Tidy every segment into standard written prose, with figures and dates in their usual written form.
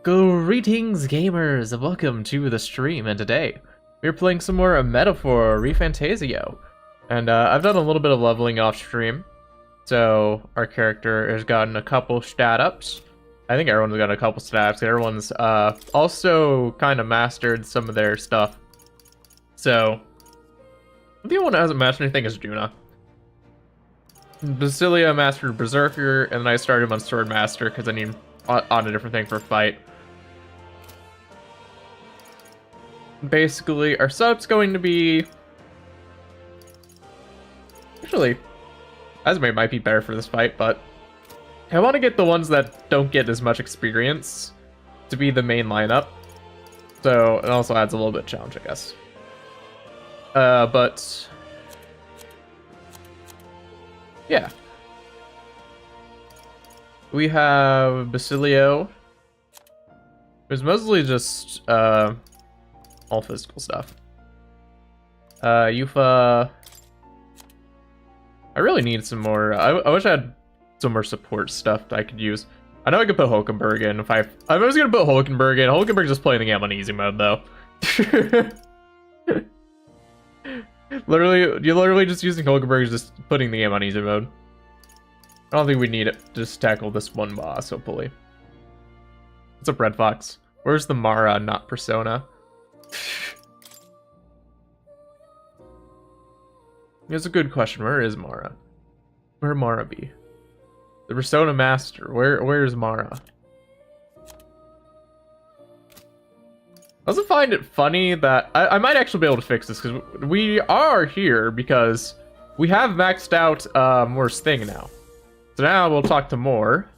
Greetings gamers and welcome to the stream, and today we're playing some more Metaphor ReFantazio. And I've done a little bit of leveling off stream, so our character has gotten a couple stat ups. I think everyone's got a couple stat ups. Everyone's also kind of mastered some of their stuff. So the only one that hasn't mastered anything is Juna. Basilia mastered Berserker, and then I started him on Sword Master because I need on a different thing for fight. Basically, our setup's going to be... Actually, Azumate might be better for this fight, but I want to get the ones that don't get as much experience to be the main lineup. So, it also adds a little bit of challenge, I guess. But... yeah. We have Basilio. It's mostly just all physical stuff. Yufa. I really need some more. I wish I had some more support stuff that I could use. I know I could put Hulkenberg in if I was gonna put Hulkenberg in. Hulkenberg's just playing the game on easy mode though. You're literally just using Hulkenberg, just putting the game on easy mode. I don't think we need it to just tackle this one boss, hopefully. What's up, Red Fox? Where's the Mara, not Persona? It's a good question. Where is Mara? Where Mara be? The Persona Master. Where's Mara? I also find it funny that I might actually be able to fix this because we are here because we have maxed out Moore's thing now. So now we'll talk to Moore.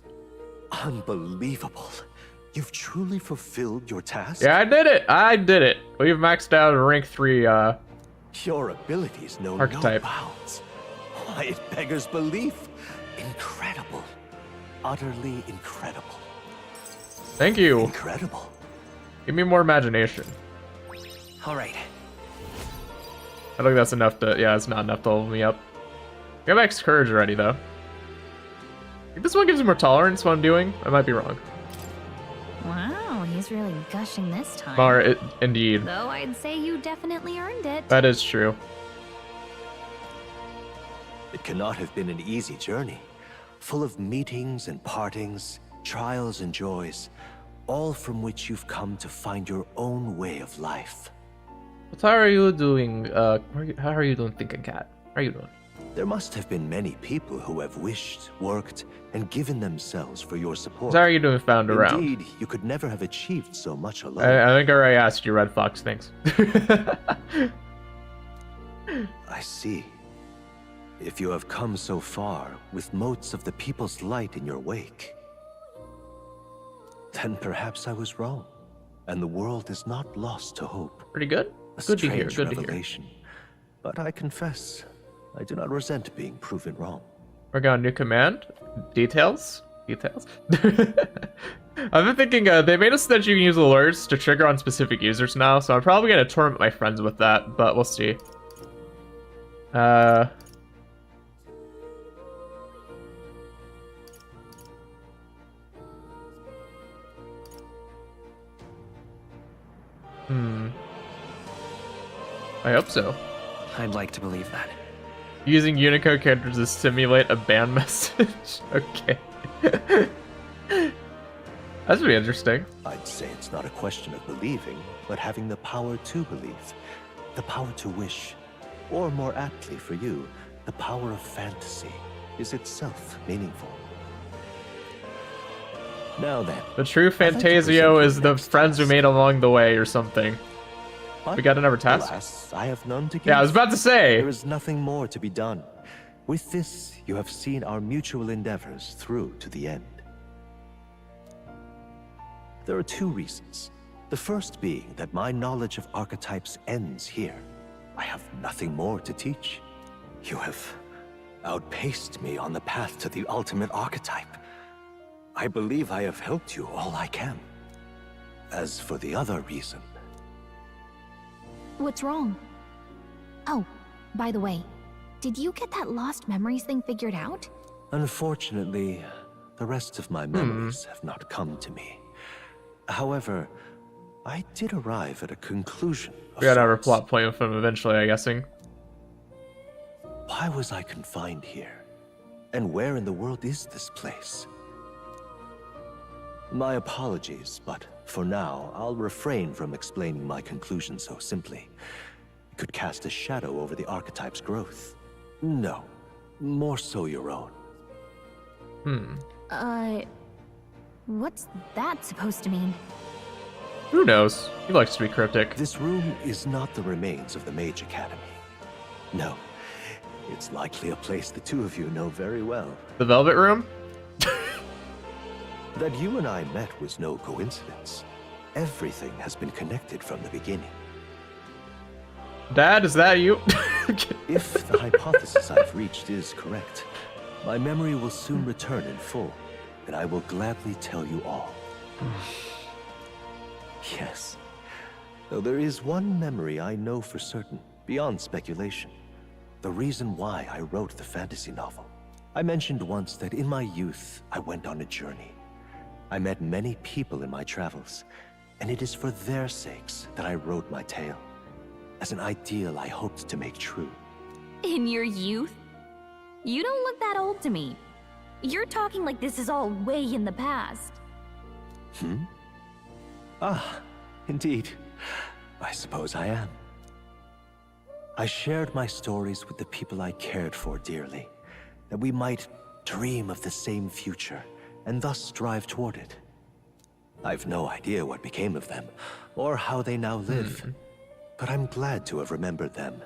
Unbelievable. You've truly fulfilled your task? Yeah, I did it. We've maxed out a rank 3 your abilities know archetype. No bounds. Why, it beggars belief. Incredible. Utterly incredible. Thank you. Incredible. Give me more imagination. All right. I think that's enough to... yeah, it's not enough to level me up. I have X Courage already, though. I think this one gives me more tolerance, what I'm doing. I might be wrong. Wow, he's really gushing this time. Mara, indeed. Though I'd say you definitely earned it. That is true. It cannot have been an easy journey. Full of meetings and partings, trials and joys, all from which you've come to find your own way of life. But how are you doing, how are you doing, Thinking Cat? How are you doing? There must have been many people who have wished, worked, and given themselves for your support. How are you doing, Found Around? Indeed, you could never have achieved so much alone. I think I already asked you, Red Fox, thanks. I see. If you have come so far, with motes of the people's light in your wake, then perhaps I was wrong, and the world is not lost to hope. Pretty good? A Good to hear, strange good to hear. revelation. But I confess, I do not resent being proven wrong. We're got a new command. Details? Details? I've been thinking, they made us that you can use alerts to trigger on specific users now, so I'm probably gonna torment my friends with that, but we'll see. I hope so. I'd like to believe that. Using Unicode characters to simulate a ban message. Okay. That's pretty interesting. I'd say it's not a question of believing, but having the power to believe. The power to wish. Or more aptly for you, the power of fantasy is itself meaningful. Now then. The true Fantasio is the friends we made along the way or something. But We got another task? alas, I have none to give. Yeah, I was about to say. There is nothing more to be done. With this, you have seen our mutual endeavors through to the end. There are two reasons. The first being that my knowledge of archetypes ends here. I have nothing more to teach. You have outpaced me on the path to the ultimate archetype. I believe I have helped you all I can. As for the other reason... What's wrong? Oh, by the way, did you get that lost memories thing figured out? Unfortunately, the rest of my memories have not come to me. However, I did arrive at a conclusion. We gotta have our plot point with him eventually, I'm guessing. Why was I confined here? And where in the world is this place? My apologies, but for now, I'll refrain from explaining my conclusion so simply. It could cast a shadow over the archetype's growth. No, more so your own. What's that supposed to mean? Who knows? He likes to be cryptic. This room is not the remains of the Mage Academy. No, it's likely a place the two of you know very well. The Velvet Room? That you and I met was no coincidence. Everything has been connected from the beginning. Dad, is that you? If the hypothesis I've reached is correct, my memory will soon return in full, and I will gladly tell you all. Yes, though there is one memory I know for certain, beyond speculation. The reason why I wrote the fantasy novel. I mentioned once that in my youth, I went on a journey. I met many people in my travels, and it is for their sakes that I wrote my tale, as an ideal I hoped to make true. In your youth? You don't look that old to me. You're talking like this is all way in the past. Ah, indeed. I suppose I am. I shared my stories with the people I cared for dearly, that we might dream of the same future, and thus strive toward it. I've no idea what became of them, or how they now live, but I'm glad to have remembered them.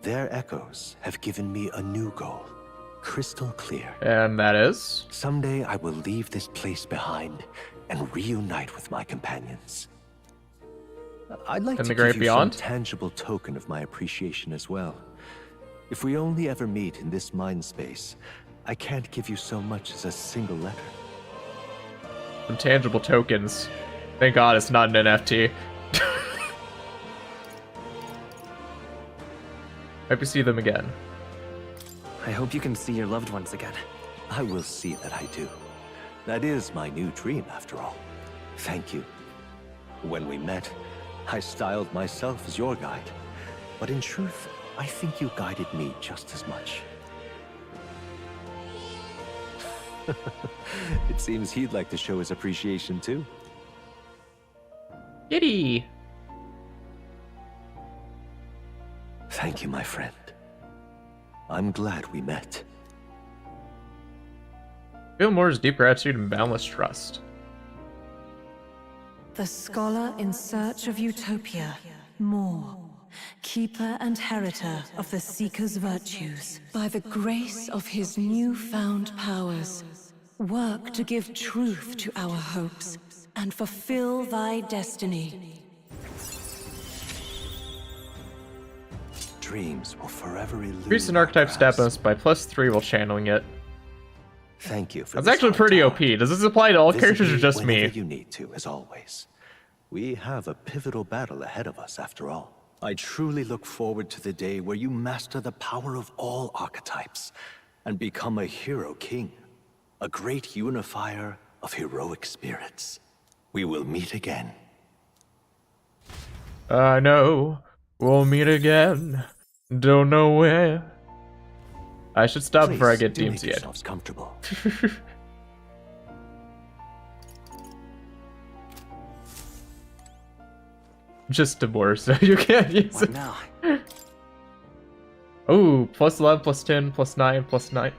Their echoes have given me a new goal, crystal clear. And that is? Someday I will leave this place behind and reunite with my companions. I'd like In to the give great you beyond? some tangible token of my appreciation as well. If we only ever meet in this mind space, I can't give you so much as a single letter. Some tangible tokens. Thank God it's not an NFT. Hope you see them again. I hope you can see your loved ones again. I will see that I do. That is my new dream, after all. Thank you. When we met, I styled myself as your guide. But in truth, I think you guided me just as much. It seems he'd like to show his appreciation too. Giddy! Thank you, my friend. I'm glad we met. Feel Moore's deep gratitude and boundless trust. The scholar in search of utopia, Moore, keeper and heritor of the Seeker's virtues. By the grace of his newfound powers, work to give truth to our hopes and fulfill thy destiny. Dreams will forever elude. Increase an our archetype stat grasp. bonus by +3 while channeling it. Thank you for That's this actually hard pretty time. OP. Does this apply to all Visit characters or me just me? whenever you need to, as always. We have a pivotal battle ahead of us, after all. I truly look forward to the day where you master the power of all archetypes and become a hero king, a great unifier of heroic spirits. We will meet again. I know we'll meet again. Don't know where. I should stop before I Please, get do make DMCA'd. yourselves comfortable. Just divorce, so you can't use What it. now? Oh, +11, +10, +9, +9.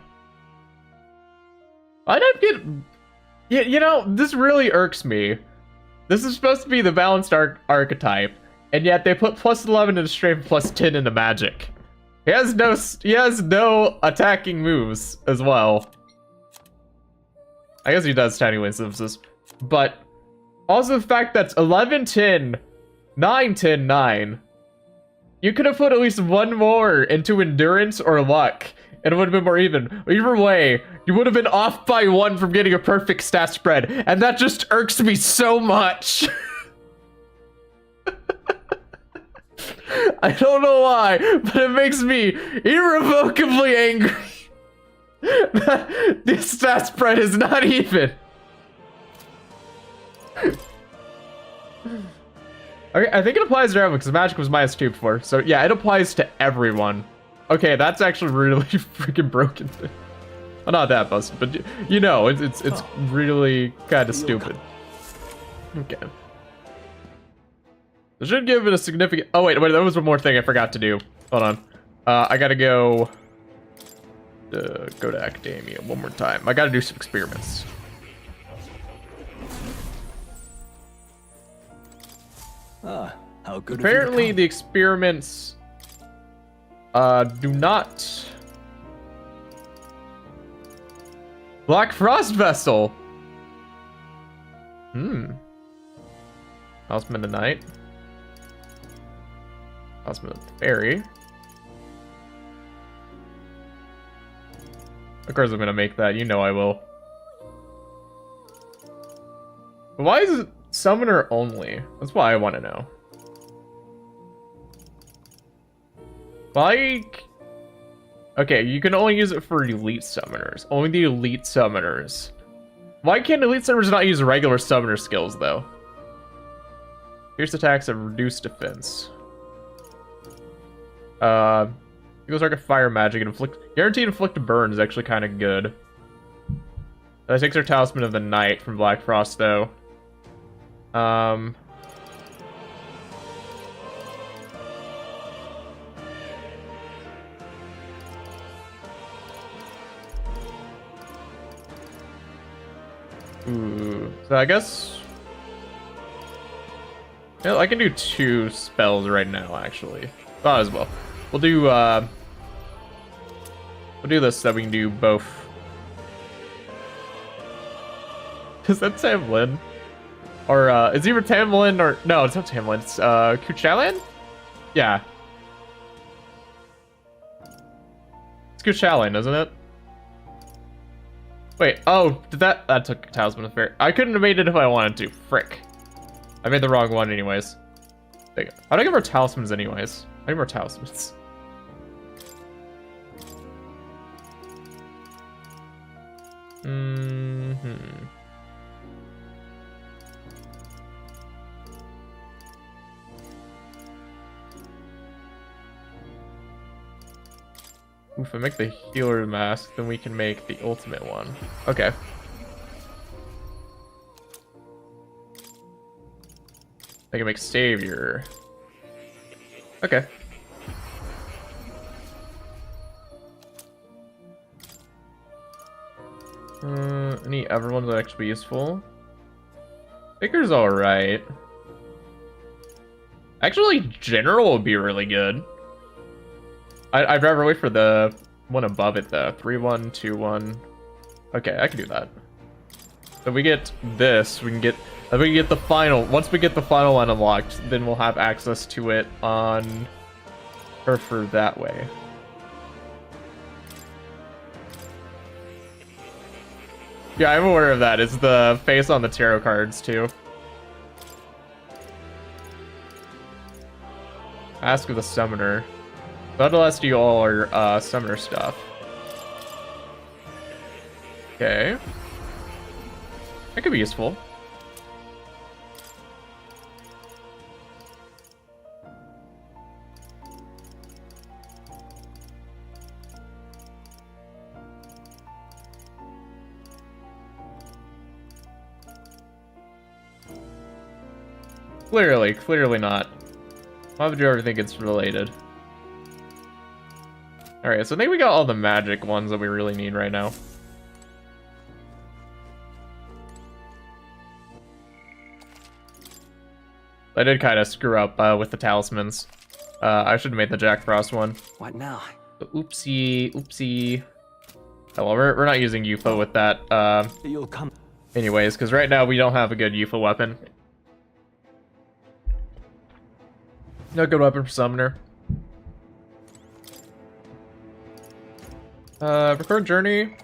I don't get... You know, this really irks me. This is supposed to be the balanced archetype, and yet they put +11 into strength, +10 into magic. He has no attacking moves as well. I guess he does tiny instances, but also the fact that 11, 10, 9, 10, 9. You could have put at least one more into endurance or luck, and it would have been more even. Either way, you would have been off by 1 from getting a perfect stat spread, and that just irks me so much. I don't know why, but it makes me irrevocably angry that this stat spread is not even. Okay, I think it applies to everyone because magic was -2 before. So yeah, it applies to everyone. Okay, that's actually really freaking broken. Well, not that busted, but you know, it's really kind of stupid. Okay. I should give it a significant. Oh wait, there was one more thing I forgot to do. Hold on. I gotta go to academia one more time. I gotta do some experiments. Ah, how good. Apparently, the experiments do not. Black Frost Vessel. Talisman of the Night. Talisman of the Fairy. Of course I'm gonna make that, you know I will. But why is it summoner only? That's what I want to know. Like... Okay, you can only use it for elite summoners. Only the elite summoners. Why can't elite summoners not use regular summoner skills, though? Fierce attacks have reduced defense. Eagles Arc of Fire Magic and guaranteed inflict burn is actually kind of good. That takes our Talisman of the Night from Black Frost, though. Ooh, so I guess... Yeah, I can do 2 spells right now, actually. Thought as well. We'll do this so that we can do both. Is that Tamlin? Or, is either Tamlin or... No, it's not Tamlin. It's, Kuchalan? Yeah. It's Kuchalan, isn't it? Wait, oh, that took Talisman of the Fairy. I couldn't have made it if I wanted to. Frick. I made the wrong one anyways. How do I get more talismans anyways? I need more talismans. If I make the healer mask, then we can make the ultimate one. Okay. I can make Savior. Okay. Any other ones that actually be useful? Baker's alright. Actually, General would be really good. I'd rather wait for the one above it, the 3-1, 2-1. Okay, I can do that. So we get this, we can get the final. Once we get the final one unlocked, then we'll have access to it on her for that way. Yeah, I'm aware of that. It's the face on the tarot cards too. Ask of the Summoner. That'll last you all our summoner stuff. Okay. That could be useful. Clearly not. Why would you ever think it's related? Alright, so I think we got all the magic ones that we really need right now. I did kind of screw up with the talismans. I should have made the Jack Frost one. What now? Oopsie. Oh, well, we're not using UFO with that. You'll come. Anyways, because right now we don't have a good UFO weapon. No good weapon for Summoner. Record journey.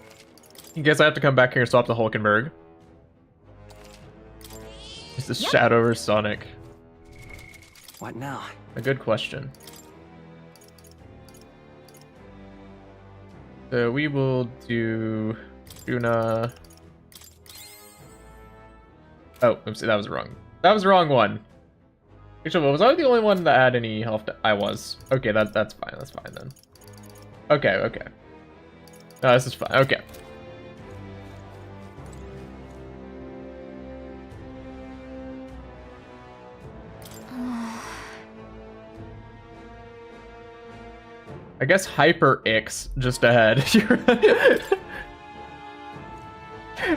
I guess I have to come back here and swap the Hulkenberg. Is this Shadow or Sonic? What now? A good question. So we will do Juna. Oh, oops, that was wrong. That was the wrong one. Actually, was I the only one that had any health? I was. Okay, that's fine. That's fine then. Okay, okay. No, this is fine. Okay. I guess Hyper X just ahead.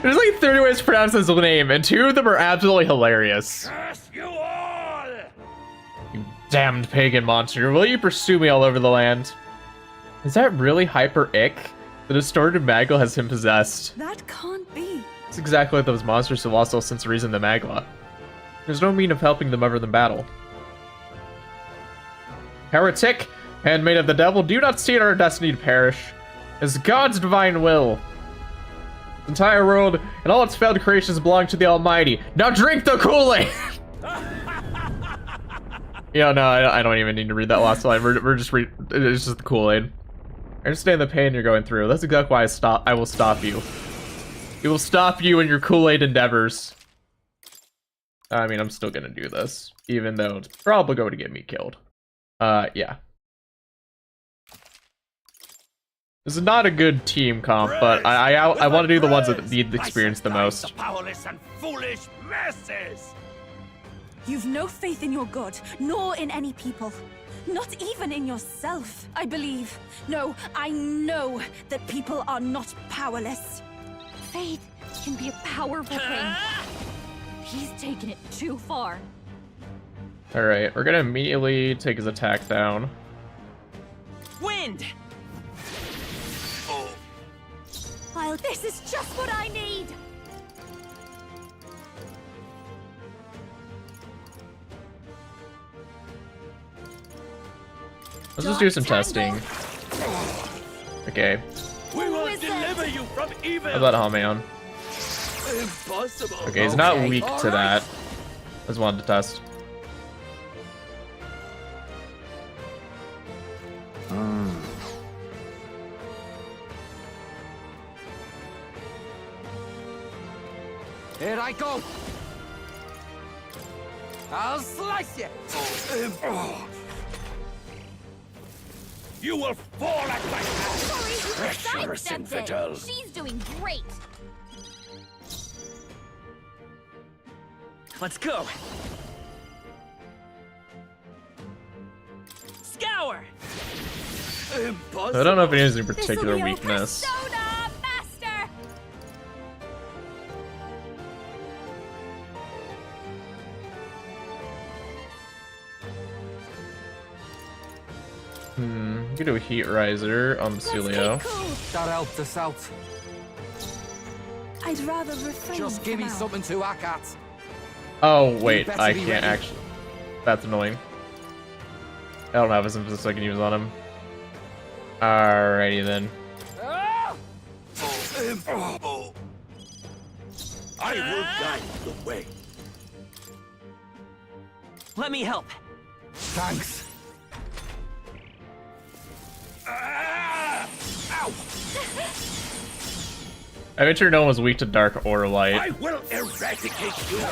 There's like 30 ways to pronounce his name, and 2 of them are absolutely hilarious. Curse you all! You damned pagan monster, will you pursue me all over the land? Is that really Hyper Ick? The distorted Magla has him possessed. That can't be. It's exactly like those monsters who lost all sense of reason to Magla. There's no mean of helping them over the battle. Heretic, handmaid of the devil, do not see it our destiny to perish. It's God's divine will. The entire world and all its failed creations belong to the Almighty. Now drink the Kool-Aid! Yeah, no, I don't even need to read that last line. We're just it's just the Kool-Aid. I understand the pain you're going through. That's exactly why I will stop you. It will stop you in your Kool-Aid endeavors. I mean, I'm still gonna do this, even though it's probably going to get me killed. Yeah. This is not a good team comp, but I want to do the ones that need the experience the most. The powerless and foolish masses! You've no faith in your god, nor in any people. Not even in yourself, I believe. No, I know that people are not powerless. Faith can be a powerful thing. He's taken it too far. Alright, we're gonna immediately take his attack down. Wind! Well, this is just what I need. Let's just do some testing. Okay. We will deliver you from evil! How about Hameon? Impossible! Okay, he's not weak to that. Just wanted to test. Here I go! I'll slice you! You will fall at my hand! Sorry, Treacherous sidestepped infidel! it. She's doing great. Let's go! Scour! Impossible! I don't know if he has any This'll particular be your weakness. persona, master. You can do a Heat Riser on Celio. That helped us out. I'd rather refrain. Just give me something to hack at. Oh, wait, better I be can't ready. actually. That's annoying. I don't have a synthesis I can use on him. Alrighty then. I will guide the way. Let me help. Thanks. Ow! I bet sure no one was weak to dark or I light. will eradicate you!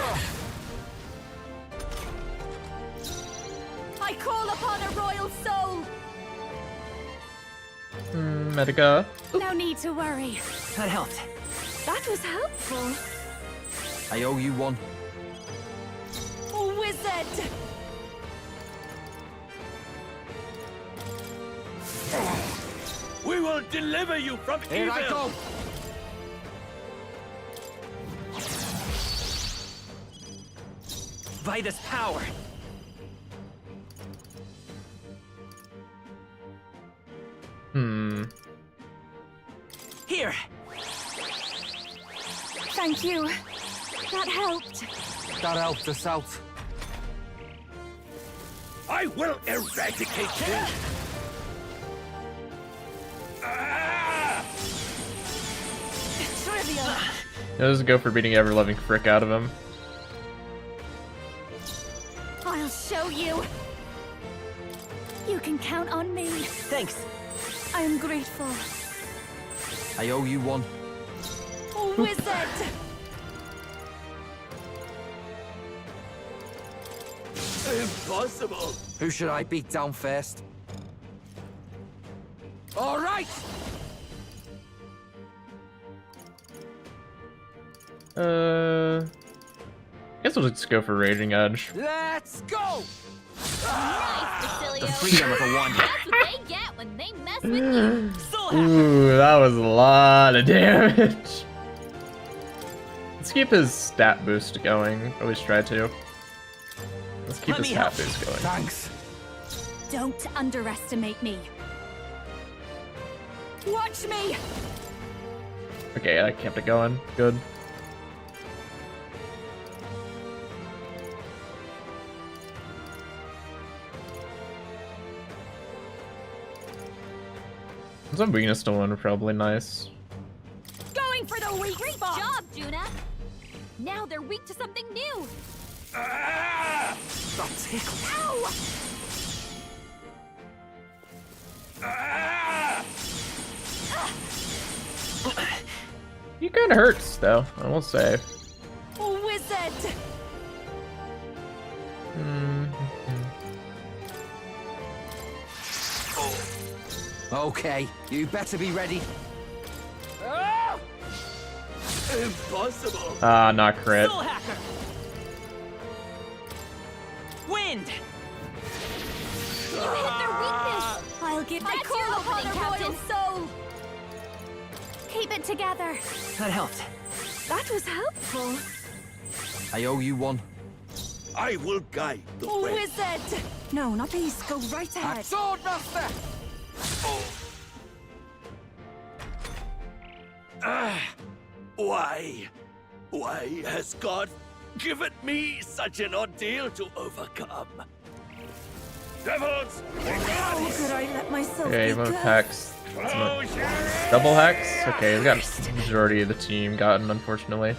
I call upon a royal soul. Medica. No need to worry. That helped. That was helpful. I owe you one. Wizard. We will deliver you from Here evil! I go! By this power. Here. Thank you. That helped. That helped us out. I will eradicate you! Trivial. Let's go for beating ever loving frick out of him. I'll show you. You can count on me. Thanks. I am grateful. I owe you one. Wizard. Impossible. Who should I beat down first? All right. Guess we'll just go for Raging Edge. Let's go. Nice, Basilio. The freedom of a wonder. That's what they get when they mess with you. Ooh, that was a lot of damage. Let's keep his stat boost going. At least try to. Let's keep his stat boost going. Thanks. Don't underestimate me. Watch me. Okay, I kept it going. Good. Some weakness to one, probably nice. Going for the weak spot. Good job, Juna. Now they're weak to something new. Ah! That tickle. Ow! Ah! He kind of hurts, though, I will say. Wizard. Okay, you better be ready. Ah! Impossible. Ah, not crit. Hacker. Wind. You hit their weakness. I'll get I that call your upon opening, the Captain. royal Soul. Keep it together. That helped. That was helpful. I owe you one. I will guide the way. Wizard. No, not these. Go right ahead. Swordmaster. Why? Why has God given me such an ordeal to overcome? Devils! How could I let myself Okay, be one cursed? hex. Closure! Double hex? Okay, we got the majority of the team gotten, unfortunately.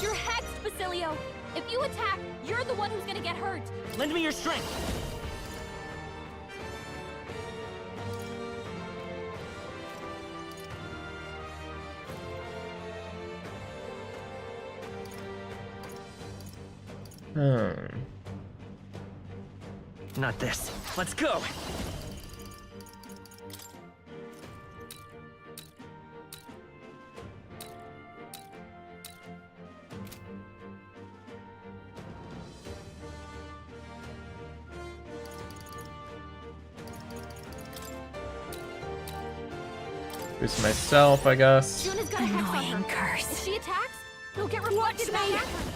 You're hexed, Basilio. If you attack, you're the one who's gonna get hurt. Lend me your strength. Not this. Let's go. Boost myself, I guess. Juna's got a hex on her. curse. If she attacks, he'll get reflected back at her.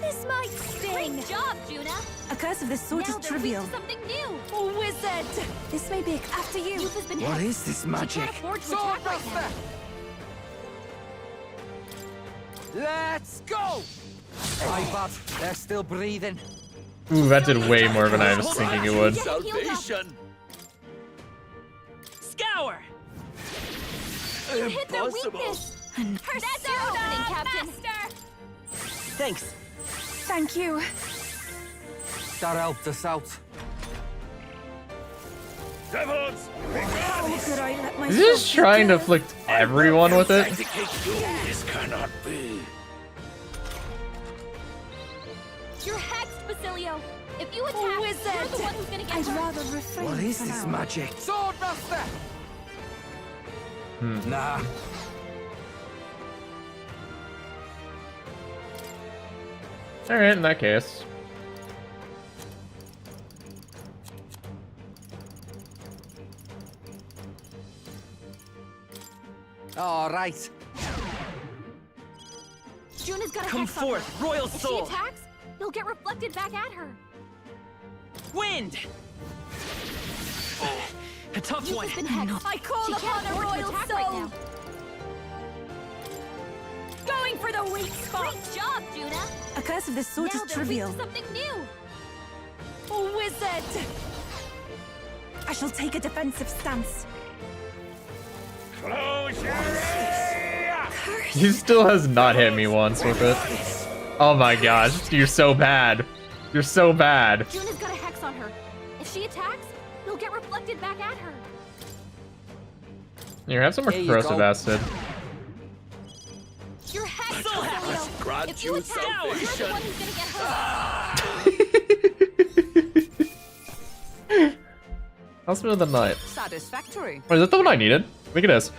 This might sting. Great job, Juna. A curse of this sort Now is they're trivial. weak to something new. Wizard. This may be after you. Youth has been What hexed. is this She magic? can't afford to attack right now. Swordmaster. Let's go. My bad. They're still breathing. Ooh, that did way more than I was thinking it would. Salvation! Scour. You hit their Impossible. weakness. That's your opening, Captain. Thanks. Thank you. That helped us out. Devils! How could I let myself Is he just trying to afflict everyone with it? Vindicate you. This cannot be. You're hexed, Basilio. If you attack, you're the one who's gonna get I'd hurt. rather refrain What is for this now. magic? Swordmaster. Nah. Alright, in that case. All right. Juna's got a Come hex on her. forth, royal If she soul. attacks, he'll get reflected back at her. Wind. A tough Youth one. has been hexed. I call upon a royal soul. Right now. Going for the weak spot. Great job, Juna. A curse of this sort Now is they're weak trivial. to something new. Wizard. I shall take a defensive stance. He still has not hit me once with it. Oh my gosh, you're so bad. You're so bad. Juna's got a hex on her. If she attacks, he'll get reflected back at her. Here, have some more Here you corrosive go. acid. Your head So happy. If Grant you you attack, you're the salvation. one who's gonna get hurt. Husband of the night. Satisfactory. Wait, is that the one I needed? Look at this.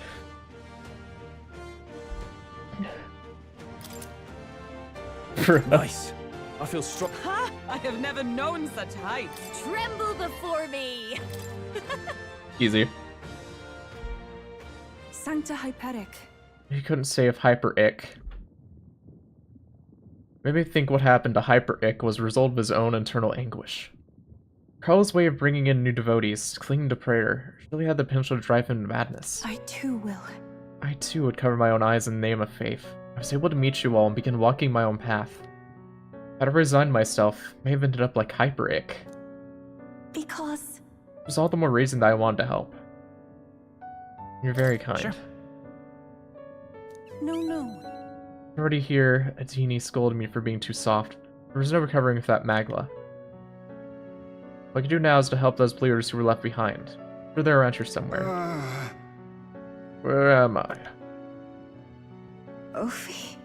Nice. I feel strong. Ha! I have never known such heights. Tremble before me. Easy. Sancta Hyperic. He couldn't save Hyper Ick. Maybe think what happened to Hyper Ick was a result of his own internal anguish. Carl's way of bringing in new devotees, clinging to prayer, surely had the potential to drive him to madness. I too will. I too would cover my own eyes in the name of faith. I was able to meet you all and begin walking my own path. Had I resigned myself, I may have ended up like Hyper Ick. Because... It was all the more reason that I wanted to help. You're very kind. Sure. No. Already here, Adini scolded me for being too soft. There was no recovering with that Magla. What I can do now is to help those believers who were left behind. Sure, they're around here somewhere. Where am I? Ophi.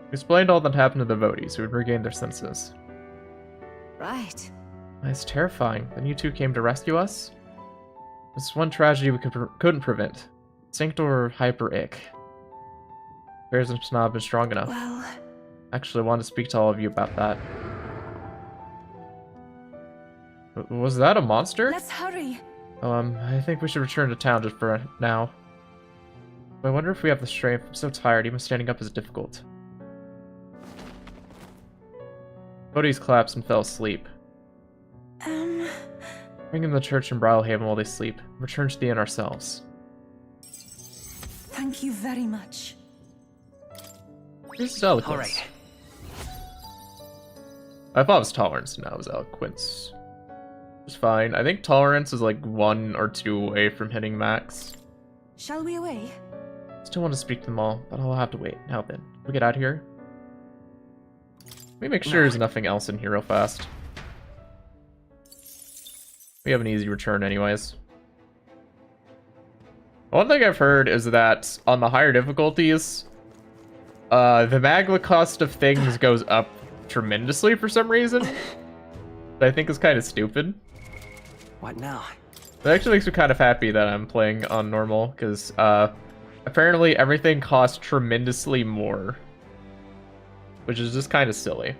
We explained all that happened to the devotees who had regained their senses. Right. It's terrifying. Then you two came to rescue us? This is one tragedy we couldn't prevent. Sanctor Hyper Ick. Prayers must not have been strong enough. Well... Actually, I wanted to speak to all of you about that. Was that a monster? Let's hurry. I think we should return to town just for now. I wonder if we have the strength. I'm so tired, even standing up is difficult. Bodhi's collapsed and fell asleep. Bring them to the church in Bridlehaven while they sleep. Return to the inn ourselves. Thank you very much. This is eloquence. All right. I thought it was tolerance, now it was eloquence. It's fine. I think tolerance is like 1 or 2 away from hitting max. Shall we away? Still want to speak to them all, but I'll have to wait. Now then, we get out of here. Let me make sure there's nothing else in here real fast. We have an easy return anyways. One thing I've heard is that on the higher difficulties, the magma cost of things goes up tremendously for some reason. That I think is kind of stupid. What now? That actually makes me kind of happy that I'm playing on normal, because apparently everything costs tremendously more. Which is just kind of silly.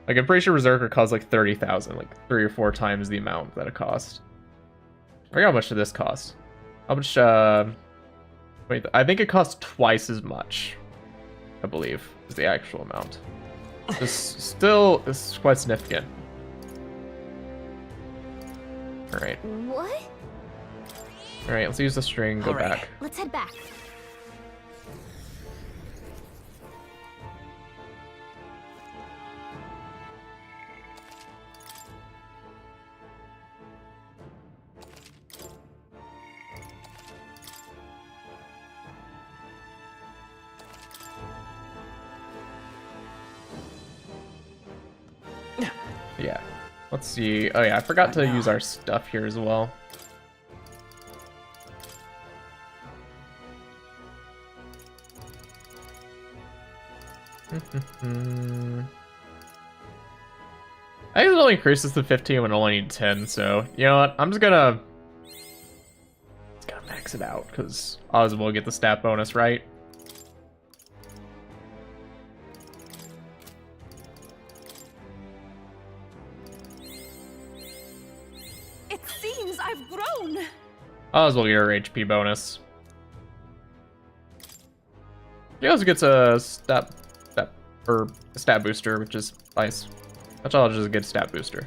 Like, I'm pretty sure Berserker costs like 30,000, like 3 or 4 times the amount that it cost. I forget how much did this cost. How much, wait, I think it costs twice as much, I believe, is the actual amount. This is quite significant. Alright. What? Alright, let's use the string, go All right. back. Let's head back. Yeah. Let's see. Oh yeah, I forgot to use our stuff here as well. I think it only increases to 15 when I only need 10, so you know what? I'm just gonna max it out because Oz will get the stat bonus, right? It seems I've grown. Oz will get her HP bonus. He also gets a stat booster, which is nice. That's all, just a good stat booster.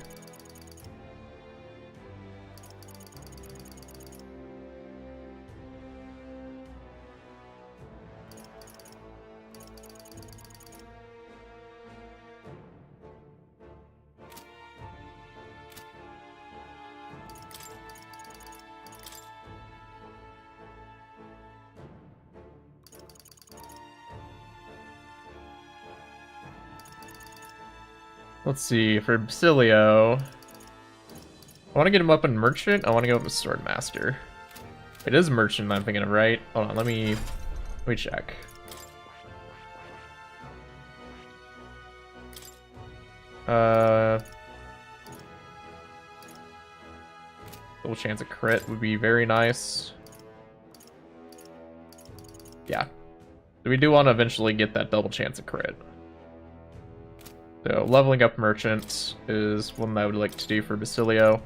Let's see, for Basilio, I want to get him up in Merchant. I want to go up with Swordmaster. It is Merchant I'm thinking of, right? Hold on, let me check. Double chance of crit would be very nice. Yeah. So we do want to eventually get that double chance of crit. So leveling up Merchant is one that I would like to do for Basilio.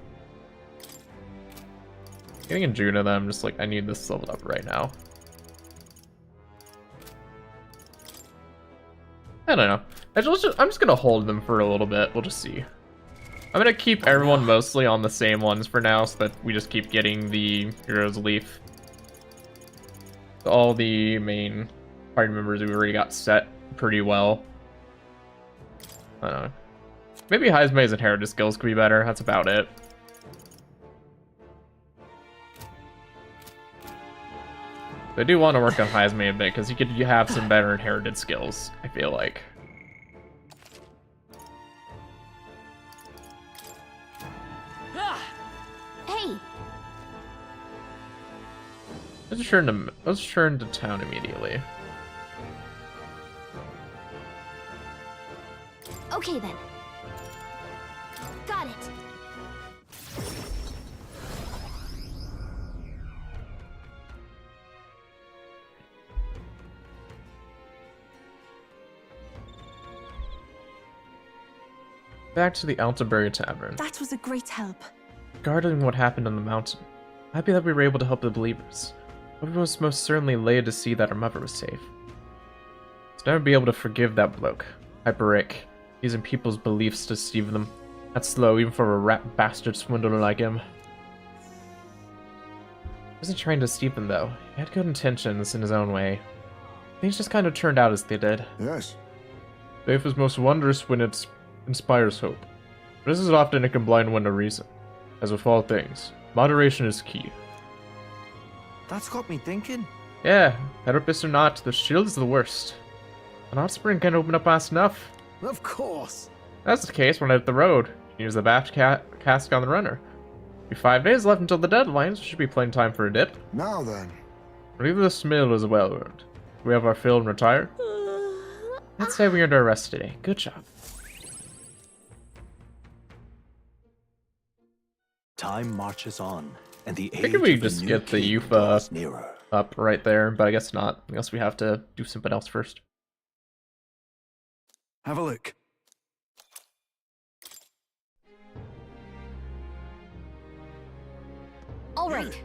Getting in Juno, though, I'm just like, I need this leveled up right now. I don't know. I'm just gonna hold them for a little bit. We'll just see. I'm gonna keep everyone mostly on the same ones for now, so that we just keep getting the Hero's Leaf. So all the main party members we already got set pretty well. I don't know. Maybe Heismay's inherited skills could be better. That's about it. I do want to work on Heismay a bit, because you have some better inherited skills, I feel like. Hey! Let's turn to town immediately. Okay then. Got it. Back to the Altabury Tavern. That was a great help. Regarding what happened on the mountain, happy that we were able to help the believers. But we was most certainly laid to see that our mother was safe. To never be able to forgive that bloke, Hyperic, using people's beliefs to deceive them. That's slow even for a rat bastard swindler like him. He wasn't trying to deceive them though. He had good intentions in his own way. Things just kind of turned out as they did. Yes. Faith is most wondrous when it inspires hope. But this is often it can blind one to reason. As with all things, moderation is key. That's got me thinking. Yeah, therapist or not, the shield's the worst. An hot spring can't open up fast enough. Of course. That's the case when out the road. Use the batch cask on the runner. Be 5 days left until the deadline, so should be plenty time for a dip. Now then. Relieve the smell is well earned. We have our fill and retire. Let's say we earned our rest today. Good job. Time marches on, and the age Figured we of the just new get the king youth draws nearer. up right there, but I guess not. I guess we have to do something else first. Have a look. All right.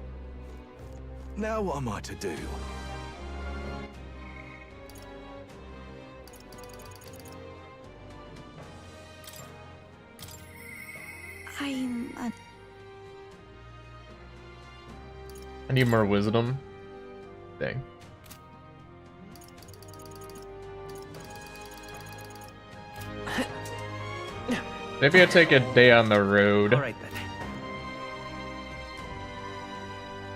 Now what am I to do? I need more wisdom. Dang. Maybe I take a day on the road. All right then.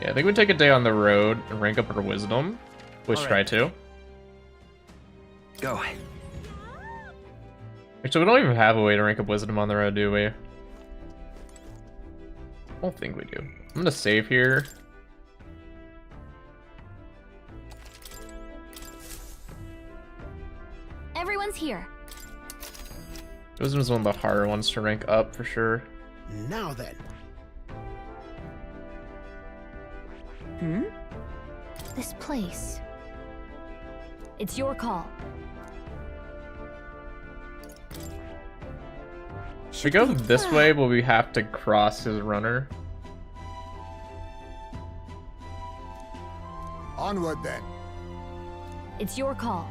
Yeah, I think we take a day on the road and rank up our wisdom. Let's try Alright. to. Go. Actually, we don't even have a way to rank up wisdom on the road, do we? I don't think we do. I'm gonna save here. Everyone's here. Wisdom is one of the harder ones to rank up for sure. Now then. This place. It's your call. Should we go this way, will we have to cross his runner? Onward then. It's your call.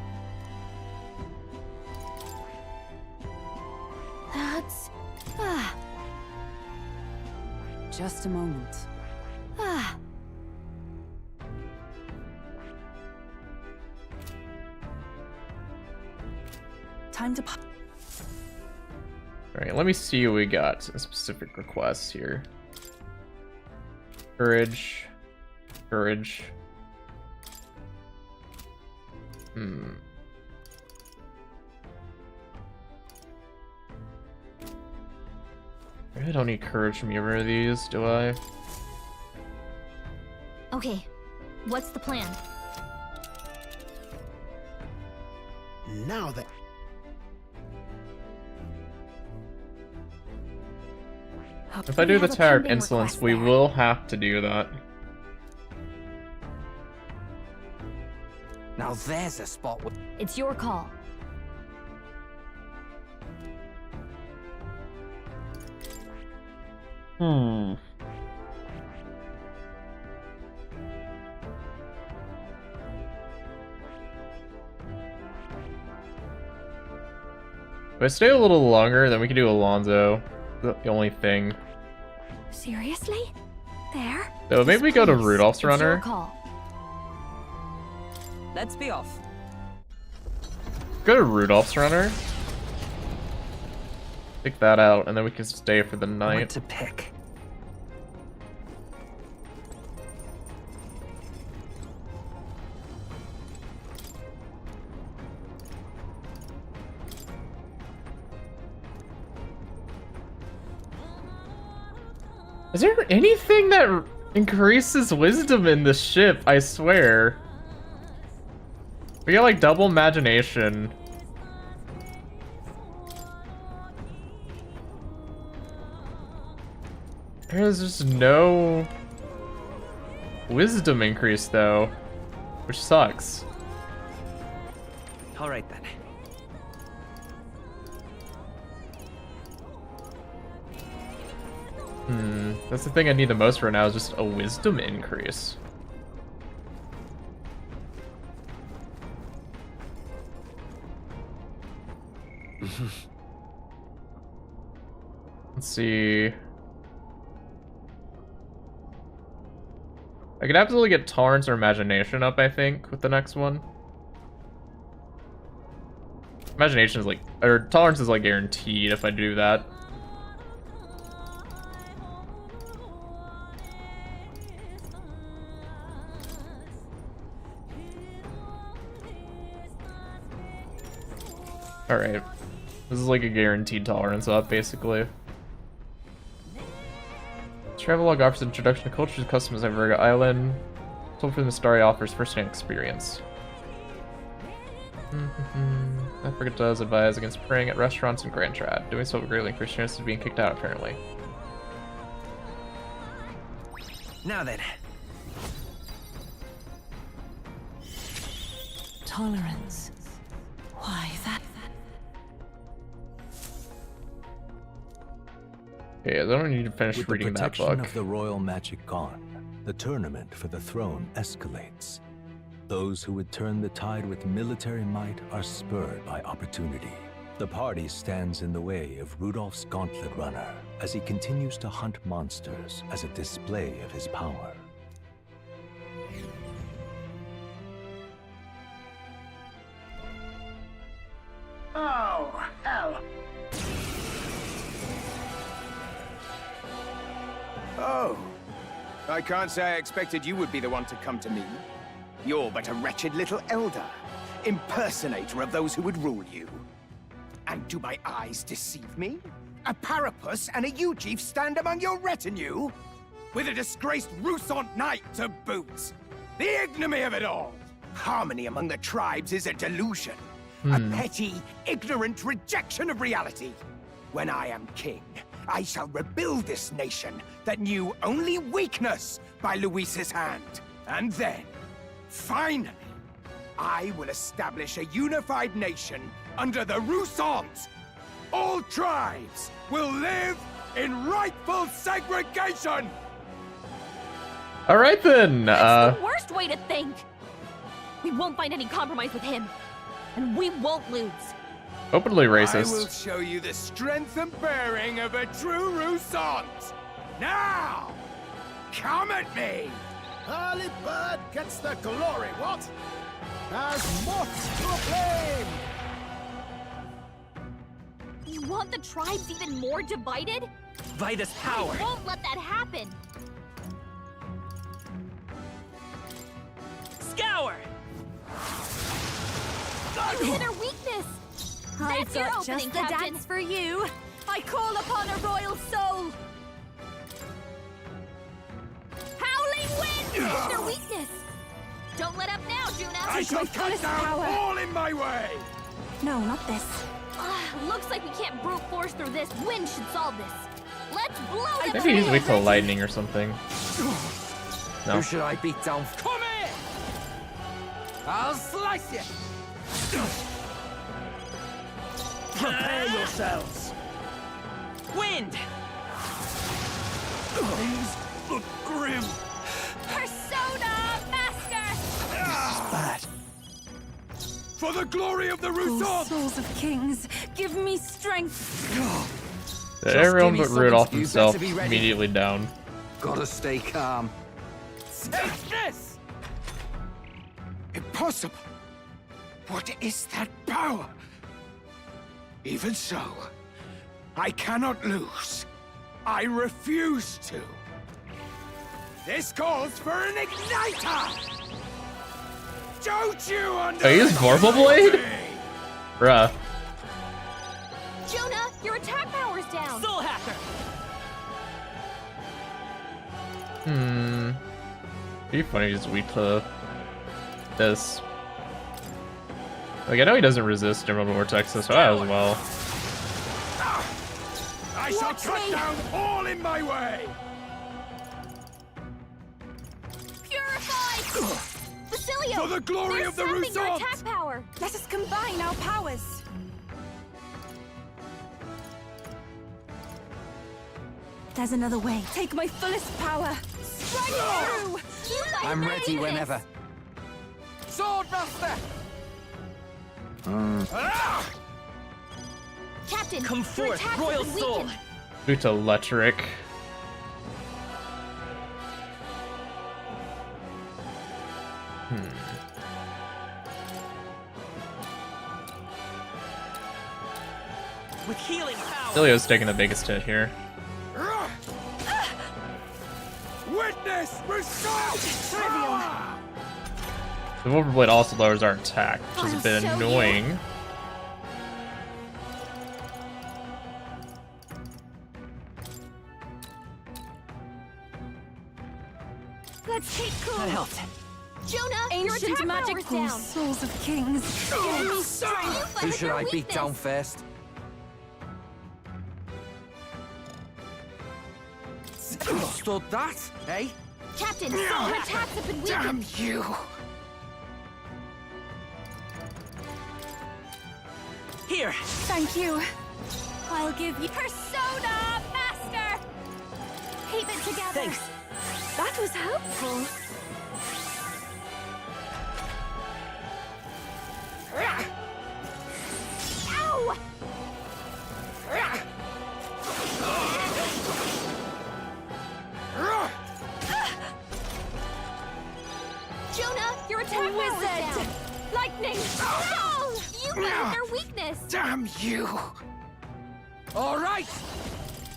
That's... Just a moment. Time to pop. Alright, let me see what we got. Some specific requests here. Courage. Courage. I really don't need courage from either of these, do I? Okay, what's the plan? Now then. If I do the have a Tower of pending Insolence, request we there. will have to do that. Now there's a spot where... It's your call. If I stay a little longer, then we can do Alonzo. The only thing. Seriously? There? So maybe we go to Please, Rudolph's it's your Runner. call. Let's be off. Go to Rudolph's Runner. Pick that out, and then we can stay for the What night. to pick? Is there anything that increases wisdom in this ship? I swear. We got like double imagination. There's just no wisdom increase though, which sucks. All right then. That's the thing I need the most right now is just a wisdom increase. Let's see. I could absolutely get Tolerance or Imagination up, I think, with the next one. Imagination is like, or Tolerance is like guaranteed if I do that. Alright. This is like a guaranteed tolerance up, basically. Travelogue offers introduction to cultures and customs of Virga Island. Told from the story offers first-hand experience. Africa does advise against praying at restaurants in Grand Trad. Doing so will greatly increase chances of being kicked out, apparently. Now then. Tolerance. Why that? Okay, I don't need to finish With the reading that protection book. of the royal magic gone, the tournament for the throne escalates. Those who would turn the tide with military might are spurred by opportunity. The party stands in the way of Rudolph's Gauntlet Runner as he continues to hunt monsters as a display of his power. Oh, hell. Oh. I can't say I expected you would be the one to come to me. You're but a wretched little elder, impersonator of those who would rule you. And do my eyes deceive me? A Parapus and a Eugif stand among your retinue? With a disgraced Rusant knight to boot! The ignominy of it all! Harmony among the tribes is a delusion. A petty, ignorant rejection of reality. When I am king, I shall rebuild this nation that knew only weakness by Luis's hand. And then, finally, I will establish a unified nation under the Rusant. All tribes will live in rightful segregation! Alright then, That's the worst way to think! We won't find any compromise with him. And we won't lose. openly I will racist. show you the strength and bearing of a true Rusant. Now, come at me! Early bird gets the glory, what? As moth to a flame! You want the tribes even more divided? Vitus power. I won't let that happen. Scour! You hit her weakness. I've That's your got opening, just the Captain. dance for you. I call upon a royal soul. Don't let up now, Juna! I shall cut down all in my way! No, not this. Looks like we can't brute force through this. Wind should solve this. Let's blow them Maybe he's wait till lightning or something. No. Who should I beat down? Come here! I'll slice you! Prepare yourselves! Wind! These look grim. Persona Master! Bad. For the glory of the Full Rousseau! souls of kings, give me strength. Everyone give me but something Rudolph you himself better be ready. immediately down. Gotta stay calm. Take this! Impossible! What is that power? Even so, I cannot lose. I refuse to. This calls for an igniter! Don't you understand? Oh, he used Vorpal Blade? Bruh. Jonah, your attack power's down! Soul Hacker! It'd be funny just weak to this. Like, I know he doesn't resist General Vortex, so I as well. I shall cut down all in my way! Purify! Basilio! For the glory they're of the sapping your Rousseau! attack power! Let us combine our powers. There's another way. Take my fullest power. Strike through. I'm ready this. whenever. Sword Master! Captain, Come your forth, attacks Royal have been Soul! weakened. Due to electric. With healing power! Basilio's taking the biggest hit here. Witness Rousseau! The Vorpal Blade also lowers our attack, which is a bit I'll show you. annoying. Let's take cool. That helped. Jonah, your Ancient attack magic power's pool, down. souls of kings. Give me strength. Who should I beat down first? Stood that, eh? Captain, your attacks have been Damn weakened. you! Here! Thank you. I'll give you. Persona Master! Keep it together. Thanks. That was helpful. Ow! Jonah, your attack power's down. Lightning. No! You got their weakness. Damn you! All right!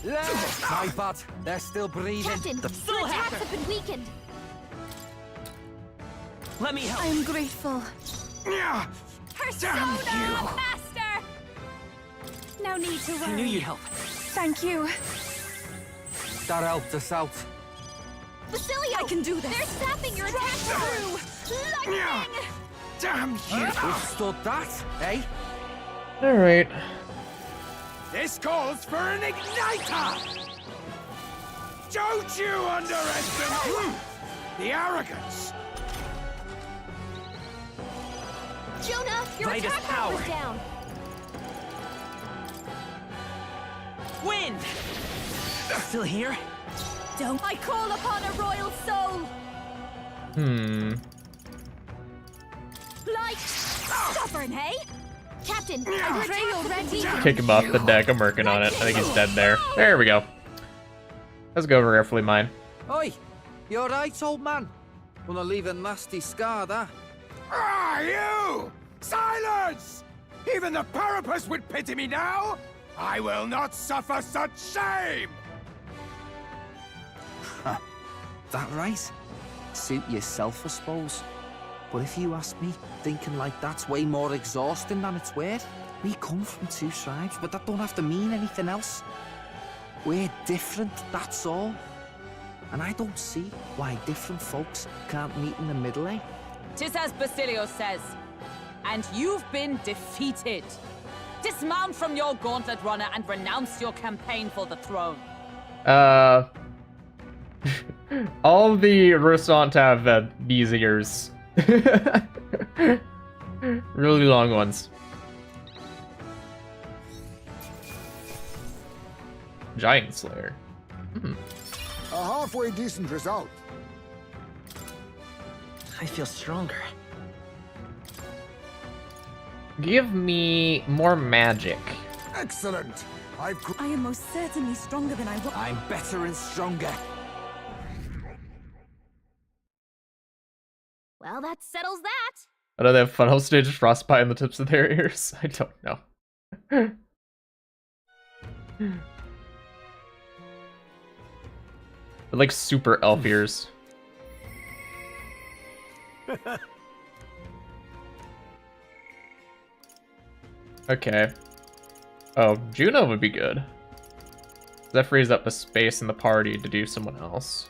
My bad. They're still breathing. Captain, The your Soul attacks Hacker. have been weakened. Let me help! I'm grateful. Persona you. Master! No need to I worry. knew you'd help. Thank you. That helped us out. Basilio! I can do this. They're sapping your attack power. Lightning! Damn you! Withstood that, eh? Alright. This calls for an igniter! Don't you underestimate the arrogance! Jonah, your Vitus attack power. power's down. Wind! Still here? Don't. I call upon a royal soul. Light! Stubborn, hey? Captain, your Pray attacks have been already. weakened. Kick him off the deck. I'm working on it. I think he's dead there. There we go. Let's go over carefully mine. Oi! You alright, old man? Gonna leave a nasty scar, that. Ah, you! Silence! Even the Parapus would pity me now! I will not suffer such shame! That right? Suit yourself, I suppose. But if you ask me, thinking like that's way more exhausting than it's worth. We come from two tribes, but that don't have to mean anything else. We're different, that's all. And I don't see why different folks can't meet in the middle, eh? 'Tis as Basilio says, and you've been defeated. Dismount from your gauntlet runner and renounce your campaign for the throne. All the Restaurant have these ears. Really long ones. Giant Slayer. A halfway decent result. I feel stronger. Give me more magic. Excellent. I am most certainly stronger than I was. I'm better and stronger. Well, that settles that. I know they have funnel stage frostbite on the tips of their ears. I don't know. They're like super elf ears. Okay. Oh, Juno would be good. That frees up a space in the party to do someone else.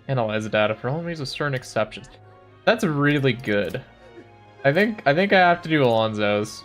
Analyze the data for enemies with certain exceptions. That's really good. I think I have to do Alonzo's.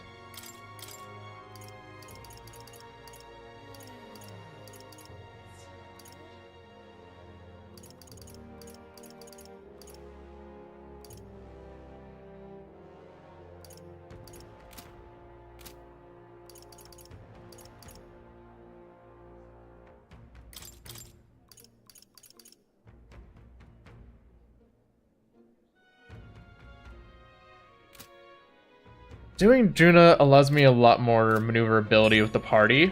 Doing Juna allows me a lot more maneuverability with the party.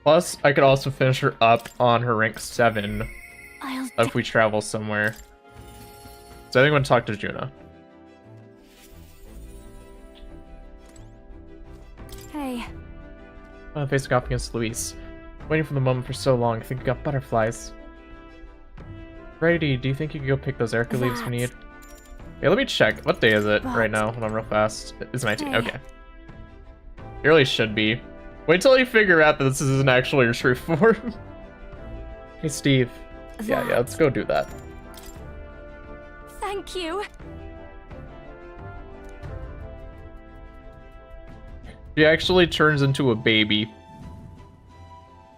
Plus, I could also finish her up on her rank 7 if we travel somewhere. So I think I'm gonna talk to Juna. Hey. Facing off against Luis. Waiting for the moment for so long, I think you got butterflies. Brady, do you think you could go pick those Erica leaves we need? Yeah, let me check. What day is it right now? Hold on real fast. It's 19. Okay. It really should be. Wait till you figure out that this isn't actually your true form. Hey, Steve. Yeah, let's go do that. Thank you. She actually turns into a baby.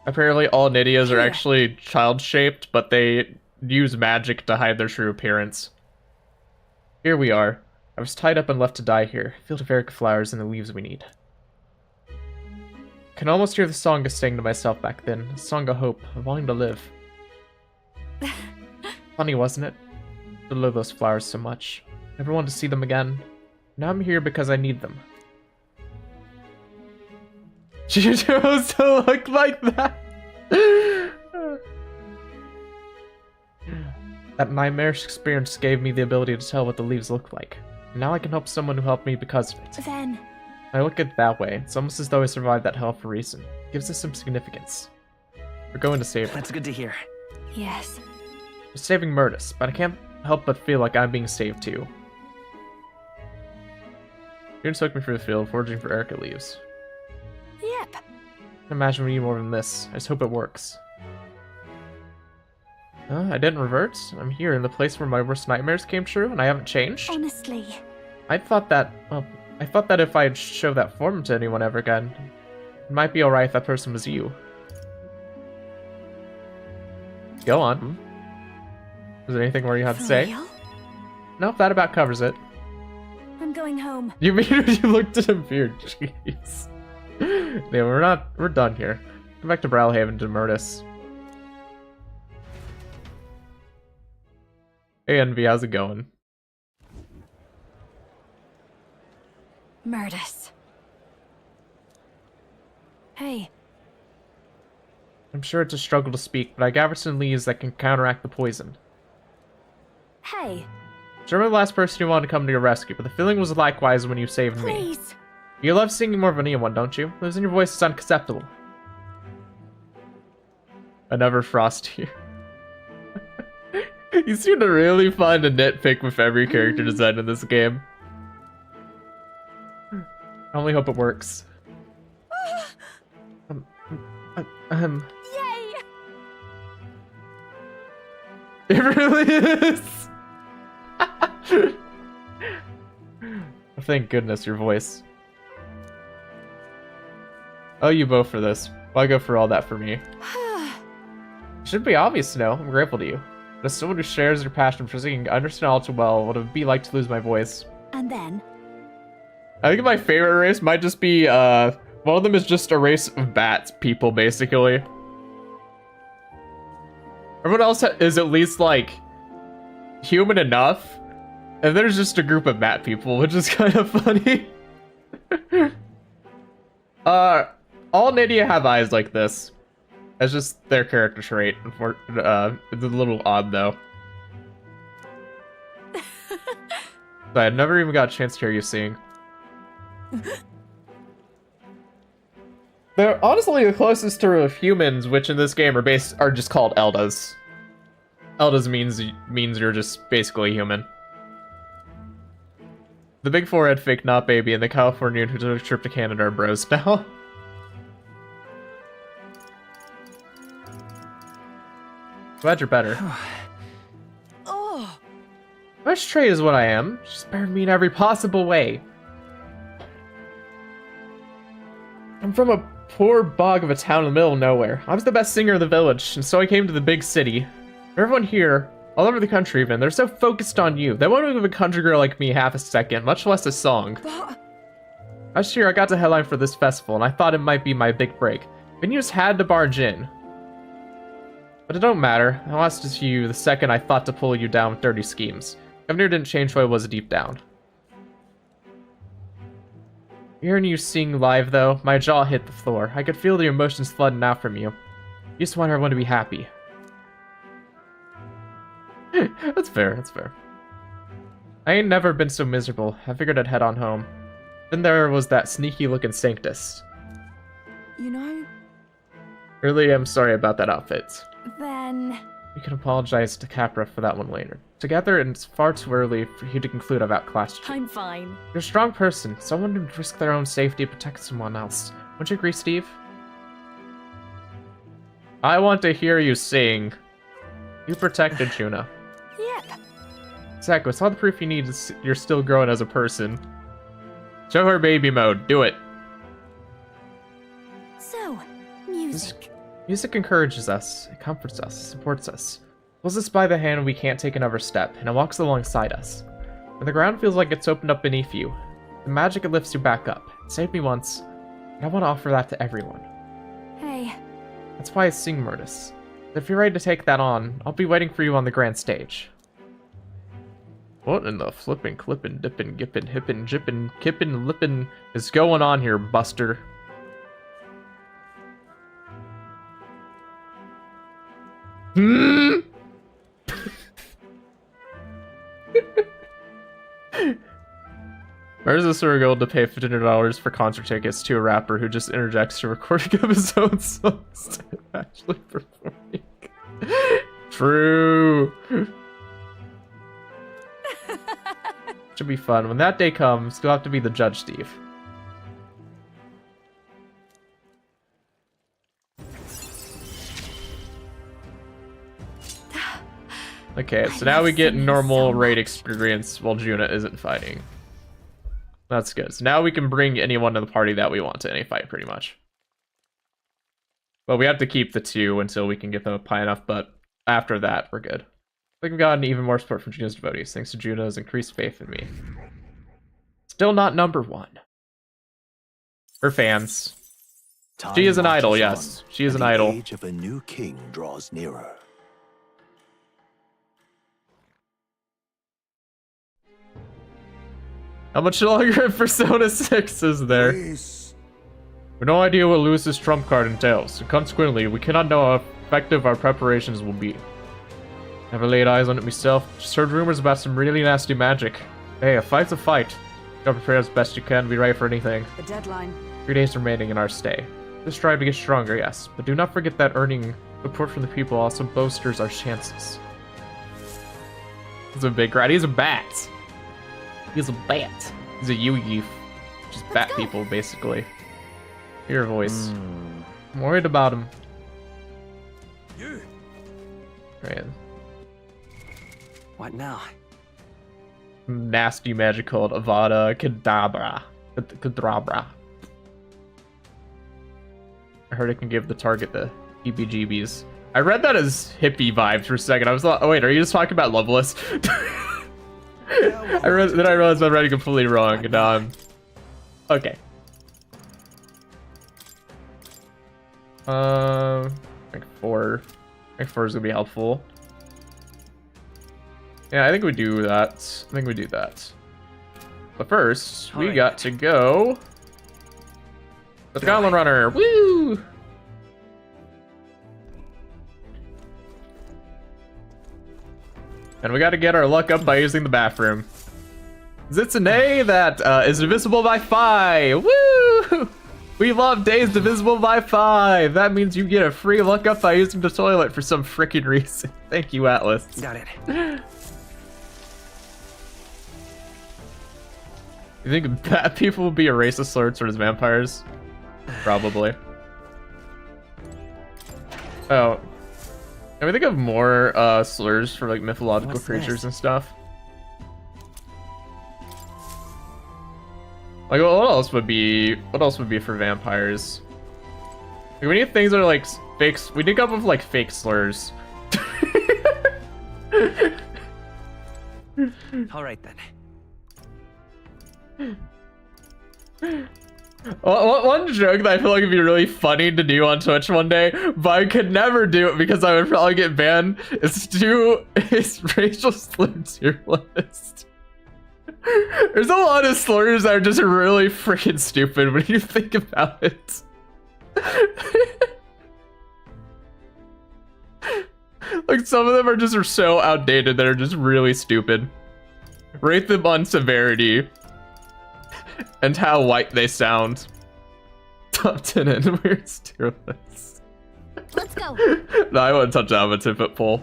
Apparently all Nydias are actually child-shaped, but they use magic to hide their true appearance. Here we are. I was tied up and left to die here. Field of Erica flowers and the leaves we need. Can almost hear the song I sang to myself back then. A song of hope, of wanting to live. Funny, wasn't it? I love those flowers so much. Never wanted to see them again. Now I'm here because I need them. She chose to look like that. That nightmarish experience gave me the ability to tell what the leaves look like. Now I can help someone who helped me because of it. Then... I look at it that way. It's almost as though I survived that hell for a reason. It gives us some significance. We're going to save her. That's good to hear. Yes. We're saving Murtis, but I can't help but feel like I'm being saved too. June took me through the field, foraging for Erica leaves. Yep. I can imagine we need more than this. I just hope it works. I didn't revert. I'm here in the place where my worst nightmares came true, and I haven't changed. Honestly. I thought that if I'd show that form to anyone ever again, it might be alright if that person was you. Go on. Is there anything more you have to say? Real? Nope, that about covers it. I'm going home. You mean you looked at him weird? Jeez. Yeah, we're done here. Go back to Browhaven to Murtis. Hey Envy, how's it going? Murtis. Hey. I'm sure it's a struggle to speak, but I gathered some leaves that can counteract the poison. Hey. Sure, I'm the last person who wanted to come to your rescue, but the feeling was likewise when you saved me. Please. You love singing more Vanilla one, don't you? Losing your voice is unacceptable. Another frost here. You seem to really find a nitpick with every character design in this game. I only hope it works. Yay! It really is! Thank goodness, your voice. Oh, you both for this. Why go for all that for me? It should be obvious to know. I'm grateful to you. But as someone who shares your passion for singing, I understand all too well what it would be like to lose my voice. And then? I think my favorite race might just be, one of them is just a race of bats people, basically. Everyone else is at least, like, human enough. And there's just a group of bat people, which is kind of funny. All Nydia have eyes like this. That's just their character trait. It's a little odd, though. But I never even got a chance to hear you sing. They're honestly the closest to humans, which in this game are just called Eldas. Eldas means you're just basically human. The big forehead fake not baby and the Californian who took a trip to Canada are bros now. Glad you're better. Oh. My straight is what I am. She's spared me in every possible way. I'm from a poor bog of a town in the middle of nowhere. I was the best singer in the village, and so I came to the big city. Everyone here, all over the country even, they're so focused on you. They won't give a country girl like me half a second, much less a song. Last year I got to headline for this festival, and I thought it might be my big break. Venues had to barge in. But it don't matter. I lost to you the second I thought to pull you down with dirty schemes. Governor didn't change who I was deep down. Hearing you sing live, though, my jaw hit the floor. I could feel the emotions flooding out from you. You just want everyone to be happy. That's fair, that's fair. I ain't never been so miserable. I figured I'd head on home. Then there was that sneaky-looking Sanctus. You know... Really, I'm sorry about that outfit. Then... You can apologize to Capra for that one later. Together, and it's far too early for you to conclude I've outclassed you. I'm fine. You're a strong person. Someone would risk their own safety to protect someone else. Wouldn't you agree, Steve? I want to hear you sing. You protected Juna. Yep. Exactly. It's all the proof you need. You're still growing as a person. Show her baby mode. Do it. So, music. Music encourages us. It comforts us. Supports us. Pulls us by the hand when we can't take another step, and it walks alongside us. When the ground feels like it's opened up beneath you, the magic it lifts you back up. It saved me once, and I want to offer that to everyone. Hey. That's why I sing Murtis. If you're ready to take that on, I'll be waiting for you on the grand stage. What in the flippin', clippin', dippin', gippin', hippin', jippin', kippin', lippin' is going on here, Buster? Where's this girl to pay $1,500 for concert tickets to a rapper who just interjects to recording of his own songs to actually performing? True. Should be fun. When that day comes, you'll have to be the judge, Steve. Okay, so now we get normal raid experience while Juna isn't fighting. That's good. So now we can bring anyone to the party that we want to any fight, pretty much. Well, we have to keep the two until we can get them high enough, but after that, we're good. I think we've gotten even more support from Juna's devotees, thanks to Juna's increased faith in me. Still not number one. Her fans. She is an idol, yes. She is an idol. The age of a new king draws nearer. How much longer in Persona 6 is there? Please. We've no idea what Lewis's trump card entails, and consequently, we cannot know how effective our preparations will be. Never laid eyes on it myself, just heard rumors about some really nasty magic. Hey, a fight's a fight. Gotta prepare as best you can, be ready for anything. The deadline. 3 days remaining in our stay. Just strive to get stronger, yes, but do not forget that earning Support from the people also bolsters our chances. He's a big rat. He's a bat. He's a bat. He's a youth. Just bat people, basically. Hear your voice. I'm worried about him. You. Right. What now? Nasty magic called Avada Kedavra. Kedavra. I heard it can give the target the heebie-jeebies. I read that as hippie vibes for a second. I was like, oh wait, are you just talking about Loveless? Then I realized I'm writing completely wrong, and now I'm... Okay. Rank 4. Rank 4 is gonna be helpful. Yeah, I think we do that. But first, we got to go... The Goblin Runner! Woo! And we gotta get our luck up by using the bathroom. Zitsune that is divisible by 5! Woo! We love days divisible by 5! That means you get a free luck up by using the toilet for some freaking reason. Thank you, Atlas. Got it. You think bat people will be a racist slur towards vampires? Probably. Oh. Can we think of more slurs for like mythological creatures and stuff? Like what else would be for vampires? Like, we need things that are like fakes. We did come up with like fake slurs. Alright then. One joke that I feel like would be really funny to do on Twitch one day, but I could never do it because I would probably get banned, is to do a racial slur tier list. There's a lot of slurs that are just really freaking stupid when you think about it. Like some of them are just so outdated that are just really stupid. Rate them on severity and how white they sound. Top 10 and weird tier list. Let's go. No, I wouldn't touch that with a 10-foot pole.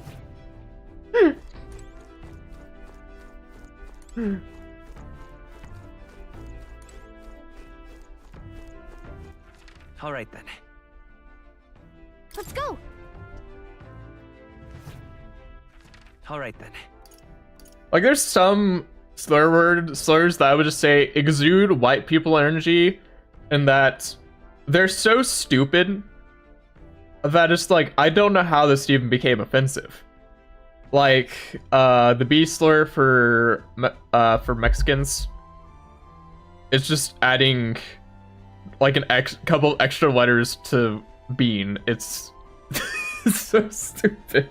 Alright then. Let's go. Alright then. Like there's some slurs that I would just say exude white people energy, and that they're so stupid that it's like I don't know how this even became offensive. Like the B slur for Mexicans, it's just adding like couple extra letters to bean. It's it's so stupid.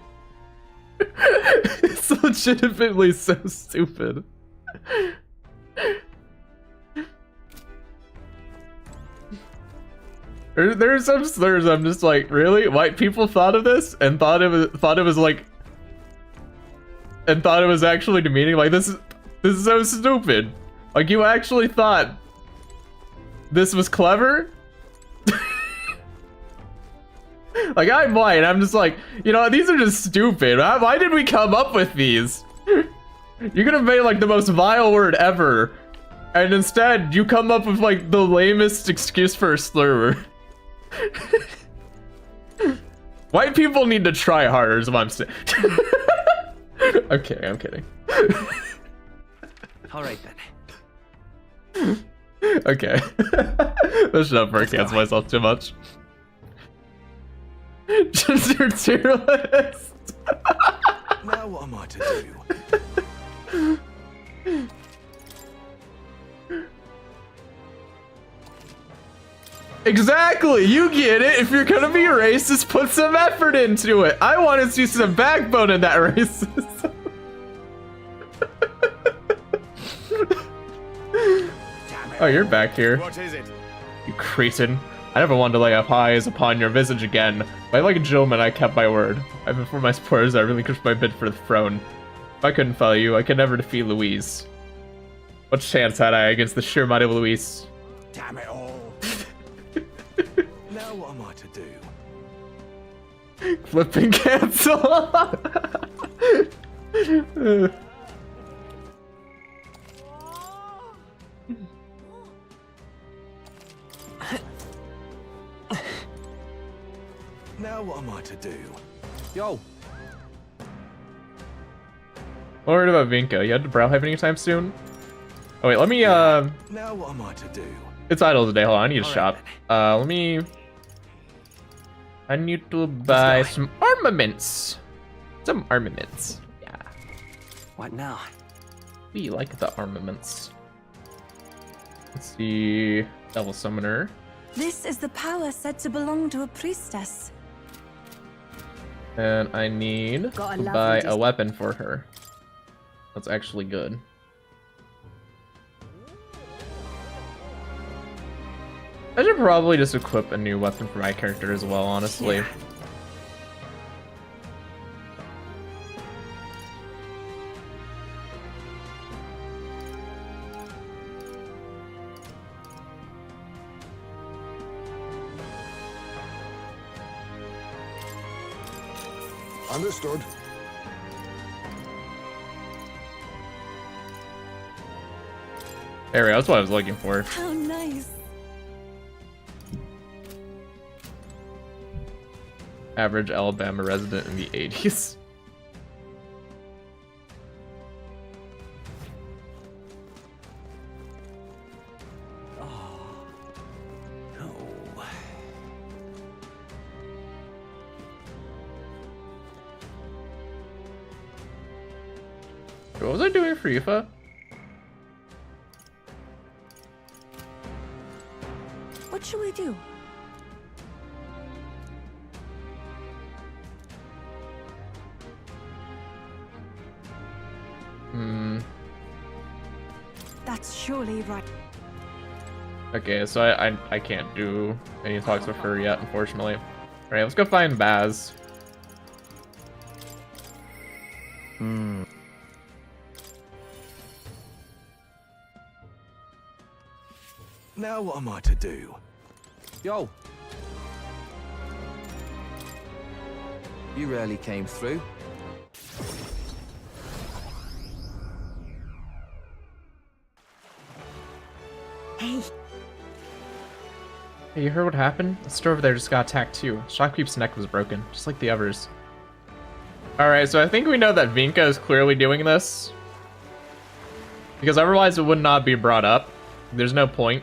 It's legitimately so stupid. There are some slurs I'm just like, really? White people thought of this and thought it was like, and thought it was actually demeaning. Like this is so stupid. Like you actually thought this was clever? Like I'm white and I'm just like, you know, these are just stupid. Why did we come up with these? You could have made like the most vile word ever, and instead you come up with like the lamest excuse for a slur. White people need to try harder is what I'm saying. Okay, I'm kidding. Alright then. Okay. Let's not break against myself too much. Just your tier list. Now what am I to do? Exactly, you get it. If you're gonna be racist, put some effort into it. I want to see some backbone in that racism. Oh, you're back here. What is it? You cretin. I never wanted to lay up eyes upon your visage again, but like a gentleman, I kept my word. I've informed my supporters I relinquished my bid for the throne. If I couldn't follow you, I could never defeat Louise. What chance had I against the sheer might of Louise? Damn it all. Now what am I to do? Flip and cancel. Now what am I to do? Yo, Worried about Vinka. You had to brow hype anytime soon? Oh wait, let me Now what am I to do? it's idle today. Hold on, I need to All shop. right, I need to buy some armaments. Some armaments. Yeah. What now? We like the armaments. Let's see. Devil Summoner. This is the power said to belong to a priestess. And I need Got a to lovely buy dis- a weapon for her. That's actually good. I should probably just equip a new weapon for my character as well, honestly. Yeah. Understood. There we go, that's what I was looking for. How nice. Average Alabama resident in the 80s. What was I doing for Yufa? What should we do? That's surely right. Okay, so I can't do any talks with her yet, unfortunately. Alright, let's go find Baz. Now what am I to do? yo. You really came through. Hey, Hey, you heard what happened? The store over there just got attacked too. Shockpeep's neck was broken, just like the others. Alright, so I think we know that Vinka is clearly doing this. Because otherwise it would not be brought up. There's no point.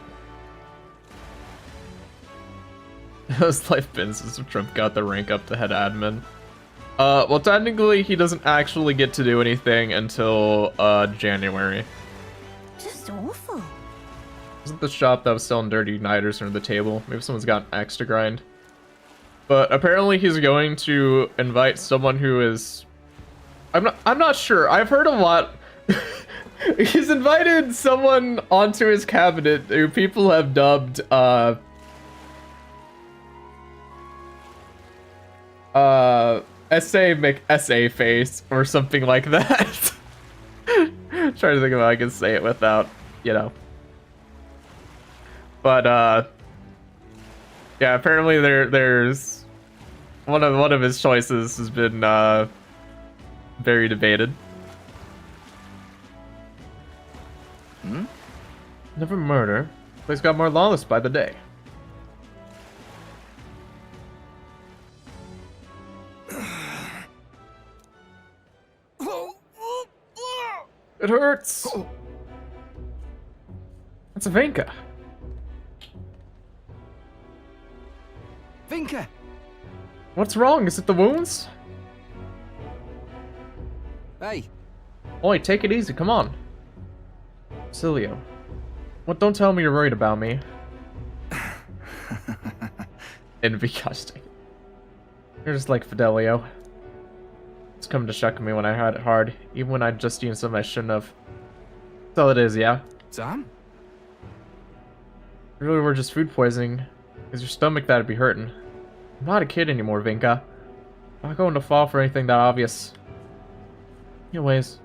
Those life bins since Trump got the rank up to head admin. Well technically he doesn't actually get to do anything until January. just awful. Wasn't the shop that was selling dirty igniters under the table? Maybe someone's got an axe to grind. But apparently he's going to invite someone who is... I'm not sure. I've heard a lot. He's invited someone onto his cabinet who people have dubbed essay make essay face or something like that. Trying to think of how I can say it without, you know. But yeah, apparently there's one of his choices has been very debated. Never murder. Place got more lawless by the day. It hurts. That's a Vinka. Vinka! What's wrong? Is it the wounds? Hey, Oi, take it easy. Come on. Cilio. What? Don't tell me you're worried about me. Envy, gosh dang it. You're just like Fidelio. It's come to shuck me when I had it hard, even when I'd just eaten something I shouldn't have. That's all it is, yeah? Sam? If it really were just food poisoning, it's your stomach that'd be hurting. I'm not a kid anymore, Vinka. I'm not going to fall for anything that obvious. Anyways,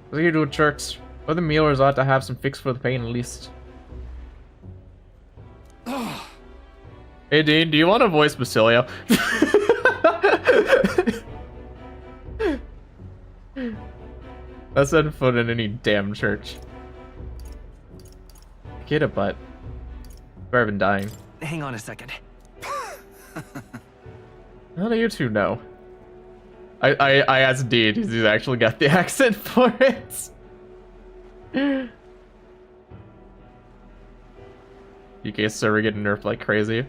what are you doing, Churks? Other mealers ought to have some fix for the pain at least. Hey Dean, do you want to voice Basilio? I set foot in any damn church. Get it, but I've been dying. Hang on a second. How do you two know? I asked Dean, he's actually got the accent for it. UK server getting nerfed like crazy.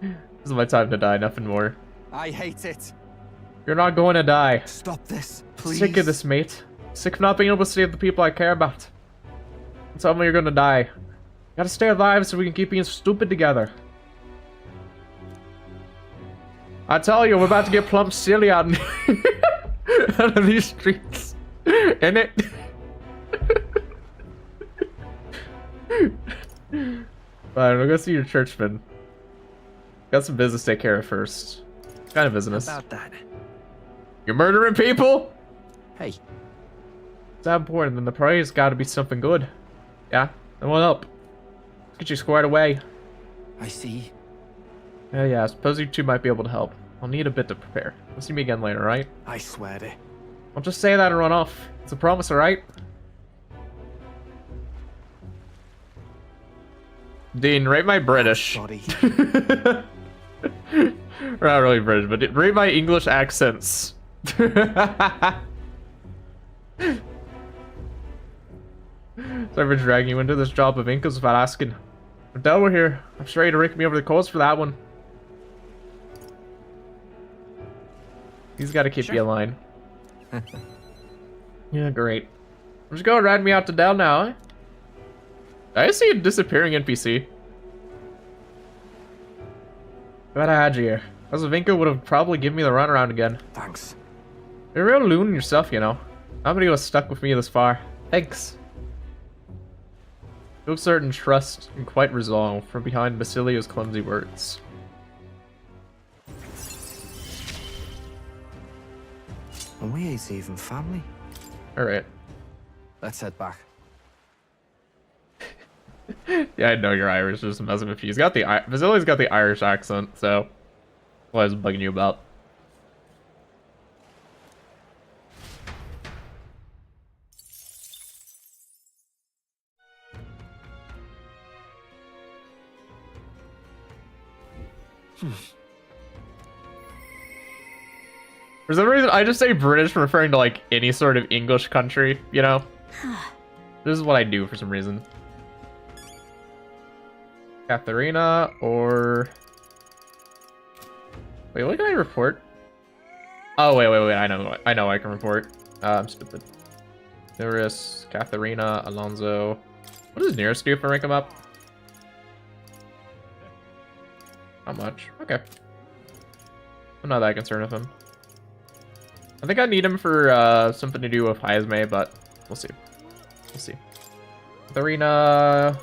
This is my time to die, nothing more. I hate it. You're not going to die. Stop this, please. Sick of this, mate. Sick of not being able to save the people I care about. Tell me you're gonna die. You gotta stay alive so we can keep being stupid together. I tell you, we're about to get plump silly out, out of these streets. Innit? Fine, we'll go see your churchman. Got some business to take care of first. What kind of business? About that. You're murdering people? Hey. It's that important, then the prize gotta be something good. Yeah? Then what up? Let's get you squared away. I see. Yeah, I suppose you two might be able to help. I'll need a bit to prepare. We'll see me again later, right? I swear to. Don't just say that and run off. It's a promise, alright? Dean, rate my British. Sorry. We're not really British, but rate my English accents. Sorry for dragging you into this job of Incas without asking. But now we're here. I'm sure you'd rake me over the coals for that one. He's got to keep you in line. Yeah, great. Just go ride me out to Dell now, eh? I see a disappearing NPC. Glad I had you here. As a Vinka would have probably given me the runaround again. Thanks. You're a real loon yourself, you know. Nobody was stuck with me this far. Thanks. You have certain trust and quite resolve from behind Basilio's clumsy words. And we ain't even family. Alright. Let's head back. Yeah, I know you're Irish, just messing with you. He's got the Basilio's got the Irish accent, so what I was bugging you about. For some reason, I just say British referring to like any sort of English country, you know? This is what I do for some reason. Katharina or... Wait, what can I report? Oh, wait, I know I can report. I'm stupid. Nearest, Katharina, Alonso. What does Nearest do if I rank him up? Not much. Okay. I'm not that concerned with him. I think I need him for something to do with Hyasme, but we'll see. We'll see. Katharina.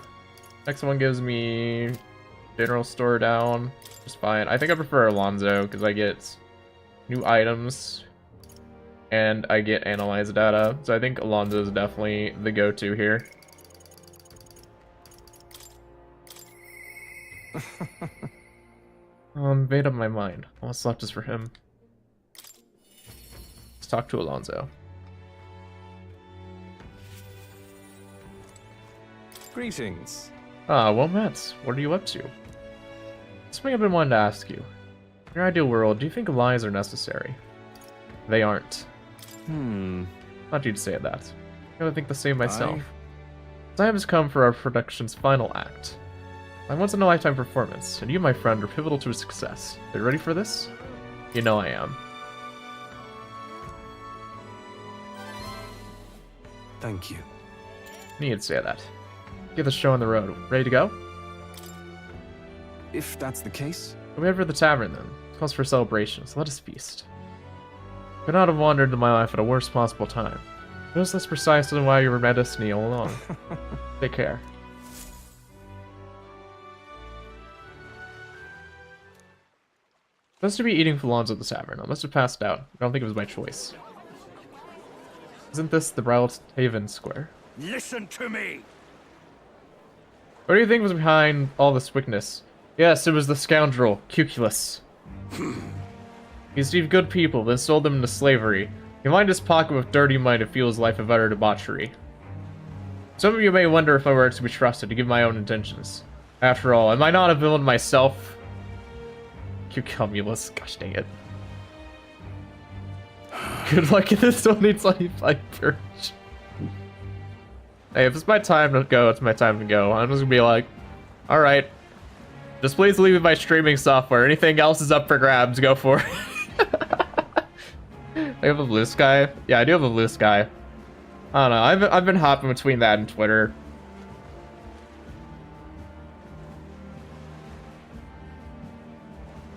Next one gives me general store down. Just fine. I think I prefer Alonso because I get new items and I get analyze data. So I think Alonso is definitely the go-to here. Made up my mind. What's left is for him. Let's talk to Alonso. Greetings. Ah, well met. What are you up to? Something I've been wanting to ask you. In your ideal world, do you think lies are necessary? They aren't. Thought you'd say that. I would think the same myself. Time has come for our production's final act. My once-in-a-lifetime performance, and you, my friend, are pivotal to its success. Are you ready for this? You know I am. Thank you. You'd say that. Get the show on the road. Ready to go? If that's the case. We head for the tavern then. It calls for celebration, so let us feast. Could not have wandered into my life at a worst possible time. Notice that's precisely why you were my destiny all along. Take care. Supposed to be eating falafels at the tavern. I must have passed out. I don't think it was my choice. Isn't this the Briled Haven Square? Listen to me! What do you think was behind all this wickedness? Yes, it was the scoundrel, Cuculus. He deceived good people, then sold them into slavery. He lined his pocket with dirty money to fuel his life of utter debauchery. Some of you may wonder if my words can be trusted to give my own intentions. After all, am I not a villain myself? Cucumulus, gosh dang it. Good luck in this 2025 purge. Hey, if it's my time to go, it's my time to go. I'm just gonna be like, alright. Just please leave my streaming software. Anything else is up for grabs, go for it. I have a blue sky? Yeah, I do have a blue sky. I don't know, I've been hopping between that and Twitter.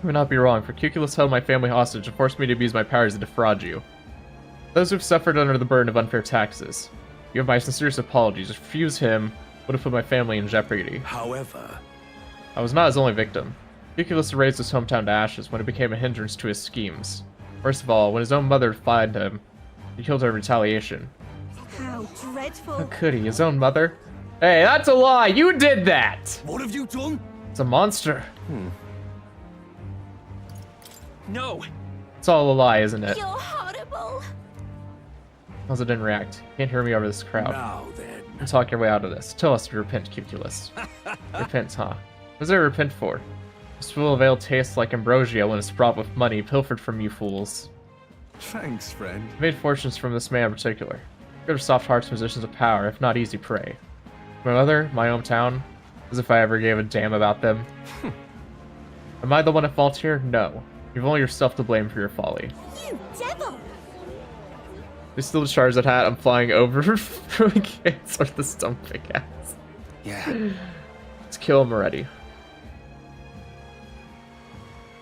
I would not be wrong, for Cuculus held my family hostage and forced me to abuse my powers to defraud you. Those who've suffered under the burden of unfair taxes. You have my sincerest apologies. Refuse him would have put my family in jeopardy. However, I was not his only victim. Cuculus raised his hometown to ashes when it became a hindrance to his schemes. First of all, when his own mother defied him, he killed her in retaliation. How dreadful. How could he? His own mother? Hey, that's a lie! You did that! what have you done? It's a monster. No! It's all a lie, isn't it? You're horrible. Also didn't react. Can't hear me over this crowd. Now then. And talk your way out of this. Tell us to repent, Cuculus. Repent, huh? What's there to repent for? This fool of ale tastes like ambrosia when it's brought with money pilfered from you fools. Thanks, friend. I made fortunes from this man in particular. Good of soft hearts, positions of power, if not easy prey. My mother, my hometown, as if I ever gave a damn about them. Am I the one at fault here? No. You've only yourself to blame for your folly. You devil! They still discharge that hat. I'm flying over from against the stumping ass. Yeah. Let's kill him already.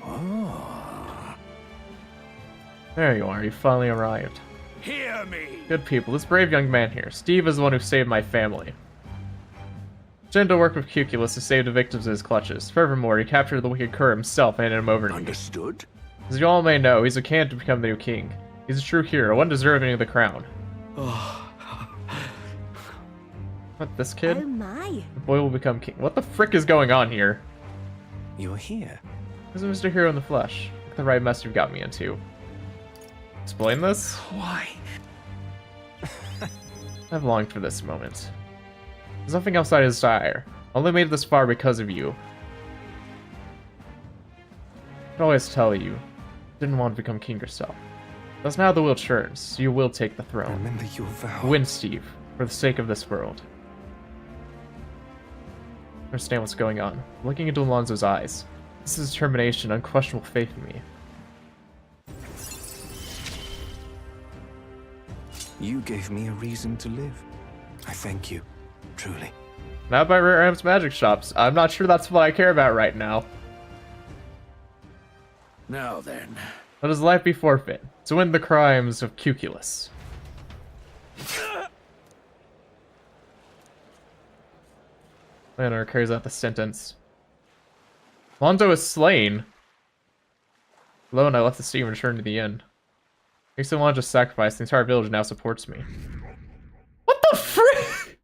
Oh. There you are. You finally arrived. Hear me! Good people. This brave young man here. Steve is the one who saved my family. Gentle work with Cuculus to save the victims in his clutches. Furthermore, he captured the wicked cur himself and handed him over to me. Understood? As you all may know, he's a candidate to become the new king. He's a true hero, one deserving of the crown. What, this kid? Oh my. The boy will become king. What the frick is going on here? You're here. This is Mr. Hero in the flesh. Look at the right mess you've got me into. Explain this? Why? I've longed for this moment. There's nothing outside his desire. Only made it this far because of you. I could always tell you didn't want to become king yourself. That's now the wheel turns. You will take the throne. Remember your vow. Win, Steve, for the sake of this world. Understand what's going on. Looking into Alonso's eyes. This is determination, unquestionable faith in me. You gave me a reason to live. I thank you, truly. Now by Rare Amps Magic Shops. I'm not sure that's what I care about right now. Now then. Let his life be forfeit, to win the crimes of Cuculus. Leonor carries out the sentence. Lonzo is slain. Alone, I left the city and returned to the inn. Makes him want to sacrifice. The entire village now supports me. What the frick?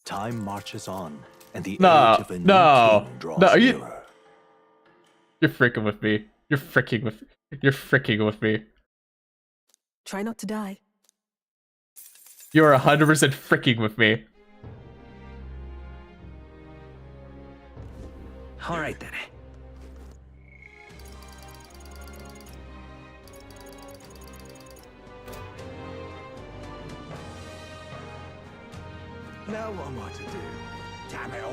Time marches on, and the age No, of a new king draws nearer. You're freaking with me. You're freaking with me. Try not to die. You're 100% freaking with me. All right then. Now what am I to do? Damn it all.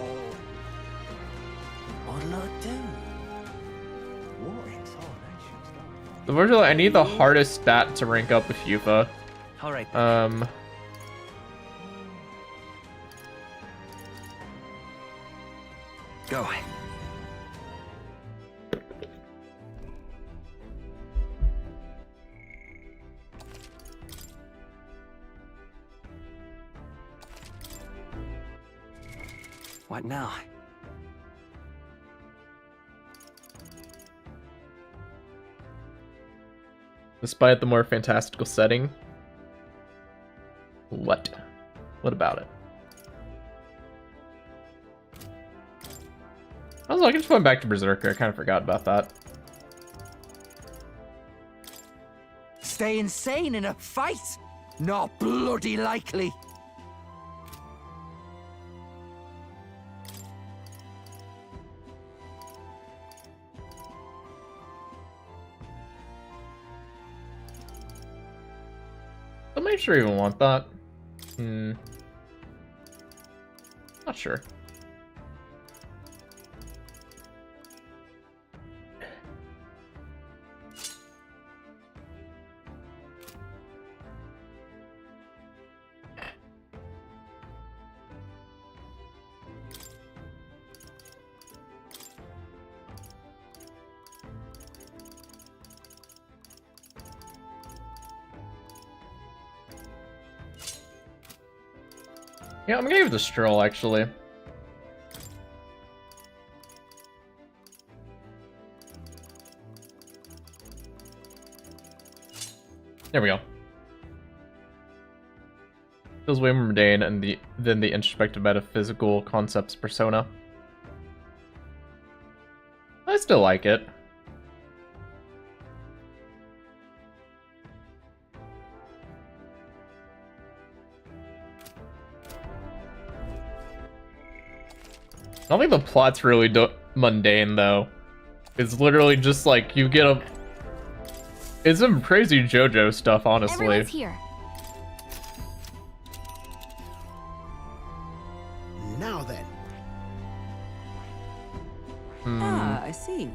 What'll I do? What incarnation's that? Unfortunately, I need the hardest stat to rank up with Yufa. All right. Go. What now? Despite the more fantastical setting. What? What about it? Also, I just went back to Berserker. I kind of forgot about that. stay insane in a fight? Not bloody likely. I'm not sure I even want that. Not sure. Yeah, I'm gonna give it a stroll, actually. There we go. Feels way more mundane than the introspective metaphysical concepts persona. I still like it. I don't think the plot's really mundane, though. It's literally just like you get a... It's some crazy JoJo stuff, honestly. Everyone's here. Now then. Ah, I see.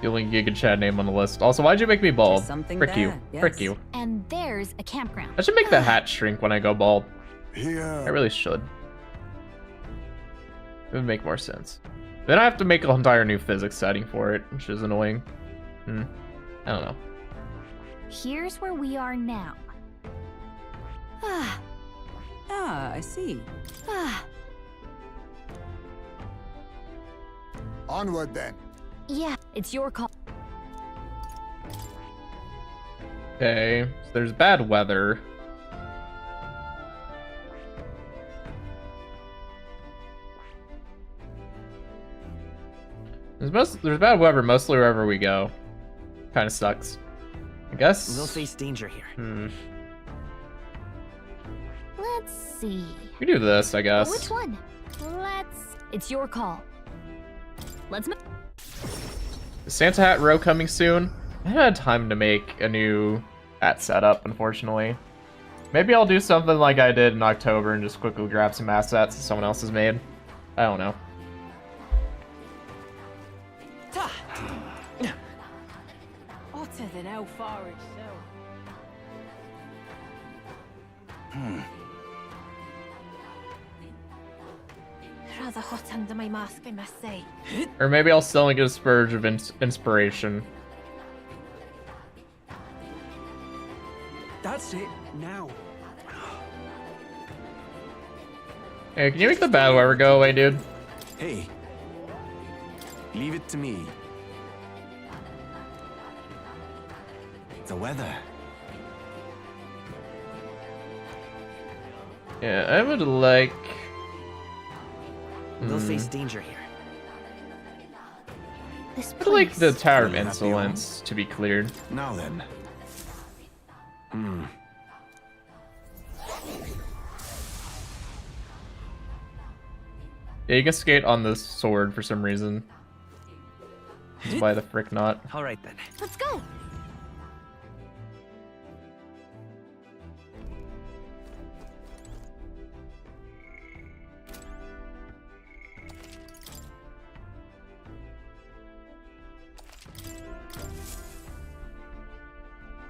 The only Giga Chad name on the list. Also, why'd you make me bald? There's something Frick you. there, yes. Frick you. And there's a campground. I should make the hat shrink when I go bald. Here. I really should. It would make more sense. Then I have to make an entire new physics setting for it, which is annoying. I don't know. Here's where we are now. Ah, I see. Onward then. Yeah, it's your call. Okay, so there's bad weather. There's bad weather mostly wherever we go. Kind of sucks. I guess. We'll face danger here. Let's see. We do this, I guess. Which one? It's your call. Let's move. Is Santa Hat Row coming soon? I haven't had time to make a new hat setup, unfortunately. Maybe I'll do something like I did in October and just quickly grab some assets that someone else has made. I don't know. Hotter than how far it's so. Rather hot under my mask, I must say. Or maybe I'll still get a spurge of inspiration. That's it, now. Hey, can you make the bad weather go away, dude? Hey. Leave it to me. The weather. Yeah, I would like... We'll face danger here. This I'd like the place. Tower of Will you not be on? Insolence to be cleared. Now then. Yeah, you can skate on this sword for some reason. Why the frick not? All right then. Let's go.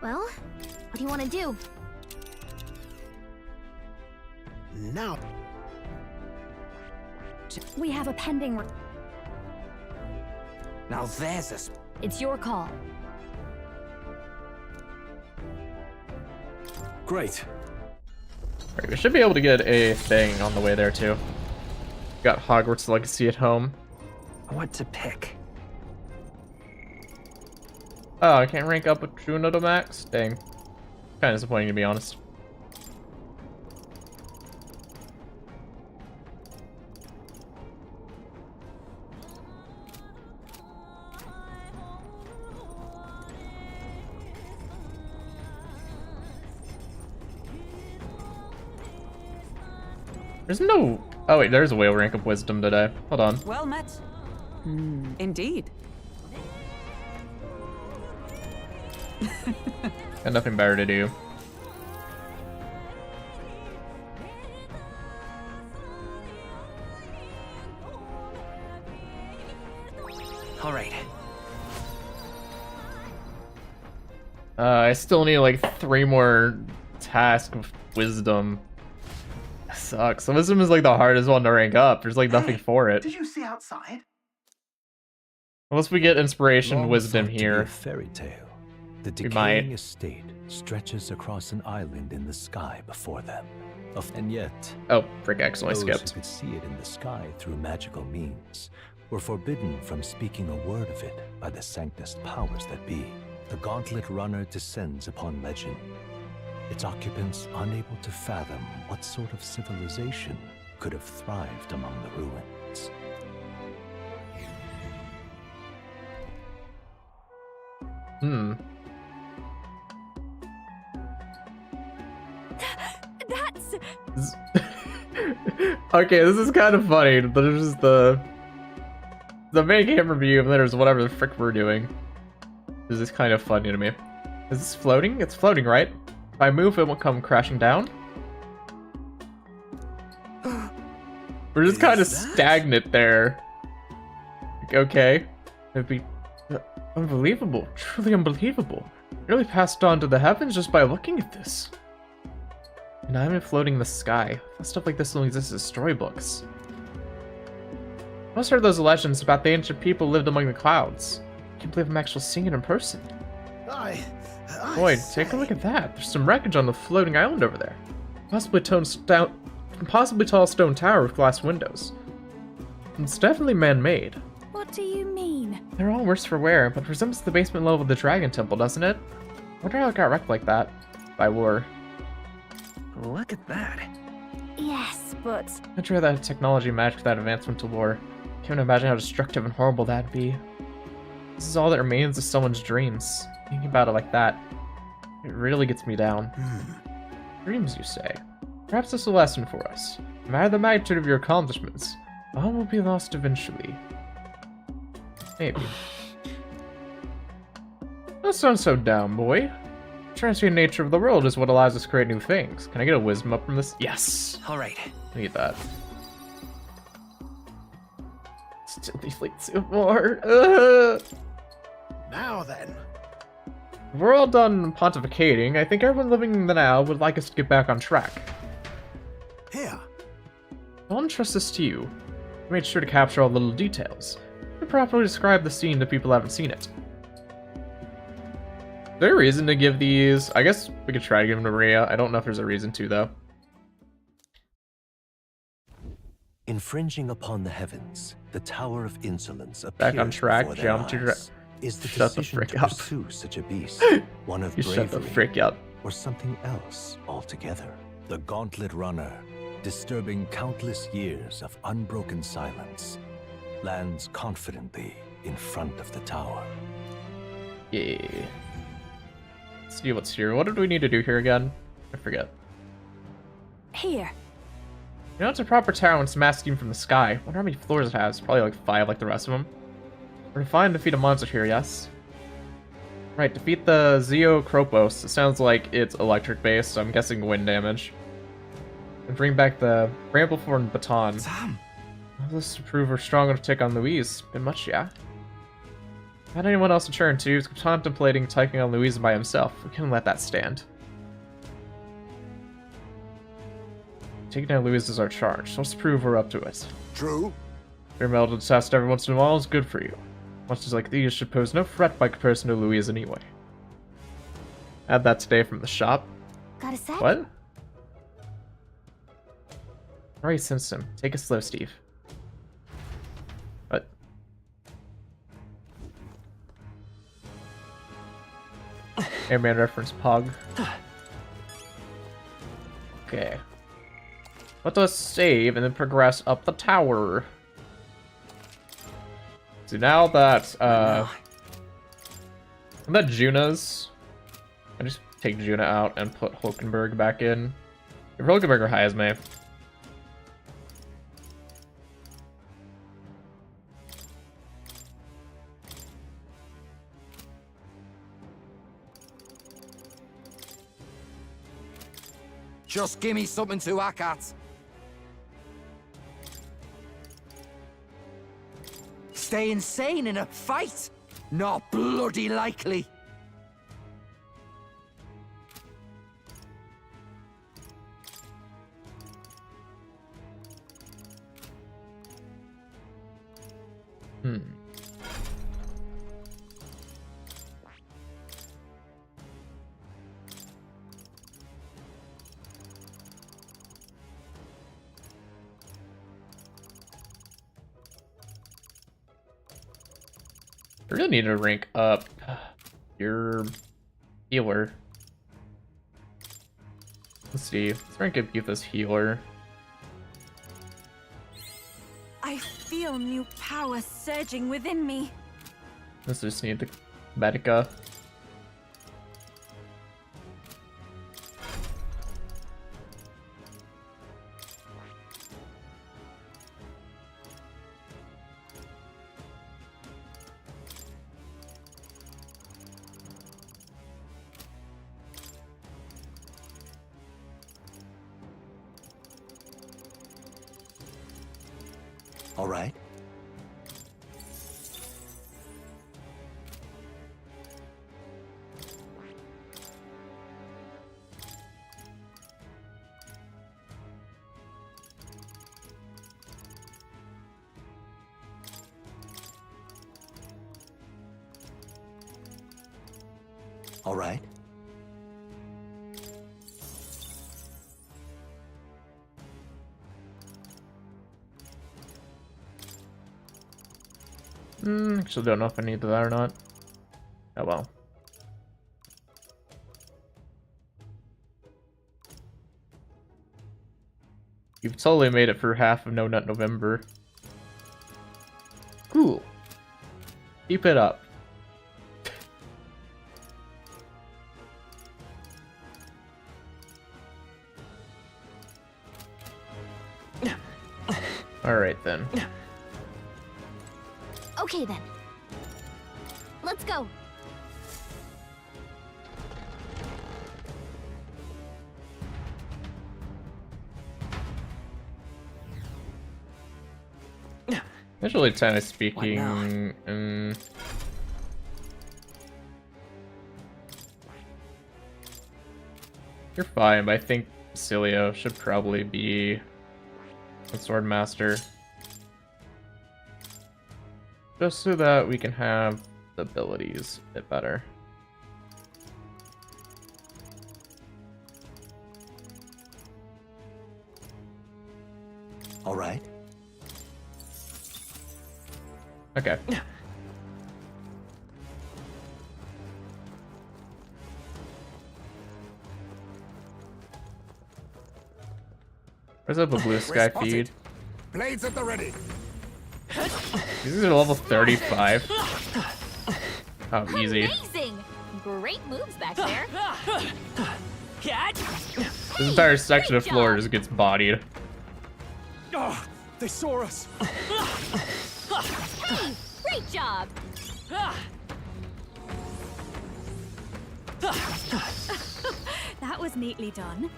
Well, what do you want to do? Now. We have a pending. Now there's a... It's your call. Great. Alright, we should be able to get a thing on the way there too. Got Hogwarts Legacy at home. What to pick? Oh, I can't rank up with Juno to max? Dang. Kinda disappointing, to be honest. There's no... Oh wait, there's a way to rank up wisdom today. Hold on. Well met. Indeed. Got nothing better to do. All right. I still need like 3 more tasks of wisdom. Sucks. So wisdom is like the hardest one to rank up. There's like nothing for it. Did you see outside? Unless we get inspiration, wisdom thought to be here. a fairy tale. The We might. decaying estate stretches across an island in the sky before them. And yet, Oh, frick, I accidentally those skipped. who could see it in the sky through magical means were forbidden from speaking a word of it by the sanctus powers that be. The Gauntlet Runner descends upon legend, its occupants unable to fathom what sort of civilization could have thrived among the ruins. That's... Okay, this is kind of funny. There's the main camera view, and then there's whatever the frick we're doing. This is kind of funny to me. Is this floating? It's floating, right? If I move, it won't come crashing down. We're just kind of stagnant there. Like, okay. It'd be unbelievable. Truly unbelievable. It really passed on to the heavens just by looking at this. And I'm floating in the sky. Stuff like this only exists in storybooks. I once heard those legends about the ancient people who lived among the clouds. I can't believe I'm actually seeing it in person. Boy, take a look at that. There's some wreckage on the floating island over there. Possibly tall stone tower with glass windows. It's definitely man-made. What do you mean? They're all worse for wear, but resembles the basement level of the Dragon Temple, doesn't it? I wonder how it got wrecked like that. By war. Look at that. Yes, but... I'd rather that technology matched that advancement to war. Can't imagine how destructive and horrible that'd be. This is all that remains of someone's dreams. Thinking about it like that, it really gets me down. Dreams, you say? Perhaps this is a lesson for us. No matter the magnitude of your accomplishments, all will be lost eventually. Maybe. Don't sound so down, boy. The transient nature of the world is what allows us to create new things. Can I get a wisdom up from this? Yes! All right. I need that. Still need like 2 more. Now then. We're all done pontificating. I think everyone living in the now would like us to get back on track. Here. I'll entrust this to you. I made sure to capture all the little details and properly describe the scene to people who haven't seen it. Is there a reason to give these? I guess we could try to give them to Maria. I don't know if there's a reason to, though. Infringing upon the heavens, the Tower of Insolence Back on appeared track, before their geometry. eyes. Is the Shut the decision frick to up. pursue such a beast one of You shut the bravery frick up. or something else altogether? The Gauntlet Runner, disturbing countless years of unbroken silence, lands confidently in front of the tower. Yeah. Let's see what's here. What did we need to do here again? I forget. Here. You know, it's a proper tower when it's masking from the sky. Wonder how many floors it has. Probably like 5 like the rest of them. We're to find and defeat a monster here, yes? Right, defeat the Zeokropos. It sounds like it's electric based, so I'm guessing wind damage. And bring back the Bramblethorn Baton. Sam. All this to prove we're strong enough to take on Louise. Been much, yeah? Had anyone else to turn to, he was contemplating taking on Louise by himself. We couldn't let that stand. Taking down Louise is our charge, so let's prove we're up to it. True. Your metal to test every once in a while is good for you. Monsters like these should pose no threat by comparison to Louise anyway. Add that today from the shop. Got a sec? What? Alright, sense him. Take it slow, Steve. What? Airman reference Pog. Okay. Let us save and then progress up the tower. So now that Juna's, I just take Juna out and put Hulkenberg back in. If Hulkenberg or Heisme. Just give me something to hack at. Stay insane in a fight? Not bloody likely. I really need to rank up your healer. Let's see. Let's rank up you this healer. I feel new power surging within me. Let's just need the Medica. All right. All right. Actually don't know if I need that or not. Oh well. You've totally made it for half of No Nut November. Cool. Keep it up. Alright then. Okay then. Let's go. Visually kind of speaking, you're fine, but I think Cilio should probably be the Sword Master. Just so that we can have the abilities a bit better. All right. Okay. Where's up a blue sky feed? Blades at the ready. These are level 35. How easy. Amazing! Great moves back there. This entire section of floor just gets bodied. Oh, they saw us. Hey, great job. That was neatly done.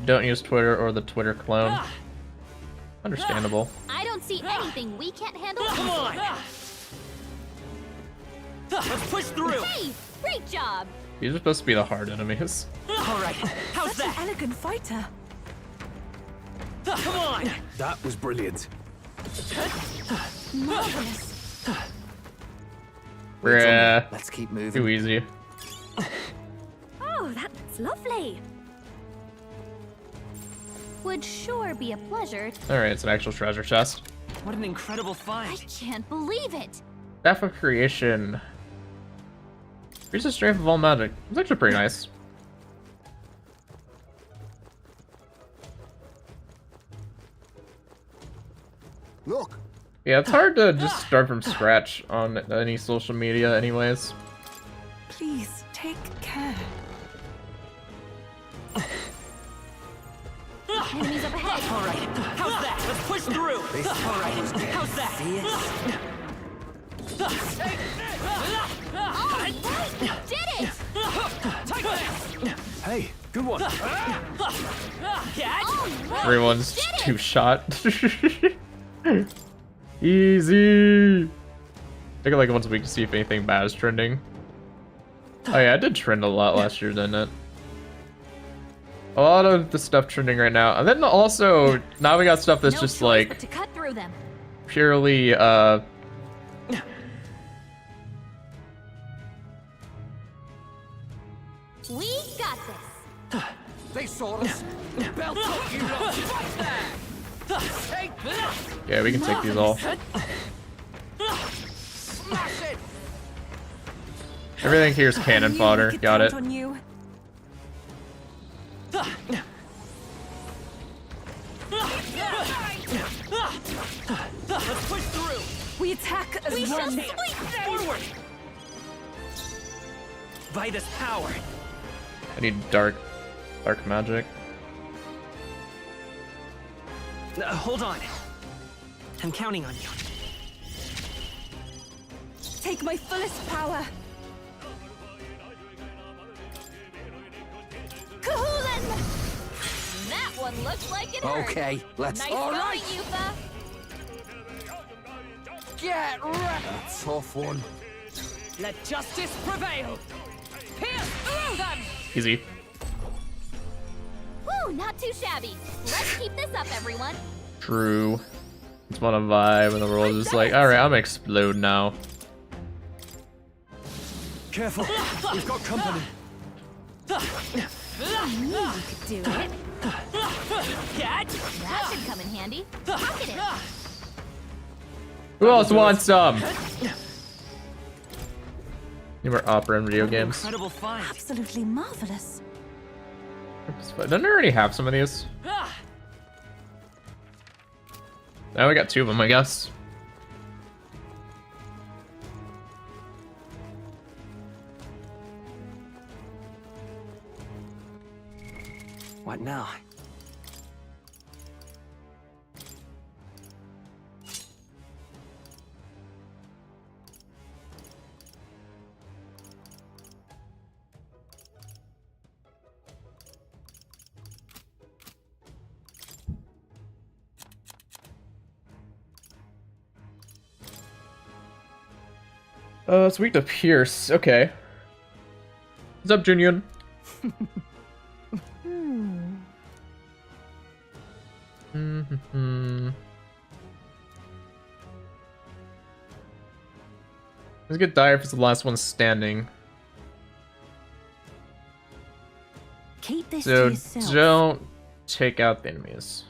Don't use Twitter or the Twitter clone. Understandable. I don't see anything we can't handle. Come on! Let's push through! Hey, great job. These are supposed to be the hard enemies. Alright, how's Such that? an elegant fighter. Come on! That was brilliant. Marvelous. Bruh. Let's keep moving. Too easy. Oh, that's lovely. Would sure be a pleasure. Alright, it's an actual treasure chest. What an incredible I find! can't believe it. Staff of Creation. Increase the strength of all magic. It's actually pretty nice. Look. Yeah, it's hard to just start from scratch on any social media anyways. Please take care. Enemies up ahead. Alright, how's that? Let's push through! Alright, how's that? Alright, we did it! Take this! Hey, good one. Everyone's two shot. Easy. Take it like once a week to see if anything bad is trending. Oh yeah, I did trend a lot last year, didn't it? A lot of the stuff trending right now, and then also now we got stuff that's just like to cut through them. purely We got this. They saw us. Belt up, you lot. Right there. Take this. yeah, we can take these all. Smash it. Everything here is cannon fodder. Got it. On you. Let's push through. We attack as We shall one. sweep them. Forward. By this power. I need dark magic. Hold on. I'm counting on you. Take my fullest power. Kahoolan! That one looks like it hurt. Okay, let's. Nice All going, right. Yufa. Get ready. A tough one. Let justice prevail. Pierce through them. Easy. Woo, not too shabby. Let's keep this up, everyone. True. It's what a vibe, and the world is like, alright, I'm gonna explode now. Careful. We've got company. I knew you could do it. That should come in handy. Pocket it. Who else wants some? Need more opera in video games. Incredible find. Absolutely marvelous. Doesn't it already have some of these? Now we got two of them, I guess. What now? It's weak to Pierce. Okay. What's up, Junyun? Let's get dire if it's the last one standing. Keep this So to yourself. don't take out the enemies.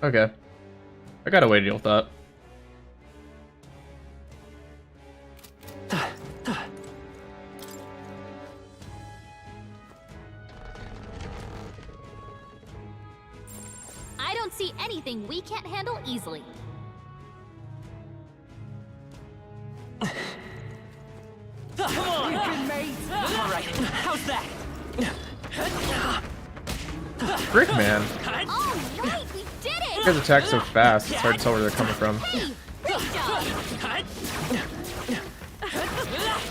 Okay. I got a way to deal with that. I don't see anything we can't handle easily. Come on! All right, how's that? Frick, man. All right, we did it! You guys attack so fast, it's hard to tell where they're coming from. Hey, great job!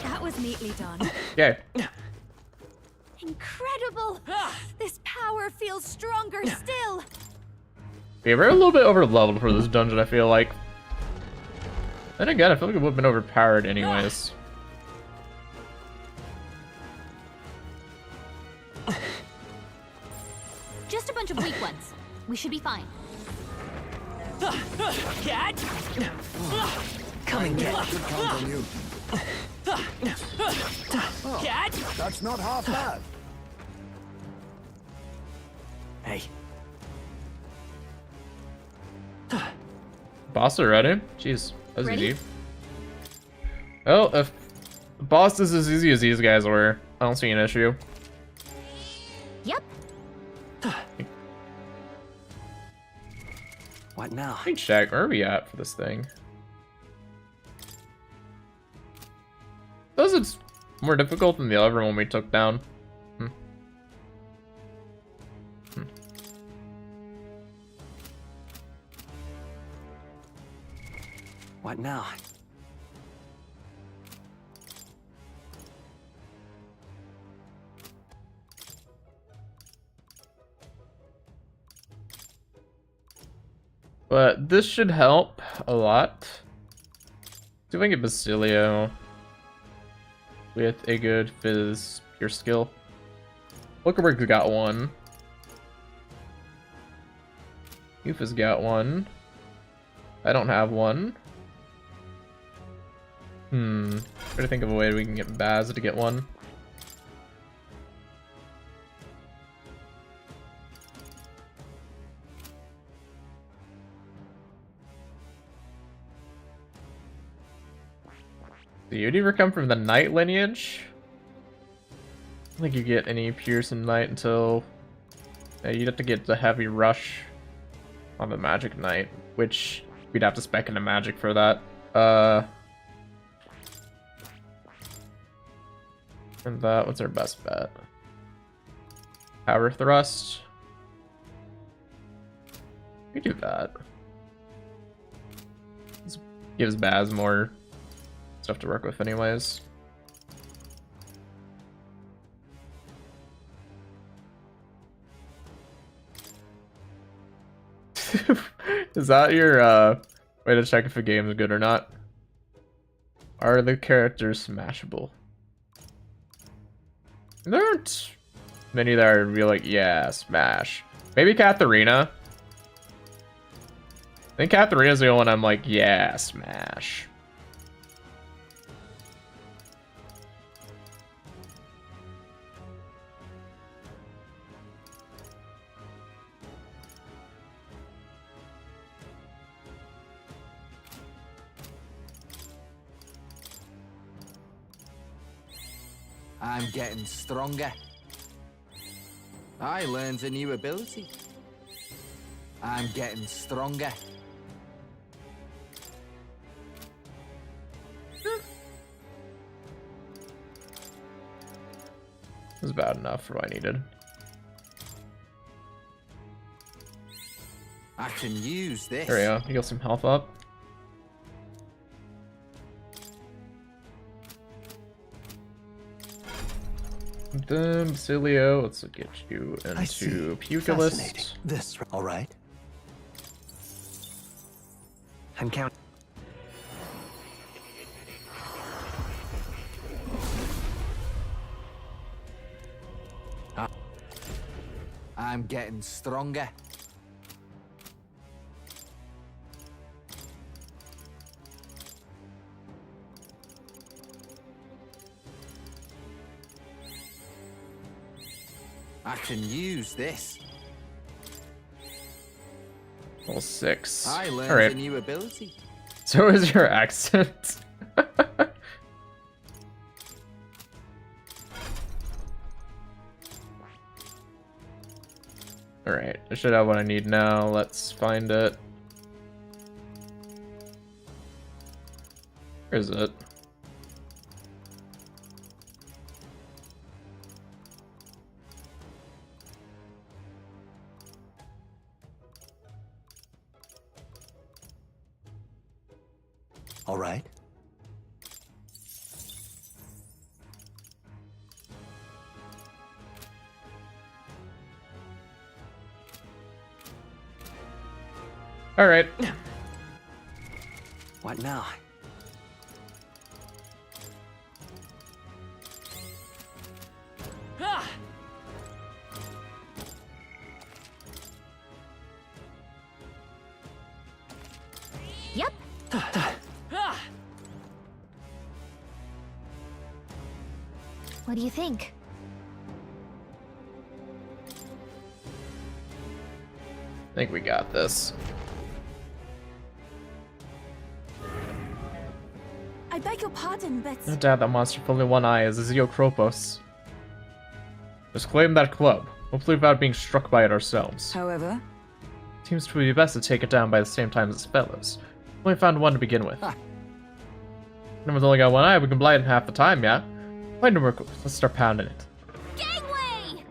That was neatly done. Okay. Incredible! This power feels stronger still. Yeah, we're a little bit over leveled for this dungeon, I feel like. Then again, I feel like it would have been overpowered anyways. Just a bunch of weak ones. We should be fine. Come and get. Could count on you. That's not half bad. Hey. Boss already? Jeez, that was Ready? easy. Well, if the boss is as easy as these guys were, I don't see an issue. Yep. What now? Hey, check. Where are we at for this thing? Those it's more difficult than the other one we took down. What now? But this should help a lot. See if I can get Basilio with a good Fizz pure skill. Lookerberg's got one. Youth has got one. I don't have one. Try to think of a way we can get Baz to get one. Do you ever come from the Knight lineage? I don't think you get any Pearson Knight until you'd have to get the heavy rush on the Magic Knight, which we'd have to spec into Magic for that. And that, what's our best bet? Power Thrust. We do that. This gives Baz more stuff to work with anyways. Is that your way to check if a game is good or not? Are the characters smashable? There aren't many that are real like, yeah, smash. Maybe Katharina. I think Katharina's the only one I'm like, yeah, smash. I'm getting stronger. I learned a new ability. I'm getting stronger. This is bad enough for what I needed. I can use this. There we go. Heal some health up. Then Basilio, let's get you into Pugilist. This, all right? And count. I'm getting stronger. I can use this. Level 6. I learned All right. a new ability. So is your accent. Alright, I should have what I need now. Let's find it. Where is it? All right. All right. What now? Yep. What do you think? I think we got this. I beg your pardon, but... No doubt that monster with only one eye is Eziokropos. Just claim that club, hopefully without being struck by it ourselves. However, Seems to be best to take it down by the same time as its fellows. Only found one to begin with. Number's only got one eye, we can blind in half the time, yeah? Find number, let's start pounding it. Gangway!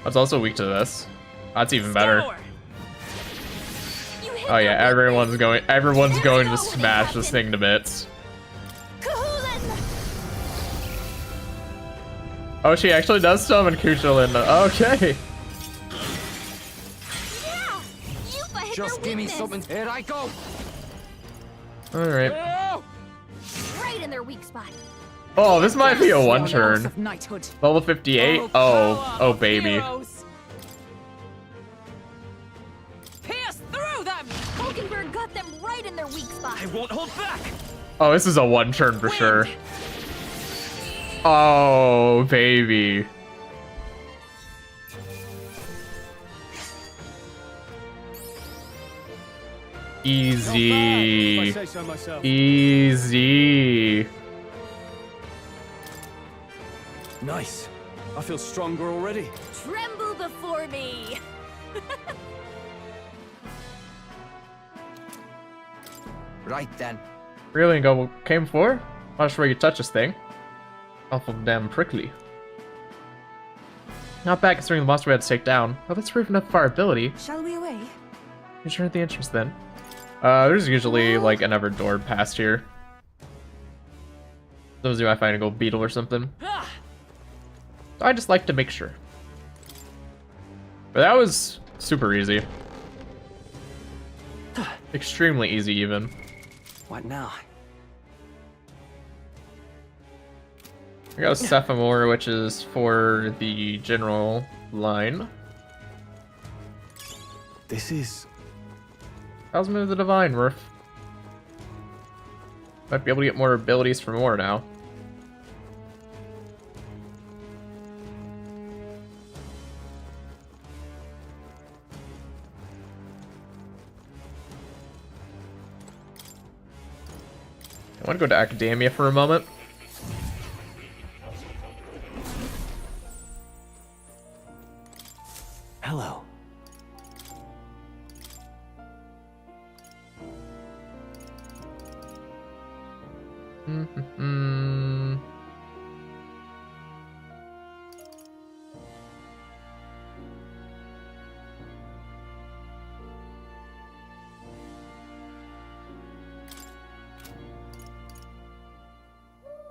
That's also weak to this. That's even better. You hit Oh yeah, them with everyone's going to know smash what this thing to bits. Kuhulin! Oh, she actually does summon Kuchulin. Okay. Yeah! Yupa hit Just their give me weakness. something. Here I go. Alright. Right in their weak spot. Oh, this might be a one Your turn. loss of knighthood. Level 58. Oh, oh baby. Heroes. Pierce through them. Hulkenberg got them right in their weak spot. I won't hold back. Oh, this is a one turn for sure. Oh, baby. Easy. If I say so myself. Easy. Nice. I feel stronger already. Tremble before me. Right then. Really go came for? Watch where you touch this thing. Awful damn prickly. Not bad considering the monster we had to take down. Oh, that's proof enough of our ability. Shall we away? You sure the interest then? There's usually like another door past here. Those of you I find a gold beetle or something. Ah, So I just like to make sure. But that was super easy. Extremely easy even. What now? We got Sephimore, which is for the general line. This is... How's move the Divine worth? Might be able to get more abilities for more now. I want to go to Academia for a moment. Hello.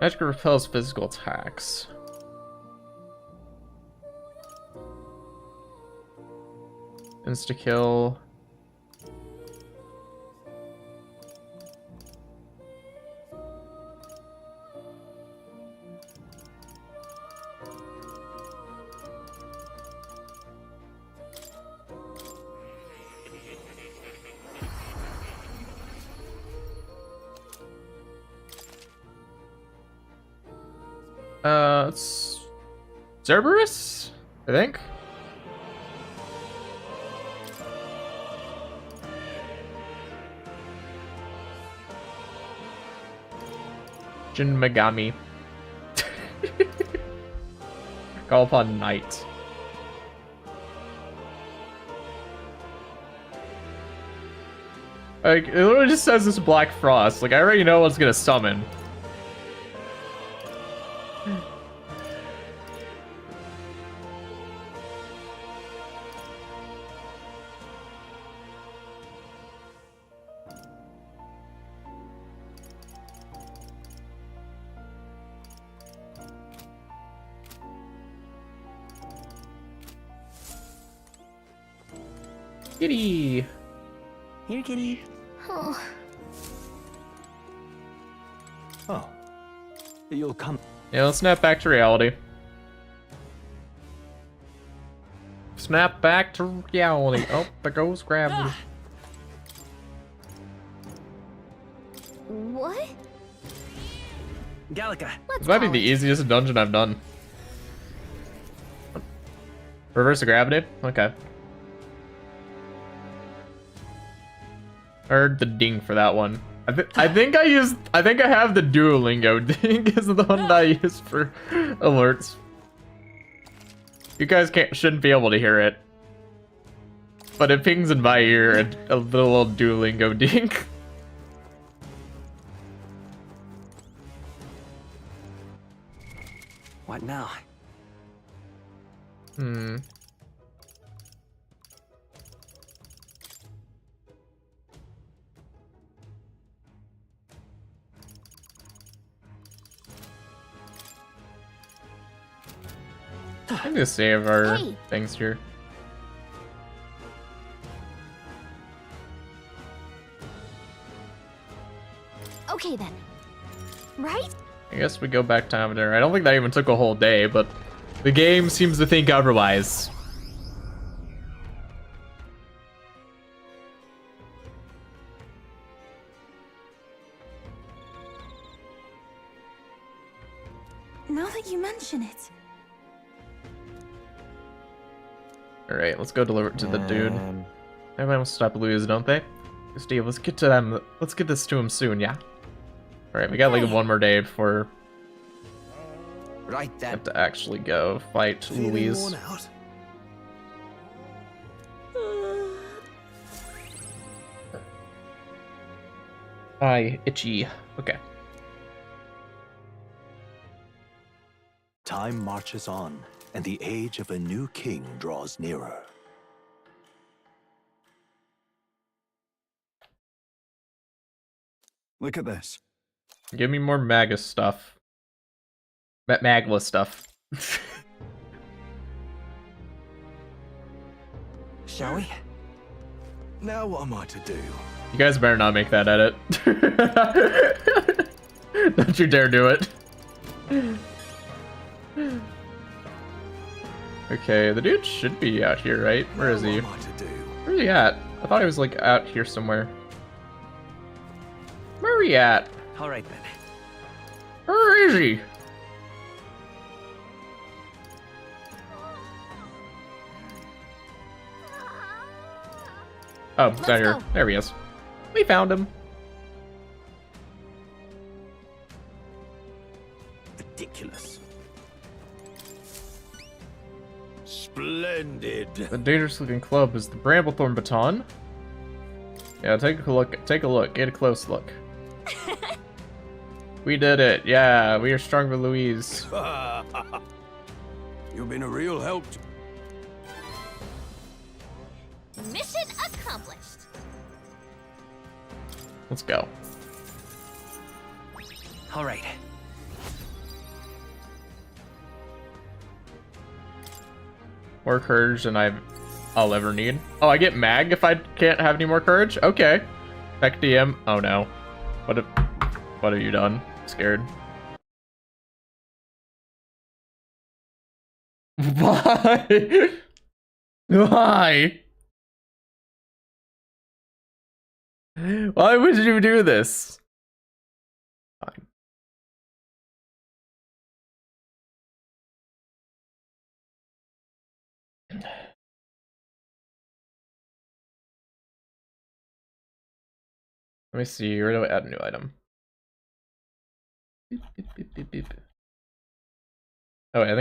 Magic repels physical attacks. Insta kill. It's Cerberus, I think. Jin Megami. Call upon Knight. Like, it literally just says this Black Frost. Like, I already know what's gonna summon. Kitty! Here, kitty. Oh, Oh. You'll come. Yeah, let's snap back to reality. Snap back to reality. Oh, there goes gravity. what? Gallica. Let's This might be call the it. easiest dungeon I've done. Reverse the gravity? Okay. Heard the ding for that one. I think I have the Duolingo ding is the one that I use for alerts. You guys shouldn't be able to hear it. But it pings in my ear a little Duolingo ding. What now? I'm gonna save our Hey. things here. Okay then. Right? I guess we go back to having dinner. I don't think that even took a whole day, but the game seems to think otherwise. Now that you mention it. Alright, let's go deliver it to the dude. Everyone wants to stop Louise, don't they? Steve, let's get to them. Let's get this to him soon, yeah? Alright, we got like one more day before Right we then. have to actually go fight Louise. Worn out? Hi, itchy. Okay. Time marches on, and the age of a new king draws nearer. Look at this. Give me more Magus stuff. Magla stuff. Shall we? Now what am I to do? You guys better not make that edit. Don't you dare do it. Okay, the dude should be out here, right? Where is he? What am I to do? Where's he at? I thought he was like out here somewhere. Where are he at? All right then. Where is he? Oh, he's out here. go. There he is. We found him. Ridiculous. Splendid. The dangerous looking club is the Bramblethorn Baton. Yeah, take a look. Take a look. Get a close look. We did it. Yeah, we are stronger, Louise. You've been a real help. Mission accomplished. Let's go. All right. More courage than I'll ever need. Oh, I get mag if I can't have any more courage? Okay. Back DM. Oh no. What have you done? Scared. Why? Why? Why would you do this? Fine. Let me see. Where do I add a new item? Beep, beep, beep, beep, beep. Oh, I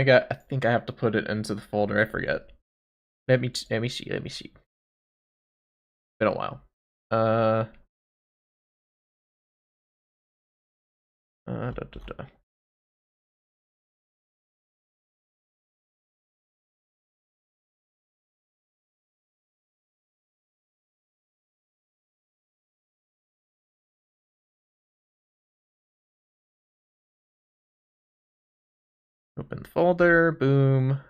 think I have to put it into the folder. I forget. Let me see. Been a while. Da. Open folder, boom.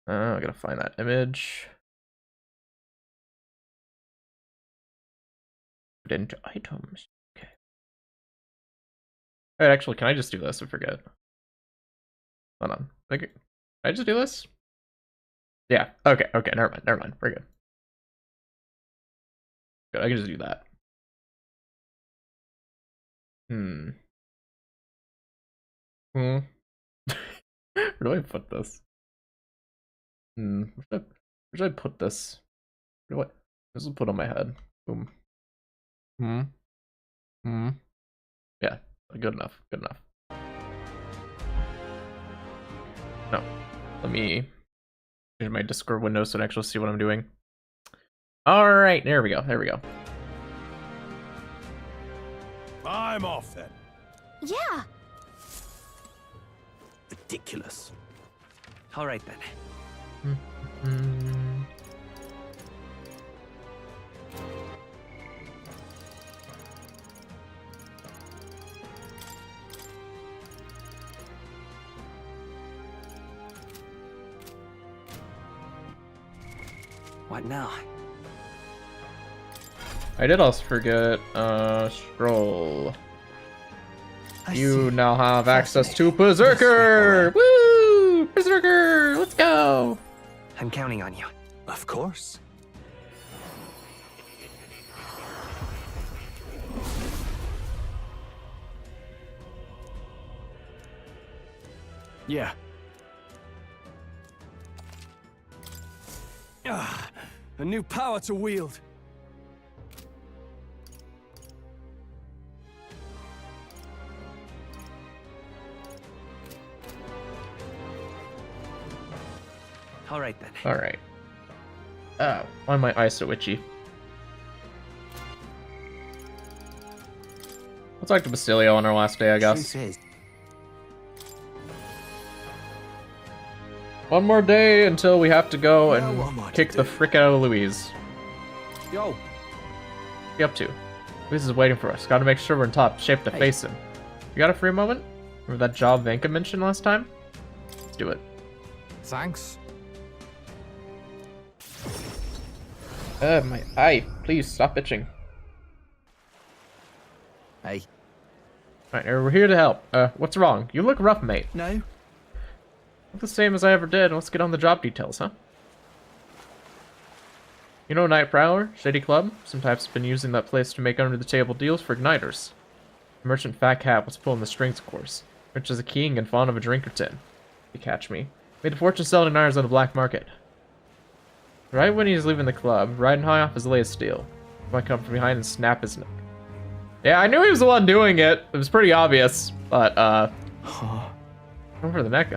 I gotta find that image. Put into items. Okay. Alright, actually, can I just do this? I forget. Hold on. Okay. Can I just do this? Yeah. Okay. Never mind. We're good. Good. I can just do that. Where do I put this? Where should I put this? This will put on my head. Boom. Yeah, good enough. No. Let me change my Discord window so I can actually see what I'm doing. Alright, there we go. I'm off then. Yeah. Ridiculous. All right then. What now? I did also forget, scroll. You now have access to Berserker! Woo! Berserker! Let's go! I'm counting on you. Of course. Yeah. Ah, a new power to wield. All right then. Alright. Oh, why am my eyes so itchy? We'll talk to Basilio on our last day, I guess. Truth is, One more day until we have to go Now what am I and to kick the do? frick out of Louise. Yo, What are you up to? Louise is waiting for us. Gotta make sure we're in top shape to face him. You got a free moment? Remember that job Vanka mentioned last time? Let's do it. thanks. My eye. Please stop itching. Hey. Alright, we're here to help. What's wrong? You look rough, mate. No? Look the same as I ever did. Let's get on the job details, huh? You know Night Prowler? Shady Club? Some types have been using that place to make under-the-table deals for igniters. Merchant Fat Cat was pulling the strings, of course. Rich as a king and fond of a drink or tin. You catch me. Made a fortune selling igniters on the black market. Right when he's leaving the club, riding high off his latest steal, I might come from behind and snap his neck. Yeah, I knew he was the one doing it. It was pretty obvious, but, over the neck.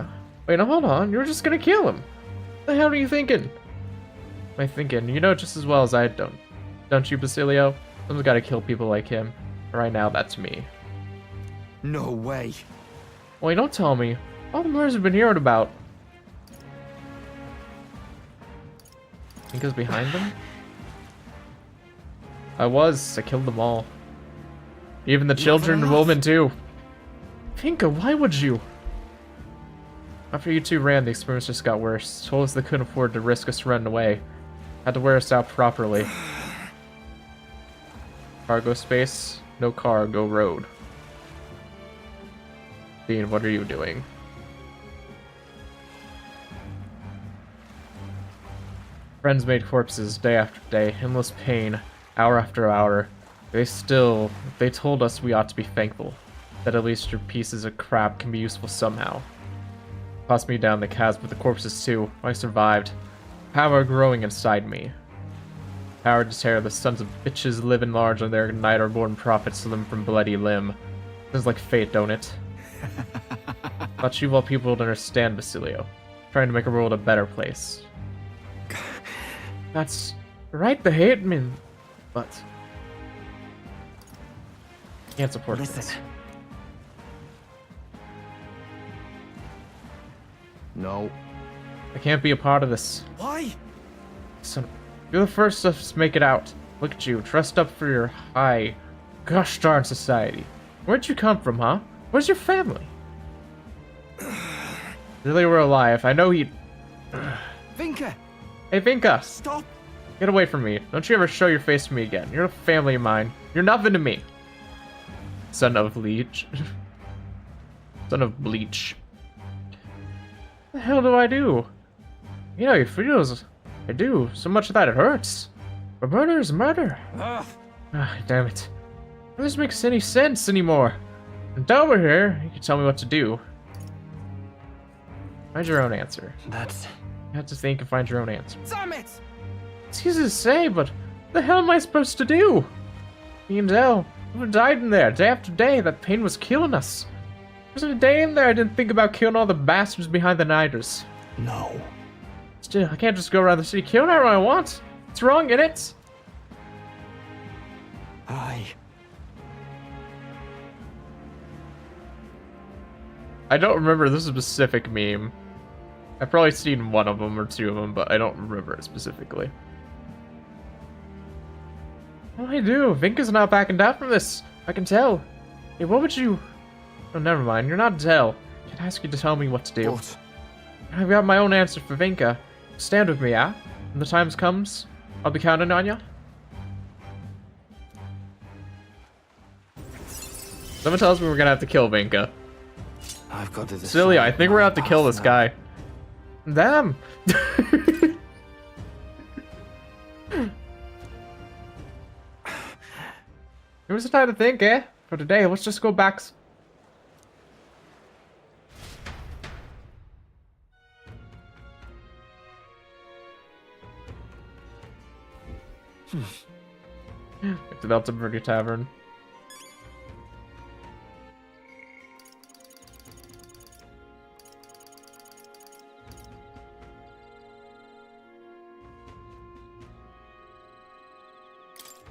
Wait, no, hold on. You were just gonna kill him. What the hell are you thinking? Am I thinking? You know just as well as I don't. Don't you, Basilio? Someone's gotta kill people like him. Right now, that's me. No way. Wait, don't tell me. All the murders we've been hearing about. Think it was behind them? I killed them all. Even the children and women too. Finka, why would you? After you two ran, the experience just got worse. Told us they couldn't afford to risk us running away. Had to wear us out properly. Cargo space, no cargo road. Dean, what are you doing? Friends made corpses day after day, endless pain, hour after hour. They told us we ought to be thankful, that at least your pieces of crap can be useful somehow. Tossed me down the chasm with the corpses too. I survived. Power growing inside me. Power to tear the sons of bitches living large on their night-born prophets limb from bloody limb. Sounds like fate, don't it? Thought you of all people would understand, Basilio. Trying to make a world a better place. That's right, they hate me, but can't support this. No. I can't be a part of this. Why? Son, you're the first of us to make it out. Look at you, dressed up for your high, gosh darn society. Where'd you come from, huh? Where's your family? Really, we're alive. I know he. Vinka! Hey, Vinka! Stop! Get away from me. Don't you ever show your face to me again. You're a family of mine. You're nothing to me. Son of Bleach. Son of Bleach. What the hell do I do? You know, it feels... I do. So much that it hurts. But murder is murder. Ah, damn it. None of this makes any sense anymore. And now we're here, you can tell me what to do. Find your own answer. That's... You have to think and find your own answer. Damn it! It's easy to say, but what the hell am I supposed to do? Me and Dell, we died in there day after day. That pain was killing us. There wasn't a day in there I didn't think about killing all the bastards behind the nighters. No. Still, I can't just go around the city killing everyone I want. What's wrong in it? I don't remember this specific meme. I've probably seen one of them or two of them, but I don't remember it specifically. What do I do? Vinka's not backing down from this. I can tell. Hey, what would you... Oh, never mind. You're not Dell. I can ask you to tell me what to do. What? I've got my own answer for Vinka. Stand with me, yeah? When the times comes, I'll be counting on ya. Someone tells me we're gonna have to kill Vinka. I've got to Silly, I think we're gonna have to kill this guy. Damn. Give us some time to think, eh? For today, let's just go back. It's about to Vtuber Tavern.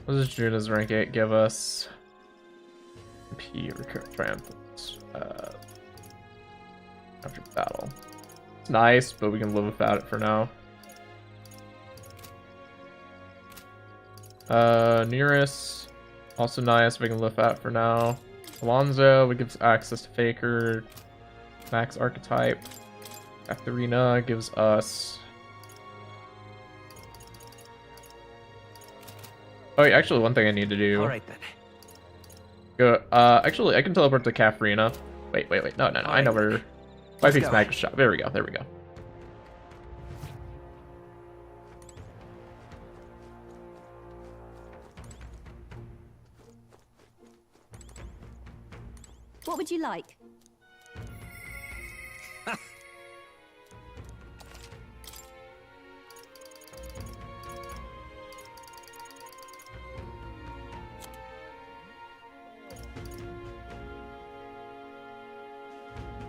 What does Juna's rank 8 give us? P recurrent triumphant. After battle. It's nice, but we can live without it for now. Nearest, also nice, we can live that for now. Alonzo, we gives access to Faker. Max archetype. Katharina gives us. Oh, yeah, actually, one thing I need to do. Alright then. Go. Actually, I can teleport to Katharina. Wait. No. I know where. My Peak's Magic Shop. There we go. What would you like?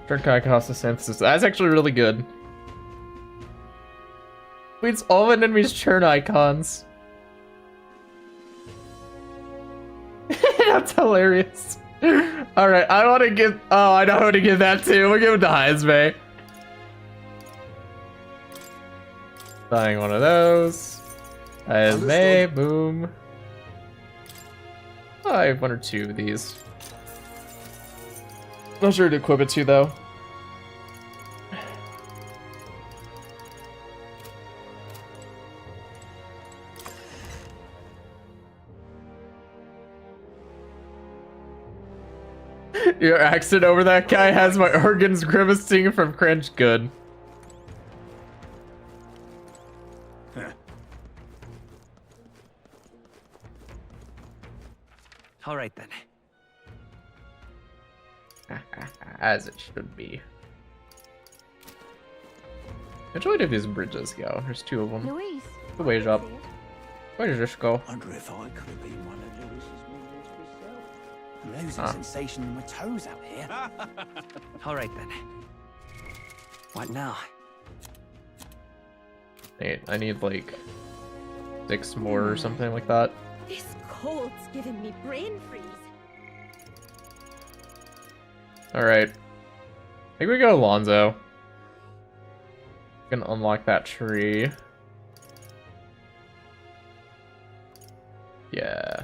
Turn Kai cost the synthesis. That's actually really good. Means all the enemies churn icons. That's hilarious. Alright, I want to give. Oh, I know who to give that to. We'll give it to Heismay. Buying one of those. Heismay, boom. Oh, I have one or two of these. Not sure to equip it to though. Your accent over that guy has my organs grimacing from cringe. Good. All right then. As it should be. Enjoyed if these bridges go. There's two of them. Louise. The wage up. Where does this go? Wonder if I could have been one of Louise's minions myself. I'm losing sensation in my toes out here. All right then. What now? I need like 6 more or something like that. This cold's giving me brain freeze. Alright. I think we go Alonzo. We can unlock that tree. Yeah.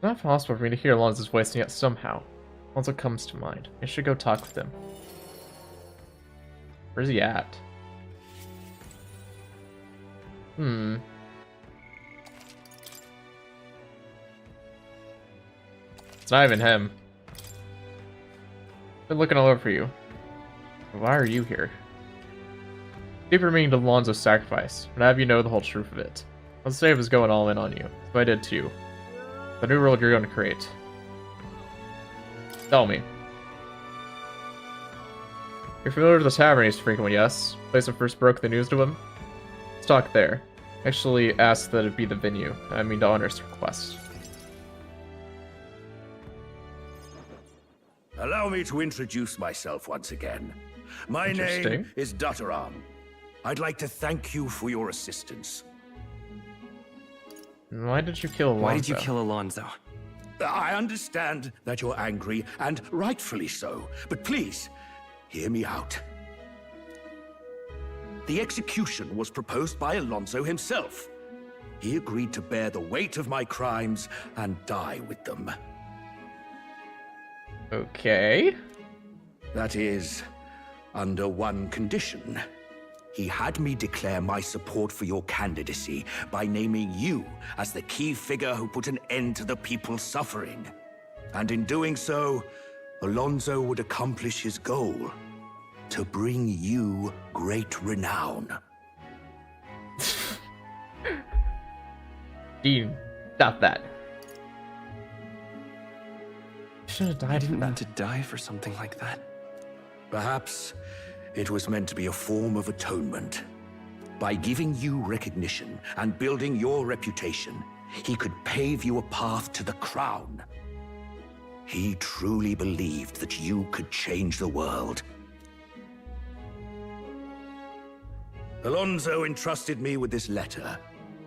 Not possible for me to hear Alonzo's voice, and yet somehow Alonzo comes to mind. I should go talk with him. Where's he at? It's not even him. Been looking all over for you. Why are you here? Deeper meaning to Alonzo's sacrifice, and have you know the whole truth of it. Let's say I was going all in on you, so I did too. The new world you're going to create. Tell me. You're familiar with the tavern he's frequent, yes? Place I first broke the news to him? Let's talk there. Actually asked that it be the venue. I mean to honor his request. Allow me to introduce myself once again. My name is Dutteran. I'd like to thank you for your assistance. Why did you kill Alonzo? Why did you kill Alonzo? I understand that you're angry, and rightfully so, but please, hear me out. The execution was proposed by Alonzo himself. he agreed to bear the weight of my crimes and die with them. Okay. That is, under one condition. He had me declare my support for your candidacy by naming you as the key figure who put an end to the people's suffering. And in doing so, Alonso would accomplish his goal, to bring you great renown. Dean, stop that. Should have died. I didn't mean to die for something like that. Perhaps it was meant to be a form of atonement. By giving you recognition and building your reputation, he could pave you a path to the crown. He truly believed that you could change the world. Alonso entrusted me with this letter,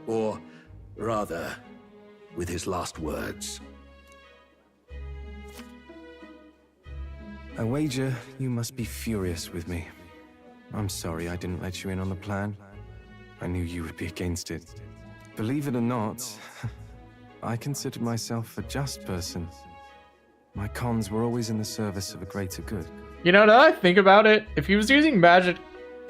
or rather, with his last words. I wager you must be furious with me. I'm sorry I didn't let you in on the plan. I knew you would be against it. Believe it or not, I considered myself a just person. My cons were always in the service of a greater good. You know, now that I think about it, if he was using magic,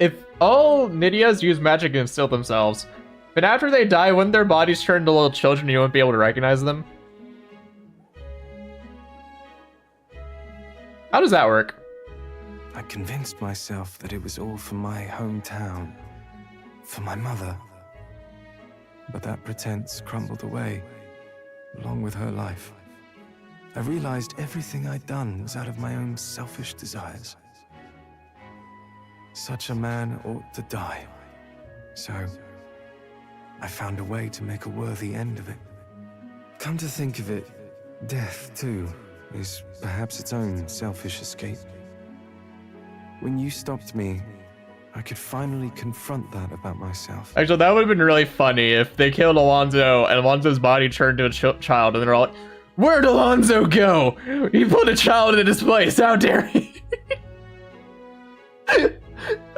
if all Nidias use magic and still themselves, but after they die, wouldn't their bodies turn into little children and you wouldn't be able to recognize them? How does that work? I convinced myself that it was all for my hometown, for my mother. But that pretense crumbled away, along with her life. I realized everything I'd done was out of my own selfish desires. Such a man ought to die. So, I found a way to make a worthy end of it. Come to think of it, death, too, is perhaps its own selfish escape. When you stopped me, I could finally confront that about myself. Actually, that would have been really funny if they killed Alonso and Alonso's body turned to a child and they're all like, "Where'd Alonso go? He put a child in his place, how dare he?"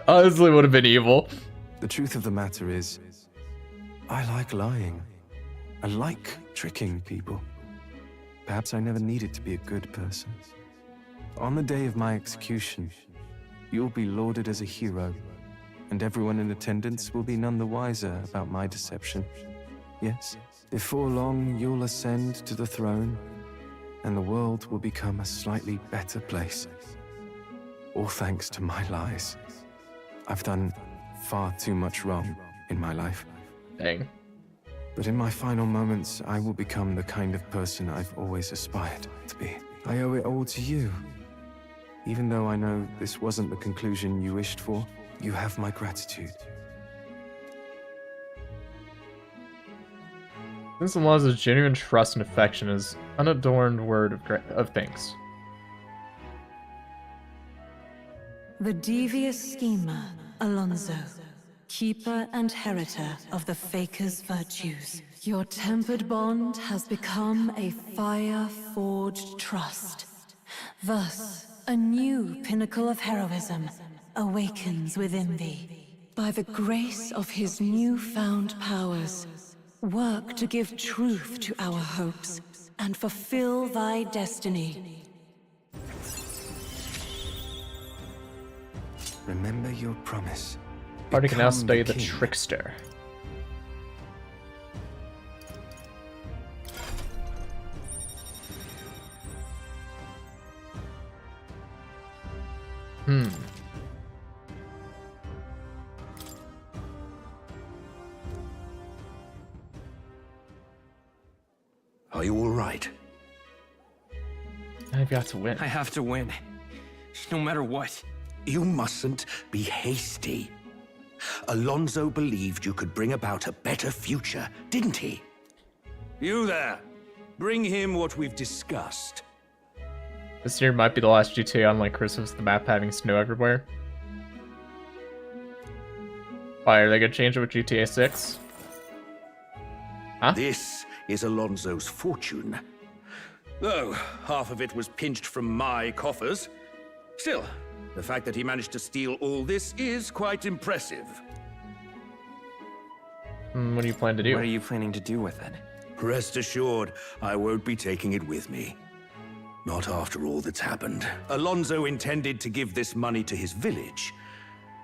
Honestly, would have been evil. The truth of the matter is, I like lying. I like tricking people. Perhaps I never needed to be a good person. On the day of my execution, you'll be lauded as a hero, and everyone in attendance will be none the wiser about my deception. Yes, before long you'll ascend to the throne, and the world will become a slightly better place. All thanks to my lies. I've done far too much wrong in my life. Dang. But in my final moments, I will become the kind of person I've always aspired to be. I owe it all to you. Even though I know this wasn't the conclusion you wished for, you have my gratitude. This Alonso's genuine trust and affection is unadorned word of thanks. The devious schemer, Alonso, keeper and heritor of the Faker's virtues. Your tempered bond has become a fire-forged trust. Thus, a new pinnacle of heroism awakens within thee. By the grace of his newfound powers, work to give truth to our hopes and fulfill thy destiny. Remember your promise. Party can now Become study the king. trickster. Are you all right? I've got to win. I have to win. No matter what. You mustn't be hasty. Alonso believed you could bring about a better future, didn't he? You there. Bring him what we've discussed. This year might be the last GTA on like Christmas, the map having snow everywhere. Why, are they gonna change it with GTA 6? Huh? This is Alonso's fortune. Though half of it was pinched from my coffers. Still, the fact that he managed to steal all this is quite impressive. What do you plan to do? What are you planning to do with it? Rest assured, I won't be taking it with me. Not after all that's happened. Alonso intended to give this money to his village,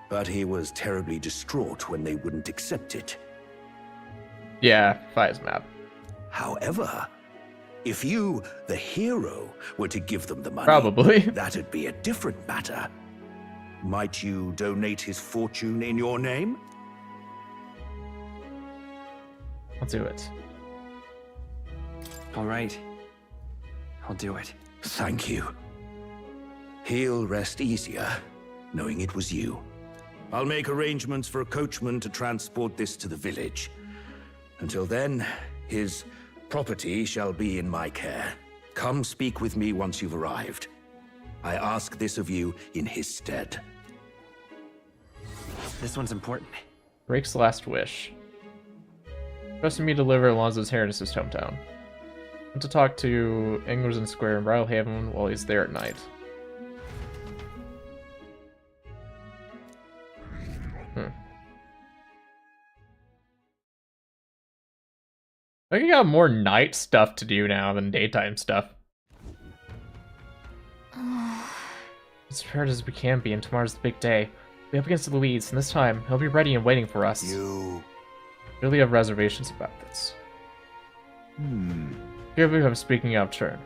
but he was terribly distraught when they wouldn't accept it. Yeah, Fi's map. However, if you, the hero, were to give them the money, Probably. that'd be a different matter. Might you donate his fortune in your name? I'll do it. All right. I'll do it. Thank you. He'll rest easier, knowing it was you. I'll make arrangements for a coachman to transport this to the village. Until then, his property shall be in my care. Come speak with me once you've arrived. I ask this of you in his stead. This one's important. Drake's last wish. Trusting me to deliver Alonso's inheritance to his hometown. I want to talk to Englersden Square in Bridlehaven while he's there at night. I think you got more night stuff to do now than daytime stuff. As prepared as we can be, and tomorrow's the big day. We'll be up against Louise, and this time, he'll be ready and waiting for us. You... Really have reservations about this. Can't believe I'm speaking out of turn.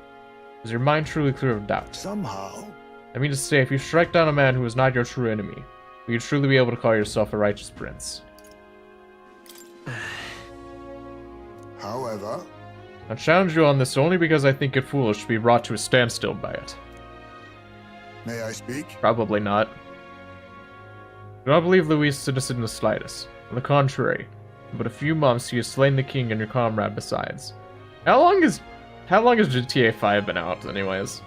Is your mind truly clear of doubt? Somehow... I mean to say, if you strike down a man who is not your true enemy, will you truly be able to call yourself a righteous prince? However... I challenge you on this only because I think it foolish to be brought to a standstill by it. May I speak? Probably not. Do not believe Louise is innocent in the slightest. On the contrary, in but a few months he has slain the king and your comrade besides. How long has GTA 5 been out, anyways?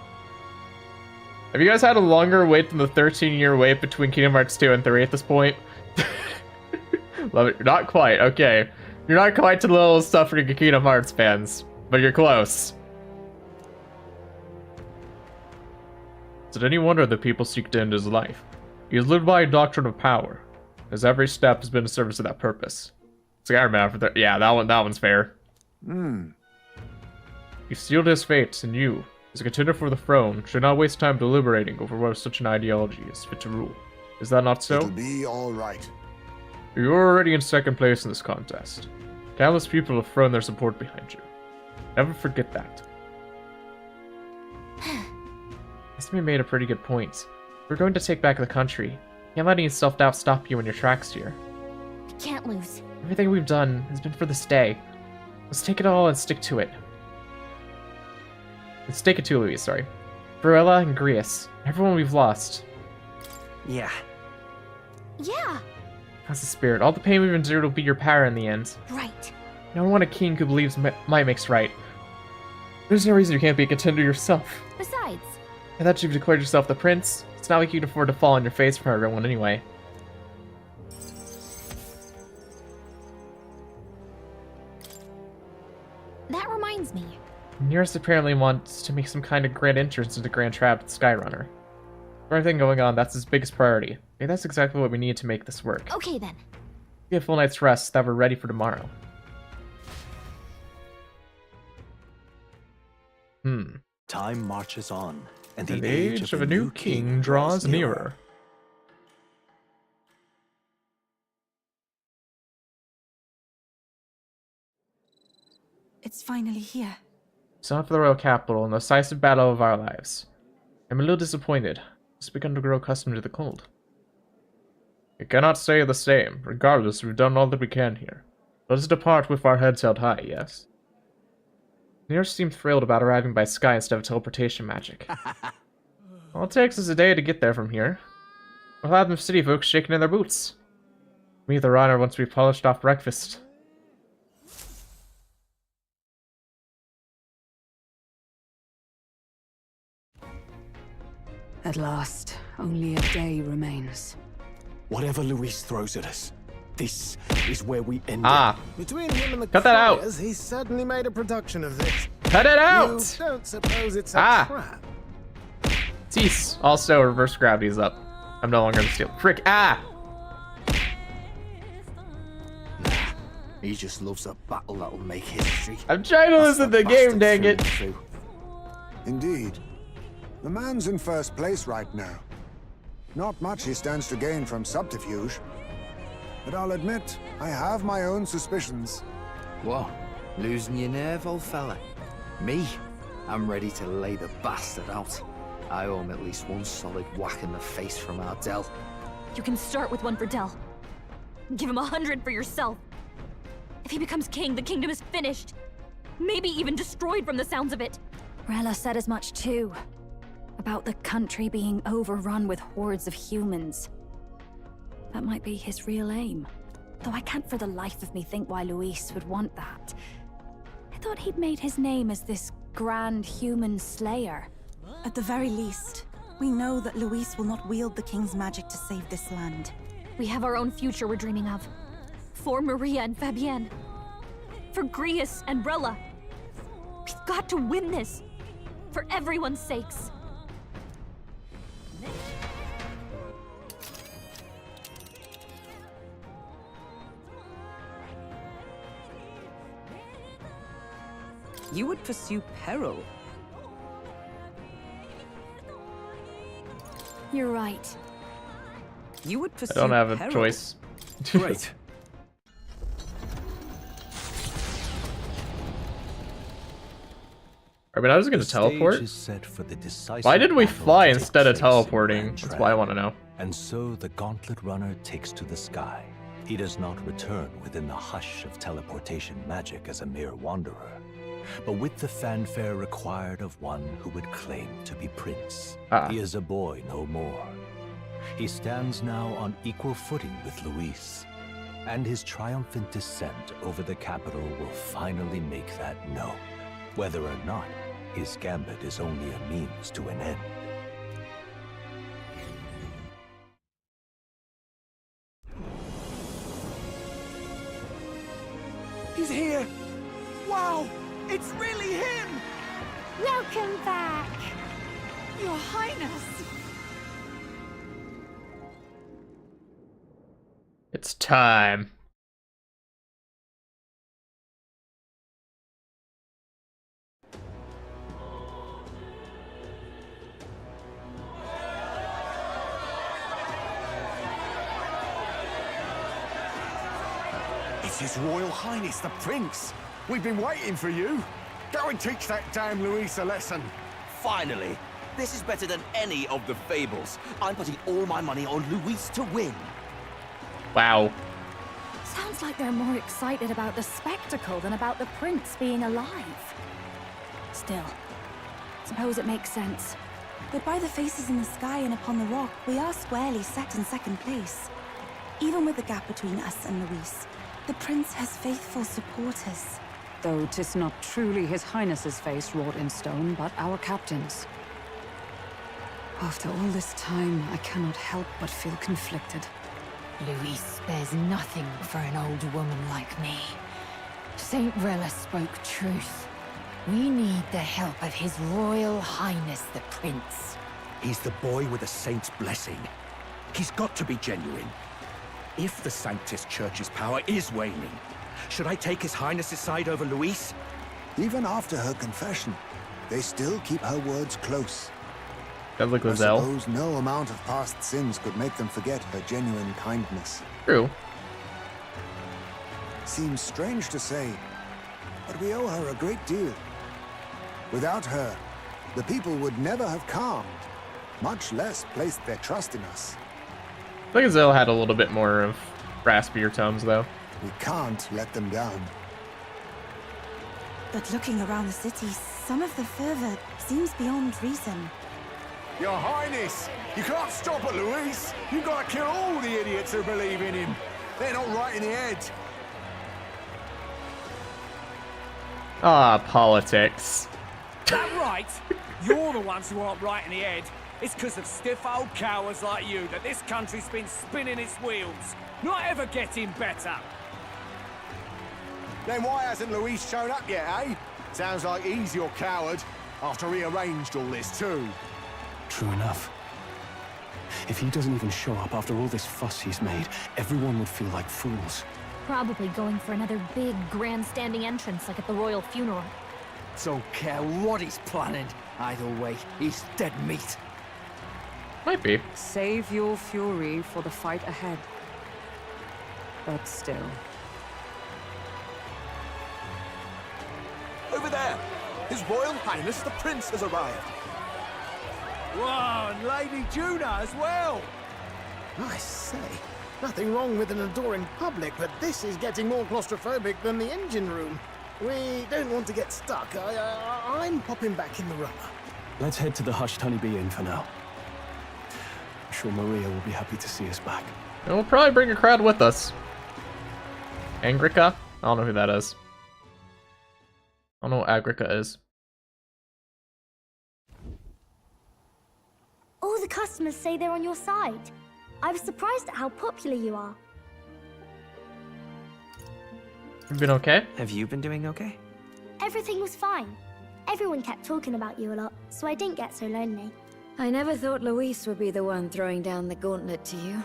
Have you guys had a longer wait than the 13-year wait between Kingdom Hearts 2 and 3 at this point? Love it. You're not quite, okay. You're not quite to the level of suffering of Kingdom Hearts fans, but you're close. Is it any wonder that people seek to end his life? He has lived by a doctrine of power. His every step has been in service to that purpose. So I remember yeah, that one's fair. You sealed his fate, and you, as a contender for the throne, should not waste time deliberating over whether such an ideology is fit to rule. Is that not so? It'll be all right. You're already in second place in this contest. Countless people have thrown their support behind you. Never forget that. Esme made a pretty good point. We're going to take back the country. Can't let any self-doubt stop you in your tracks here. I can't lose. Everything we've done has been for this day. Let's take it all and stick to it. Let's take it to Louise, sorry. Varela and Grius. Everyone we've lost. Yeah. Yeah, That's the spirit. All the pain we've endured will be your power in the end. right. You don't want a king who believes might makes right. There's no reason you can't be a contender yourself. Besides, I thought you've declared yourself the prince. It's not like you can afford to fall on your face for everyone anyway. that reminds me. Nearest apparently wants to make some kind of grand entrance into Grand Trap with Skyrunner. For everything going on, that's his biggest priority. Maybe that's exactly what we need to make this work. Okay then. Get a full night's rest, that we're ready for tomorrow. Time marches on, and the The age of a new king draws nearer. It's finally here. It's time for the royal capital and the decisive battle of our lives. I'm a little disappointed. It's begun to grow accustomed to the cold. It cannot stay the same. Regardless, we've done all that we can here. Let us depart with our heads held high, yes? Nero seemed thrilled about arriving by sky instead of teleportation magic. All it takes is a day to get there from here. We'll have the city folks shaking in their boots. Me, the runner, once we've polished off breakfast. At last, only a day remains. Whatever Luis throws at us, this is where we end Ah, Between him and the cut that out. criers, he's certainly made a production of this. Cut it out! You don't suppose it's a Ah. trap? Cease. Also, reverse gravity's up. I'm no longer the steel. Frick! Ah! He just loves a battle that'll make history. I'm trying to listen to the game, dang it. Indeed. The man's in first place right now. Not much he stands to gain from subterfuge. But I'll admit, I have my own suspicions. What? Losing your nerve, old fella? Me? I'm ready to lay the bastard out. I owe him at least one solid whack in the face from Ardell. You can start with one for Dell. Give him 100 for yourself. If he becomes king, the kingdom is finished. Maybe even destroyed from the sounds of it. Rella said as much too. About the country being overrun with hordes of humans. That might be his real aim. Though I can't for the life of me think why Luis would want that. I thought he'd made his name as this grand human slayer. At the very least, we know that Luis will not wield the king's magic to save this land. We have our own future we're dreaming of. For Maria and Fabienne. For Grius and Rella. We've got to win this. For everyone's sakes. You would pursue peril. You're right. You would pursue I don't have a peril. choice. Great. I mean, I was gonna teleport. Why did we fly instead of teleporting? That's why I want to know. And so the gauntlet runner takes to the sky. He does not return within the hush of teleportation magic as a mere wanderer, but with the fanfare required of one who would claim to be prince. He is a boy no more. He stands now on equal footing with Luis, and his triumphant descent over the capital will finally make that known, whether or not his gambit is only a means to an end. He's here! Wow! It's really him! Welcome back! Your Highness! It's time. It's His Royal Highness the Prince. We've been waiting for you. Go and teach that damn Luis a lesson. Finally! This is better than any of the fables. I'm putting all my money on Luis to win. Wow. Sounds like they're more excited about the spectacle than about the prince being alive. Still, suppose it makes sense. But by the faces in the sky and upon the rock, we are squarely set in second place. Even with the gap between us and Luis, the prince has faithful supporters. Though 'tis not truly His Highness's face wrought in stone, but our captain's. After all this time, I cannot help but feel conflicted. Luis spares nothing for an old woman like me. Saint Rella spoke truth. We need the help of His Royal Highness the Prince. He's the boy with a saint's blessing. He's got to be genuine. If the Sanctus Church's power is waning, should I take His Highness's side over Luis? Even after her confession, they still keep her words close. That look I Lizelle. suppose no amount of past sins could make them forget her genuine kindness. True. Seems strange to say, but we owe her a great deal. Without her, the people would never have calmed, much less placed their trust in us. I think Lizelle had a little bit more of raspier tones, though. We can't let them down. But looking around the city, some of the fervor seems beyond reason. Your Highness, you can't stop at Luis. You've got to kill all the idiots who believe in him. They're not right in the head. Politics. That right? You're the ones who aren't right in the head. It's because of stiff old cowards like you that this country's been spinning its wheels. Not ever getting better. Then why hasn't Luis shown up yet, eh? Sounds like he's your coward, after he arranged all this too. True enough. If he doesn't even show up after all this fuss he's made, everyone would feel like fools. Probably going for another big, grandstanding entrance like at the royal funeral. Don't care what he's planning. Either way, he's dead meat. Might be. Save your fury for the fight ahead. But still. Over there! His Royal Highness the Prince has arrived. Whoa, and Lady Juna as well! I say, nothing wrong with an adoring public, but this is getting more claustrophobic than the engine room. We don't want to get stuck. I'm popping back in the rubber. Let's head to the Hushed Honeybee Inn for now. I'm sure Maria will be happy to see us back. And we'll probably bring a crowd with us. Angrica? I don't know who that is. I don't know what Agrica is. All the customers say they're on your side. I was surprised at how popular you are. You been okay? Have you been doing okay? Everything was fine. Everyone kept talking about you a lot, so I didn't get so lonely. I never thought Luis would be the one throwing down the gauntlet to you.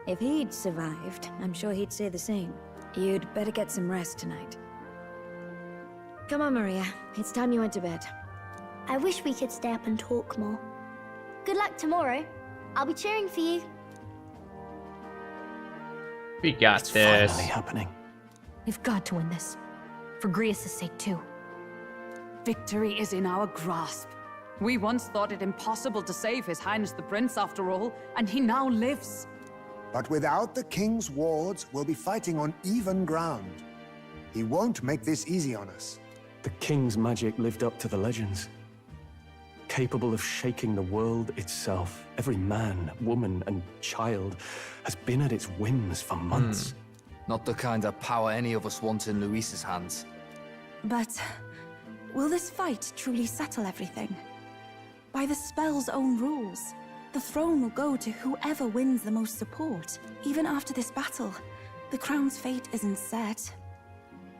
If he'd survived, I'm sure he'd say the same. You'd better get some rest tonight. Come on, Maria. It's time you went to bed. I wish we could stay up and talk more. Good luck tomorrow. I'll be cheering for you. We got this. Finally happening. We've got to win this. For Grius' sake, too. Victory is in our grasp. We once thought it impossible to save His Highness the Prince after all, and he now lives. But without the king's wards, we'll be fighting on even ground. He won't make this easy on us. The king's magic lived up to the legends. Capable of shaking the world itself. Every man, woman, and child has been at its whims for months. Not the kind of power any of us want in Luis's hands. But will this fight truly settle everything? By the spell's own rules, the throne will go to whoever wins the most support. Even after this battle, the crown's fate isn't set.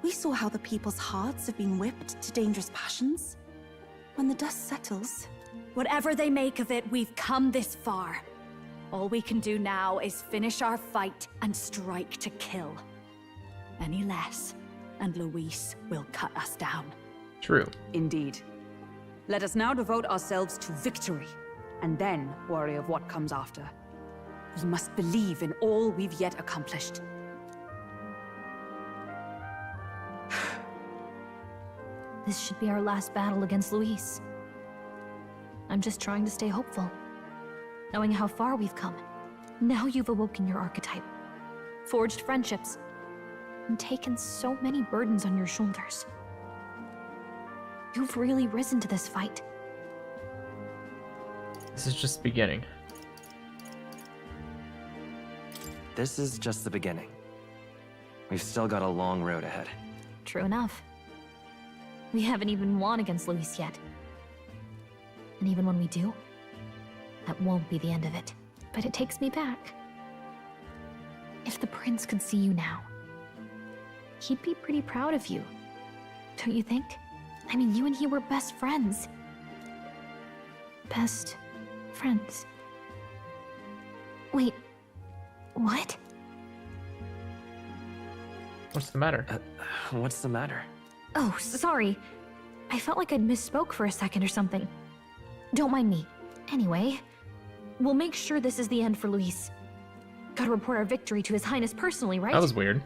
We saw how the people's hearts have been whipped to dangerous passions. When the dust settles... Whatever they make of it, we've come this far. All we can do now is finish our fight and strike to kill. Any less, and Luis will cut us down. True. Indeed. Let us now devote ourselves to victory, and then worry of what comes after. We must believe in all we've yet accomplished. This should be our last battle against Luis. I'm just trying to stay hopeful. Knowing how far we've come. Now you've awoken your archetype. Forged friendships. And taken so many burdens on your shoulders. You've really risen to this fight. This is just the beginning. This is just the beginning. We've still got a long road ahead. True enough. We haven't even won against Luis yet. And even when we do, that won't be the end of it. But it takes me back. If the prince could see you now, he'd be pretty proud of you. Don't you think? I mean, you and he were best friends. Best friends. Wait, what? What's the matter? What's the matter? Oh, sorry. I felt like I'd misspoke for a second or something. Don't mind me. Anyway, we'll make sure this is the end for Luis. Gotta report our victory to His Highness personally, right? That was weird.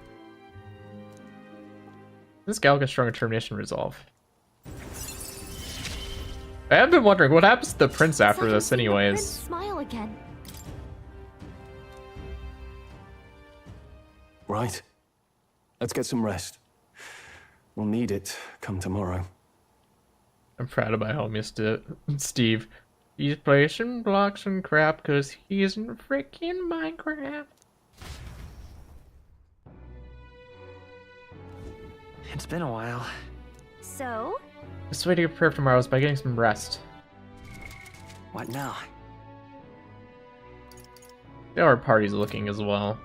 This gal gets strong determination resolve. I have been wondering what happens to the prince after this anyways. Smile again. Right. Let's get some rest. We'll need it come tomorrow. I'm proud of my homie Steve. He's placing blocks and crap because he's in freaking Minecraft. It's been a while. So? Best way to get prepared for tomorrow is by getting some rest. What now? How our party's looking as well.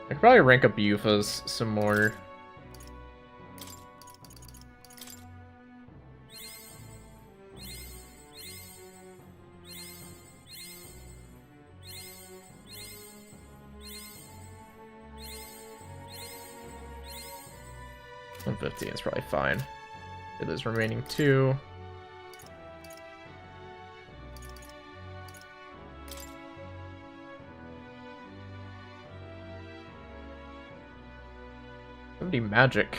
I could probably rank up Yufas some more. 115 is probably fine. Get those remaining 2. Somebody magic.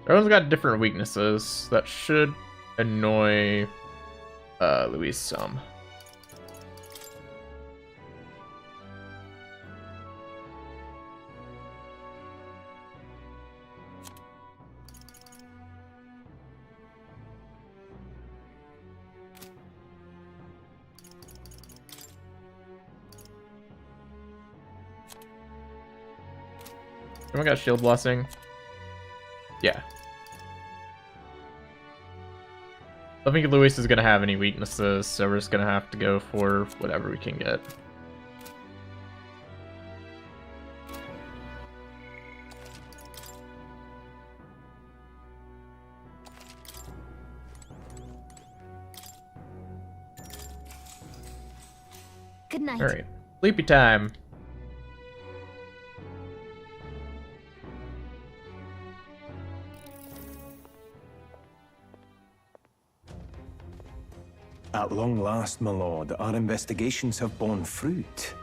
Everyone's got different weaknesses that should annoy Luis some. Everyone got shield blessing? Yeah. I don't think Luis is going to have any weaknesses, so we're just going to have to go for whatever we can get. Good night. Alright, sleepy time. At long last, my lord, our investigations have borne fruit.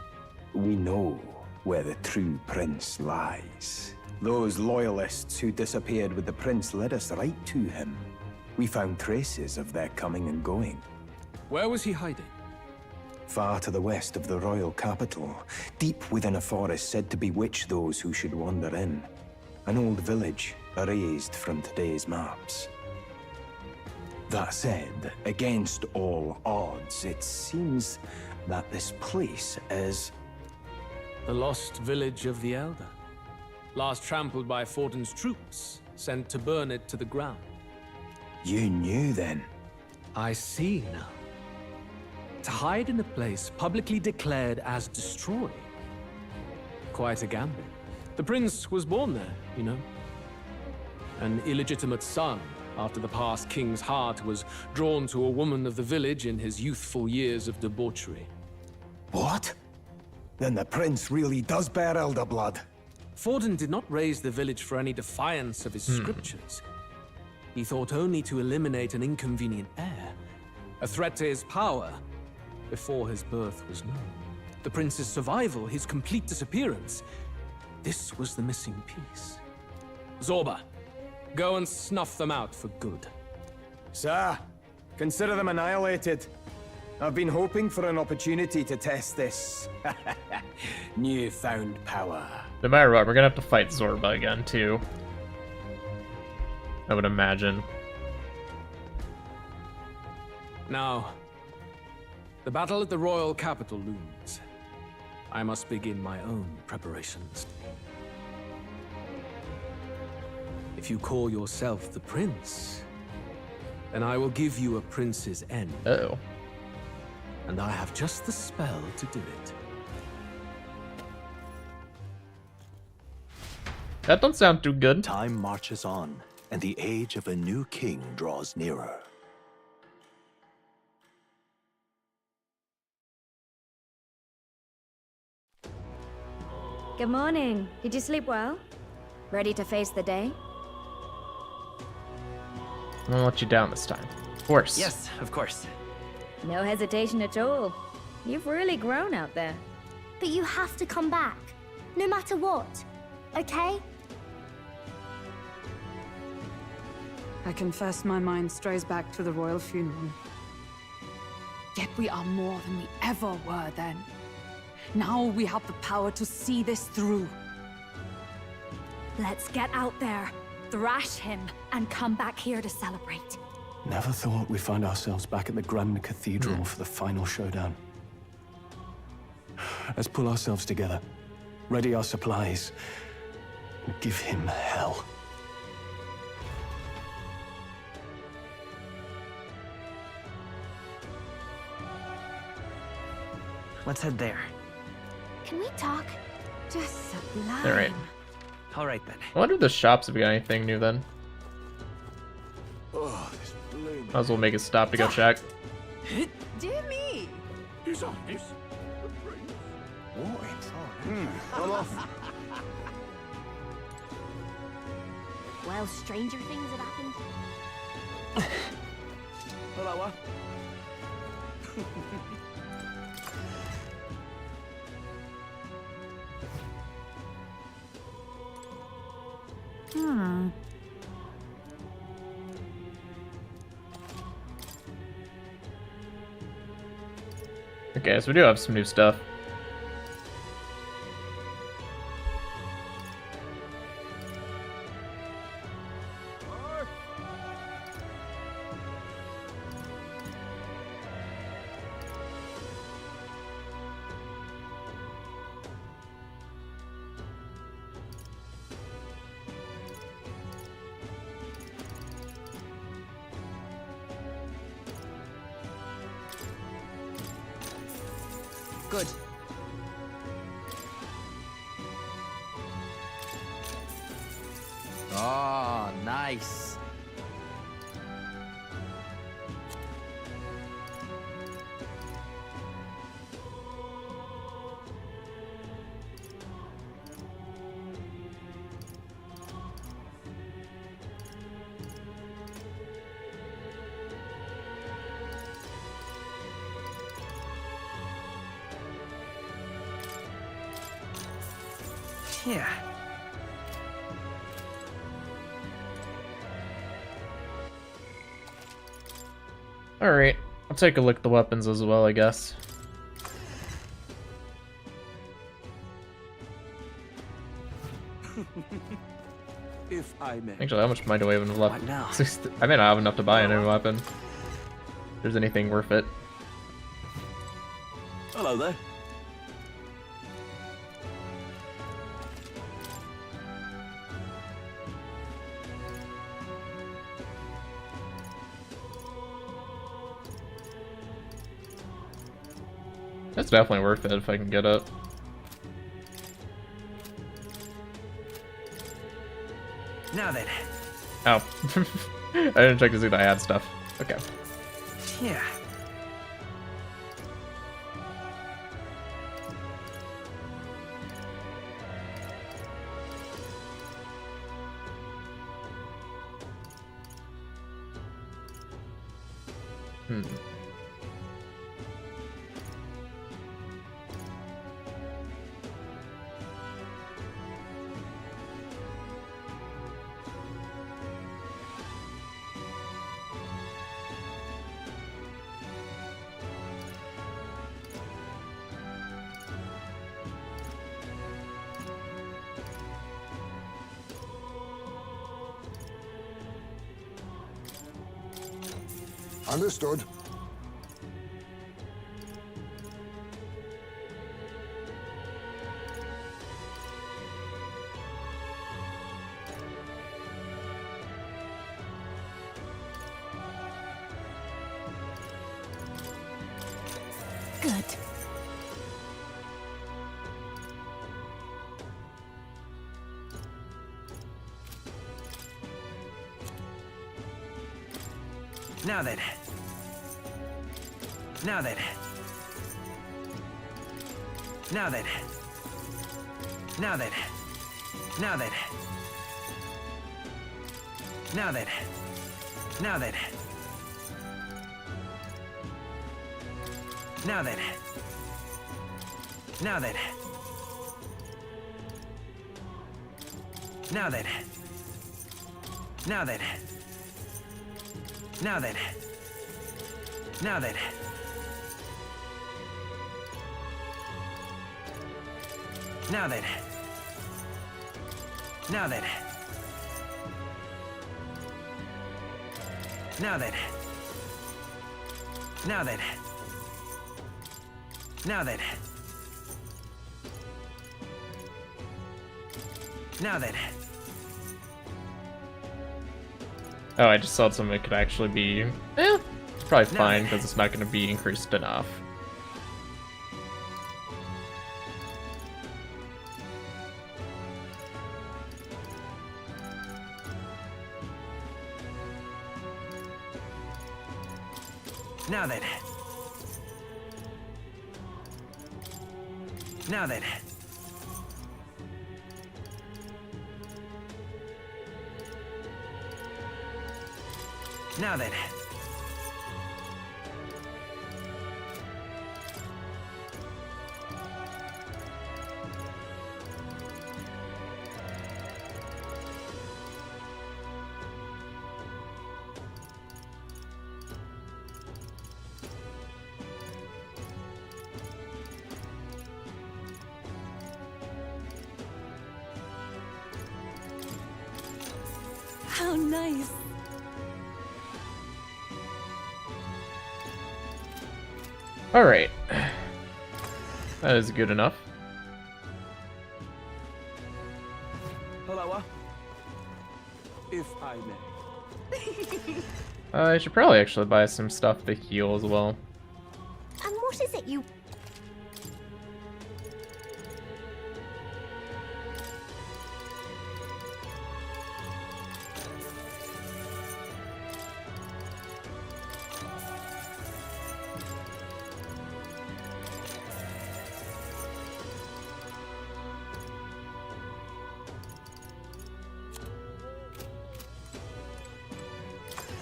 We know where the true prince lies. Those loyalists who disappeared with the prince led us right to him. We found traces of their coming and going. Where was he hiding? Far to the west of the royal capital, deep within a forest said to bewitch those who should wander in. An old village erased from today's maps. That said, against all odds, it seems that this place is... The lost village of the Elder. Last trampled by Fortin's troops, sent to burn it to the ground. You knew then? I see now. To hide in a place publicly declared as destroyed. Quite a gambit. The prince was born there, you know. An illegitimate son, after the past king's heart was drawn to a woman of the village in his youthful years of debauchery. What? Then the prince really does bear elder blood. Fortin did not raise the village for any defiance of his scriptures. He thought only to eliminate an inconvenient heir, a threat to his power, before his birth was known. The prince's survival, his complete disappearance, this was the missing piece. Zorba, go and snuff them out for good. Sir, consider them annihilated. I've been hoping for an opportunity to test this newfound power. No matter what, we're gonna have to fight Zorba again, too. I would imagine. Now, the battle at the royal capital looms. I must begin my own preparations. If you call yourself the prince, then I will give you a prince's end. Uh-oh. And I have just the spell to do it. That don't sound too good. Time marches on, and the age of a new king draws nearer. Good morning. Did you sleep well? Ready to face the day? I'm gonna let you down this time. Of course. Yes, of course. No hesitation at all. You've really grown out there. But you have to come back, no matter what, okay? I confess my mind strays back to the royal funeral. Yet we are more than we ever were then. Now we have the power to see this through. Let's get out there, thrash him, and come back here to celebrate. Never thought we'd find ourselves back at the Grand Cathedral for the final showdown. Let's pull ourselves together, ready our supplies, and give him hell. Let's head there. Can we talk? Just sublime. Alright. Alright then. I wonder if the shops have got anything new then. Oh, this blooming. Might as well make a stop to go check. Dear me. His Highness. What in time? Well off. Well, stranger things have happened. Hello, Okay, so we do have some new stuff. Good. Oh, nice. Yeah. Alright, I'll take a look at the weapons as well, I guess. If I may. Actually, how much money do I have left? What now? I may not have enough to buy a new weapon. If there's anything worth it. Hello there. That's definitely worth it if I can get it. Now then. Oh. I didn't check to see that I had stuff. Okay. Yeah. Understood. Good. Now then. Now then. Now then. Now then. Now then. Now then. Now then. Now then. Now then. Now then. Now then. Now then. Now then. Now then. Now then. Now then. Now then. Now then. Now then. Oh, I just thought something could actually be... it's probably fine, because it's not going to be increased enough. Now then. Now then. Now then. How nice. Alright. That is good enough. Hello, if I may. I should probably actually buy some stuff to heal as well. And what is it you...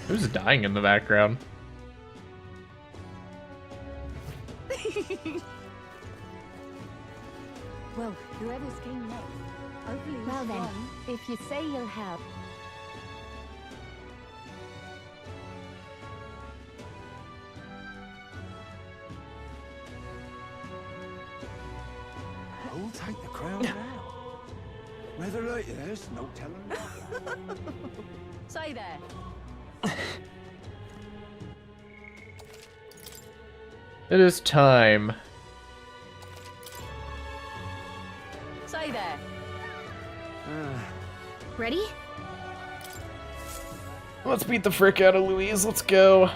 Who's dying in the background? Well, whoever's king next. Hopefully well then, if you say you'll help. Who'll take the crown now? Whether it is, no telling. Say there. It is time. Say there. Ready? Let's beat the frick out of Louise. Let's go.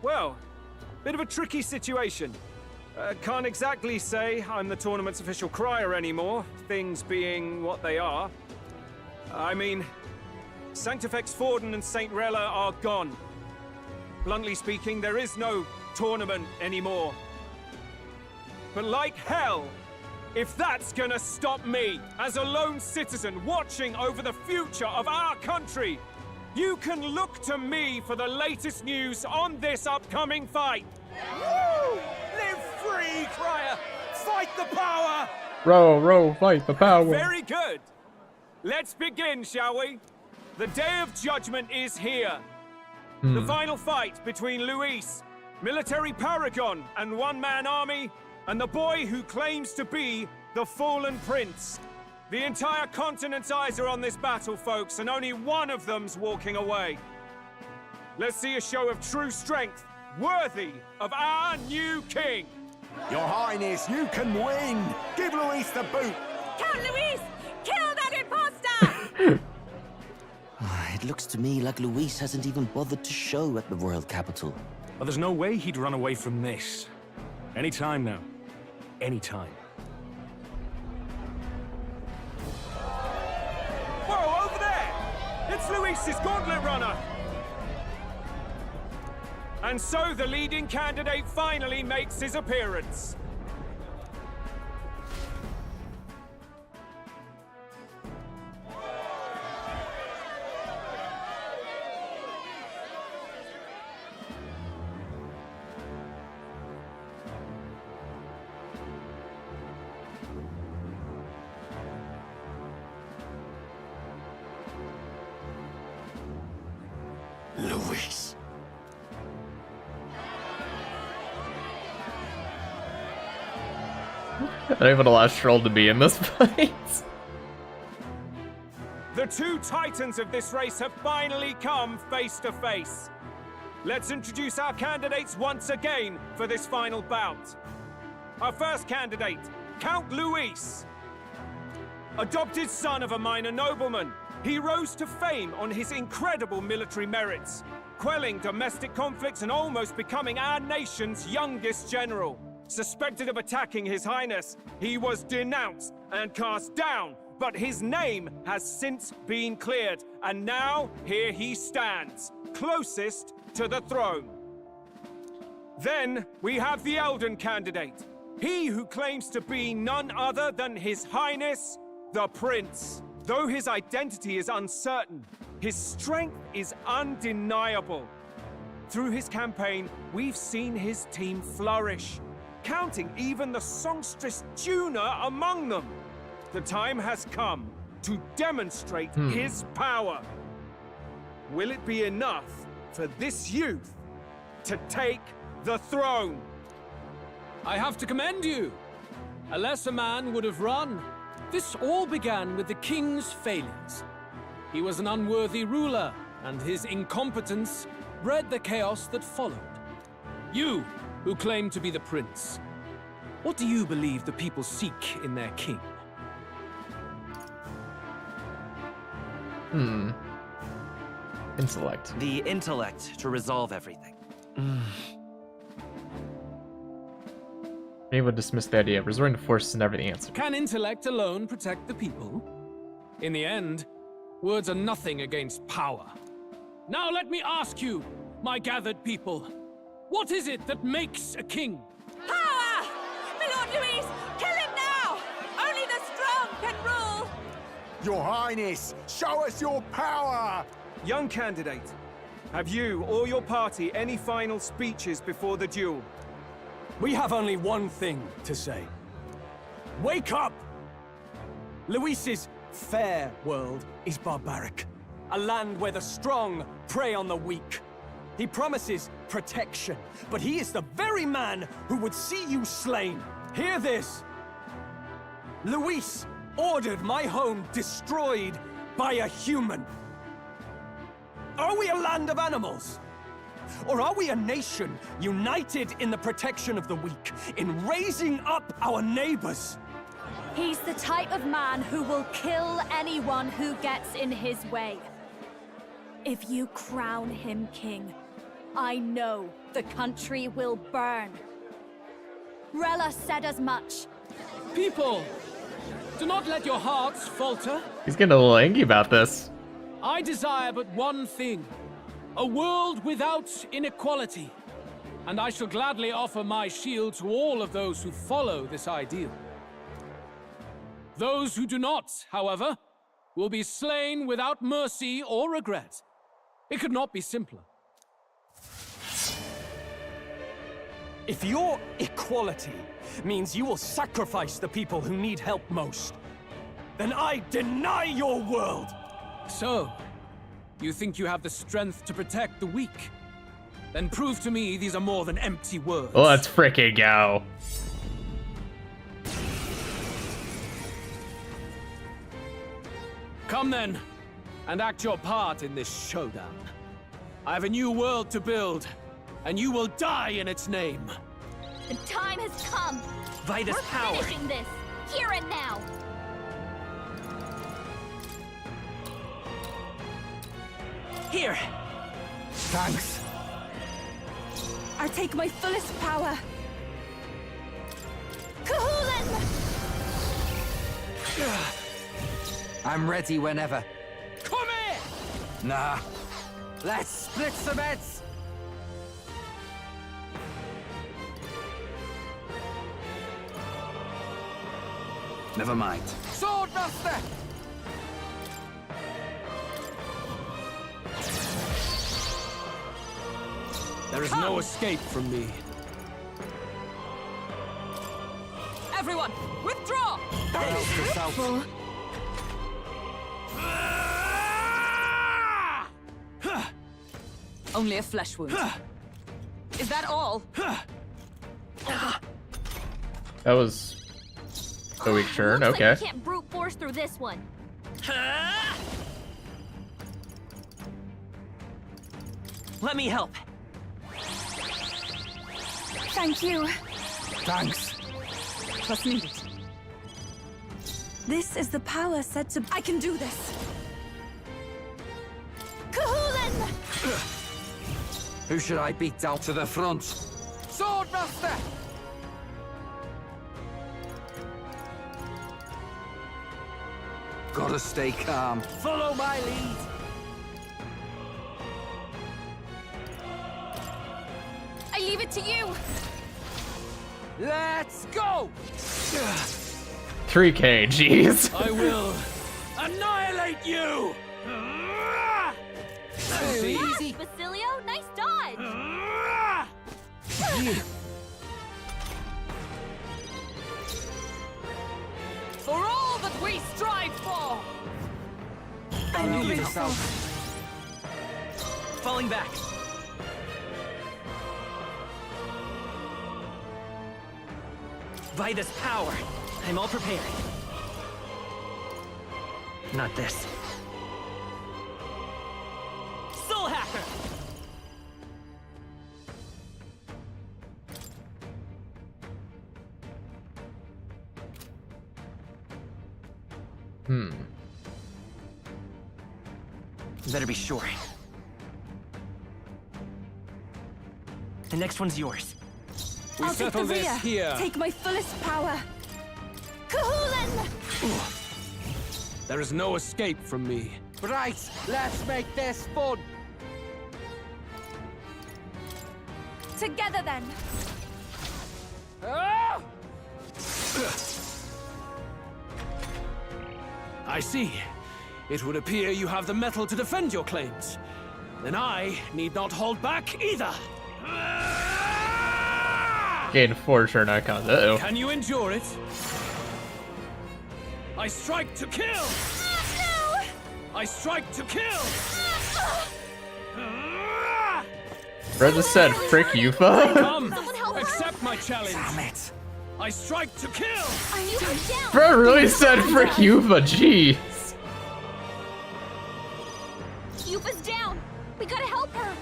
Well, bit of a tricky situation. Can't exactly say I'm the tournament's official crier anymore, things being what they are. I mean, Sanctifex Forden and St. Rella are gone. Bluntly speaking, there is no tournament anymore. But like hell, if that's gonna stop me, as a lone citizen watching over the future of our country, you can look to me for the latest news on this upcoming fight. Woo! Live free, crier! Fight the power! Row, fight the power. Very good. Let's begin, shall we? The day of judgment is here. The final fight between Luis, military paragon and one-man army, and the boy who claims to be the fallen prince. The entire continent's eyes are on this battle, folks, and only one of them's walking away. Let's see a show of true strength, worthy of our new king. Your Highness, you can win! Give Luis the boot! Count Luis! Kill that imposter! It looks to me like Luis hasn't even bothered to show at the royal capital. Well, there's no way he'd run away from this. Anytime now. Anytime. Whoa, over there! It's Luis's gauntlet runner! And so the leading candidate finally makes his appearance. Luis. Not even allowed Stroll to be in this fight. The two titans of this race have finally come face to face. Let's introduce our candidates once again for this final bout. Our first candidate, Count Luis. Adopted son of a minor nobleman, he rose to fame on his incredible military merits, quelling domestic conflicts and almost becoming our nation's youngest general. Suspected of attacking His Highness, he was denounced and cast down, but his name has since been cleared, And now, here he stands, closest to the throne. Then, we have the Elden candidate. He who claims to be none other than His Highness, the Prince. Though his identity is uncertain, his strength is undeniable. Through his campaign, we've seen his team flourish, counting even the songstress Juna among them. The time has come to demonstrate his power. Will it be enough for this youth to take the throne? I have to commend you. A lesser man would have run. This all began with the king's failings. He was an unworthy ruler, and his incompetence bred the chaos that followed. You, who claim to be the prince, what do you believe the people seek in their king? Intellect. The intellect to resolve everything. Many would dismiss the idea of resorting to force is never the answer. Can intellect alone protect the people? In the end, words are nothing against power. Now let me ask you, my gathered people, what is it that makes a king? Power! My Lord Louise, kill him now! Only the strong can rule! Your Highness, show us your power! Young candidate, have you or your party any final speeches before the duel? We have only one thing to say. Wake up! Luis's fair world is barbaric. A land where the strong prey on the weak. He promises protection, but he is the very man who would see you slain. Hear this. Luis ordered my home destroyed by a human. Are we a land of animals? Or are we a nation united in the protection of the weak, in raising up our neighbors? He's the type of man who will kill anyone who gets in his way. If you crown him king, I know the country will burn. Rella said as much. People, do not let your hearts falter. He's getting a little angry about this. I desire but one thing. A world without inequality. And I shall gladly offer my shield to all of those who follow this ideal. Those who do not, however, will be slain without mercy or regret. It could not be simpler. If your equality means you will sacrifice the people who need help most, then I deny your world! So, you think you have the strength to protect the weak? Then prove to me these are more than empty words. Let's frickin' go. Come then, and act your part in this showdown. I have a new world to build, and you will die in its name. The time has come. Vitus We're power. finishing this, here and now. Here. Thanks. I take my fullest power. Cahulan! I'm ready whenever. Come here! Nah. Let's split some heads! Never mind. Swordmaster! There is no escape from me. Everyone, withdraw! Only a flesh wound. Is that all? That was a weak turn. Looks Okay. like we can't brute force through this one. Let me help. Thank you. Thanks. Trust me. This is the power said to... I can do this. Cahulan! Who should I beat down to the front? Swordmaster! Gotta stay calm. Follow my lead. leave it to you. Let's go! 3K, jeez. I will annihilate you! Easy. Basilio, nice dodge. For all that we strive for! I'm grateful. Falling back. By this power, I'm all prepared. Not this. Soul Hacker! Better be sure. The next one's yours. We settle this here. Take my fullest power. Kahoolan! There is no escape from me. Right, let's make this fun. Together then. I see. It would appear you have the metal to defend your claims. Then I need not hold back either. Gain 4 turn icons. Uh-oh. Can you endure it? I strike to kill! No! I strike to kill! Bro just said, frick Yufa. Come, accept my challenge. Damn it. I strike to kill! Bro really said, frick Yufa, jeez. Yufa's down. We gotta help her.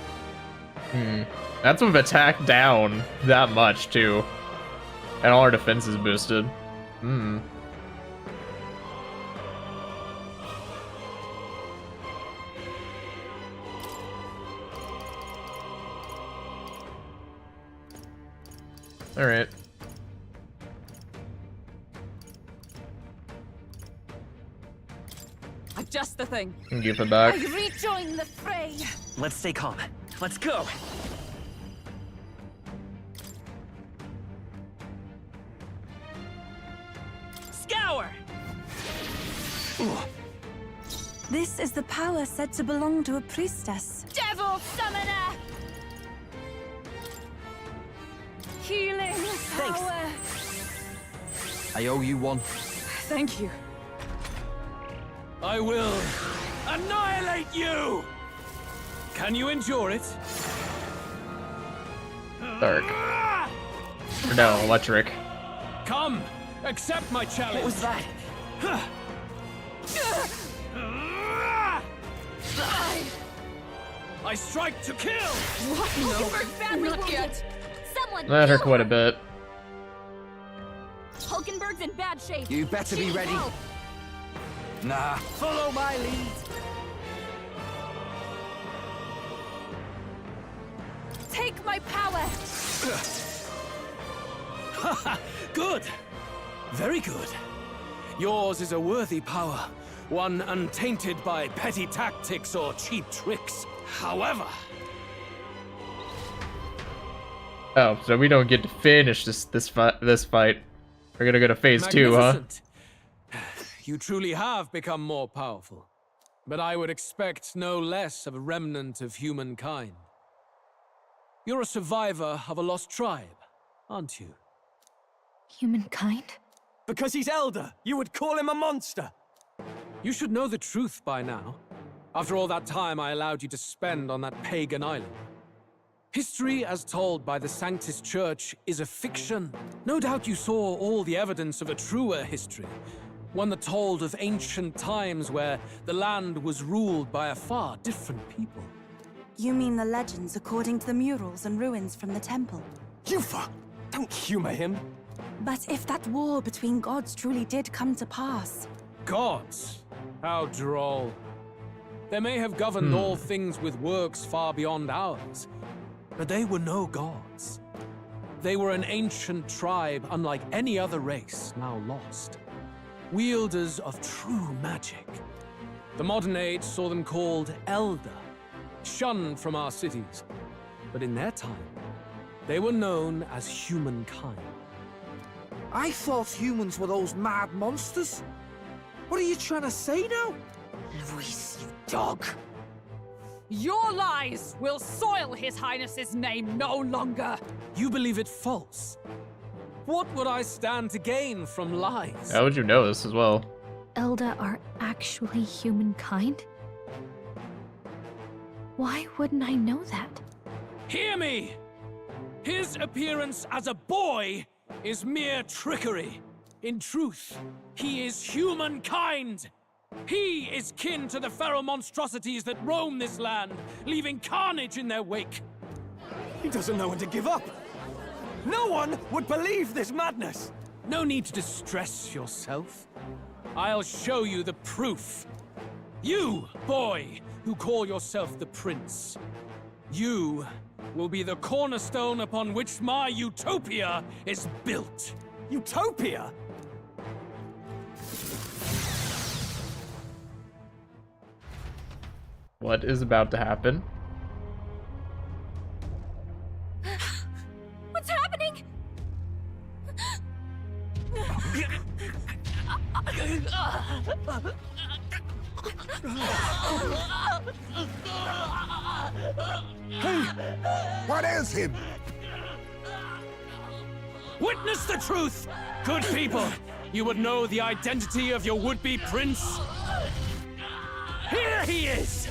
That's with attack down that much too. And all our defense is boosted. Alright. Adjust the thing. Give it back. I rejoin the fray. Let's stay calm. Let's go. Scour! This is the power said to belong to a priestess. Devil summoner. Healing power. I owe you one. Thank you. I will annihilate you! Can you endure it? Dark. Or no, electric. Come, accept my challenge. What was that? I strike to kill! What? No, not yet. Someone That hurt heal quite a her. bit. Hulkenberg's in bad shape. You better be She ready. help. Nah. Follow my lead. Take my power. Good. Very good. Yours is a worthy power, one untainted by petty tactics or cheap tricks. However... Oh, so we don't get to finish this fight. We're gonna go to phase 2, huh? You truly have become more powerful. But I would expect no less of a remnant of humankind. You're a survivor of a lost tribe, aren't you? Humankind? Because he's elder, you would call him a monster. You should know the truth by now. After all that time I allowed you to spend on that pagan island. History, as told by the Sanctus Church, is a fiction. No doubt you saw all the evidence of a truer history. One that told of ancient times where the land was ruled by a far different people. You mean the legends according to the murals and ruins from the temple? Yufa! Don't humor him. But if that war between gods truly did come to pass... Gods? How droll. They may have governed all things with works far beyond ours, but they were no gods. They were an ancient tribe unlike any other race now lost. Wielders of true magic. The modern age saw them called Elder, shunned from our cities. But in their time, They were known as humankind. I thought humans were those mad monsters. What are you trying to say now? Luis, you dog! Your lies will soil His Highness's name no longer! You believe it false? What would I stand to gain from lies? How would you know this as well? Elda are actually humankind? Why wouldn't I know that? Hear me! His appearance as a boy is mere trickery. In truth, he is humankind! He is kin to the feral monstrosities that roam this land, leaving carnage in their wake. He doesn't know when to give up. No one would believe this madness. No need to distress yourself. I'll show you the proof. You, boy, who call yourself the prince. You will be the cornerstone upon which my utopia is built. Utopia? What is about to happen? What's happening? Hey! What is him? Witness the truth! Good people, you would know the identity of your would-be prince. Here he is!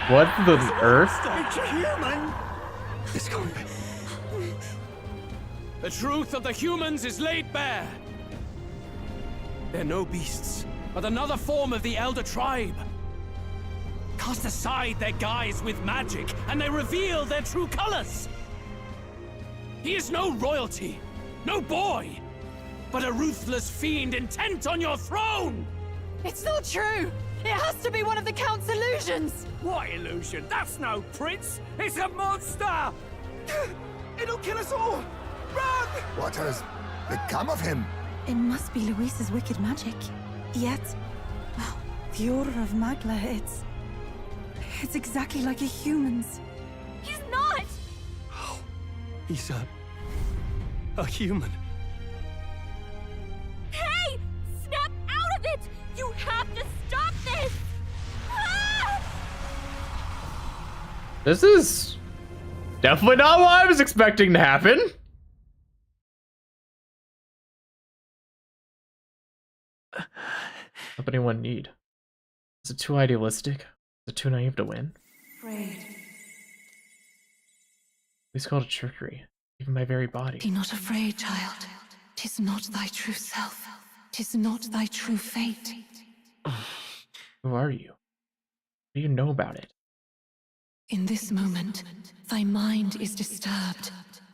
What the earth? It's a human! It's going. The truth of the humans is laid bare. They're no beasts, but another form of the Elder Tribe. Cast aside their guise with magic, and they reveal their true colors. He is no royalty, no boy, but a ruthless fiend intent on your throne! It's not true! It has to be one of the Count's illusions! What illusion? That's no prince! It's a monster! It'll kill us all! Run! What has become of him? It must be Luis's wicked magic. Yet, well, the aura of Magla, it's exactly like a human's. He's not! He's a human. Hey! Snap out of it! You have to stop this! Ah! This is definitely not what I was expecting to happen. What anyone need? Is it too idealistic? Is it too naive to win? Afraid. He's called it trickery. Even my very body. Be not afraid, child. 'Tis not thy true self. 'Tis not thy true fate. Who are you? What do you know about it? In this moment, thy mind is disturbed,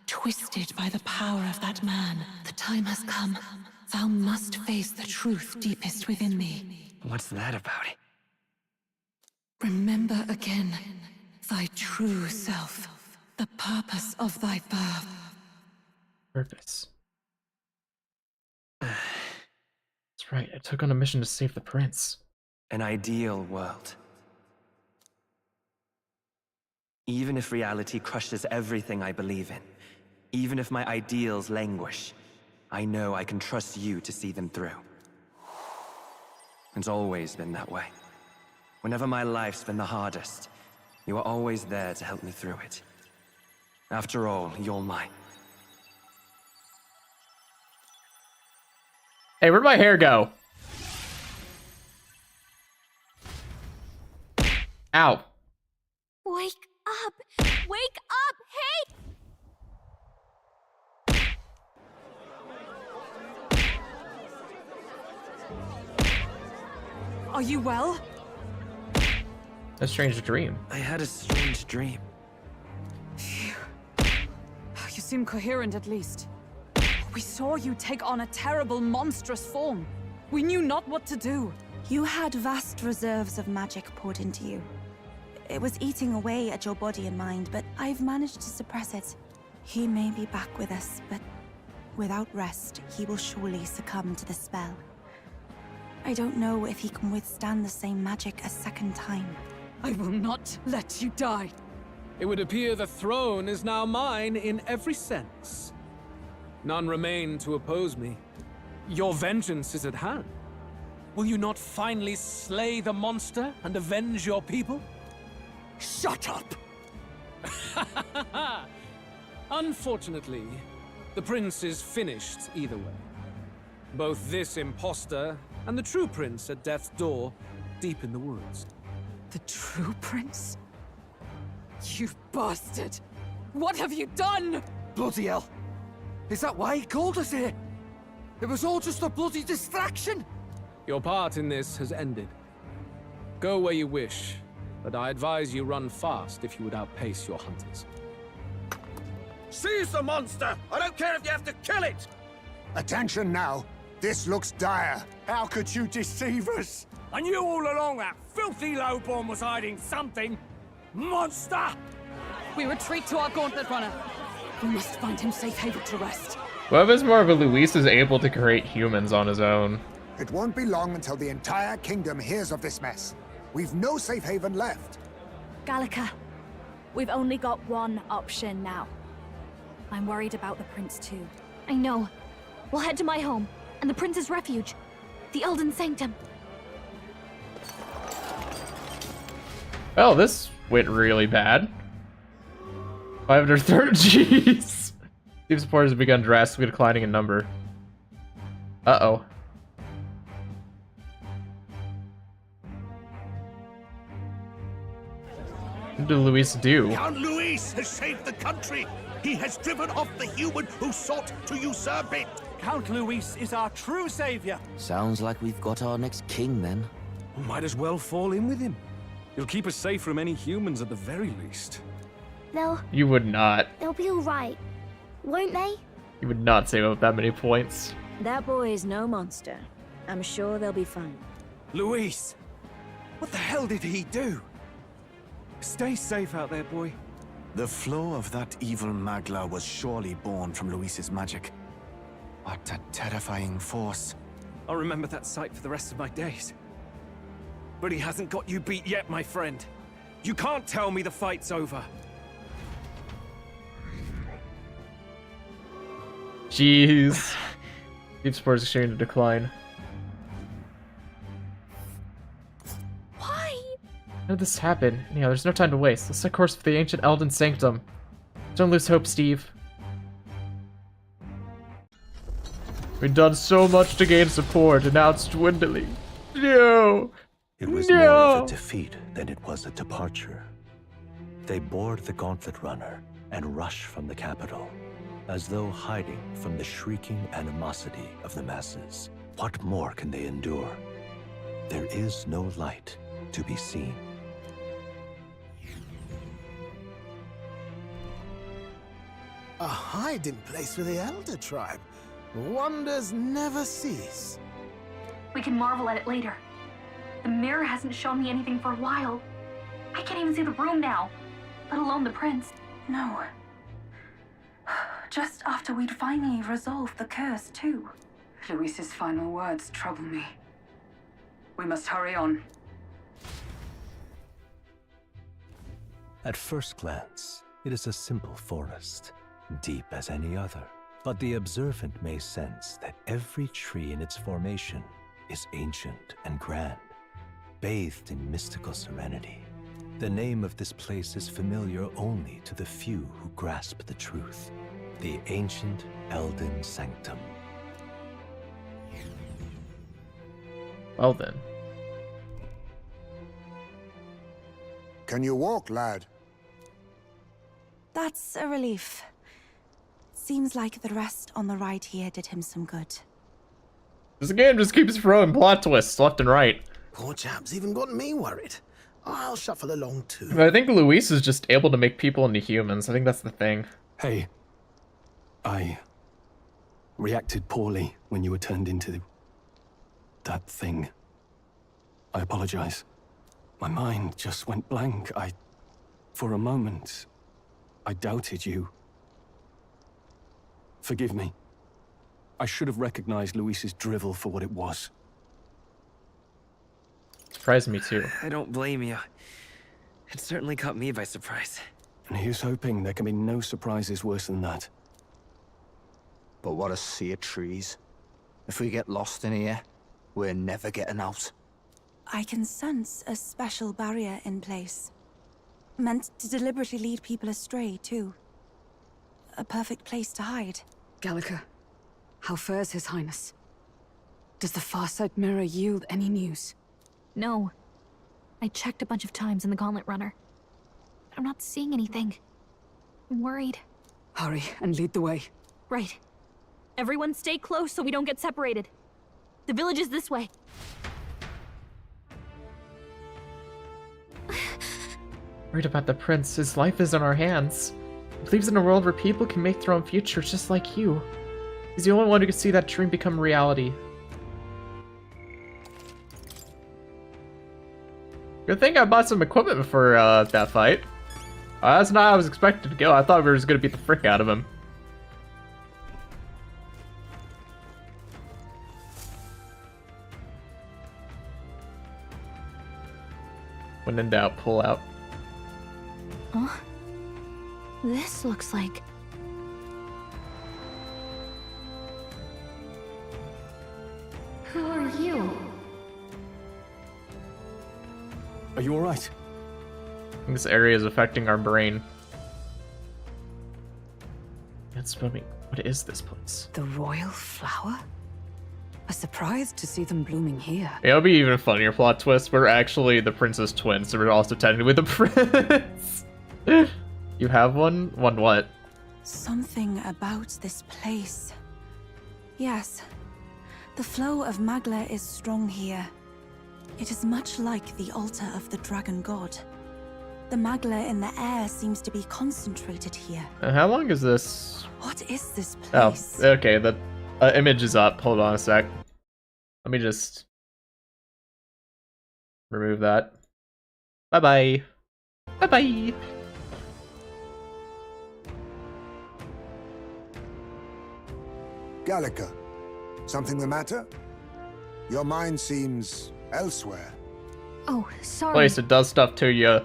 twisted by the power of that man. The time has come. Thou must face the truth deepest within thee. What's that about? Remember again thy true self, the purpose of thy birth. Purpose. That's right, I took on a mission to save the prince. An ideal world. Even if reality crushes everything I believe in, even if my ideals languish, I know I can trust you to see them through. It's always been that way. Whenever my life's been the hardest, you are always there to help me through it. After all, you're mine. Hey, where'd my hair go? Ow. Wake up! Wake up! Hey! Are you well? A strange dream. I had a strange dream. You seem coherent at least. We saw you take on a terrible, monstrous form. We knew not what to do. You had vast reserves of magic poured into you. It was eating away at your body and mind, but I've managed to suppress it. He may be back with us, but without rest, he will surely succumb to the spell. I don't know if he can withstand the same magic a second time. I will not let you die. It would appear the throne is now mine in every sense. None remain to oppose me. Your vengeance is at hand. Will you not finally slay the monster and avenge your people? Shut up! Unfortunately, the prince is finished either way. Both this imposter and the true prince at death's door, deep in the woods. The true prince? You bastard! What have you done? Bloody hell! Is that why he called us here? It was all just a bloody distraction! Your part in this has ended. Go where you wish, but I advise you run fast if you would outpace your hunters. Seize the monster! I don't care if you have to kill it! Attention now. This looks dire. How could you deceive us? I knew all along that filthy lowborn was hiding something. Monster! We retreat to our gauntlet runner. We must find him safe haven to rest. What if it's more of a Luis is able to create humans on his own? It won't be long until the entire kingdom hears of this mess. We've no safe haven left. Gallica, we've only got one option now. I'm worried about the prince too. I know. We'll head to my home, and the prince's refuge, the Elden Sanctum. Well, this went really bad. 530, jeez. Team supporters have begun drastically declining in number. Uh-oh. What did Luis do? Count Luis has saved the country! He has driven off the human who sought to usurp it! Count Luis is our true savior. Sounds like we've got our next king, then. We might as well fall in with him. He'll keep us safe from any humans at the very least. You would not. They'll be all right, won't they? You would not save up that many points. That boy is no monster. I'm sure they'll be fine. Luis! What the hell did he do? Stay safe out there, boy. The flow of that evil Magla was surely born from Luis's magic. What a terrifying force. I'll remember that sight for the rest of my days. But he hasn't got you beat yet, my friend. You can't tell me the fight's over. Jeez. Deep supporters exchanging to decline. Why? How did this happen? Anyhow, there's no time to waste. Let's set course for the ancient Elden Sanctum. Don't lose hope, Steve. We've done so much to gain support, and now it's dwindling. No! It was more of a defeat than it was a departure. They board the gauntlet runner and rush from the capital, as though hiding from the shrieking animosity of the masses. What more can they endure? There is no light to be seen. A hiding place for the Elder Tribe. Wonders never cease. We can marvel at it later. The mirror hasn't shown me anything for a while. I can't even see the room now, let alone the prince. No. Just after we'd finally resolved the curse, too. Luis's final words trouble me. We must hurry on. At first glance, it is a simple forest, deep as any other. But the observant may sense that every tree in its formation is ancient and grand, bathed in mystical serenity. The name of this place is familiar only to the few who grasp the truth. The ancient Elden Sanctum. Well then. Can you walk, lad? That's a relief. Seems like the rest on the ride here did him some good. This game just keeps throwing plot twists left and right. Poor chap's even got me worried. I'll shuffle along too. But I think Luis is just able to make people into humans. I think that's the thing. Hey, I reacted poorly when you were turned into that thing. I apologize. My mind just went blank. For a moment, I doubted you. Forgive me. I should have recognized Luis's drivel for what it was. surprised me too. I don't blame you. It certainly caught me by surprise. And here's hoping there can be no surprises worse than that. But what a sea of trees. If we get lost in here, we're never getting out. I can sense a special barrier in place. Meant to deliberately lead people astray, too. A perfect place to hide. Gallica, how fares His Highness? Does the Farsight Mirror yield any news? No. I checked a bunch of times in the Gauntlet Runner. I'm not seeing anything. I'm worried. Hurry and lead the way. Right. Everyone stay close so we don't get separated. The village is this way. Worried about the prince. His life is in our hands. He believes in a world where people can make their own futures just like you. He's the only one who can see that dream become reality. Good thing I bought some equipment before that fight. That's not how I was expected to go. I thought we were just gonna beat the frick out of him. When in doubt, pull out. Huh? This looks like... Who are you? Are you alright? I think this area is affecting our brain. It's swimming. What is this place? The royal flower? A surprise to see them blooming here. It'll be even funnier plot twist. We're actually the prince's twins, so we're also technically the prince. You have one? One what? Something about this place. Yes. The flow of Magla is strong here. It is much like the altar of the dragon god. The Magla in the air seems to be concentrated here. How long is this? What is this place? Oh, okay. The image is up. Hold on a sec. Let me just remove that. Bye-bye. Bye-bye. Gallica, something the matter? Your mind seems elsewhere. Oh, sorry. Place it does stuff to you.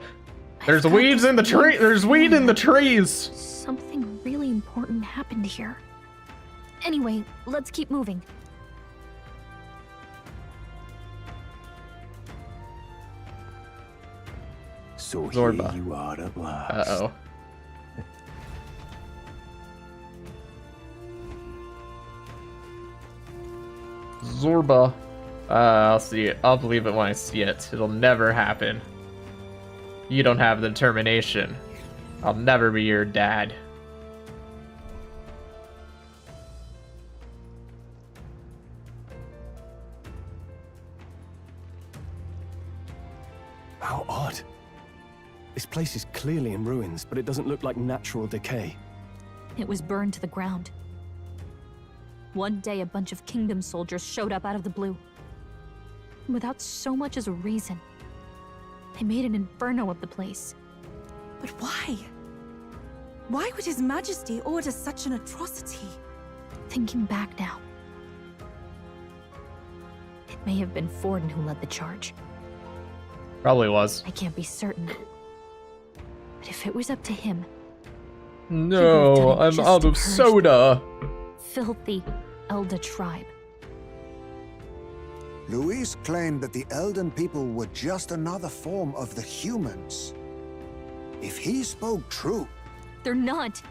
There's weeds in the tree. There's weed in the trees. Something really important happened here. Anyway, let's keep moving. So Zorba. here you are at last. Uh-oh. Zorba. I'll see it. I'll believe it when I see it. It'll never happen. You don't have the determination. I'll never be your dad. How odd. This place is clearly in ruins, but it doesn't look like natural decay. It was burned to the ground. One day, a bunch of kingdom soldiers showed up out of the blue. Without so much as a reason. They made an inferno of the place. But why? Why would His Majesty order such an atrocity? Thinking back now, it may have been Forden who led the charge. Probably was. I can't be certain. But if it was up to him... No, I'm out of soda. Filthy Elda tribe. Luis claimed that the Elden people were just another form of the humans. If he spoke true... They're not.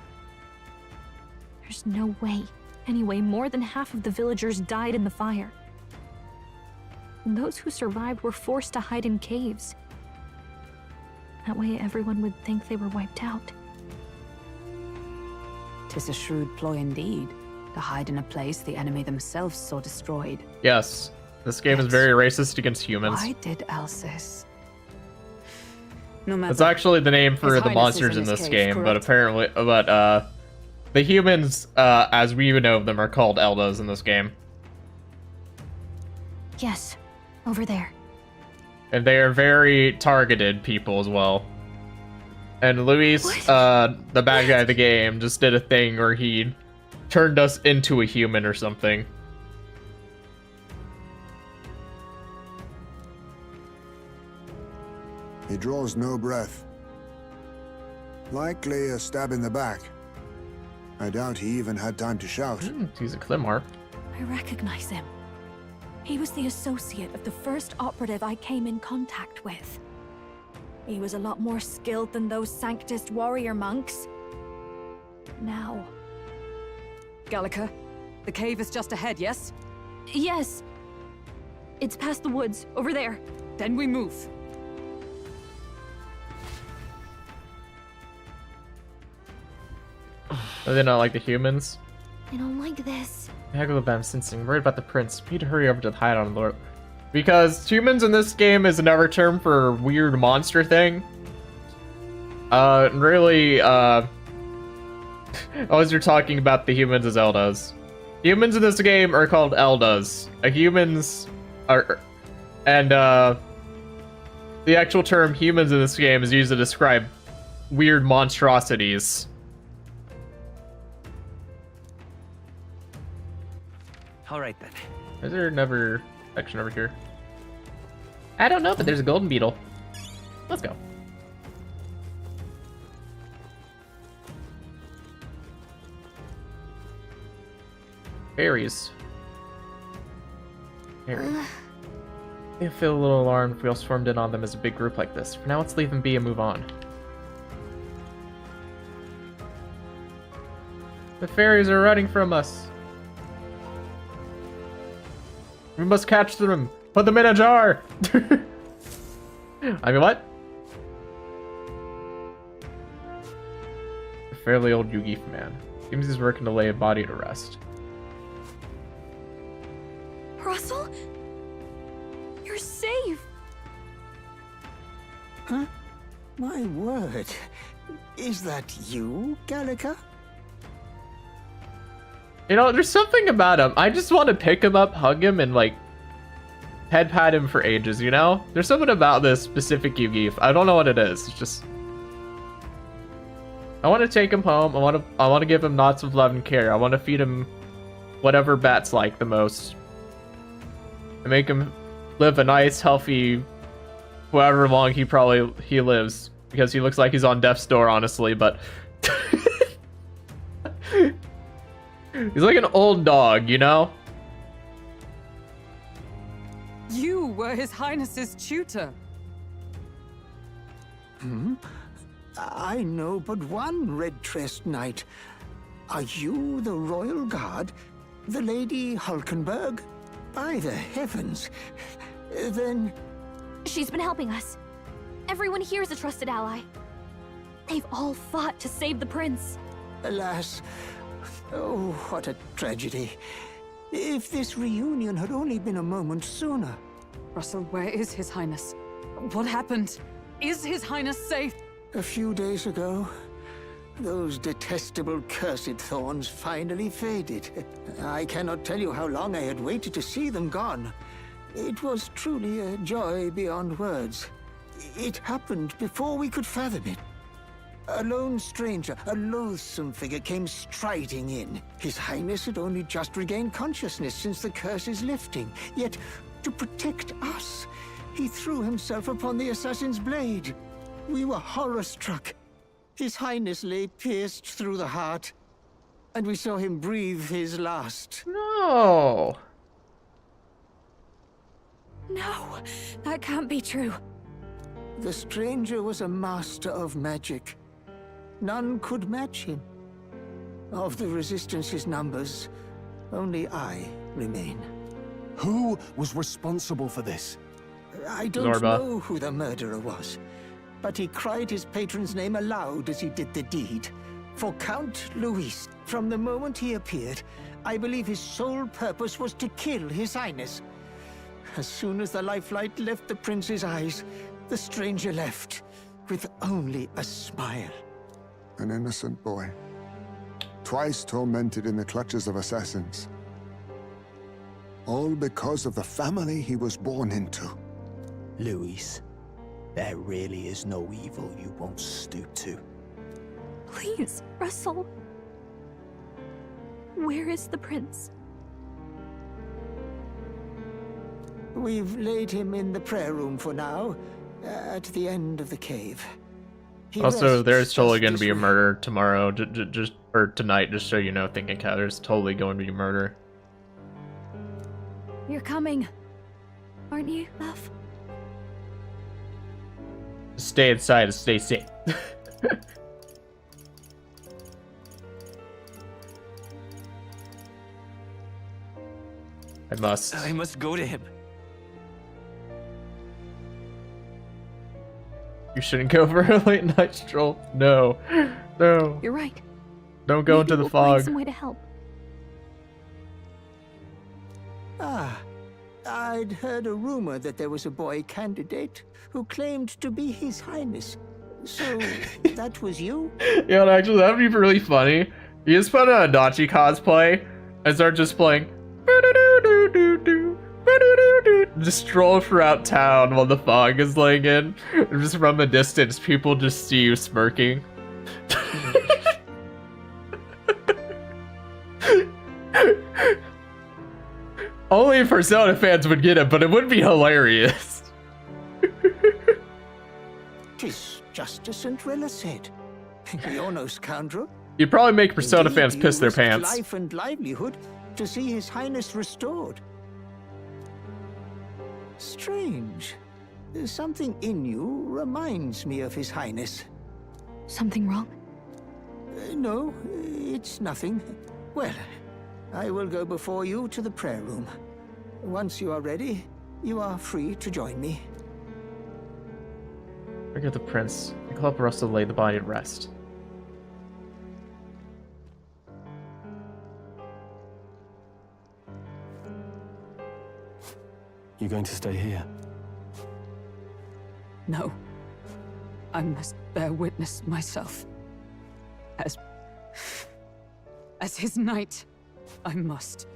There's no way. Anyway, more than half of the villagers died in the fire. And those who survived were forced to hide in caves. That way everyone would think they were wiped out. 'Tis a shrewd ploy indeed, to hide in a place the enemy themselves saw destroyed. Yes, this game is very racist against humans. Why did Elsis? No matter. That's actually the name for His the Highness monsters is in in this his game, cave, but correct? apparently, the humans, as we would know of them, are called Eldas in this game. Yes, over there. And they are very targeted people as well. And Luis, the bad guy of the game, just did a thing where he turned us into a human or something. He draws no breath. Likely a stab in the back. I doubt he even had time to shout. He's a Clemar. I recognize him. He was the associate of the first operative I came in contact with. He was a lot more skilled than those Sanctist warrior monks. Now... Gallica, the cave is just ahead, yes? Yes. It's past the woods, over there. Then we move. Are they not like the humans? I don't like this. Hegleb, I'm sensing. Worried about the prince. We need to hurry over to the hideout on the Lord. Because humans in this game is another term for weird monster thing. Really, always you're talking about the humans as Eldas. Humans in this game are called Eldas. Humans are... And, the actual term humans in this game is used to describe weird monstrosities. Alright then. Is there another section over here? I don't know, but there's a golden beetle. Let's go. Fairies. Fairy. I feel a little alarmed if we all swarmed in on them as a big group like this. For now, let's leave them be and move on. The fairies are running from us. We must catch them. Put them in a jar. I mean, what? A fairly old Yugif man. Seems he's working to lay a body to rest. Russell? You're safe! Huh? My word. Is that you, Gallica? You know, there's something about him. I just want to pick him up, hug him, and like head pat him for ages, you know? There's something about this specific Yugif. I don't know what it is. It's just I want to take him home. I want to give him lots of love and care. I want to feed him whatever Bats like the most. And make him live a nice, healthy however long he lives, because he looks like he's on death's door, honestly, but he's like an old dog, you know? You were His Highness's tutor. I know but one red-tressed knight. Are you the royal guard? The Lady Hulkenberg? By the heavens. Then... She's been helping us. Everyone here is a trusted ally. They've all fought to save the prince. Alas. Oh, what a tragedy. If this reunion had only been a moment sooner. Russell, where is His Highness? What happened? Is His Highness safe? A few days ago, those detestable cursed thorns finally faded. I cannot tell you how long I had waited to see them gone. It was truly a joy beyond words. It happened before we could fathom it. A lone stranger, a loathsome figure, came striding in. His Highness had only just regained consciousness since the curse's lifting. Yet, to protect us, he threw himself upon the assassin's blade. We were horror-struck. His Highness lay pierced through the heart, and we saw him breathe his last. No! No, that can't be true. The stranger was a master of magic. None could match him. Of the Resistance's numbers, only I remain. Who was responsible for this? I don't know who the murderer was, but he cried his patron's name aloud as he did the deed. For Count Luis, from the moment he appeared, I believe his sole purpose was to kill His Highness. As soon as the lifelight left the prince's eyes, the stranger left, with only a smile. An innocent boy. Twice tormented in the clutches of assassins. All because of the family he was born into. Luis, there really is no evil you won't stoop to. Please, Russell. Where is the prince? We've laid him in the prayer room for now. at the end of the cave. He Also, rests there's totally just going to this be a way. murder tomorrow, or tonight, just so you know, thinking cat, there's totally going to be a murder. You're coming, aren't you, love? Stay inside and stay safe. I must go to him. You shouldn't go for a late night stroll. No. No. You're right. Don't go into the We'll find fog. some way to help. Ah, I'd heard a rumor that there was a boy candidate who claimed to be His Highness. So, that was you? Yeah, actually, that would be really funny. You just put on a Adachi cosplay and start just playing. Just stroll throughout town while the fog is laying in. And just from a distance, people just see you smirking. Only Persona fans would get it, but it would be hilarious. 'Tis just as Cinderella said. You're no scoundrel. You'd probably make Persona fans Indeed, piss you their risked pants. life and livelihood to see His Highness restored. Strange. Something in you reminds me of His Highness. Something wrong? No, it's nothing. Well, I will go before you to the prayer room. Once you are ready, you are free to join me. Forget the prince. I can help Russell lay the body to rest. You're going to stay here? No. I must bear witness myself. As his knight, I must.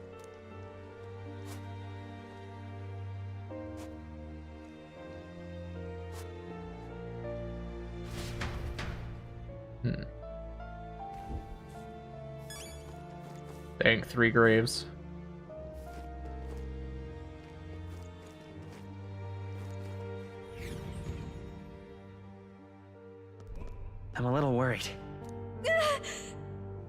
Dang, 3 graves. I'm a little worried.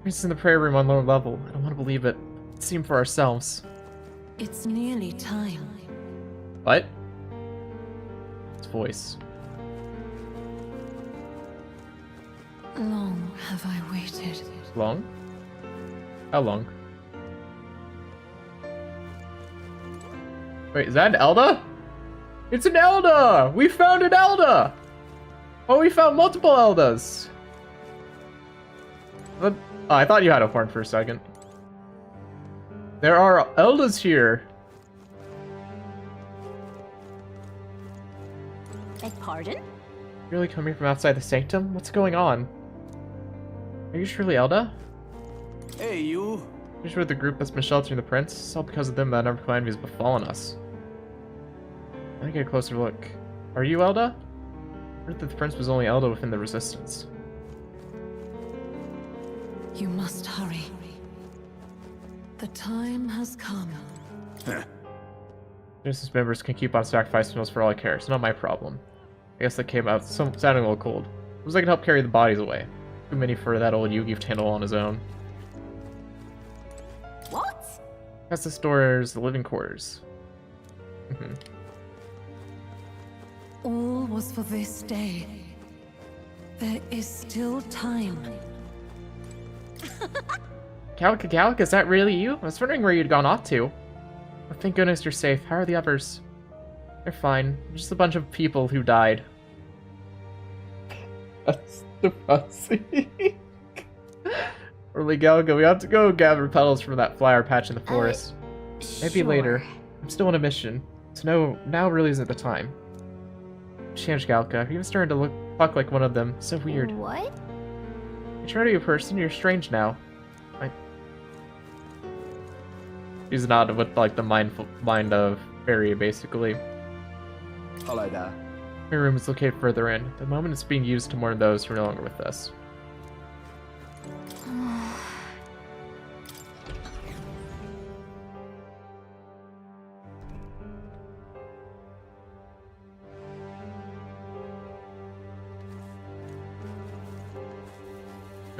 It's in the prayer room on lower level. I don't want to believe it. Let's see him for ourselves. It's nearly time. What? His voice. Long have I waited. Long? How long? Wait, is that an Elda? It's an Elda! We found an Elda! Oh, we found multiple Eldas! Oh, I thought you had a horn for a second. There are Eldas here. Beg pardon? You really coming from outside the sanctum? What's going on? Are you truly Elda? Hey, you. You're sure the group that's been sheltering the prince? It's all because of them that another calamity has befallen us. Let me get a closer look. Are you Elda? I heard that the prince was only Elda within the resistance. You must hurry. The time has come. Resistance members can keep on sacrificing us for all I care. It's not my problem. I guess that came out sounding a little cold. It was I can help carry the bodies away. Too many for that old Yugi to handle on his own. What? That's the store's the living quarters. All was for this day. There is still time. Gallic, is that really you? I was wondering where you'd gone off to. Oh, thank goodness you're safe. How are the others? They're fine. Just a bunch of people who died. That's depressing. Early Galga, we have to go gather petals from that flower patch in the forest. Maybe sure. later. I'm still on a mission, so now really isn't the time. Change, Galka. You're even starting to fuck like one of them. So weird. What? You try to be a person, you're strange now. He's not with like the mind of fairy, basically. Hello there. My room is located further in. At the moment it's being used to mourn those who are no longer with us.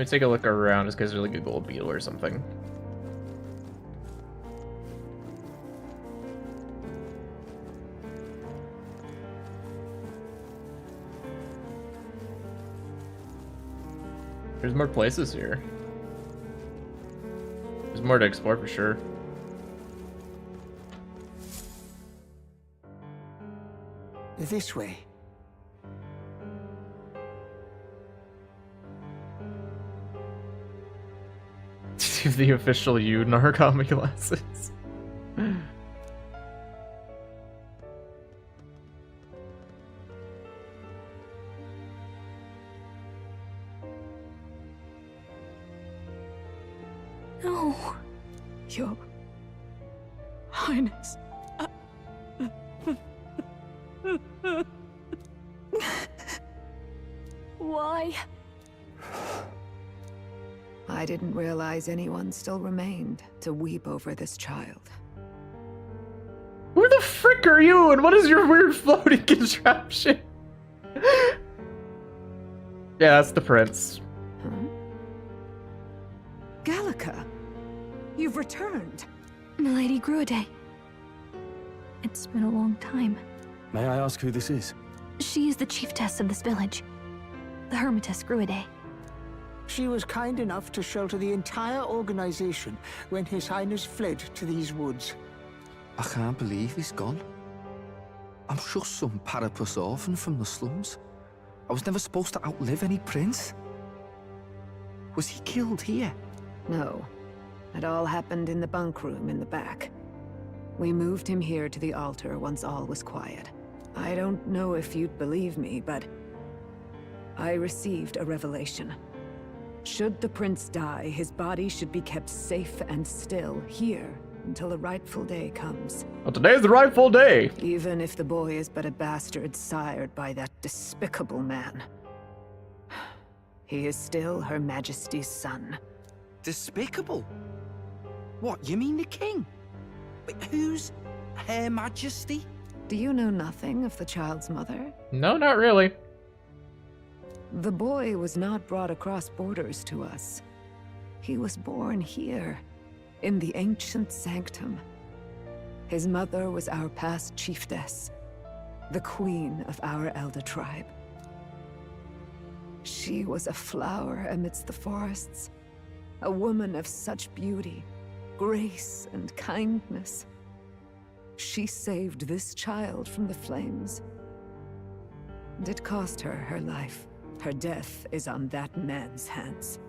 me take a look around just because there's like a gold beetle or something. There's more places here. There's more to explore for sure. This way. The official Narcomic glasses. No. Your Highness. Why? I didn't realize anyone still remained to weep over this child. Who the frick are you, and what is your weird floating contraption? Yeah, that's the prince. Huh? Gallica, you've returned. Milady Gruide. It's been a long time. May I ask who this is? She is the chiefess of this village. The Hermitess Gruide. She was kind enough to shelter the entire organization when His Highness fled to these woods. I can't believe he's gone. I'm just some parapus orphan from the slums. I was never supposed to outlive any prince. Was he killed here? No. It all happened in the bunk room in the back. We moved him here to the altar once all was quiet. I don't know if you'd believe me, but I received a revelation. Should the prince die, his body should be kept safe and still here until the rightful day comes. Well, today's the rightful day. Even if the boy is but a bastard sired by that despicable man. He is still Her Majesty's son. Despicable? What, you mean the king? Wait, who's Her Majesty? Do you know nothing of the child's mother? No, not really. The boy was not brought across borders to us. He was born here, in the ancient sanctum. His mother was our past chiefess, the queen of our elder tribe. She was a flower amidst the forests, a woman of such beauty, grace, and kindness. She saved this child from the flames. And it cost her her life. Her death is on that man's hands.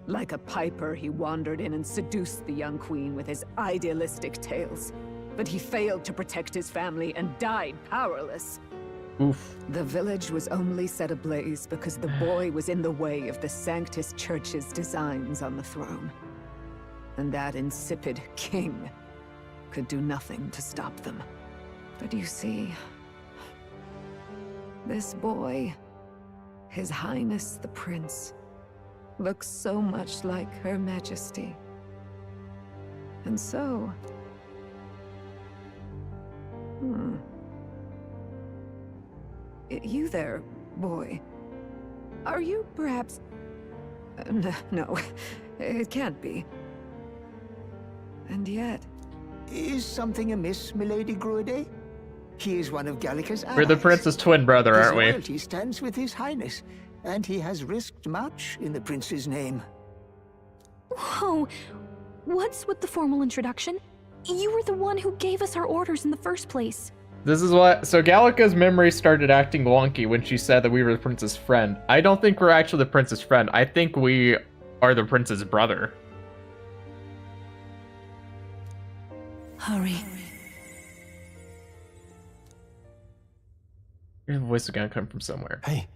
Like a piper, he wandered in and seduced the young queen with his idealistic tales. But he failed to protect his family and died powerless. Oof. The village was only set ablaze because the boy was in the way of the Sanctus Church's designs on the throne. And that insipid king could do nothing to stop them. But you see, this boy, His Highness the Prince, looks so much like Her Majesty. And so... You there, boy. Are you perhaps... no, it can't be. And yet... Is something amiss, Milady Gruide? He is one of Gallica's allies. We're the prince's twin brother, aren't we? His loyalty stands with His Highness, and he has risked much in the prince's name. Whoa! What's with the formal introduction? You were the one who gave us our orders in the first place. This is what... So Gallica's memory started acting wonky when she said that we were the prince's friend. I don't think we're actually the prince's friend. I think we are the prince's brother. Hurry. Your voice is gonna come from somewhere. Hey,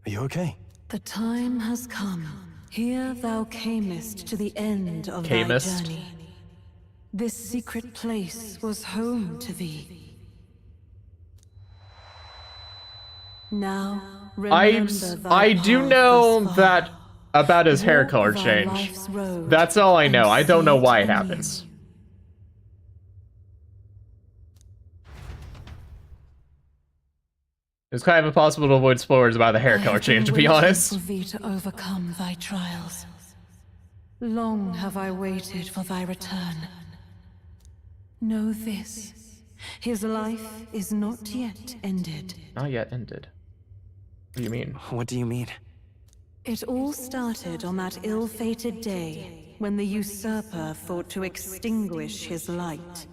are you okay? The time has come. Here thou camest to the end of thy journey. This secret place was home to thee. Now, I do know that about his hair color change. That's all I know. I don't know why it happens. It's kind of impossible to avoid spoilers about the hair color change, to be honest. For thee to overcome thy trials. Long have I waited for thy return. Know this. His life is not yet ended. Not yet ended. What do you mean? What do you mean? It all started on that ill-fated day when the usurper thought to extinguish his light.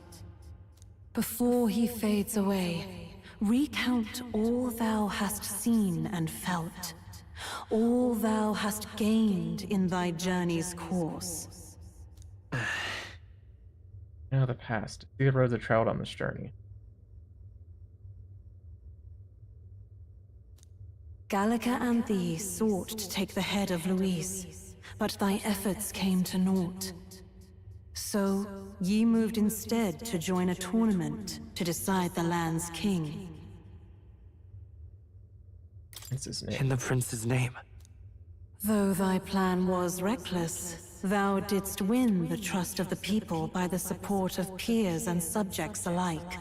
Before he fades away, recount all thou hast seen and felt, all thou hast gained in thy journey's course. Now the past. See the roads that traveled on this journey. Gallica and thee sought to take the head of Luis, but thy efforts came to naught. So, ye moved instead to join a tournament to decide the land's king. Prince's name. In the prince's name. Though thy plan was reckless, thou didst win the trust of the people by the support of peers and subjects alike.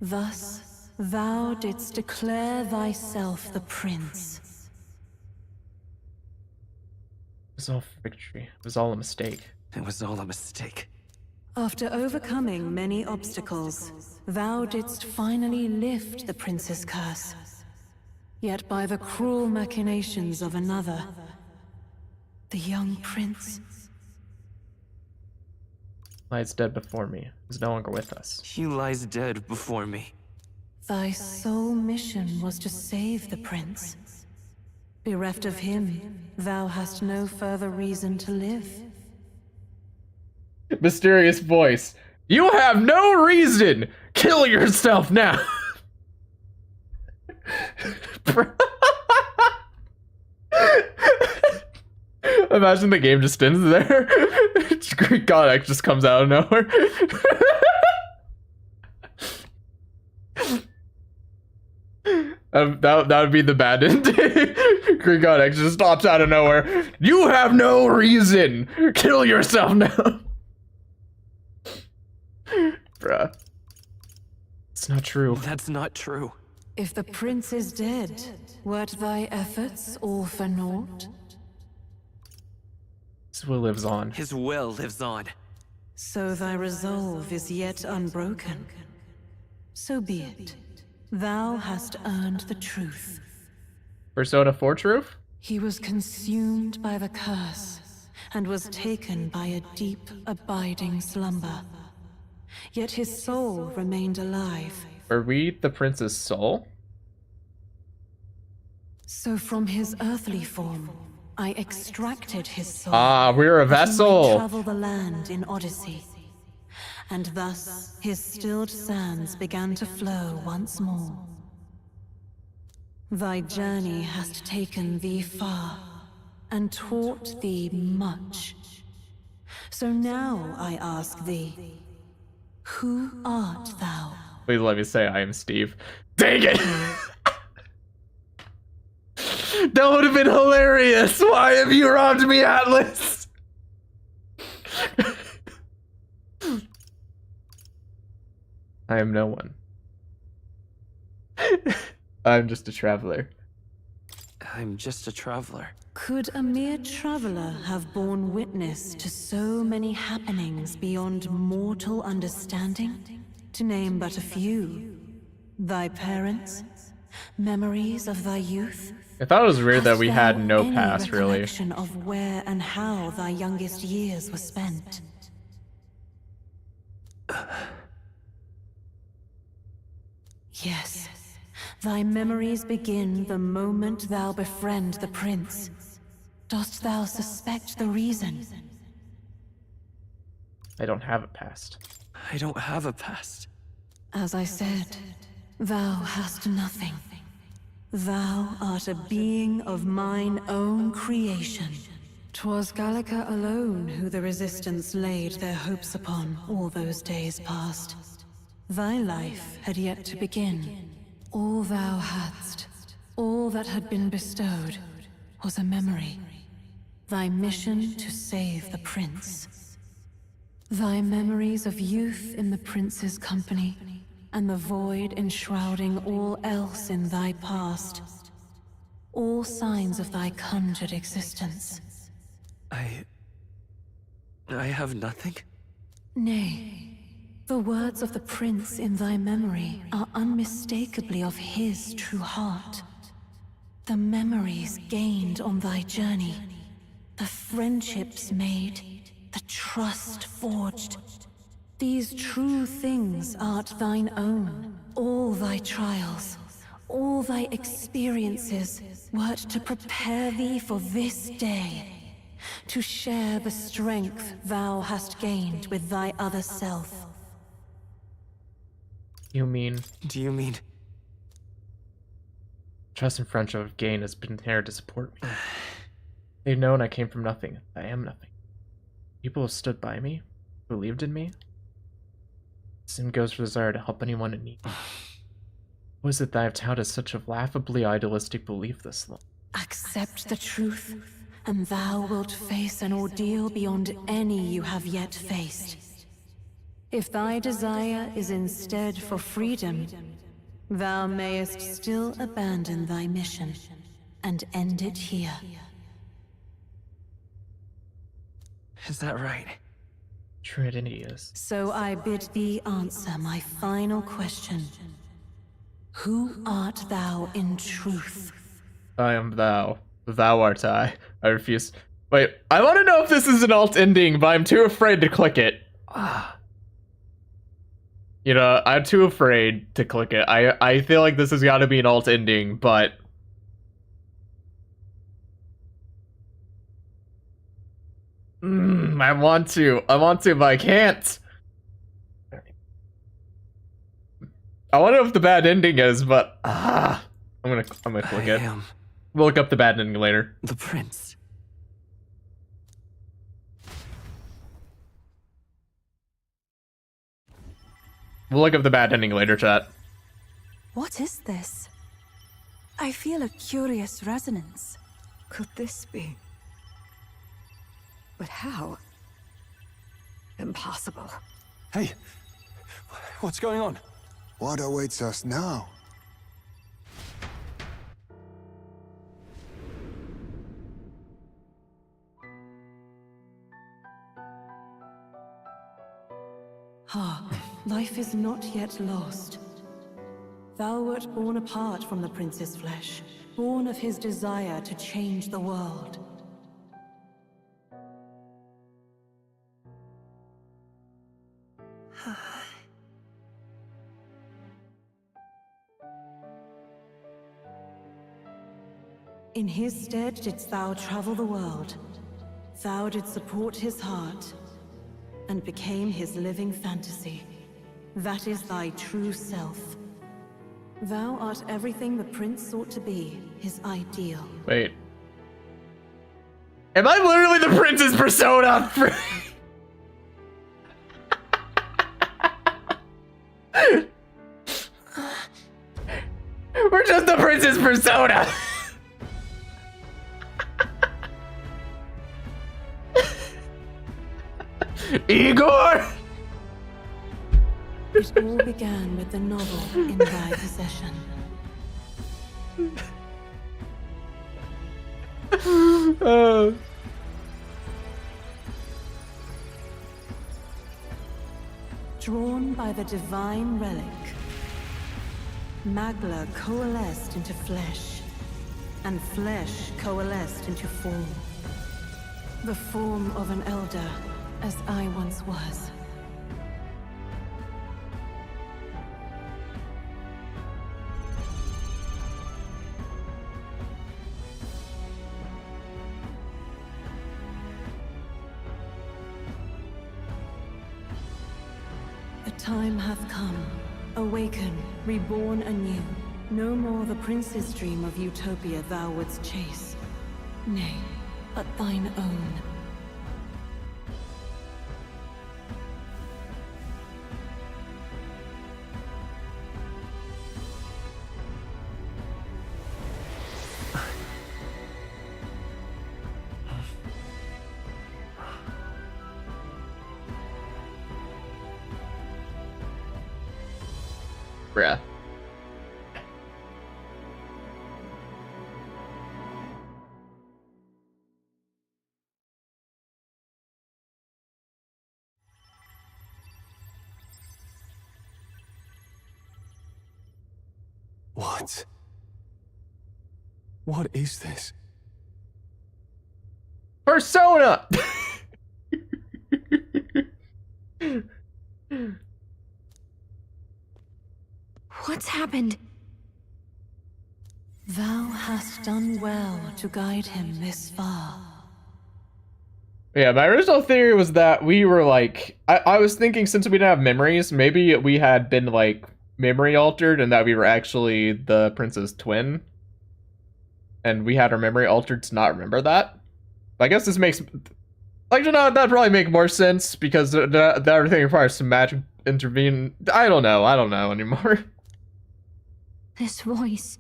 Thus, thou didst declare thyself the prince. It was all victory. It was all a mistake. It was all a mistake. After overcoming many obstacles, thou didst finally lift the prince's curse. Yet by the cruel machinations of another, the young prince Lies dead before me. Is no longer with us. He lies dead before me. Thy sole mission was to save the prince. Bereft of him, thou hast no further reason to live. Mysterious voice. You have no reason! Kill yourself now! Imagine the game just ends there. Greek God X just comes out of nowhere. That would be the bad ending. Greek God X just stops out of nowhere. You have no reason! Kill yourself now! Bruh. It's not true. That's not true. If the prince is dead, wert thy efforts all for naught? His will lives on. His will lives on. So thy resolve is yet unbroken. So be it. Thou hast earned the truth. Persona 4 truth? He was consumed by the curse, and was taken by a deep, abiding slumber. Yet his soul remained alive. Are we the prince's soul? So from his earthly form, I extracted his soul. Ah, we're a vessel. That he might travel the land in Odyssey. And thus, his stilled sands began to flow once more. Thy journey hast taken thee far, and taught thee much. So now I ask thee, who art thou? Please let me say I am Steve. Dang it! That would have been hilarious! Why have you robbed me, Atlas? I am no one. I'm just a traveler. I'm just a traveler. Could a mere traveler have borne witness to so many happenings beyond mortal understanding? To name but a few. Thy parents? Memories of thy youth? I thought it was weird that we had no Any past, really. recollection of where and how thy youngest years were spent? Yes. Thy memories begin the moment thou befriend the prince. Dost thou suspect the reason? I don't have a past. I don't have a past. As I said, thou hast nothing. Thou art a being of mine own creation. 'Twas Gallica alone who the Resistance laid their hopes upon all those days past. Thy life had yet to begin. All thou hadst, all that had been bestowed, was a memory. Thy mission to save the prince. Thy memories of youth in the prince's company, and the void enshrouding all else in thy past. All signs of thy conjured existence. I have nothing? Nay, the words of the prince in thy memory are unmistakably of his true heart. The memories gained on thy journey, the friendships made, the trust forged. These true things art thine own. All thy trials, all thy experiences wert to prepare thee for this day, to share the strength thou hast gained with thy other self. You mean? Do you mean? Trust and friendship I've gained has been there to support me. They've known I came from nothing. I am nothing. People have stood by me, believed in me. Same goes for the desire to help anyone in need. What is it that I've touted such a laughably idealistic belief this long? Accept the truth, and thou wilt face an ordeal beyond any you have yet faced. If thy desire is instead for freedom, thou mayest still abandon thy mission and end it here. Is that right? True identity is. So I bid thee answer my final question. Who art thou in truth? I am thou. Thou art I. I refuse. Wait, I want to know if this is an alt ending, but I'm too afraid to click it. You know, I'm too afraid to click it. I feel like this has got to be an alt ending, but... I want to, but I can't. I want to know if the bad ending is, but I'm gonna click it. We'll look up the bad ending later. The prince. We'll look up the bad ending later, chat. What is this? I feel a curious resonance. Could this be? But how? Impossible. Hey, what's going on? What awaits us now? Life is not yet lost. Thou wert born apart from the prince's flesh, born of his desire to change the world. In his stead didst thou travel the world. Thou didst support his heart, and became his living fantasy. That is thy true self. Thou art everything the prince sought to be, his ideal. Wait. Am I literally the prince's persona? We're just the prince's persona. Igor! It all began with the novel in thy possession. Drawn by the divine relic, Magla coalesced into flesh, and flesh coalesced into form. The form of an elder, as I once was. The time hath come. Awaken, reborn anew. No more the prince's dream of utopia thou wouldst chase. Nay, but thine own. Bruh. What? What is this? Persona! What's happened? Thou hast done well to guide him this far. Yeah, my original theory was that we were like, I was thinking since we didn't have memories, maybe we had been like memory altered and that we were actually the prince's twin. And we had our memory altered to not remember that. I guess this makes, like, you know, that'd probably make more sense because that everything requires some magic intervene. I don't know anymore. This voice.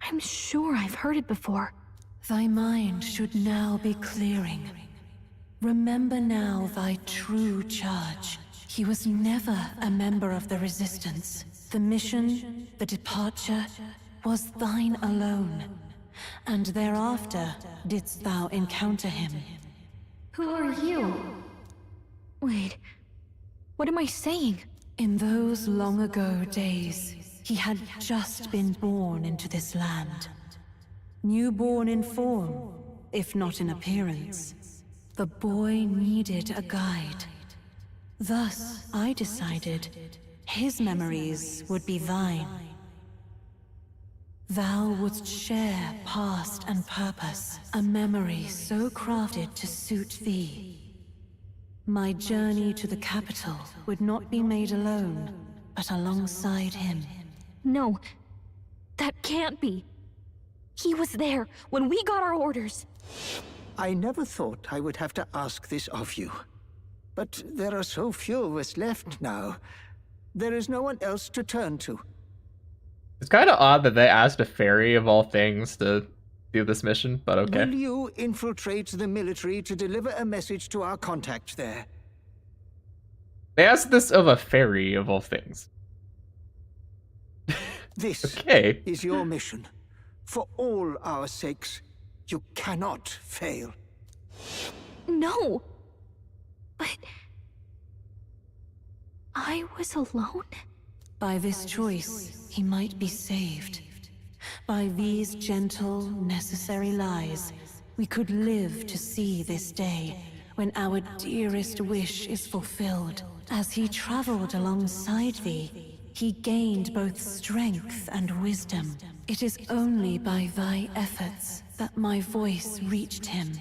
I'm sure I've heard it before. Thy mind should now be clearing. Remember now thy true charge. He was never a member of the Resistance. The mission, the departure, was thine alone. And thereafter didst thou encounter him. Who are you? Wait, what am I saying? In those long ago days, he had just been born into this land. Newborn in form, if not in appearance. The boy needed a guide. Thus, I decided his memories would be thine. Thou wouldst share past and purpose, a memory so crafted to suit thee. My journey to the capital would not be made alone, but alongside him. No, that can't be. He was there when we got our orders. I never thought I would have to ask this of you. But there are so few of us left now. There is no one else to turn to. It's kind of odd that they asked a fairy of all things to do this mission, but okay. Will you infiltrate the military to deliver a message to our contact there? They asked this of a fairy of all things. This okay. is your mission. For all our sakes, you cannot fail. No! But... I was alone? By this choice, he might be saved. By these gentle, necessary lies, we could live to see this day, when our dearest wish is fulfilled. As he traveled alongside thee, he gained both strength and wisdom. It is only by thy efforts that my voice reached him.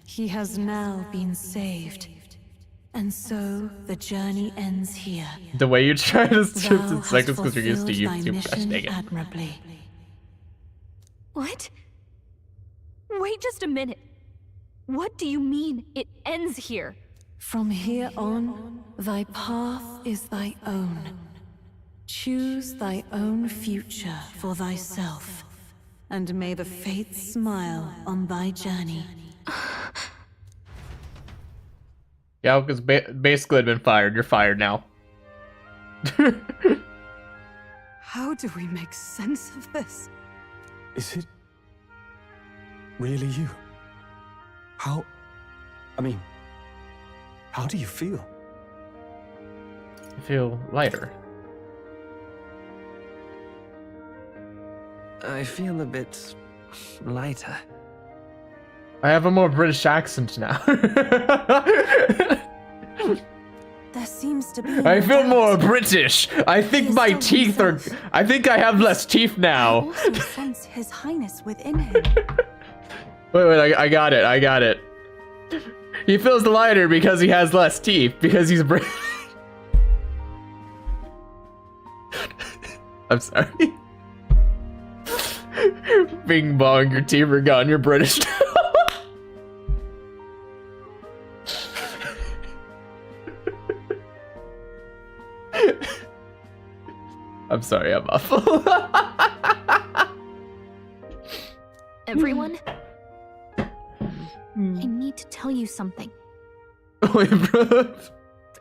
He has now been saved. And so, the journey ends here. The way you try to shift in seconds because you're used to YouTube, gosh dang it. Admirably. What? Wait just a minute. What do you mean, it ends here? From here on, thy path is thy own. Choose thy own future for thyself, and may the fates smile on thy journey. Yeah, because basically had been fired. You're fired now. How do we make sense of this? Is it really you? How do you feel? I feel lighter. I feel a bit lighter. I have a more British accent now. There seems to be... I feel more British. I think my teeth are... I think I have less teeth now. I also sense His Highness within him. Wait, I got it. He feels lighter because he has less teeth, because he's British. I'm sorry. Bing bong, your teeth are gone, you're British now. I'm sorry, I'm awful. Everyone? I need to tell you something. Wait, bro. The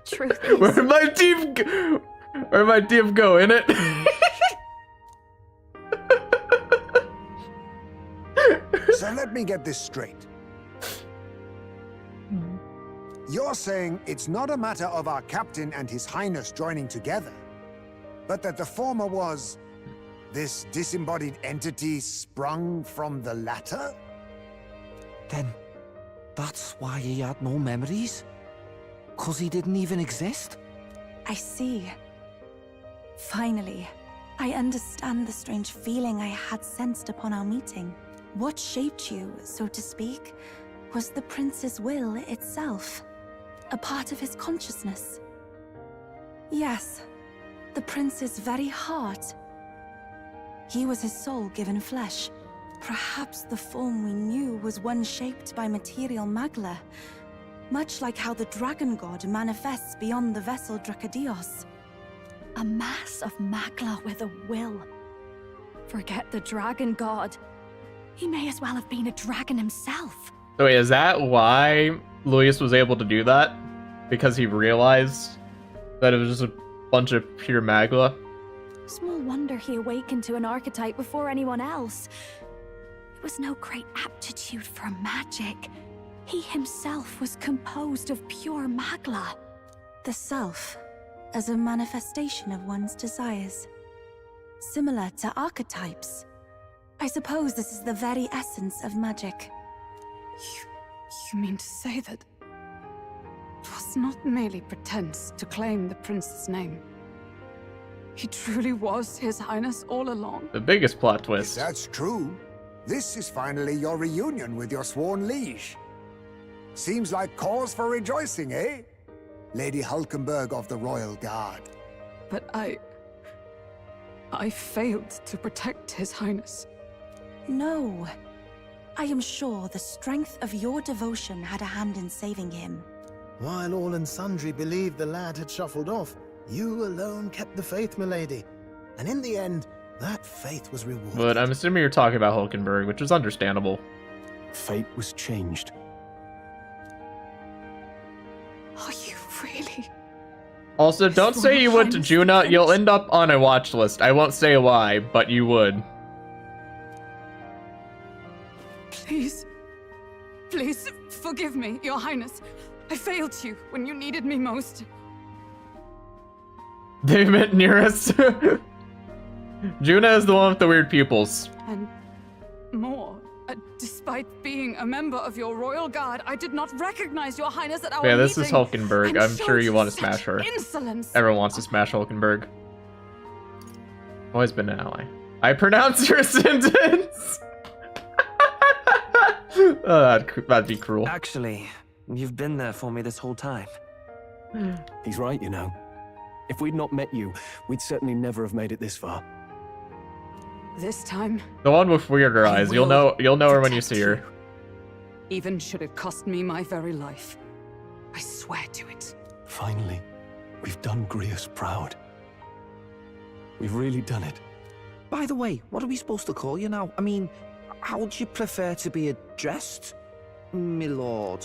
truth is... Where are my teeth? Where my div go, innit? So let me get this straight. You're saying it's not a matter of our captain and his highness joining together, but that the former was this disembodied entity sprung from the latter? Then that's why he had no memories? 'Cause he didn't even exist? I see. Finally, I understand the strange feeling I had sensed upon our meeting. What shaped you, so to speak, was the prince's will itself. A part of his consciousness. Yes, the prince's very heart. He was his soul given flesh. Perhaps the form we knew was one shaped by material magla, much like how the dragon god manifests beyond the vessel Drakadios. A mass of magla with a will. Forget the dragon god. He may as well have been a dragon himself. So wait, is that why Luis was able to do that? Because he realized that it was just a bunch of pure magla? Small wonder he awakened to an archetype before anyone else. It was no great aptitude for magic. He himself was composed of pure magla. The self, as a manifestation of one's desires. Similar to archetypes. I suppose this is the very essence of magic. You mean to say that it was not merely pretense to claim the prince's name? He truly was His Highness all along? The biggest plot twist. If that's true, this is finally your reunion with your sworn liege. Seems like cause for rejoicing, eh? Lady Hulkenberg of the Royal Guard. But I failed to protect His Highness. No. I am sure the strength of your devotion had a hand in saving him. While all and sundry believed the lad had shuffled off, you alone kept the faith, milady. And in the end, that faith was rewarded. But I'm assuming you're talking about Hulkenberg, which is understandable. Fate was changed. Are you really? Also, don't say you would to Juna. You'll end up on a watch list. I won't say why, but you would. Please, forgive me, Your Highness. I failed you when you needed me most. They met near us. Juna is the one with the weird pupils. And more, despite being a member of your royal guard, I did not recognize Your Highness at our Yeah, this is meeting. Hulkenberg. I'm sure you want to smash her. Insolence. Everyone wants to smash Hulkenberg. Always been an ally. I pronounce your sentence. Oh, that'd be cruel. Actually, you've been there for me this whole time. He's right, you know. If we'd not met you, we'd certainly never have made it this far. This time, The one with weirder eyes. You'll know her when you see her. even should it cost me my very life, I swear to it. Finally, we've done Grius proud. We've really done it. By the way, what are we supposed to call you now? I mean, how would you prefer to be addressed, my lord?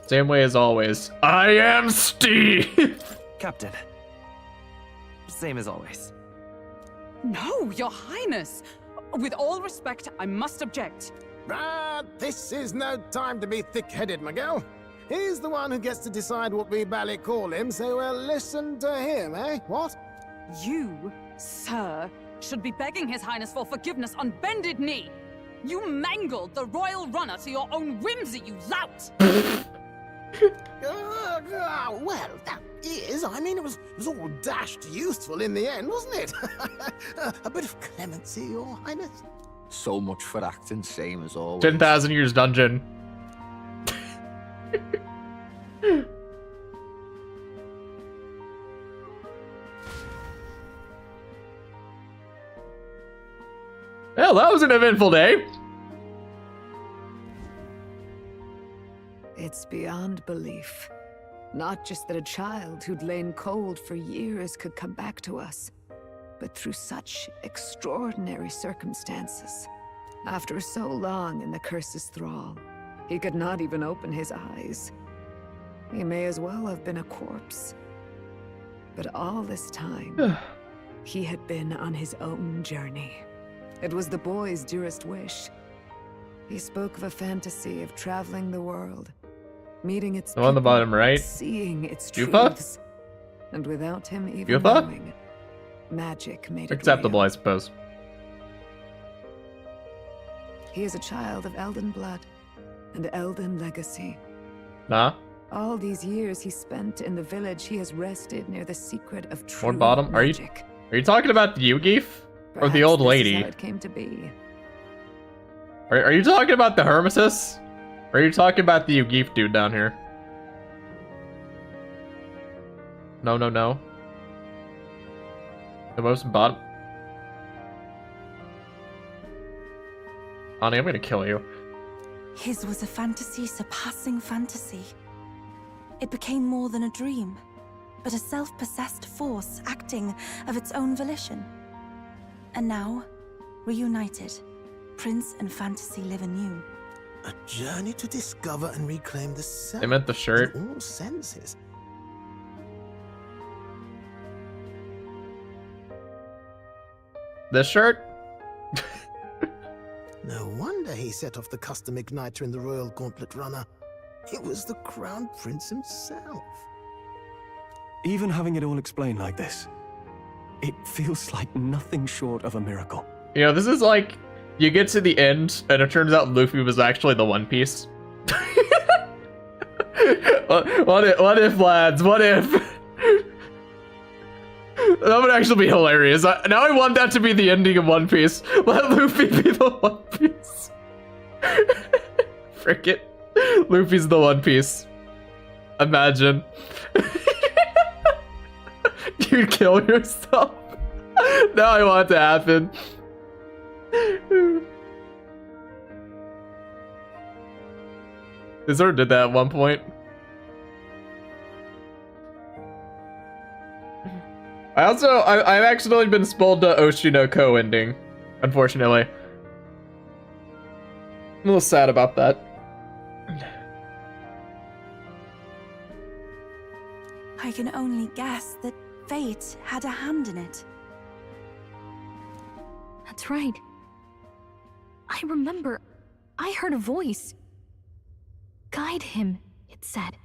Same way as always. I am Steve! Captain. Same as always. No, Your Highness! With all respect, I must object. This is no time to be thick-headed, Miguel. He's the one who gets to decide what we bally call him, so we'll listen to him, eh? What? You, sir, should be begging His Highness for forgiveness on bended knee. You mangled the royal runner to your own whimsy, you lout! Well, that is, I mean, it was all dashed useful in the end, wasn't it? A bit of clemency, Your Highness. So much for acting same as always. 10,000 years dungeon. Well, that was an eventful day. It's beyond belief. Not just that a child who'd lain cold for years could come back to us, but through such extraordinary circumstances. After so long in the curse's thrall, he could not even open his eyes. He may as well have been a corpse. But all this time, he had been on his own journey. It was the boy's dearest wish. He spoke of a fantasy of traveling the world, meeting its on the bottom right, seeing its Yupa? truths. And without him even Yupa? knowing, magic made it Acceptable, real. I suppose. He is a child of Elden blood and Elden legacy. Nah. All these years he spent in the village, he has rested near the secret of true Or bottom? magic. Are you talking about the Yugif? Or the old Perhaps this is lady? how it came to be. Are you talking about the Hermesis? Or are you talking about the Yugif dude down here? No, no, no. The most bottom. Ani, I'm gonna kill you. His was a fantasy surpassing fantasy. It became more than a dream, but a self-possessed force acting of its own volition. And now, reunited, Prince and fantasy live anew. A journey to discover and reclaim the self. They meant the shirt. In all senses. This shirt? No wonder he set off the custom igniter in the Royal Gauntlet Runner. It was the Crown Prince himself. Even having it all explained like this, it feels like nothing short of a miracle. You know, this is like, you get to the end, and it turns out Luffy was actually the One Piece. What if, lads? What if? That would actually be hilarious. Now I want that to be the ending of One Piece. Let Luffy be the One Piece. Frick it. Luffy's the One Piece. Imagine. You'd kill yourself. Now I want it to happen. They sort of did that at one point. I've accidentally been spoiled to Oshinoko ending, unfortunately. I'm a little sad about that. I can only guess that fate had a hand in it. That's right. I remember. I heard a voice. Guide him, it said.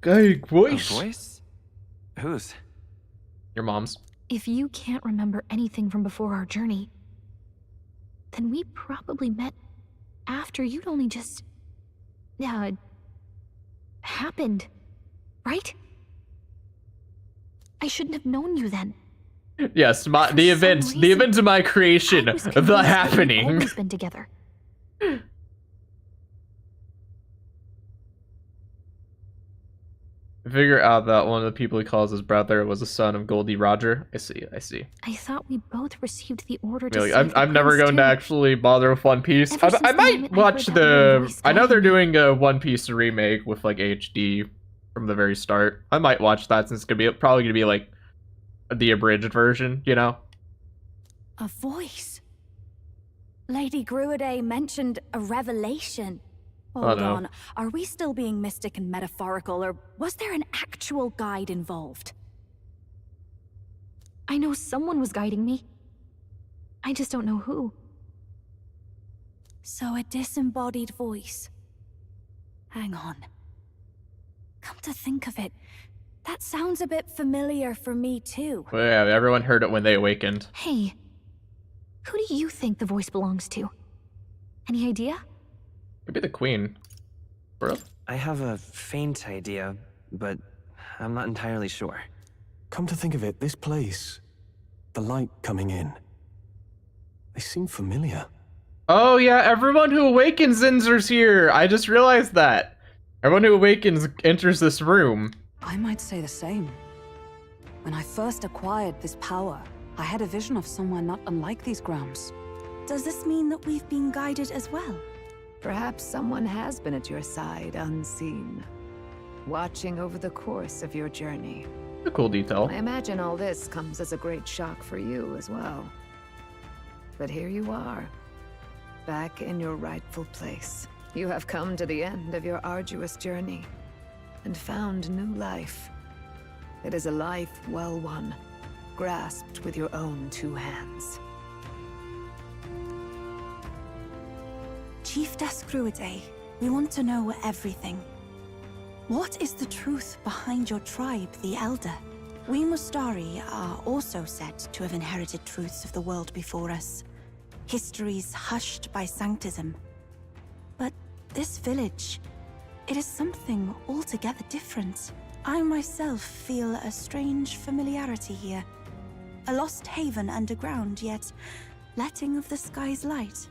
Guide voice? A voice? Whose? Your mom's. If you can't remember anything from before our journey, then we probably met after you'd only just... happened, right? I shouldn't have known you then. Yes, the event of my creation, the happening. We've always been together. Figure out that one of the people he calls his brother was the son of Goldie Roger. I see. I thought we both received the order to Really, save the I'm never prince, going to too. actually bother with One Piece. Ever since I the might moment I watch heard that little voice I know they're guiding doing a One Piece remake with like HD from the very start. I might watch that since it's probably gonna be like the abridged version, you know? A voice. Lady Gruade mentioned a revelation. Hold no. on, are we still being mystic and metaphorical, or was there an actual guide involved? I know someone was guiding me. I just don't know who. So a disembodied voice. Hang on. Come to think of it, that sounds a bit familiar for me too. Well, yeah, everyone heard it when they awakened. Hey, who do you think the voice belongs to? Any idea? Could be the queen. Bro. I have a faint idea, but I'm not entirely sure. Come to think of it, this place, the light coming in, they seem familiar. Oh yeah, everyone who awakens enters here. I just realized that. Everyone who awakens enters this room. I might say the same. When I first acquired this power, I had a vision of somewhere not unlike these grounds. Does this mean that we've been guided as well? Perhaps someone has been at your side unseen, watching over the course of your journey. A cool detail. I imagine all this comes as a great shock for you as well. But here you are, back in your rightful place. You have come to the end of your arduous journey and found new life. It is a life well won, grasped with your own 2 hands. Chief Descruidae, we want to know everything. What is the truth behind your tribe, the Elder? We Mustari are also said to have inherited truths of the world before us. Histories hushed by sanctism. But this village, it is something altogether different. I myself feel a strange familiarity here. A lost haven underground, yet letting of the sky's light.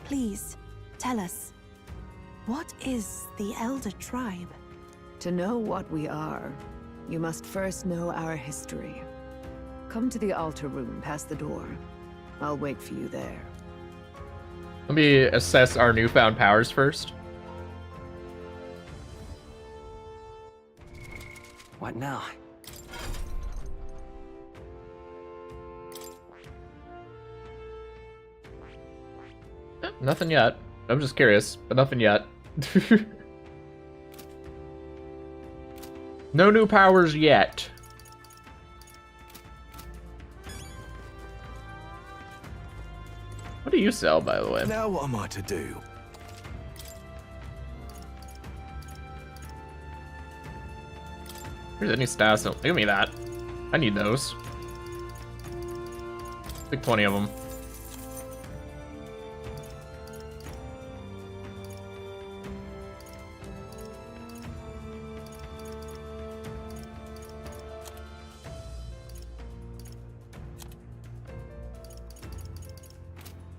Please, tell us, what is the Elder Tribe? To know what we are, you must first know our history. Come to the altar room past the door. I'll wait for you there. Let me assess our newfound powers first. What now? Nothing yet. I'm just curious, but nothing yet. No new powers yet. What do you sell, by the way? Now what am I to do? Here's any stats. Give me that. I need those. Like 20 of them.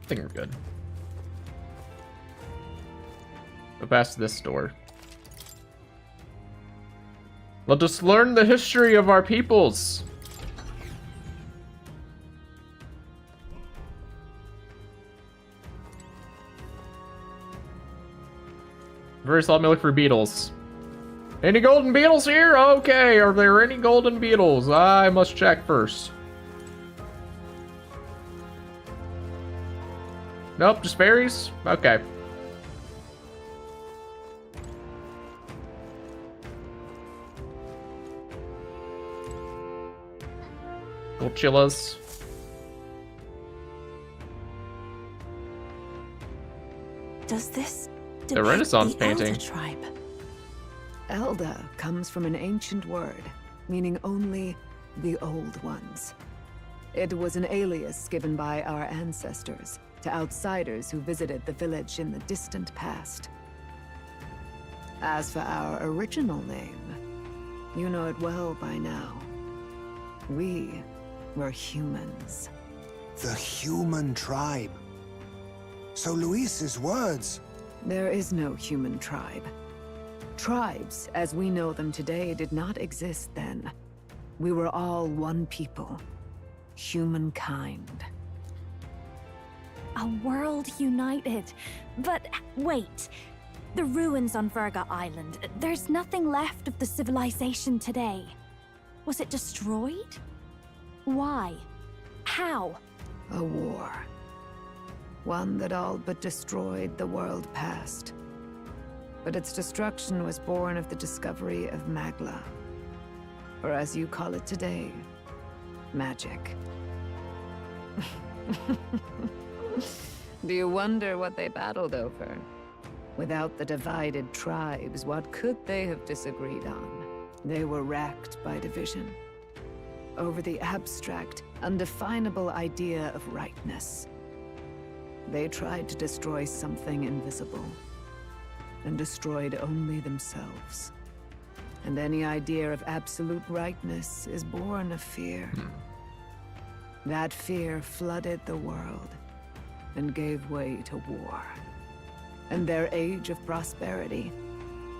I think we're good. Go past this door. Let us learn the history of our peoples. First, let me look for beetles. Any golden beetles here? Okay, are there any golden beetles? I must check first. Nope, just berries? Okay. Chillas. Does this The Renaissance painting. Elder Tribe? Elda comes from an ancient word, meaning only the old ones. It was an alias given by our ancestors to outsiders who visited the village in the distant past. As for our original name, you know it well by now. We were humans. The human tribe. So Luis's words... There is no human tribe. Tribes, as we know them today, did not exist then. We were all one people. Humankind. A world united. But wait. The ruins on Virga Island. There's nothing left of the civilization today. Was it destroyed? Why? How? A war. One that all but destroyed the world past. But its destruction was born of the discovery of Magla. Or as you call it today, magic. Do you wonder what they battled over? Without the divided tribes, what could they have disagreed on? They were racked by division. Over the abstract, undefinable idea of rightness. They tried to destroy something invisible, and destroyed only themselves. And any idea of absolute rightness is born of fear. That fear flooded the world, and gave way to war. And their age of prosperity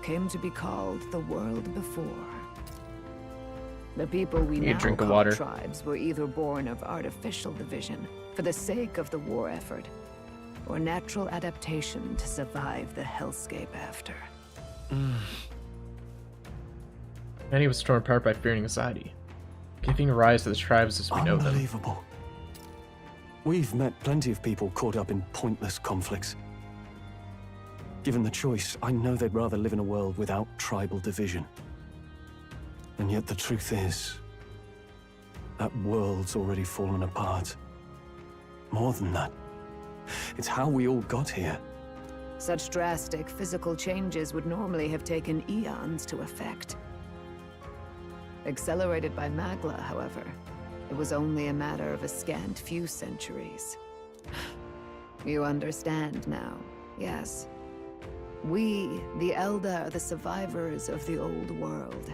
came to be called the world before. The people we now call tribes were either born of artificial division for the sake of the war effort, or natural adaptation to survive the hellscape after. Many was torn apart by fear and anxiety, giving rise to the tribes as we know them. Unbelievable. We've met plenty of people caught up in pointless conflicts. Given the choice, I know they'd rather live in a world without tribal division. And yet the truth is, that world's already fallen apart. More than that, it's how we all got here. Such drastic physical changes would normally have taken eons to effect. Accelerated by Magla, however, it was only a matter of a scant few centuries. You understand now, yes? We, the Elder, are the survivors of the old world.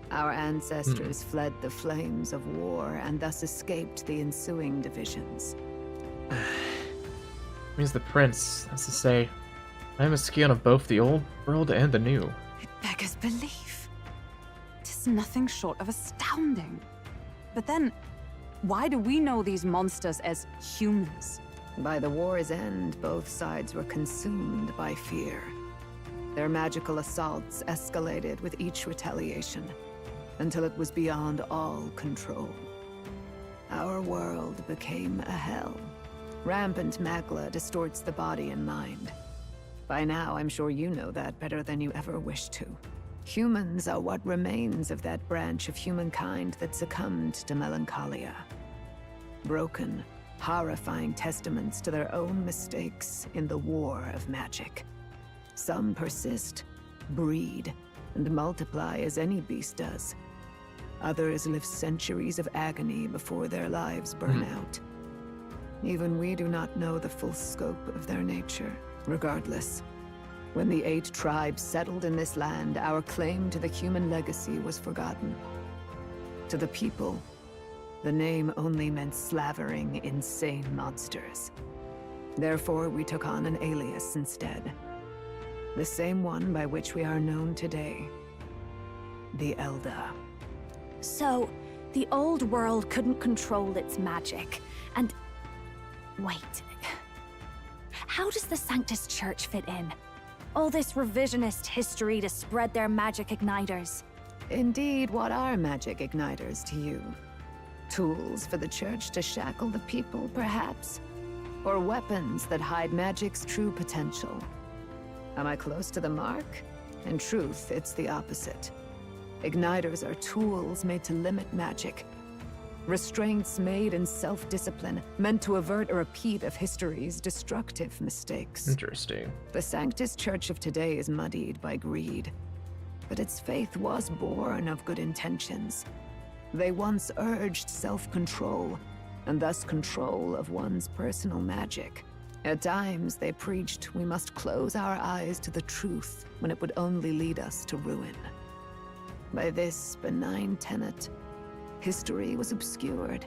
Our ancestors fled the flames of war and thus escaped the ensuing divisions. Means the prince has to say, I am a scion of both the old world and the new. It beggars belief. Tis nothing short of astounding. But then, why do we know these monsters as humans? By the war's end, both sides were consumed by fear. Their magical assaults escalated with each retaliation, until it was beyond all control. Our world became a hell. Rampant Magla distorts the body and mind. By now, I'm sure you know that better than you ever wished to. Humans are what remains of that branch of humankind that succumbed to melancholia. Broken, horrifying testaments to their own mistakes in the war of magic. Some persist, breed, and multiply as any beast does. Others live centuries of agony before their lives burn out. Even we do not know the full scope of their nature. Regardless, when the 8 tribes settled in this land, our claim to the human legacy was forgotten. To the people, the name only meant slavering, insane monsters. Therefore, we took on an alias instead. The same one by which we are known today. The Elder. So, the old world couldn't control its magic, and... Wait. How does the Sanctus Church fit in? All this revisionist history to spread their magic igniters. Indeed, what are magic igniters to you? Tools for the Church to shackle the people, perhaps? Or weapons that hide magic's true potential? Am I close to the mark? In truth, it's the opposite. Igniters are tools made to limit magic. Restraints made in self-discipline, meant to avert a repeat of history's destructive mistakes. Interesting. The Sanctus Church of today is muddied by greed, but its faith was born of good intentions. They once urged self-control, and thus control of one's personal magic. At times, they preached we must close our eyes to the truth when it would only lead us to ruin. By this benign tenet, history was obscured,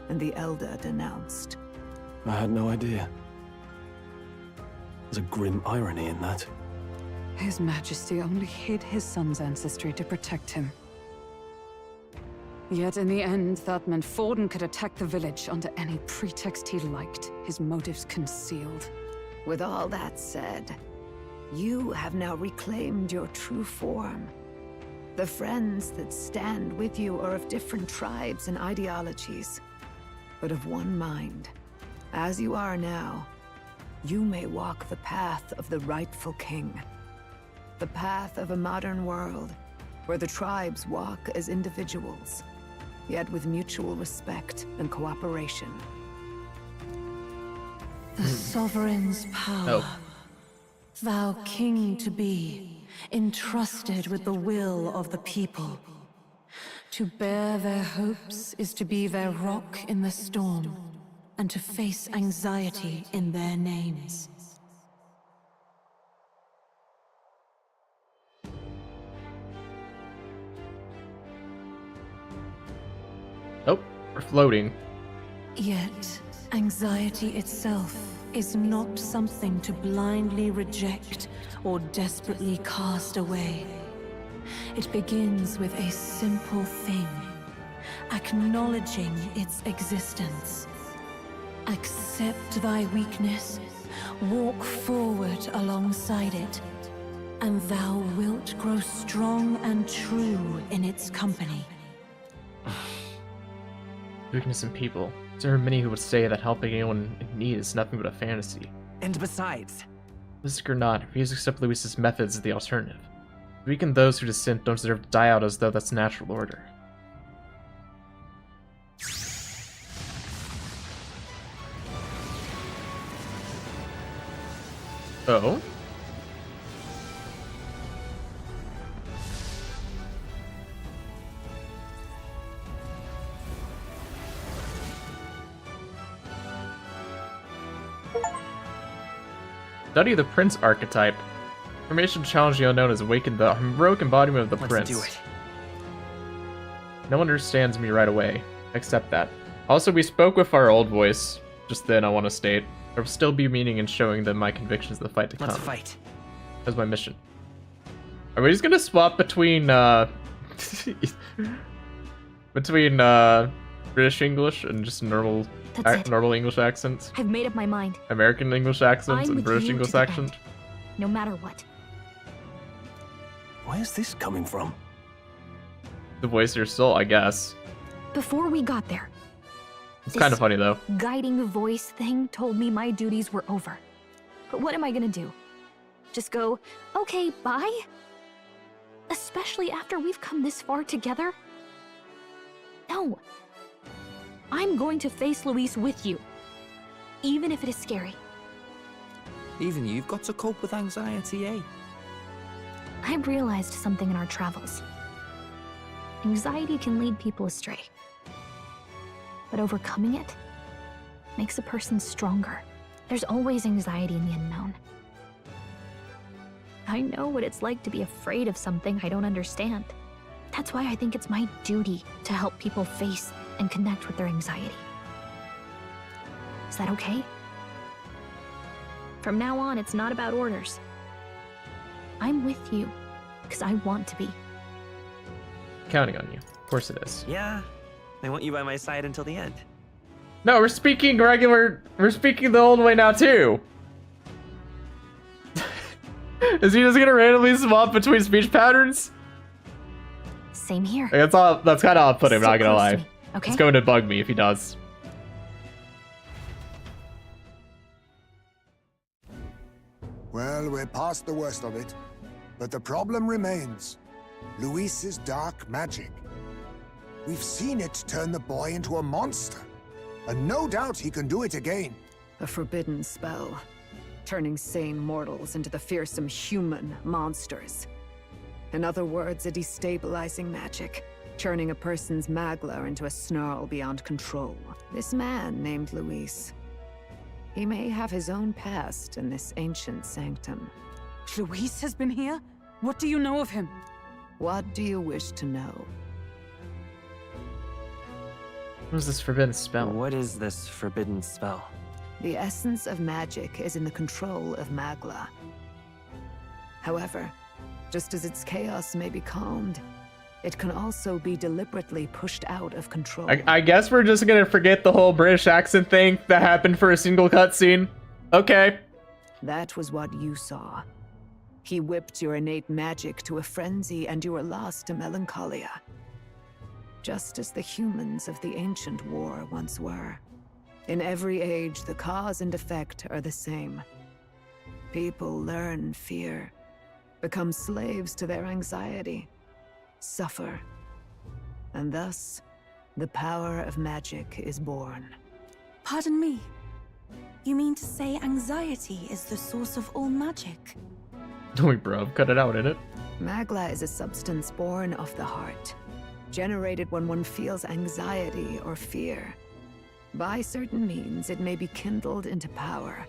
and the Elder denounced. I had no idea. There's a grim irony in that. His Majesty only hid his son's ancestry to protect him. Yet in the end, that meant Forden could attack the village under any pretext he liked, his motives concealed. With all that said, you have now reclaimed your true form. The friends that stand with you are of different tribes and ideologies, but of one mind. As you are now, you may walk the path of the rightful king. The path of a modern world, where the tribes walk as individuals, yet with mutual respect and cooperation. The sovereign's power, thou king to be, entrusted with the will of the people. To bear their hopes is to be their rock in the storm, and to face anxiety in their names. Oh, we're floating. Yet, anxiety itself is not something to blindly reject or desperately cast away. It begins with a simple thing, acknowledging its existence. Accept thy weakness, walk forward alongside it, and thou wilt grow strong and true in its company. Weakness in people. There are many who would say that helping anyone in need is nothing but a fantasy. And besides... Mystic or not, if you accept Luis's methods as the alternative, Weaken those who dissent don't deserve to die out as though that's natural order. Oh? Study the Prince archetype. Information challenge the unknown has awakened the heroic embodiment of the Prince. Let's do it. No one understands me right away. Accept that. Also, we spoke with our old voice just then, I want to state. There will still be meaning in showing them my convictions of the fight to come. Let's fight. That's my mission. Are we just gonna swap between, British English and just normal English accents? I've made up my mind. American English accents and British English accent? No matter what. Where's this coming from? The voice of your soul, I guess. Before we got there, It's kind of funny, though. guiding voice thing told me my duties were over. But what am I gonna do? Just go, okay, bye? Especially after we've come this far together? No. I'm going to face Luis with you. Even if it is scary. Even you've got to cope with anxiety, eh? I've realized something in our travels. Anxiety can lead people astray. But overcoming it makes a person stronger. There's always anxiety in the unknown. I know what it's like to be afraid of something I don't understand. That's why I think it's my duty to help people face and connect with their anxiety. Is that okay? From now on, it's not about orders. I'm with you, because I want to be. Counting on you. Of course it is. Yeah, I want you by my side until the end. No, we're speaking the old way now, too. Is he just gonna randomly swap between speech patterns? Same here. That's kind of off-putting, I'm not gonna lie. Okay? It's going to bug me if he does. Well, we're past the worst of it. But the problem remains. Luis's dark magic. We've seen it turn the boy into a monster. And no doubt he can do it again. A forbidden spell, turning sane mortals into the fearsome human monsters. In other words, a destabilizing magic, turning a person's magla into a snarl beyond control. This man named Luis. He may have his own past in this ancient sanctum. Luis has been here? What do you know of him? What do you wish to know? What is this forbidden spell? What is this forbidden spell? The essence of magic is in the control of magla. However, just as its chaos may be calmed, it can also be deliberately pushed out of control. I guess we're just gonna forget the whole British accent thing that happened for a single cutscene. Okay. That was what you saw. He whipped your innate magic to a frenzy and you were lost to melancholia. Just as the humans of the ancient war once were. In every age, the cause and effect are the same. People learn fear, become slaves to their anxiety, suffer, and thus, the power of magic is born. Pardon me. You mean to say anxiety is the source of all magic? Wait, bro, cut it out, innit? Magla is a substance born of the heart, generated when one feels anxiety or fear. By certain means, it may be kindled into power.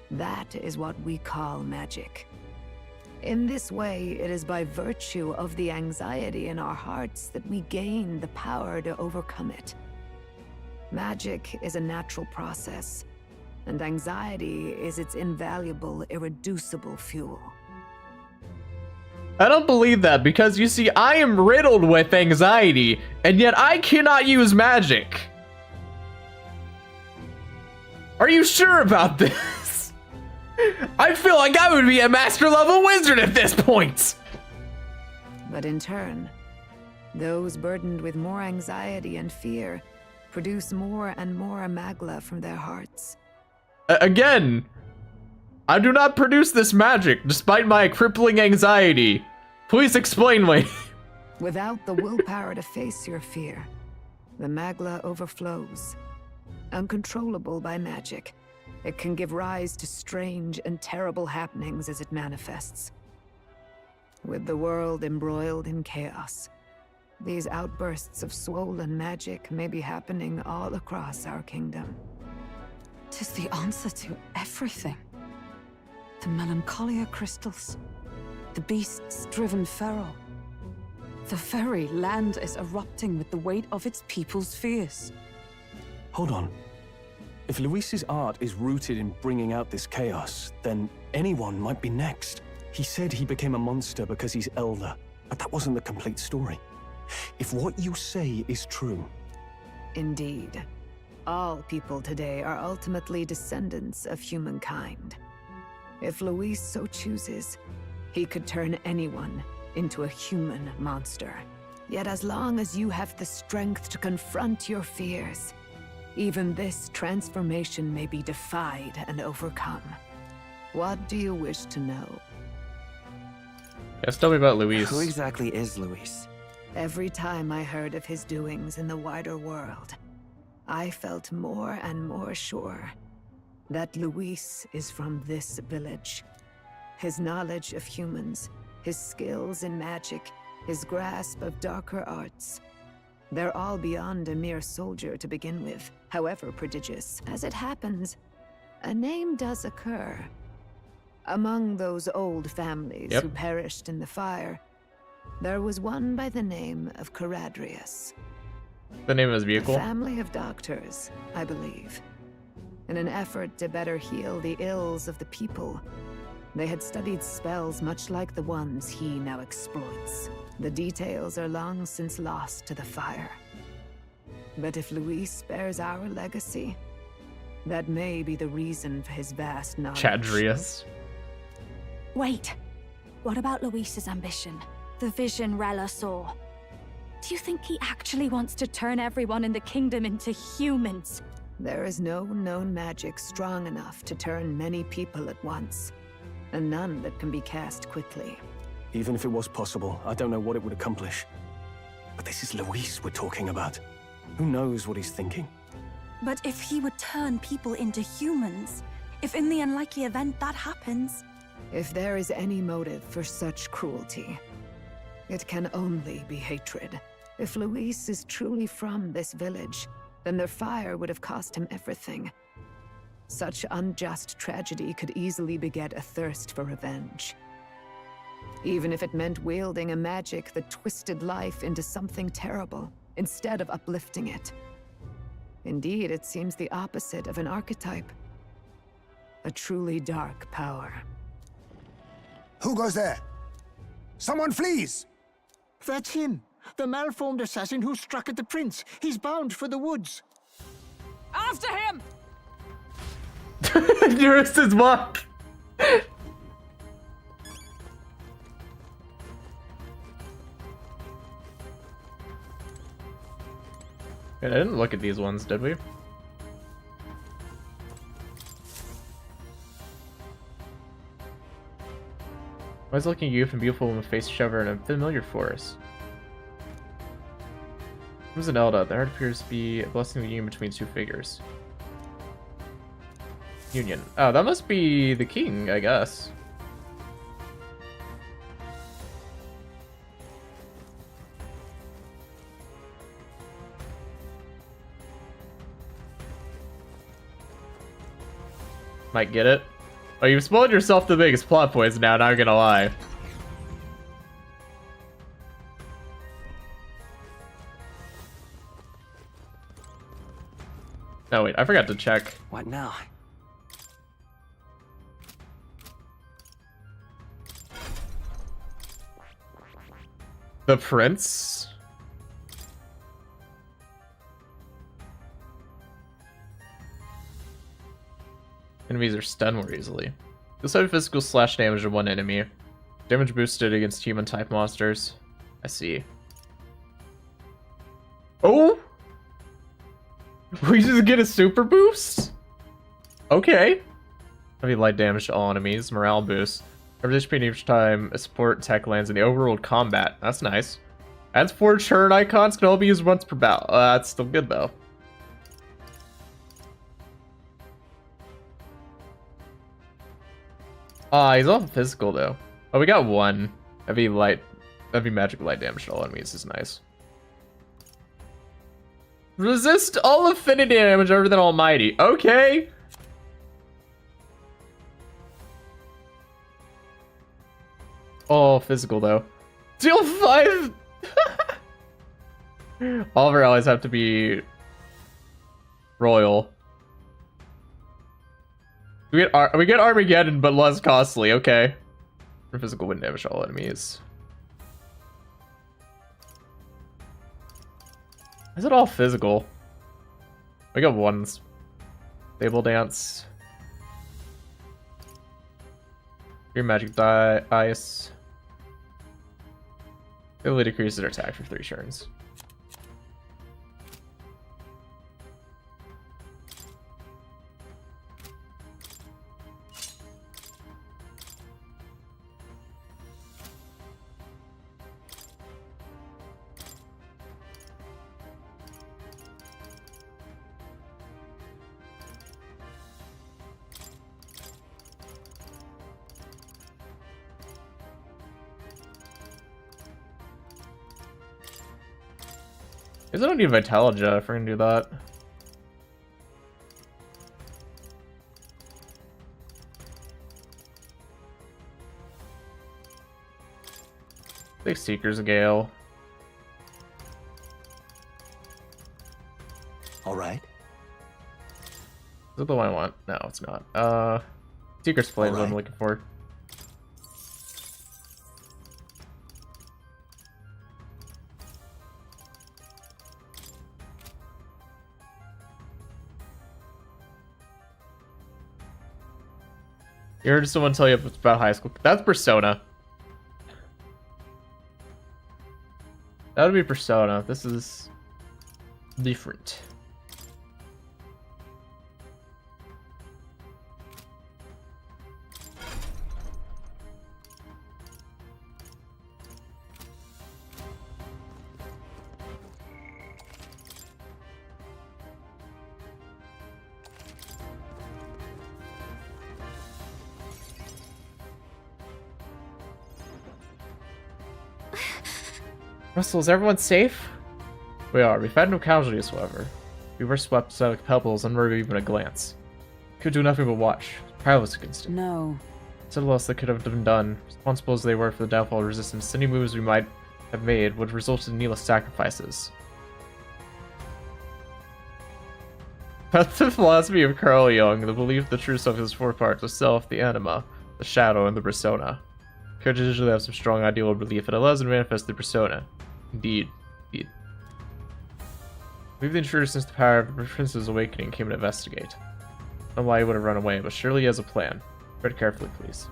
That is what we call magic. In this way, it is by virtue of the anxiety in our hearts that we gain the power to overcome it. Magic is a natural process, and anxiety is its invaluable, irreducible fuel. I don't believe that, because you see, I am riddled with anxiety, and yet I cannot use magic. Are you sure about this? I feel like I would be a master level wizard at this point. But in turn, those burdened with more anxiety and fear produce more and more magla from their hearts. Again, I do not produce this magic, despite my crippling anxiety. Please explain me. Without the willpower to face your fear, the magla overflows. Uncontrollable by magic, it can give rise to strange and terrible happenings as it manifests. With the world embroiled in chaos, these outbursts of swollen magic may be happening all across our kingdom. 'Tis the answer to everything. The melancholia crystals, the beasts driven feral. The very land is erupting with the weight of its people's fears. Hold on. If Luis's art is rooted in bringing out this chaos, then anyone might be next. He said he became a monster because he's elder, but that wasn't the complete story. If what you say is true... Indeed. All people today are ultimately descendants of humankind. If Luis so chooses, he could turn anyone into a human monster. Yet as long as you have the strength to confront your fears, even this transformation may be defied and overcome. What do you wish to know? Yes, tell me about Luis. Who exactly is Luis? Every time I heard of his doings in the wider world, I felt more and more sure that Luis is from this village. His knowledge of humans, his skills in magic, his grasp of darker arts, they're all beyond a mere soldier to begin with, however prodigious. As it happens, a name does occur. Among those old families who perished in the fire, there was one by the name of Caradrius. The name of his vehicle? A family of doctors, I believe. In an effort to better heal the ills of the people, they had studied spells much like the ones he now exploits. The details are long since lost to the fire. But if Luis bears our legacy, that may be the reason for his vast knowledge. Chadrius. Wait. What about Luis's ambition? The vision Rella saw? Do you think he actually wants to turn everyone in the kingdom into humans? There is no known magic strong enough to turn many people at once, and none that can be cast quickly. Even if it was possible, I don't know what it would accomplish. But this is Luis we're talking about. Who knows what he's thinking? But if he would turn people into humans, if in the unlikely event that happens... If there is any motive for such cruelty, it can only be hatred. If Luis is truly from this village, then their fire would have cost him everything. Such unjust tragedy could easily beget a thirst for revenge. Even if it meant wielding a magic that twisted life into something terrible, instead of uplifting it. Indeed, it seems the opposite of an archetype. A truly dark power. Who goes there? Someone flees! That's him. The malformed assassin who struck at the prince. He's bound for the woods. After him! Nearest his walk. Wait, I didn't look at these ones, did we? Why is looking youth and beautiful woman face shover in a familiar forest? Who's an Elda? The heart appears to be a blessing the union between two figures. Union. Oh, that must be the king, I guess. Might get it. Oh, you've spoiled yourself the biggest plot points now, not gonna lie. No, wait, I forgot to check. What now? The prince? Enemies are stunned more easily. You'll suffer physical slash damage to one enemy. Damage boosted against human type monsters. I see. Oh! We just get a super boost? Okay. Heavy light damage to all enemies. Morale boost. Every HP each time a support tech lands in the overworld combat. That's nice. Adds 4 turn icons, can all be used once per battle. That's still good though. He's all physical though. Oh, we got 1 heavy magic light damage to all enemies. Is nice. Resist all affinity damage other than Almighty. Okay. Oh, physical though. Deal 5. All of our allies have to be royal. We get Armageddon, but less costly. Okay. For physical wind damage to all enemies. Is it all physical? We got 1 stable dance. Your magic ice. Ability decreases their attack for 3 turns. I don't need Vitalogia if we're gonna do that. I think Seeker's a Gale. Alright. Is that the one I want? No, it's not. Seeker's Flame is what I'm looking for. You heard someone tell you about high school. That's Persona. That would be Persona. This is different. Russell, is everyone safe? We are. We've had no casualties, however. We were swept aside like pebbles and were even a glance. Could do nothing but watch. Powerless against it. No. Little else that could have been done. Responsible as they were for the downfall of resistance, any moves we might have made would result in needless sacrifices. That's the philosophy of Carl Jung, the belief the true self is 4 parts: the self, the anima, the shadow, and the persona. Characters usually have some strong ideal belief, and it allows them to manifest the persona. Indeed. Indeed. We've been intruder since the power of the Prince's awakening came to investigate. I don't know why he would have run away, but surely he has a plan. Tread carefully, please.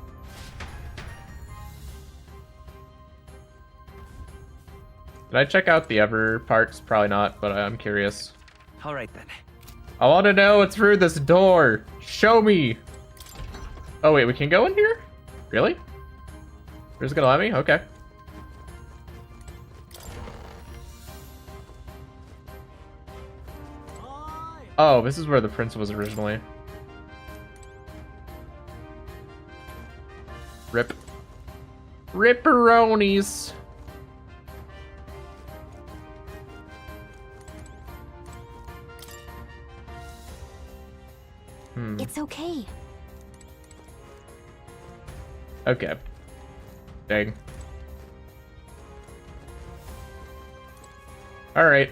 Did I check out the other parts? Probably not, but I'm curious. Alright then. I want to know what's through this door. Show me. Oh wait, we can go in here? Really? You're just gonna let me? Okay. Oh, this is where the prince was originally. Rip. Ripperonis. It's okay. Okay. Dang. Alright.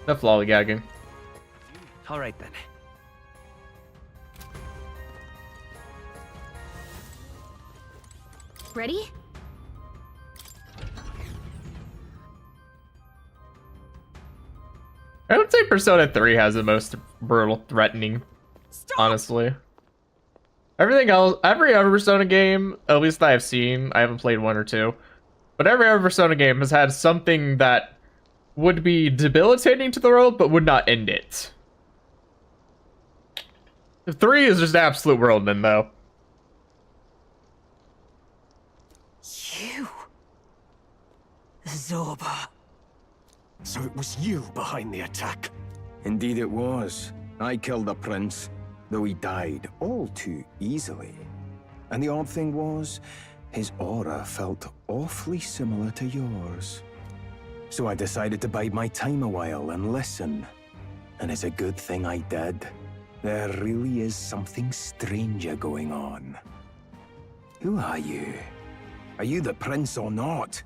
Enough lollygagging. Alright then. Ready? I would say Persona 3 has the most brutal threatening, honestly. Everything else, every other Persona game, at least that I've seen, I haven't played 1 or 2, but every other Persona game has had something that would be debilitating to the world, but would not end it. 3 is just absolute whirlwind, though. Zorba. So it was you behind the attack? Indeed it was. I killed the prince, though he died all too easily. And the odd thing was, his aura felt awfully similar to yours. So I decided to bide my time a while and listen. And it's a good thing I did. There really is something stranger going on. Who are you? Are you the prince or not?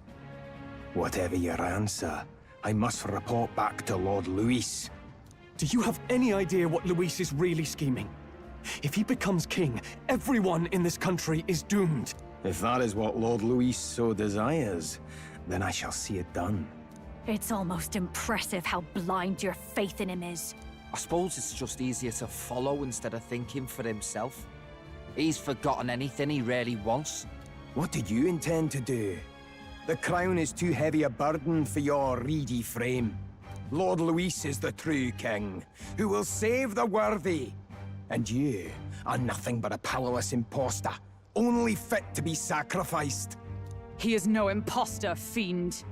Whatever your answer, I must report back to Lord Luis. Do you have any idea what Luis is really scheming? If he becomes king, everyone in this country is doomed. If that is what Lord Luis so desires, then I shall see it done. It's almost impressive how blind your faith in him is. I suppose it's just easier to follow instead of thinking for himself. He's forgotten anything he really wants. What do you intend to do? The crown is too heavy a burden for your reedy frame. Lord Luis is the true king, who will save the worthy. And you are nothing but a powerless imposter, only fit to be sacrificed. He is no imposter, fiend.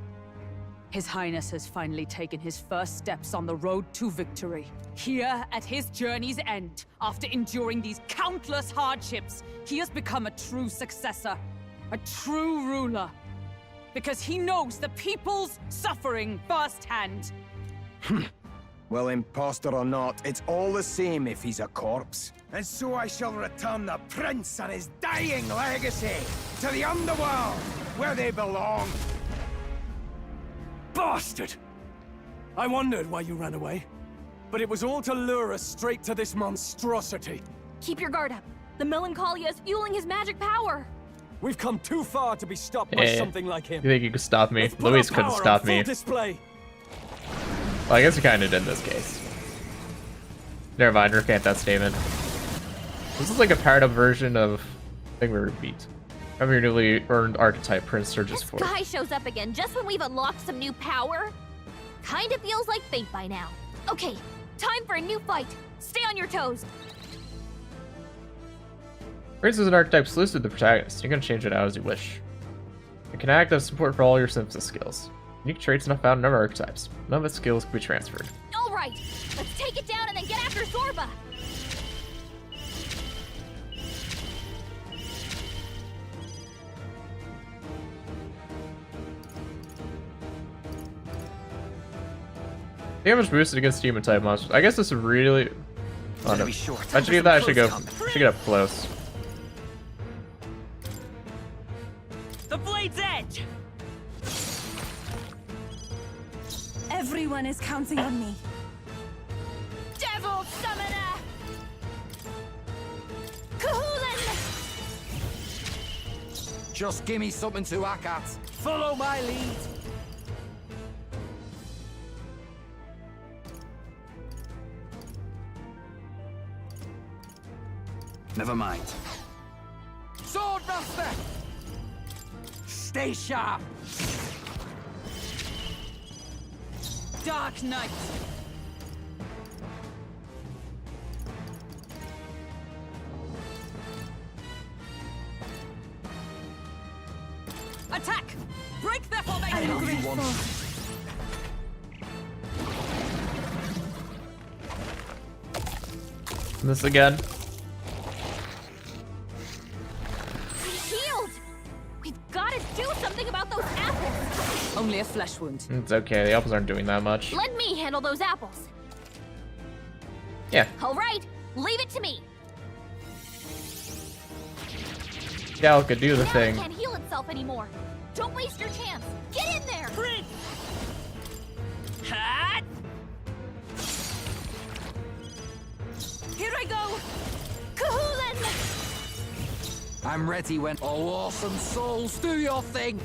His Highness has finally taken his first steps on the road to victory. Here, at his journey's end, after enduring these countless hardships, he has become a true successor, a true ruler. Because he knows the people's suffering firsthand. Well, imposter or not, it's all the same if he's a corpse. And so I shall return the prince and his dying legacy to the underworld, where they belong. Bastard! I wondered why you ran away, but it was all to lure us straight to this monstrosity. Keep your guard up. The Melancholia is fueling his magic power. We've come too far to be stopped by something like him. You think you could stop me? Let's put Luis our couldn't power stop on me. full display. Well, I guess he kind of did in this case. Never mind, recant that statement. This is like a paired up version of I think we were beat. Have your newly earned archetype Prince searches for. Guy shows up again just when we've unlocked some new power. Kinda feels like fate by now. Okay, time for a new fight. Stay on your toes. Prince is an archetype exclusive to the protagonist. You can change it out as you wish. It can act as support for all your synthesis skills. Unique traits not found in other archetypes. None of its skills can be transferred. Alright, let's take it down and then get after Zorba. Damage boosted against demon type monsters. I guess this is really. Oh no. I should give that. I should get up close. The blade's edge. Everyone is counting on me. Devil Summoner! Kahoolan! Just give me something to hack at. Follow my lead. Never mind. Swordmaster! Stay sharp! Dark Knight. Attack! Break their formation! This again. Healed! We've gotta do something about those apples! Only a flesh wound. It's okay. The apples aren't doing that much. Let me handle those apples. Yeah. Alright, leave it to me. Gal could do the Now thing. it can't heal itself anymore. Don't waste your chance. Get in there! Hot! Here I go! Kahoolan! I'm ready when all awesome souls do your thing.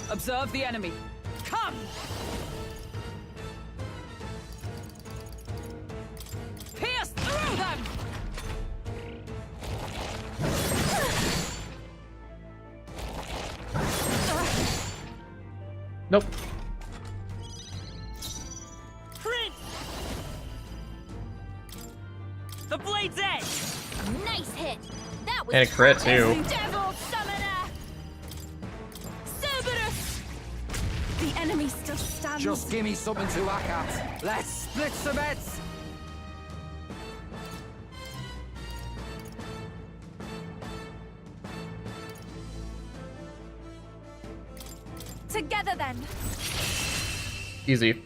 Observe the enemy. Come! Pierce through them! Nope. The blade's edge! Nice hit! That was And a crit too. Devil Summoner! enemy still stands. Just give me something to whack at. Let's split some heads. Together then. Easy.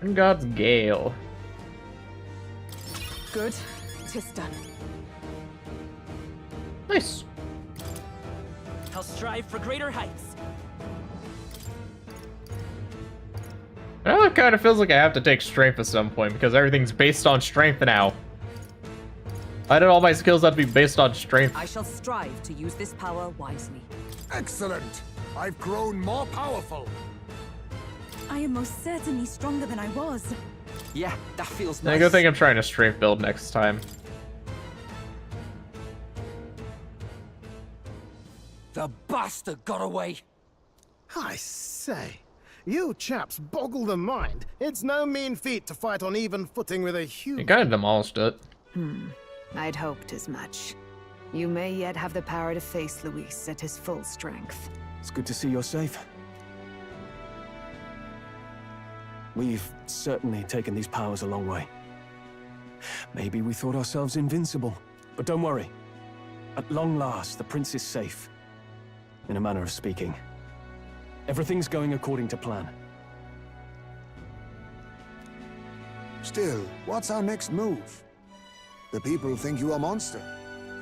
And God's Gale. Good. 'Tis done. Nice. I'll strive for greater heights. Well, it kind of feels like I have to take strength at some point because everything's based on strength now. Why did all my skills have to be based on strength? I shall strive to use this power wisely. Excellent! I've grown more powerful. I am most certainly stronger than I was. Yeah, that feels I nice. go think I'm trying to strength build next time. The bastard got away. I say, you chaps boggle the mind. It's no mean feat to fight on even footing with a human. You kind of demolished it. I'd hoped as much. You may yet have the power to face Luis at his full strength. It's good to see you're safe. We've certainly taken these powers a long way. Maybe we thought ourselves invincible, but don't worry. At long last, the prince is safe. In a manner of speaking. Everything's going according to plan. Still, what's our next move? The people think you a monster.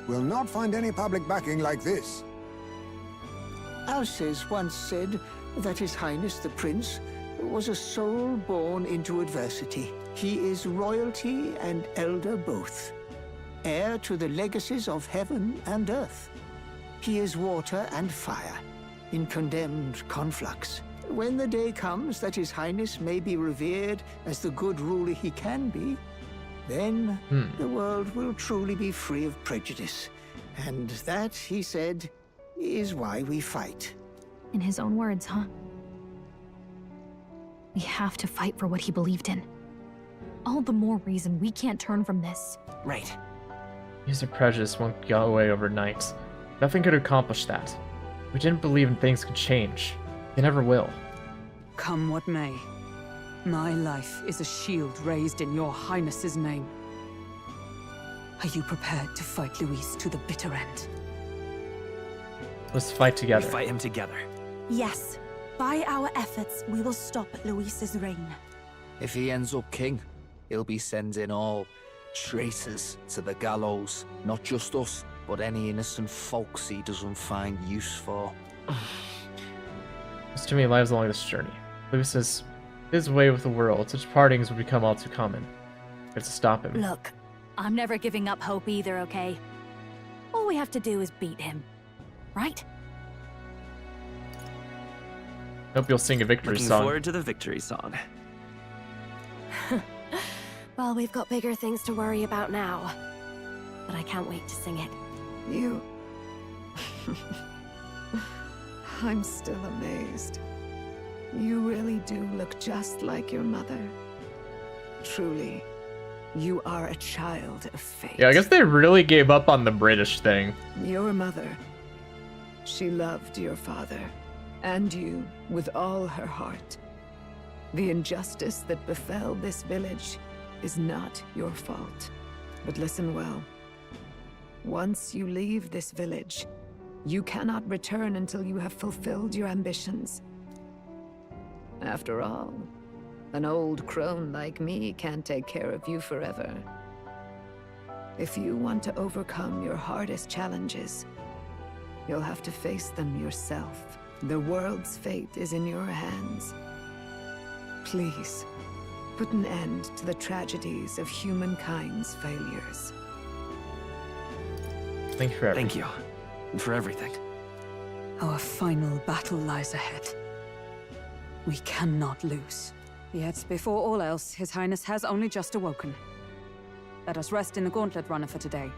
We'll not find any public backing like this. Alces once said that His Highness the Prince was a soul born into adversity. He is royalty and elder both, heir to the legacies of heaven and earth. He is water and fire, in condemned conflux. When the day comes that His Highness may be revered as the good ruler he can be, then the world will truly be free of prejudice. And that, he said, is why we fight. In his own words, huh? We have to fight for what he believed in. All the more reason we can't turn from this. Right. Use of prejudice won't go away overnight. Nothing could accomplish that. We didn't believe in things could change. They never will. Come what may. My life is a shield raised in your highness's name. Are you prepared to fight Luis to the bitter end? Let's fight together. We fight him together. Yes. By our efforts, we will stop Luis's reign. If he ends up king, he'll be sending all traitors to the gallows. Not just us, but any innocent folks he doesn't find use for. There's too many lives along this journey. Luis says his way with the world, such partings would become all too common. We have to stop him. Look, I'm never giving up hope either, okay? All we have to do is beat him, right? Hope you'll sing a victory Looking song. forward to the victory song. Well, we've got bigger things to worry about now. But I can't wait to sing it. You... I'm still amazed. You really do look just like your mother. Truly, you are a child of fate. Yeah, I guess they really gave up on the British thing. Your mother, she loved your father, and you with all her heart. The injustice that befell this village is not your fault. But listen well. Once you leave this village, you cannot return until you have fulfilled your ambitions. After all, an old crone like me can't take care of you forever. If you want to overcome your hardest challenges, you'll have to face them yourself. The world's fate is in your hands. Please, put an end to the tragedies of humankind's failures. Thank you for everything. Thank you. And for everything. Our final battle lies ahead. We cannot lose. Yet, before all else, His Highness has only just awoken. Let us rest in the Gauntlet Runner for today,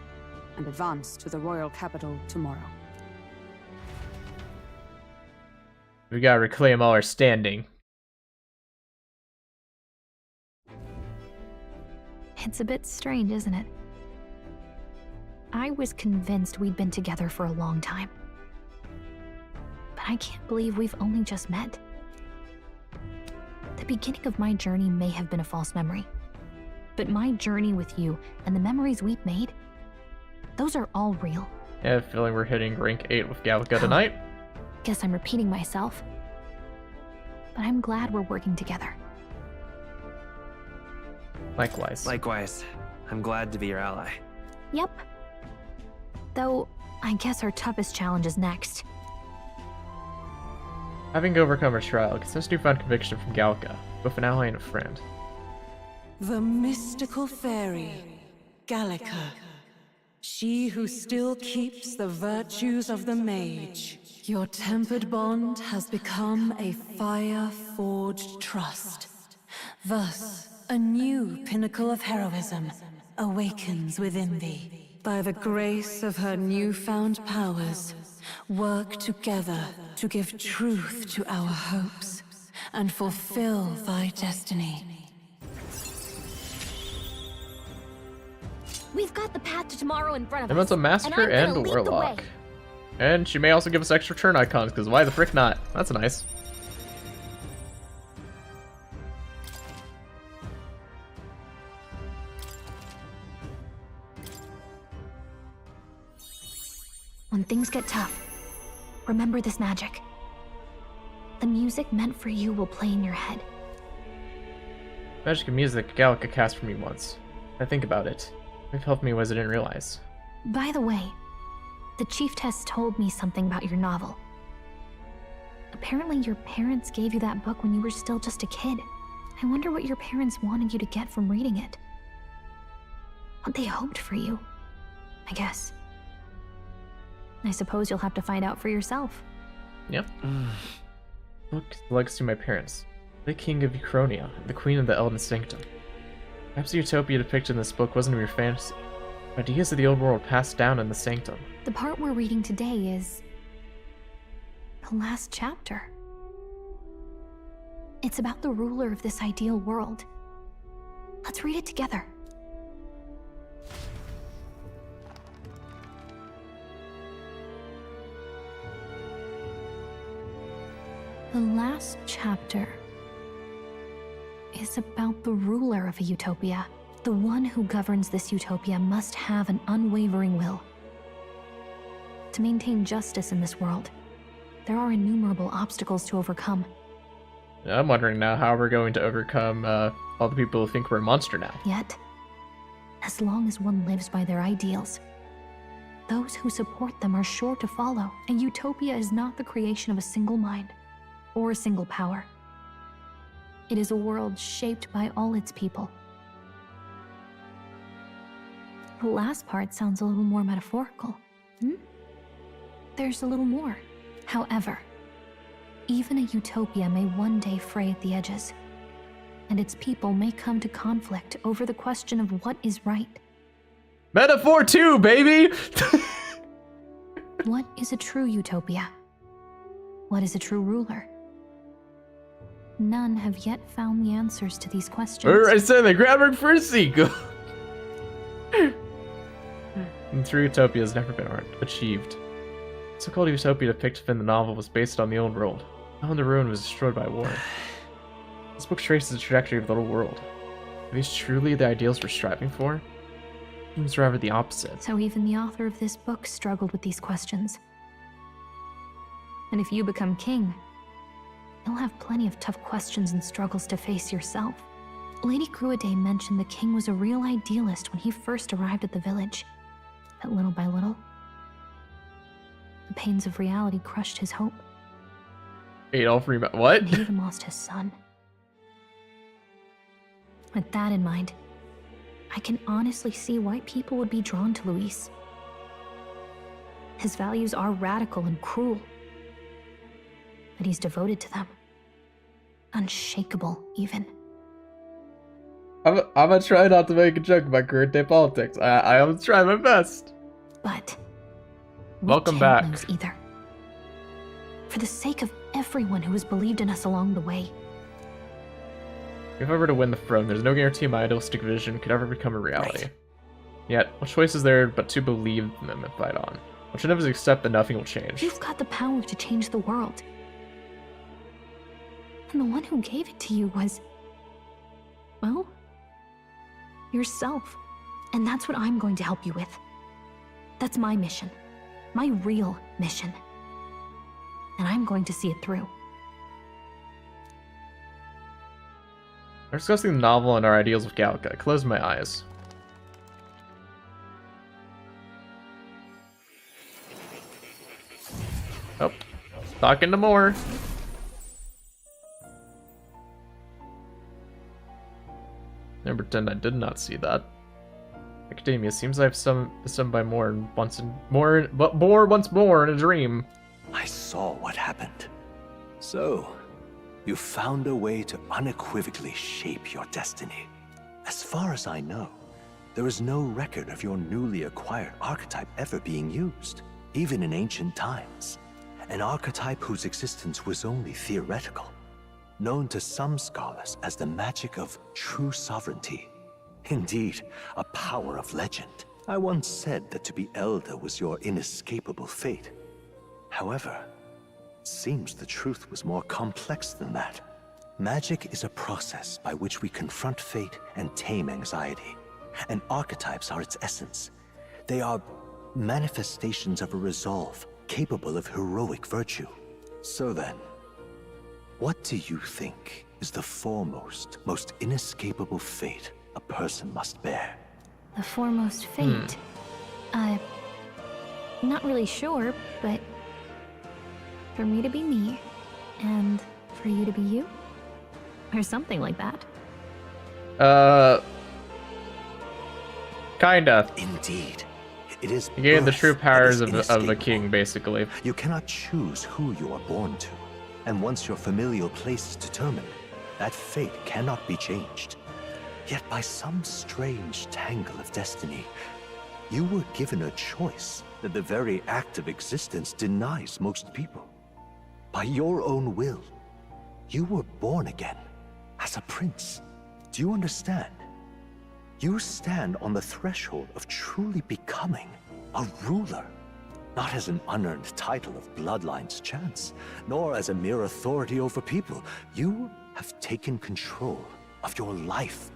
and advance to the royal capital tomorrow. We gotta reclaim all our standing. It's a bit strange, isn't it? I was convinced we'd been together for a long time. But I can't believe we've only just met. The beginning of my journey may have been a false memory. But my journey with you and the memories we've made, those are all real. Yeah, I have a feeling we're hitting rank 8 with Gallica tonight. Guess I'm repeating myself. But I'm glad we're working together. Likewise. Likewise. I'm glad to be your ally. Yep. Though, I guess our toughest challenge is next. Having overcome her trial gets us newfound conviction from Gallica, both an ally and a friend. The mystical fairy, Gallica. She who still keeps the virtues of the mage. Your tempered bond has become a fire-forged trust. Thus, a new pinnacle of heroism awakens within thee. By the grace of her newfound powers, work together to give truth to our hopes and fulfill thy destiny. We've got the path to tomorrow in front of And us. that's a master and a warlock. And she may also give us extra turn icons, because why the frick not? That's nice. When things get tough, remember this magic. The music meant for you will play in your head. Magic and music Gallica cast for me once. I think about it. They've helped me in ways I didn't realize. By the way, the Chieftess told me something about your novel. Apparently your parents gave you that book when you were still just a kid. I wonder what your parents wanted you to get from reading it. What they hoped for you, I guess. I suppose you'll have to find out for yourself. Yep. Look, the legacy of my parents. The king of Uchronia, the queen of the Elden Sanctum. Perhaps the utopia depicted in this book wasn't a mere fantasy. Ideas of the old world passed down in the Sanctum. The part we're reading today is the last chapter. It's about the ruler of this ideal world. Let's read it together. The last chapter is about the ruler of a utopia. The one who governs this utopia must have an unwavering will. To maintain justice in this world, there are innumerable obstacles to overcome. I'm wondering now how we're going to overcome all the people who think we're a monster now. Yet, as long as one lives by their ideals, those who support them are sure to follow. A utopia is not the creation of a single mind or a single power. It is a world shaped by all its people. The last part sounds a little more metaphorical. There's a little more. However, even a utopia may one day fray at the edges, and its people may come to conflict over the question of what is right. Metaphor 2, baby! What is a true utopia? What is a true ruler? None have yet found the answers to these questions. I said the groundwork for a sequel. And true utopia has never been achieved. The so-called utopia depicted in the novel was based on the old world. Now the ruin was destroyed by war. This book traces the trajectory of the old world. Are these truly the ideals we're striving for? Seems rather the opposite. So even the author of this book struggled with these questions. And if you become king, you'll have plenty of tough questions and struggles to face yourself. Lady Gruaday mentioned the king was a real idealist when he first arrived at the village. But little by little, the pains of reality crushed his hope. What? He even lost his son. With that in mind, I can honestly see why people would be drawn to Luis. His values are radical and cruel, but he's devoted to them. Unshakable, even. I'm gonna try not to make a joke about current day politics. I'm trying my best. But welcome back. Lose either. For the sake of everyone who has believed in us along the way, If I were to win the throne, there's no guarantee my idealistic vision could ever become a reality. Right. Yet, what choice is there but to believe in them and fight on? What should never accept that nothing will change. You've got the power to change the world. And the one who gave it to you was... well... yourself. And that's what I'm going to help you with. That's my mission. My real mission. And I'm going to see it through. We're discussing the novel and our ideals with Gallica. I closed my eyes. Oh, talking to more. I pretend I did not see that. Academia seems I've some by more and once more in a dream. I saw what happened. So, you found a way to unequivocally shape your destiny. As far as I know, there is no record of your newly acquired archetype ever being used, even in ancient times. An archetype whose existence was only theoretical, known to some scholars as the magic of true sovereignty. Indeed, a power of legend. I once said that to be elder was your inescapable fate. However, it seems the truth was more complex than that. Magic is a process by which we confront fate and tame anxiety, and archetypes are its essence. They are manifestations of a resolve capable of heroic virtue. So then, what do you think is the foremost, most inescapable fate a person must bear? The foremost fate? Not really sure, but... for me to be me, and for you to be you? Or something like that. Kinda. Indeed. It is you gain the birth true powers that is of a king, basically. You cannot choose who you are born to, and once your familial place is determined, that fate cannot be changed. Yet by some strange tangle of destiny, you were given a choice that the very act of existence denies most people. By your own will, you were born again, as a prince. Do you understand? You stand on the threshold of truly becoming a ruler, not as an unearned title of bloodline's chance, nor as a mere authority over people. You have taken control of your life.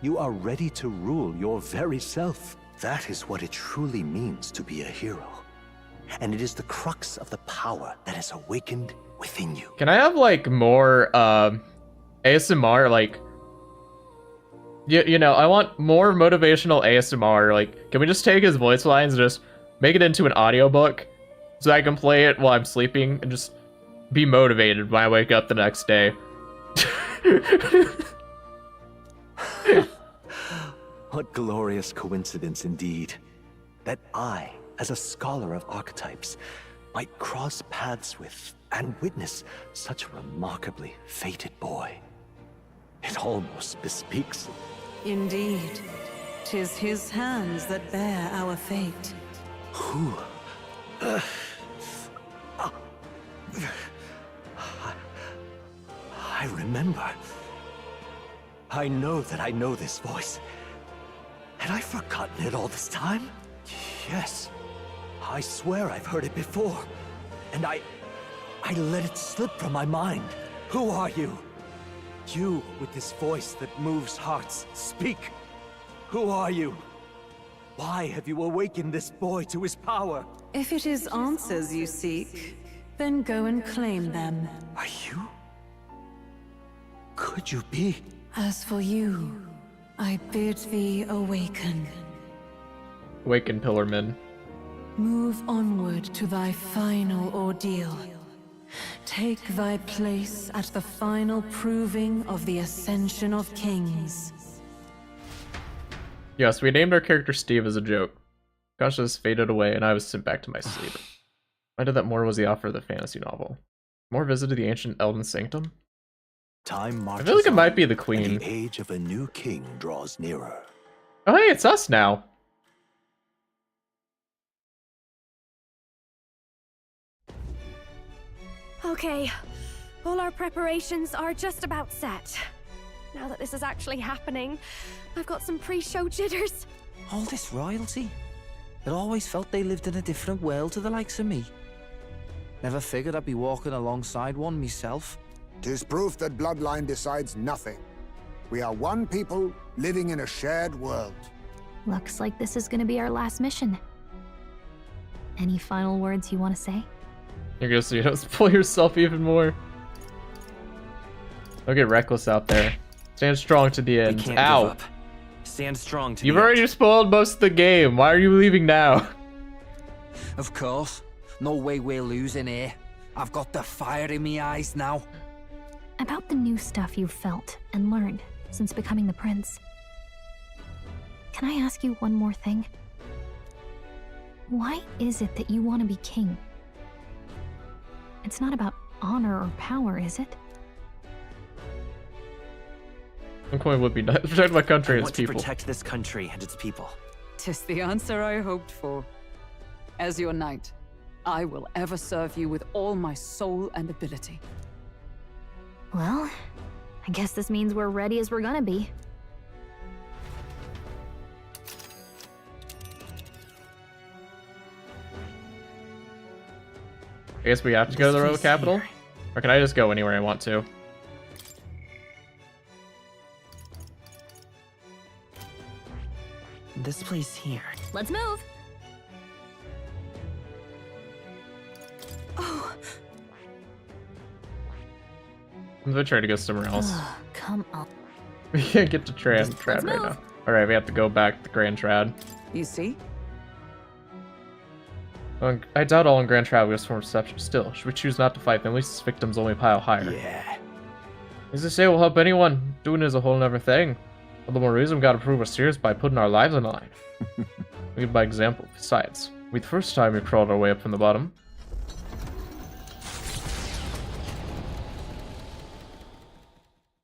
You are ready to rule your very self. That is what it truly means to be a hero. And it is the crux of the power that is awakened within you. Can I have, like, more, ASMR, like... You know, I want more motivational ASMR. Like, can we just take his voice lines and just make it into an audiobook so I can play it while I'm sleeping and just be motivated when I wake up the next day? What glorious coincidence indeed, that I, as a scholar of archetypes, might cross paths with and witness such a remarkably fated boy. It almost bespeaks... Indeed. 'Tis his hands that bear our fate. Who? I remember. I know that I know this voice. Had I forgotten it all this time? Yes. I swear I've heard it before. And I let it slip from my mind. Who are you? You with this voice that moves hearts, speak. Who are you? Why have you awakened this boy to his power? If it is answers you seek, then go and claim them. Are you? Could you be? As for you, I bid thee awaken. Awaken, Pillarman. Move onward to thy final ordeal. Take thy place at the final proving of the Ascension of Kings. Yes, we named our character Steve as a joke. Consciousness faded away and I was sent back to my sleep. I did that more was the offer of the fantasy novel. More visit to the ancient Elven Sanctum? Time marches I feel like it might be the on, queen. and the age of a new king draws nearer. Oh hey, it's us now. Okay, all our preparations are just about set. Now that this is actually happening, I've got some pre-show jitters. All this royalty? It always felt they lived in a different world to the likes of me. Never figured I'd be walking alongside one myself. 'Tis proof that bloodline decides nothing. We are one people living in a shared world. Looks like this is gonna be our last mission. Any final words you want to say? You're gonna see us pull yourself even more. Don't get reckless out there. Stand strong to the end. Can't Ow. give up. Stand strong to You've the already spoiled most of the game. Why are you leaving now? Of course. No way we're losing here. I've got the fire in my eyes now. About the new stuff you've felt and learned since becoming the prince. Can I ask you one more thing? Why is it that you want to be king? It's not about honor or power, is it? I'm going would be nice. Protect my country and its to people. protect this country and its people. 'Tis the answer I hoped for. As your knight, I will ever serve you with all my soul and ability. Well, I guess this means we're ready as we're gonna be. I guess we have to go to the royal capital? Or can I just go anywhere I want to? This place here. Let's move! Oh, I'm gonna try to go somewhere else. Come on. We can't get to Trad right now. Alright, we have to go back to the Grand Trad. You see? I doubt all in Grand Trad will form reception. Still, should we choose not to fight, then at least victims only pile higher. Yeah. As they say, will help anyone. Doing is a whole nother thing. All the more reason we gotta prove we're serious by putting our lives on the line. Lead by example. Besides, we the first time we crawled our way up from the bottom.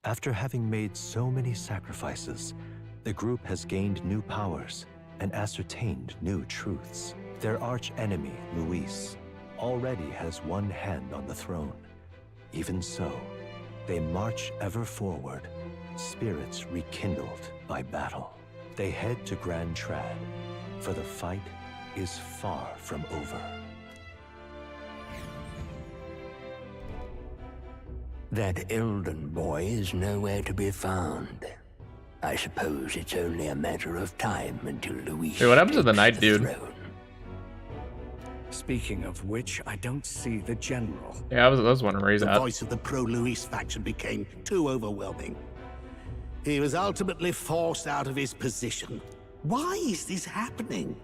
After having made so many sacrifices, the group has gained new powers and ascertained new truths. Their arch-enemy, Luis, already has one hand on the throne. Even so, they march ever forward, spirits rekindled by battle. They head to Grand Trad, for the fight is far from over. That Elden boy is nowhere to be found. I suppose it's only a matter of time until Luis. Hey, what happened to the knight dude? Speaking of which, I don't see the general. Yeah, I was wondering where he's The at. voice of the pro-Luis faction became too overwhelming. He was ultimately forced out of his position. Why is this happening?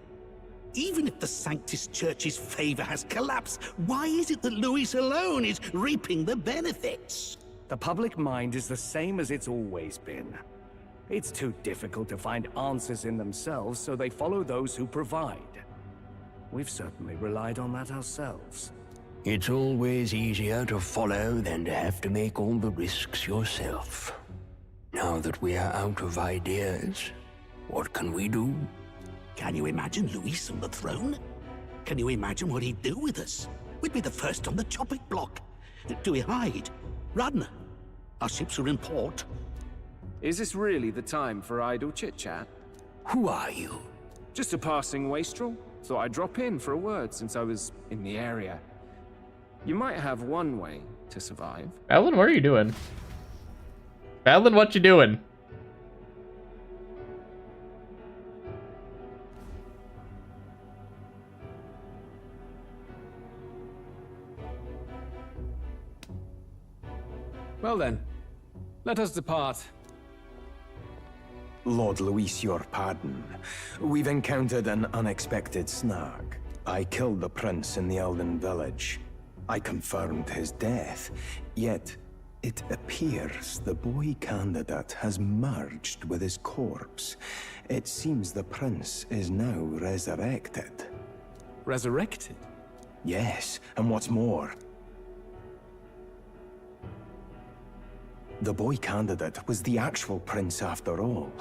Even if the Sanctus Church's favor has collapsed, why is it that Luis alone is reaping the benefits? The public mind is the same as it's always been. It's too difficult to find answers in themselves, so they follow those who provide. We've certainly relied on that ourselves. It's always easier to follow than to have to make all the risks yourself. Now that we are out of ideas, what can we do? Can you imagine Luis on the throne? Can you imagine what he'd do with us? We'd be the first on the chopping block. Do we hide? Run? Our ships are in port. Is this really the time for idle chit-chat? Who are you? Just a passing wastrel. Thought I'd drop in for a word since I was in the area. You might have one way to survive. Alan, what are you doing? Alan, what you doing? Well then, let us depart. Lord Luis, your pardon. We've encountered an unexpected snag. I killed the prince in the Elden village. I confirmed his death, yet it appears the boy candidate has merged with his corpse. It seems the prince is now resurrected. Resurrected? Yes, and what's more, the boy candidate was the actual prince after all.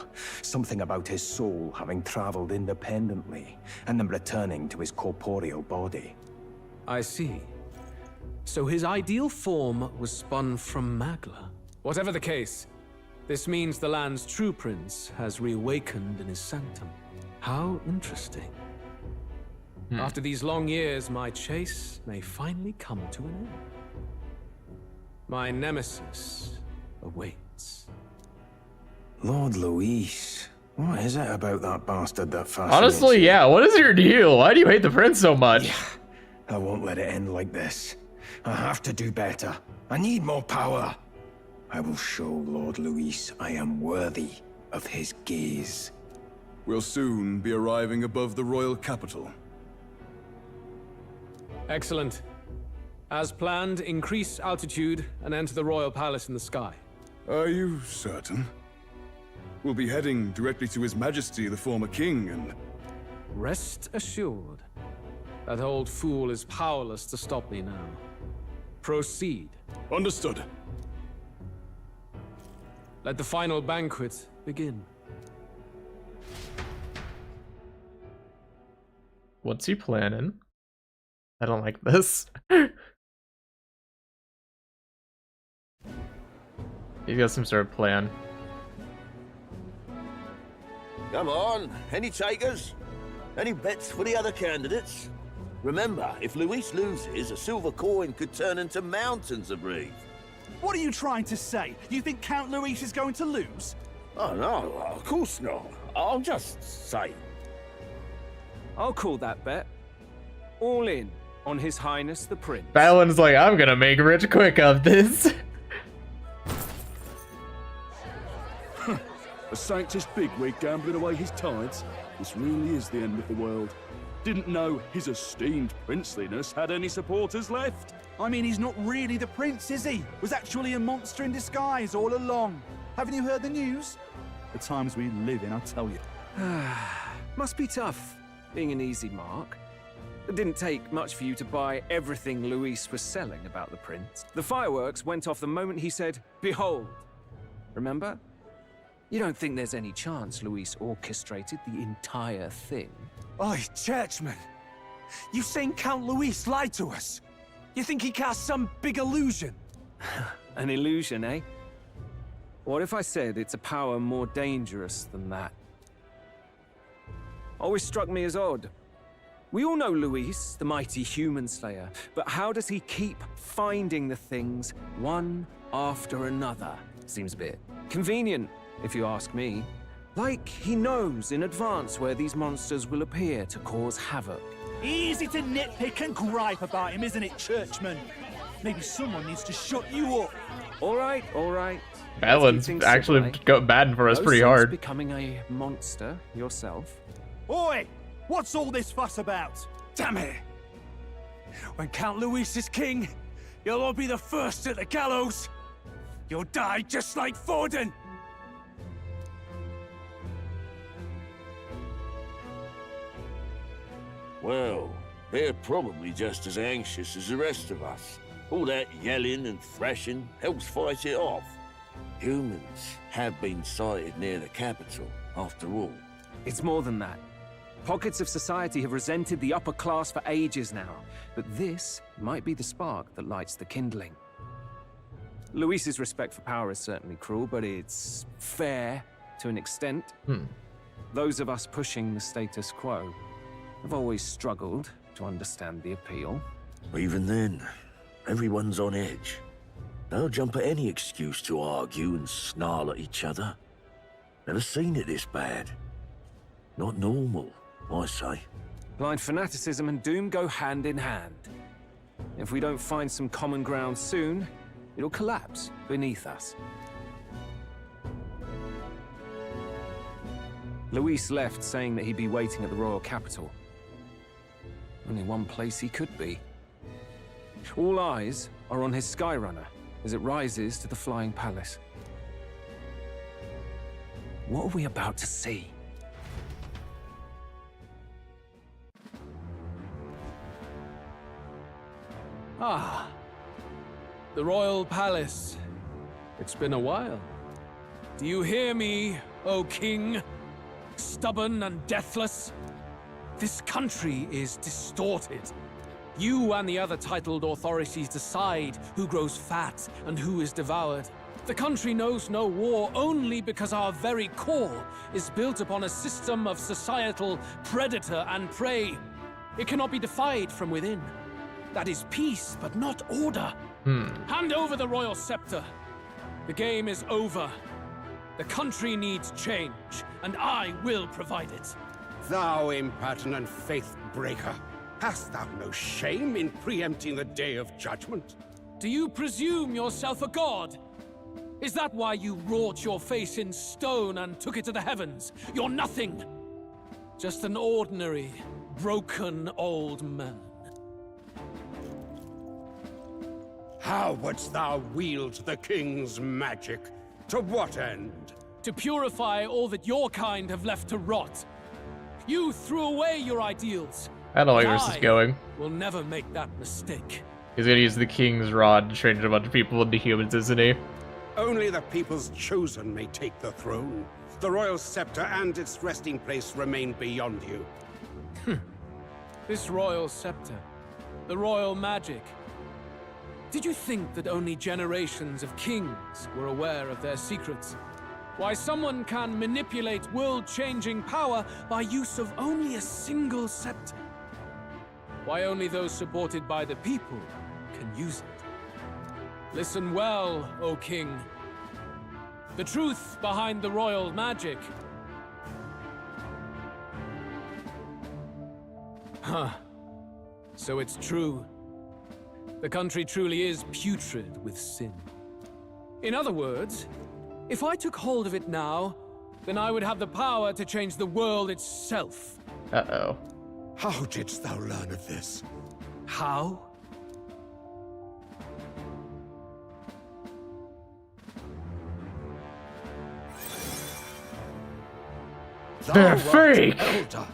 Something about his soul having traveled independently, and then returning to his corporeal body. I see. So his ideal form was spun from Magla. Whatever the case, This means the land's true prince has reawakened in his sanctum. How interesting. After these long years, my chase may finally come to an end. My nemesis awaits. Lord Luis, what is it about that bastard that fascinates Honestly, you? yeah, what is your deal? Why do you hate the prince so much? Yeah, I won't let it end like this. I have to do better. I need more power. I will show Lord Luis I am worthy of his gaze. We'll soon be arriving above the royal capital. Excellent. As planned, increase altitude and enter the royal palace in the sky. Are you certain? We'll be heading directly to His Majesty, the former king, and... Rest assured, that old fool is powerless to stop me now. Proceed. Understood. Let the final banquet begin. What's he planning? I don't like this. He's got some sort of plan. Come on, any takers? Any bets for the other candidates? Remember, if Luis loses, a silver coin could turn into mountains of Reeve. What are you trying to say? You think Count Luis is going to lose? Oh no, of course not. I'm just saying. I'll call that bet. All in on His Highness the Prince. Balin's like, I'm gonna make rich quick of this. A Sanctus bigwig gambling away his tides? This really is the end of the world. Didn't know his esteemed princeliness had any supporters left. I mean, he's not really the prince, is he? Was actually a monster in disguise all along. Haven't you heard the news? The times we live in, I tell you. Must be tough, being an easy mark. It didn't take much for you to buy everything Luis was selling about the prince. The fireworks went off the moment he said, "Behold." Remember? You don't think there's any chance Luis orchestrated the entire thing? Oi, churchman! You've seen Count Luis lie to us? You think he cast some big illusion? An illusion, eh? What if I said it's a power more dangerous than that? Always struck me as odd. We all know Luis, the mighty human slayer, but how does he keep finding the things one after another? Seems a bit convenient, if you ask me. Like he knows in advance where these monsters will appear to cause havoc. Easy to nitpick and gripe about him, isn't it, churchman? Maybe someone needs to shut you up. All right, all right. Balin's actually batting for us pretty hard. Becoming a monster yourself. Oi! What's all this fuss about? Damn it! When Count Luis is king, you'll all be the first at the gallows. You'll die just like Forden. Well, they're probably just as anxious as the rest of us. All that yelling and thrashing helps fight it off. Humans have been sighted near the capital, after all. It's more than that. Pockets of society have resented the upper class for ages now, but this might be the spark that lights the kindling. Luis's respect for power is certainly cruel, but it's fair to an extent. Those of us pushing the status quo have always struggled to understand the appeal. Even then, everyone's on edge. They'll jump at any excuse to argue and snarl at each other. Never seen it this bad. Not normal, I say. Blind fanaticism and doom go hand in hand. If we don't find some common ground soon, it'll collapse beneath us. Luis left saying that he'd be waiting at the royal capital. Only one place he could be. All eyes are on his Skyrunner as it rises to the flying palace. What are we about to see? Ah, the royal palace. It's been a while. Do you hear me, O king? Stubborn and deathless? This country is distorted. You and the other titled authorities decide who grows fat and who is devoured. The country knows no war only because our very core is built upon a system of societal predator and prey. It cannot be defied from within. That is peace, but not order. Hand over the royal scepter. The game is over. The country needs change, and I will provide it. Thou impertinent faith breaker, hast thou no shame in preempting the day of judgment? Do you presume yourself a god? Is that why you wrought your face in stone and took it to the heavens? You're nothing. Just an ordinary, broken old man. How wouldst thou wield the king's magic? To what end? To purify all that your kind have left to rot. You threw away your ideals. I don't like where this is going. Will never make that mistake. He's gonna use the king's rod to change a bunch of people into humans, isn't he? Only the people's chosen may take the throne. The royal scepter and its resting place remain beyond you. This royal scepter, the royal magic. Did you think that only generations of kings were aware of their secrets? Why someone can manipulate world-changing power by use of only a single scepter? Why only those supported by the people can use it? Listen well, O king. The truth behind the royal magic. Huh. So it's true. The country truly is putrid with sin. In other words, if I took hold of it now, then I would have the power to change the world itself. Uh-oh. How didst thou learn of this? How? They're fake! Elder.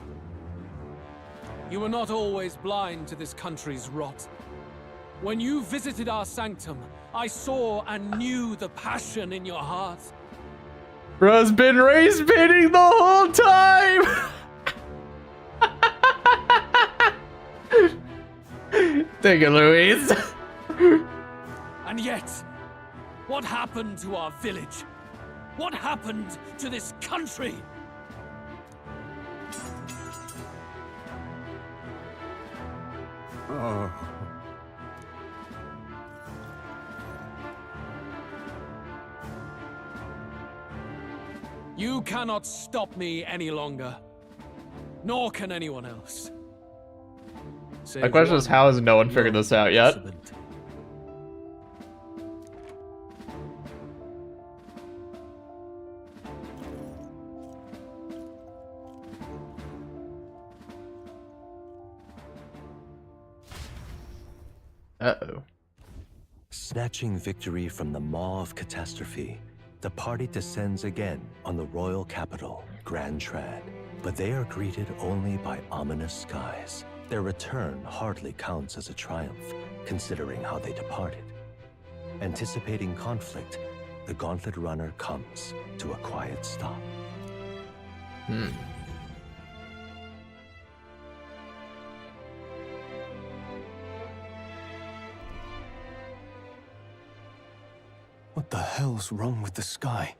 You were not always blind to this country's rot. When you visited our sanctum, I saw and knew the passion in your heart. Bro's been race baiting the whole time! Take it, Louise. And yet, what happened to our village? What happened to this country? Oh. You cannot stop me any longer. Nor can anyone else. My question is, how has no one figured this out yet? Uh-oh. Snatching victory from the maw of catastrophe, the party descends again on the royal capital, Grand Trad. But they are greeted only by ominous skies. Their return hardly counts as a triumph, considering how they departed. Anticipating conflict, the Gauntlet Runner comes to a quiet stop. What the hell's wrong with the sky?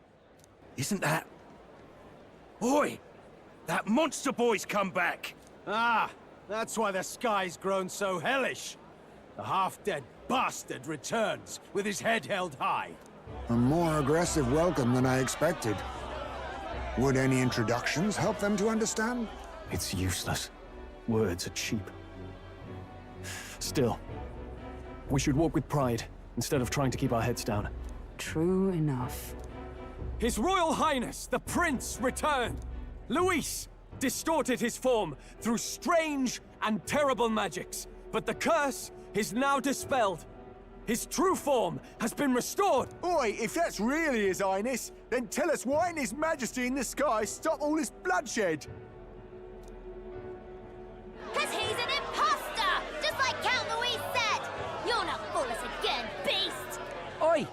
Isn't that... Oi! That monster boy's come back! Ah, that's why the sky's grown so hellish. The half-dead bastard returns with his head held high. A more aggressive welcome than I expected. Would any introductions help them to understand? It's useless. Words are cheap. Still, we should walk with pride instead of trying to keep our heads down. True enough. His Royal Highness, the Prince, returned. Luis distorted his form through strange and terrible magics, but the curse is now dispelled. His true form has been restored. Oi, if that's really His Highness, then tell us why didn't His Majesty in the sky stop all this bloodshed? Cause he's an imposter! Just like Count Luis said! You'll not fool us again, beast! Oi!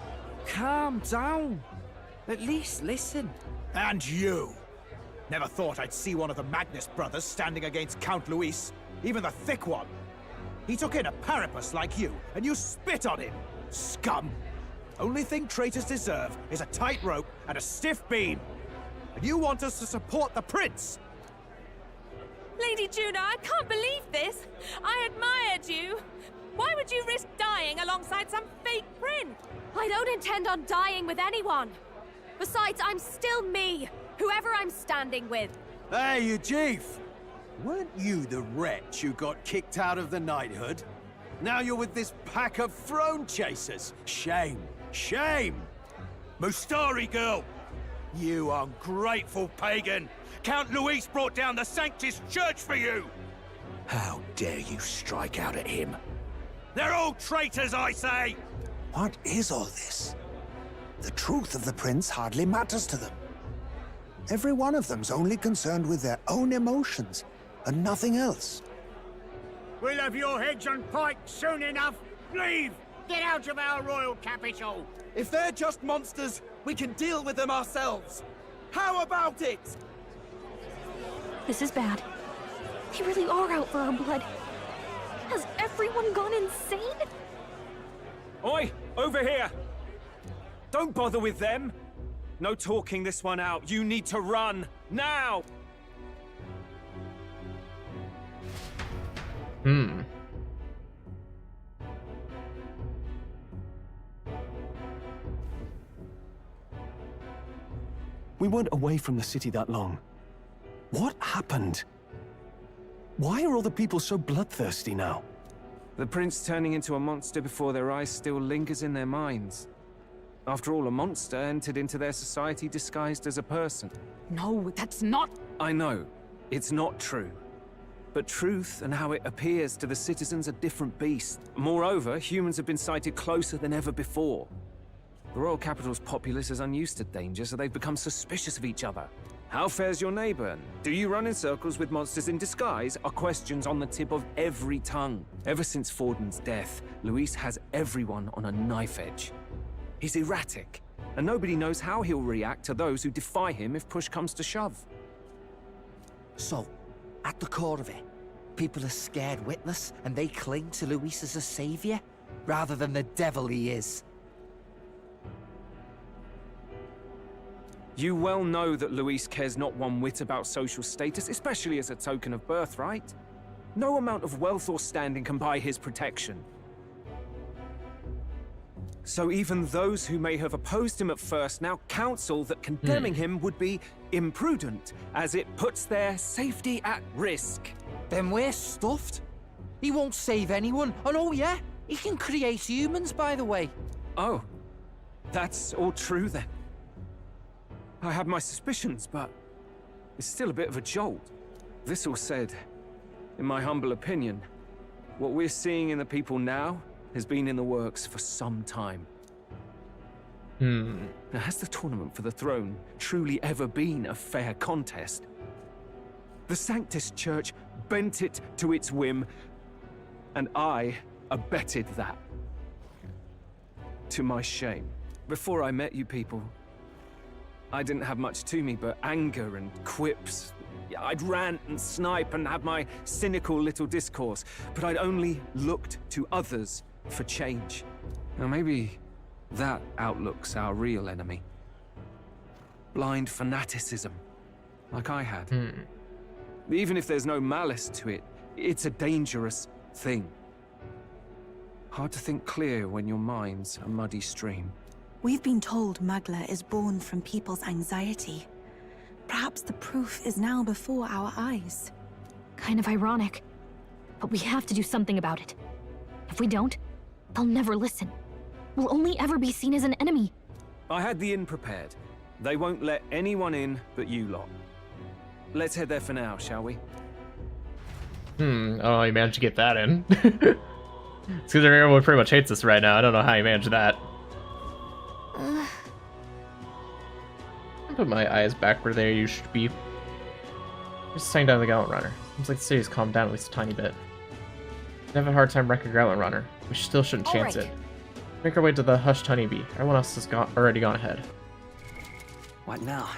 Calm down. At least listen. And you! Never thought I'd see one of the Magnus brothers standing against Count Luis, even the thick one. He took in a Paripus like you, and you spit on him, scum! Only thing traitors deserve is a tight rope and a stiff beam. And you want us to support the prince? Lady Juna, I can't believe this. I admired you. Why would you risk dying alongside some fake prince? I don't intend on dying with anyone. Besides, I'm still me, whoever I'm standing with. Hey, you chief! Weren't you the wretch who got kicked out of the knighthood? Now you're with this pack of throne chasers. Shame. Shame! Mustari girl! You ungrateful pagan! Count Luis brought down the Sanctus Church for you! How dare you strike out at him? They're all traitors, I say! What is all this? The truth of the prince hardly matters to them. Every one of them's only concerned with their own emotions, and nothing else. We'll have your heads on pike soon enough. Leave! Get out of our royal capital! If they're just monsters, we can deal with them ourselves. How about it? This is bad. They really are out for our blood. Has everyone gone insane? Oi! Over here! Don't bother with them! No talking this one out. You need to run! Now! We weren't away from the city that long. What happened? Why are all the people so bloodthirsty now? The prince turning into a monster before their eyes still lingers in their minds. After all, a monster entered into their society disguised as a person. No, that's not... I know, it's not true. But truth and how it appears to the citizens are different beasts. Moreover, humans have been sighted closer than ever before. The royal capital's populace is unused to danger, so they've become suspicious of each other. How fares your neighbor? Do you run in circles with monsters in disguise? Are questions on the tip of every tongue. Ever since Forden's death, Luis has everyone on a knife edge. He's erratic, and nobody knows how he'll react to those who defy him if push comes to shove. So, at the core of it, people are scared witless, and they cling to Luis as a savior, rather than the devil he is. You well know that Luis cares not one whit about social status, especially as a token of birthright. No amount of wealth or standing can buy his protection. So even those who may have opposed him at first now counsel that condemning him would be imprudent, as it puts their safety at risk. Then we're stuffed. He won't save anyone, and oh yeah, he can create humans, by the way. Oh, that's all true then. I had my suspicions, but it's still a bit of a jolt. This all said, in my humble opinion, what we're seeing in the people now has been in the works for some time. Now, has the tournament for the throne truly ever been a fair contest? The Sanctus Church bent it to its whim, and I abetted that. To my shame. Before I met you people, I didn't have much to me but anger and quips. I'd rant and snipe and have my cynical little discourse, but I'd only looked to others for change. Now maybe that outlook's our real enemy. Blind fanaticism, like I had. Even if there's no malice to it, it's a dangerous thing. Hard to think clear when your mind's a muddy stream. We've been told Magla is born from people's anxiety. Perhaps the proof is now before our eyes. Kind of ironic. But we have to do something about it. If we don't, they'll never listen. We'll only ever be seen as an enemy. I had the inn prepared. They won't let anyone in but you lot. Let's head there for now, shall we? Oh, you managed to get that in. It's because everyone pretty much hates us right now. I don't know how you managed that. Put my eyes back where they used to be. Just sang down the Gallant Runner. Seems like the city's calmed down at least a tiny bit. I have a hard time wrecking Gallant Runner. We still shouldn't chance it. Make our way to the Hushed Honeybee. Everyone else has already gone ahead. What now?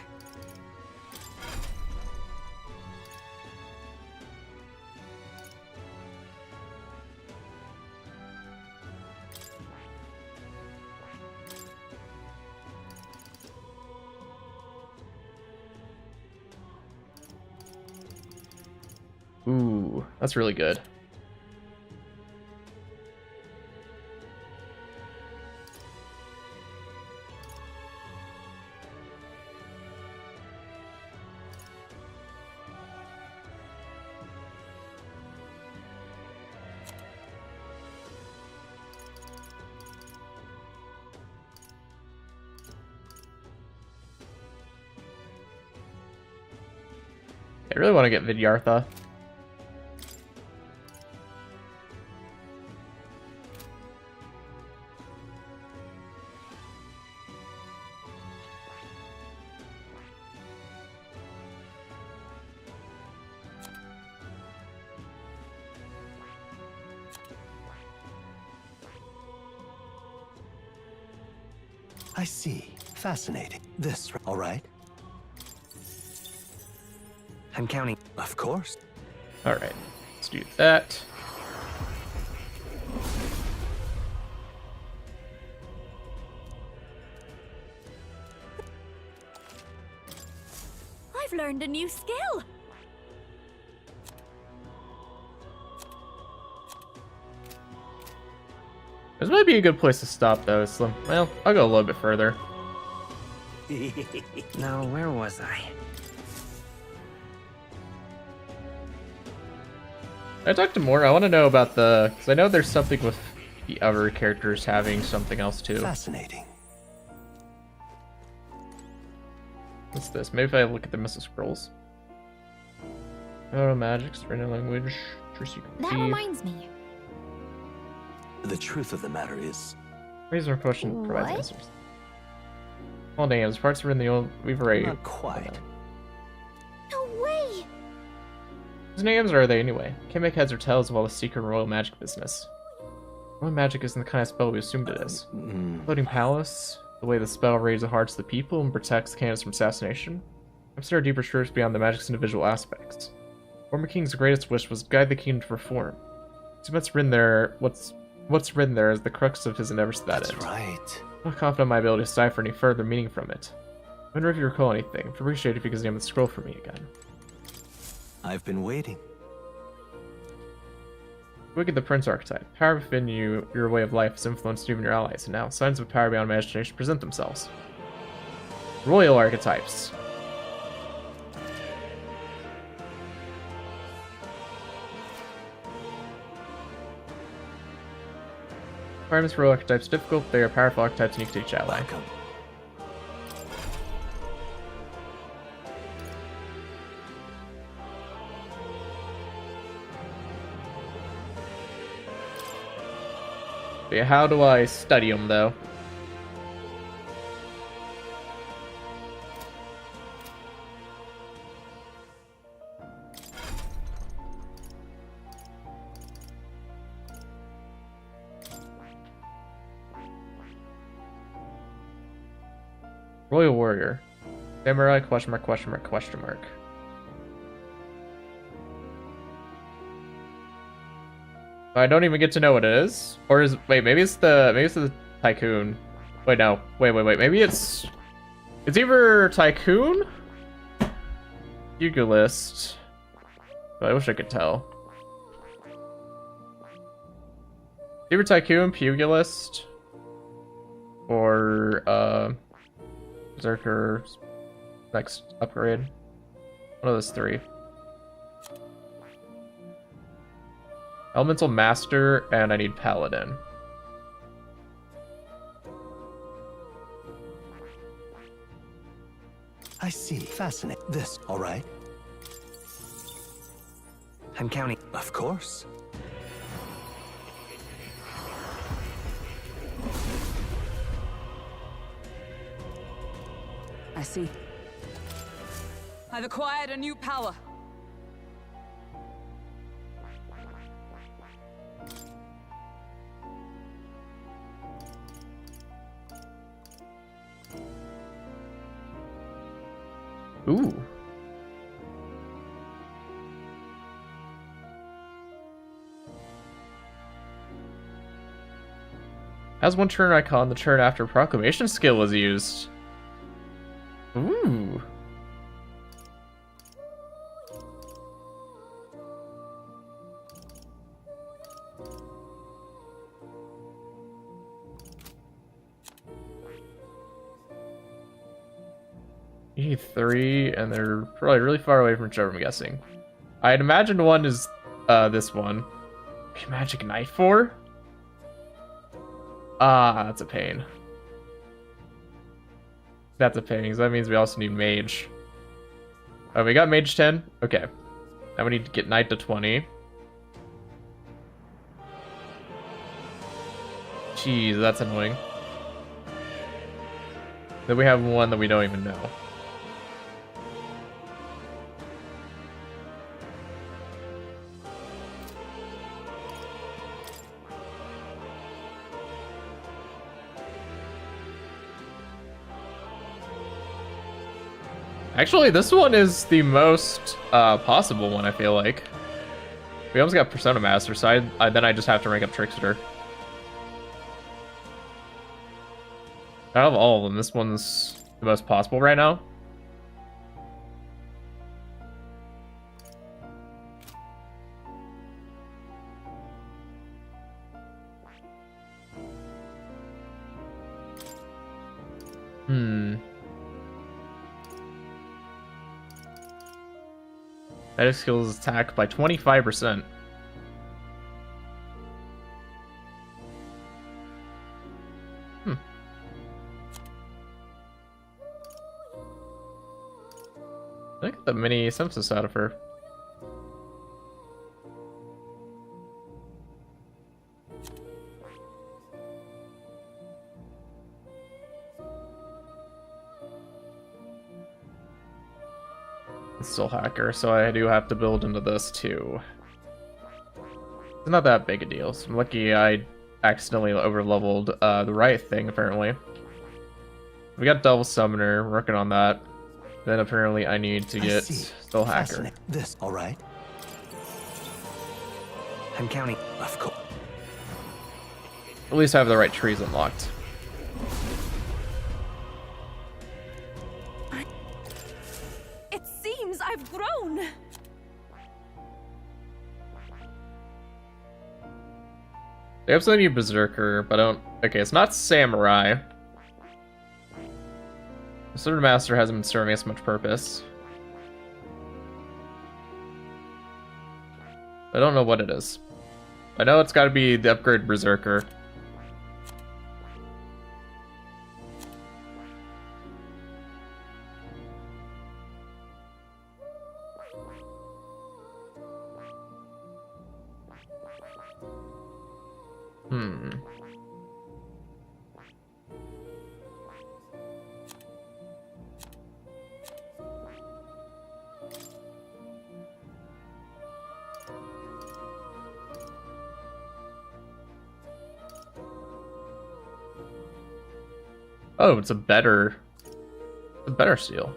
Ooh, that's really good. I really want to get Vidyartha. I see. Fascinating. This, all right? I'm counting. Of course. Alright, let's do that. I've learned a new skill. This might be a good place to stop, though, Slim. Well, I'll go a little bit further. Now, where was I? I talked to more. I want to know about the... Because I know there's something with the other characters having something else, too. Fascinating. What's this? Maybe if I look at the Missile Scrolls. Oh, magic, surrender language, true secret. That reminds me. The truth of the matter is... Razor potion provides answers. All names, parts are in the old... We've already... Not quite. No way! Whose names are they anyway? Can't make heads or tails of all the secret royal magic business. Royal magic isn't the kind of spell we assumed it is. Floating palace, the way the spell raises the hearts of the people and protects the candidates from assassination. Consider deeper truths beyond the magic's individual aspects. Former king's greatest wish was to guide the kingdom to reform. See what's written there. What's written there is the crux of his endeavors to that end. That's right. I'm not confident in my ability to decipher any further meaning from it. I wonder if you recall anything. I'd appreciate it if you could name the scroll for me again. I've been waiting. Look at the Prince archetype. Power within you, your way of life has influenced even your allies, and now signs of power beyond imagination present themselves. Royal archetypes. Requirements for royal archetypes difficult. They are powerful archetypes unique to each ally. Yeah, how do I study them though? Royal Warrior. Samurai, question mark, question mark, question mark. I don't even get to know what it is. Or is wait, maybe it's the Tycoon. Wait, no. Wait. Maybe it's either Tycoon? Pugilist. But I wish I could tell. Either Tycoon, Pugilist, or Berserker next upgrade. One of those three. Elemental Master, and I need Paladin. I see. Fascinating. This, all right? I'm counting. Of course. I see. I've acquired a new power. Ooh. As one turn icon, the turn after proclamation skill was used. Ooh. You need 3, and they're probably really far away from each other, I'm guessing. I'd imagine one is this one. Magic Knight 4? Ah, that's a pain. That's a pain, because that means we also need Mage. Oh, we got Mage 10? Okay. Now we need to get Knight to 20. Jeez, that's annoying. Then we have one that we don't even know. Actually, this one is the most possible one, I feel like. We almost got Persona Master, so then I just have to rank up Trickster. Out of all of them, this one's the most possible right now. Magic skills attack by 25%. I get the mini synthesis out of her. It's still hacker, so I do have to build into this too. It's not that big a deal. So I'm lucky I accidentally overleveled the right thing, apparently. We got Double Summoner, working on that. Then apparently I need to get still hacker. This, all right? I'm counting. Of course. At least I have the right trees unlocked. It seems I've grown. They absolutely need Berserker, but I don't... Okay, it's not Samurai. The Sword Master hasn't been serving us much purpose. I don't know what it is. I know it's gotta be the upgrade Berserker. Oh, it's a better seal.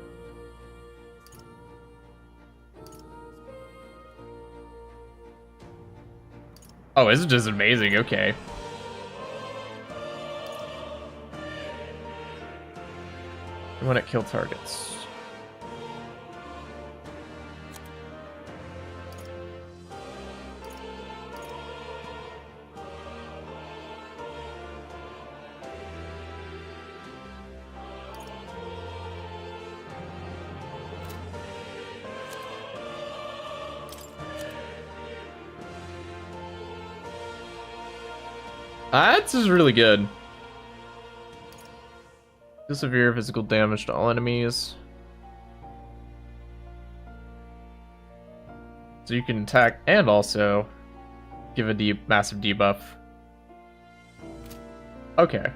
Oh, this is just amazing. Okay. When it kill targets. This is really good. Do severe physical damage to all enemies. So you can attack and also give a massive debuff. Okay.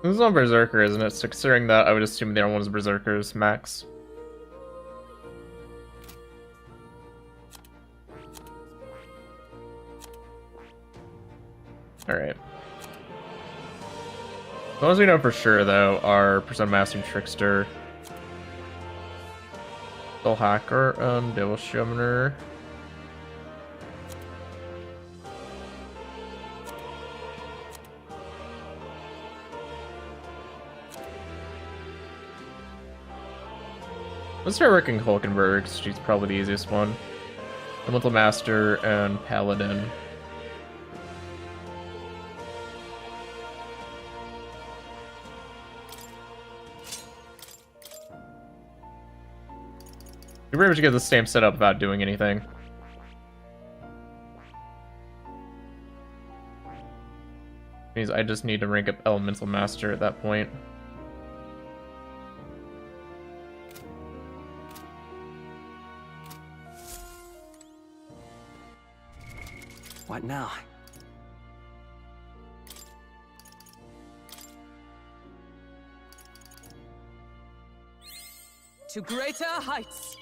This is on Berserker, isn't it? So considering that, I would assume the other one is Berserker's max. Alright. The ones we know for sure, though, are Persona Mastering Trickster, Soul Hacker, Devil Summoner. Let's start working Hulkenberg, because she's probably the easiest one. Elemental Master and Paladin. You pretty much get the same setup without doing anything. Means I just need to rank up Elemental Master at that point. What now? To greater heights!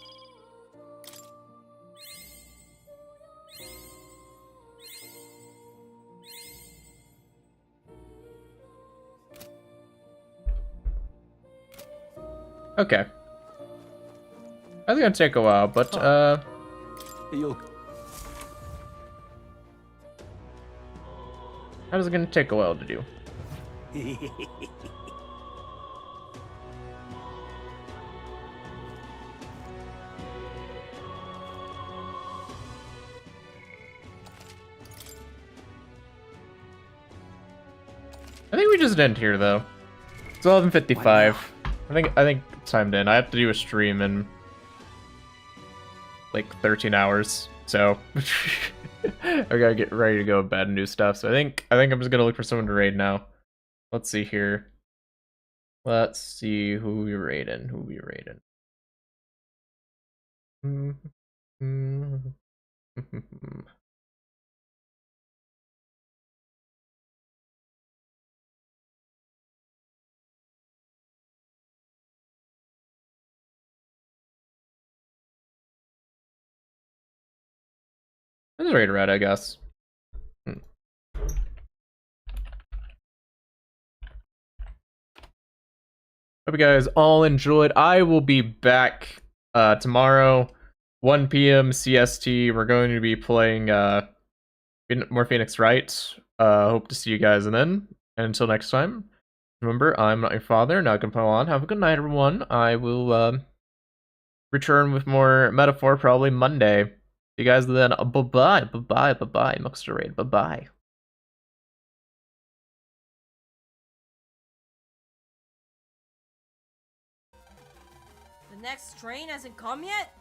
Okay. I think it'll take a while, but You'll... how's it gonna take a while to do? I think we just end here though. It's 11:55. I think it's time to end. I have to do a stream in like 13 hours, so I gotta get ready to go to bed and do stuff. So I think I'm just gonna look for someone to raid now. Let's see here. Let's see who we raiding. Who we raiding. Let's raid red, I guess. Hope you guys all enjoyed. I will be back tomorrow, 1 p.m. CST. We're going to be playing more Phoenix Wright. Hope to see you guys then. And until next time, remember, I'm not your father. Now I can on. Have a good night, everyone. I will return with more metaphor probably Monday. See you guys then. Bye-bye. Bye-bye. Bye-bye. Muxter Raid. Bye-bye. The next train hasn't come yet?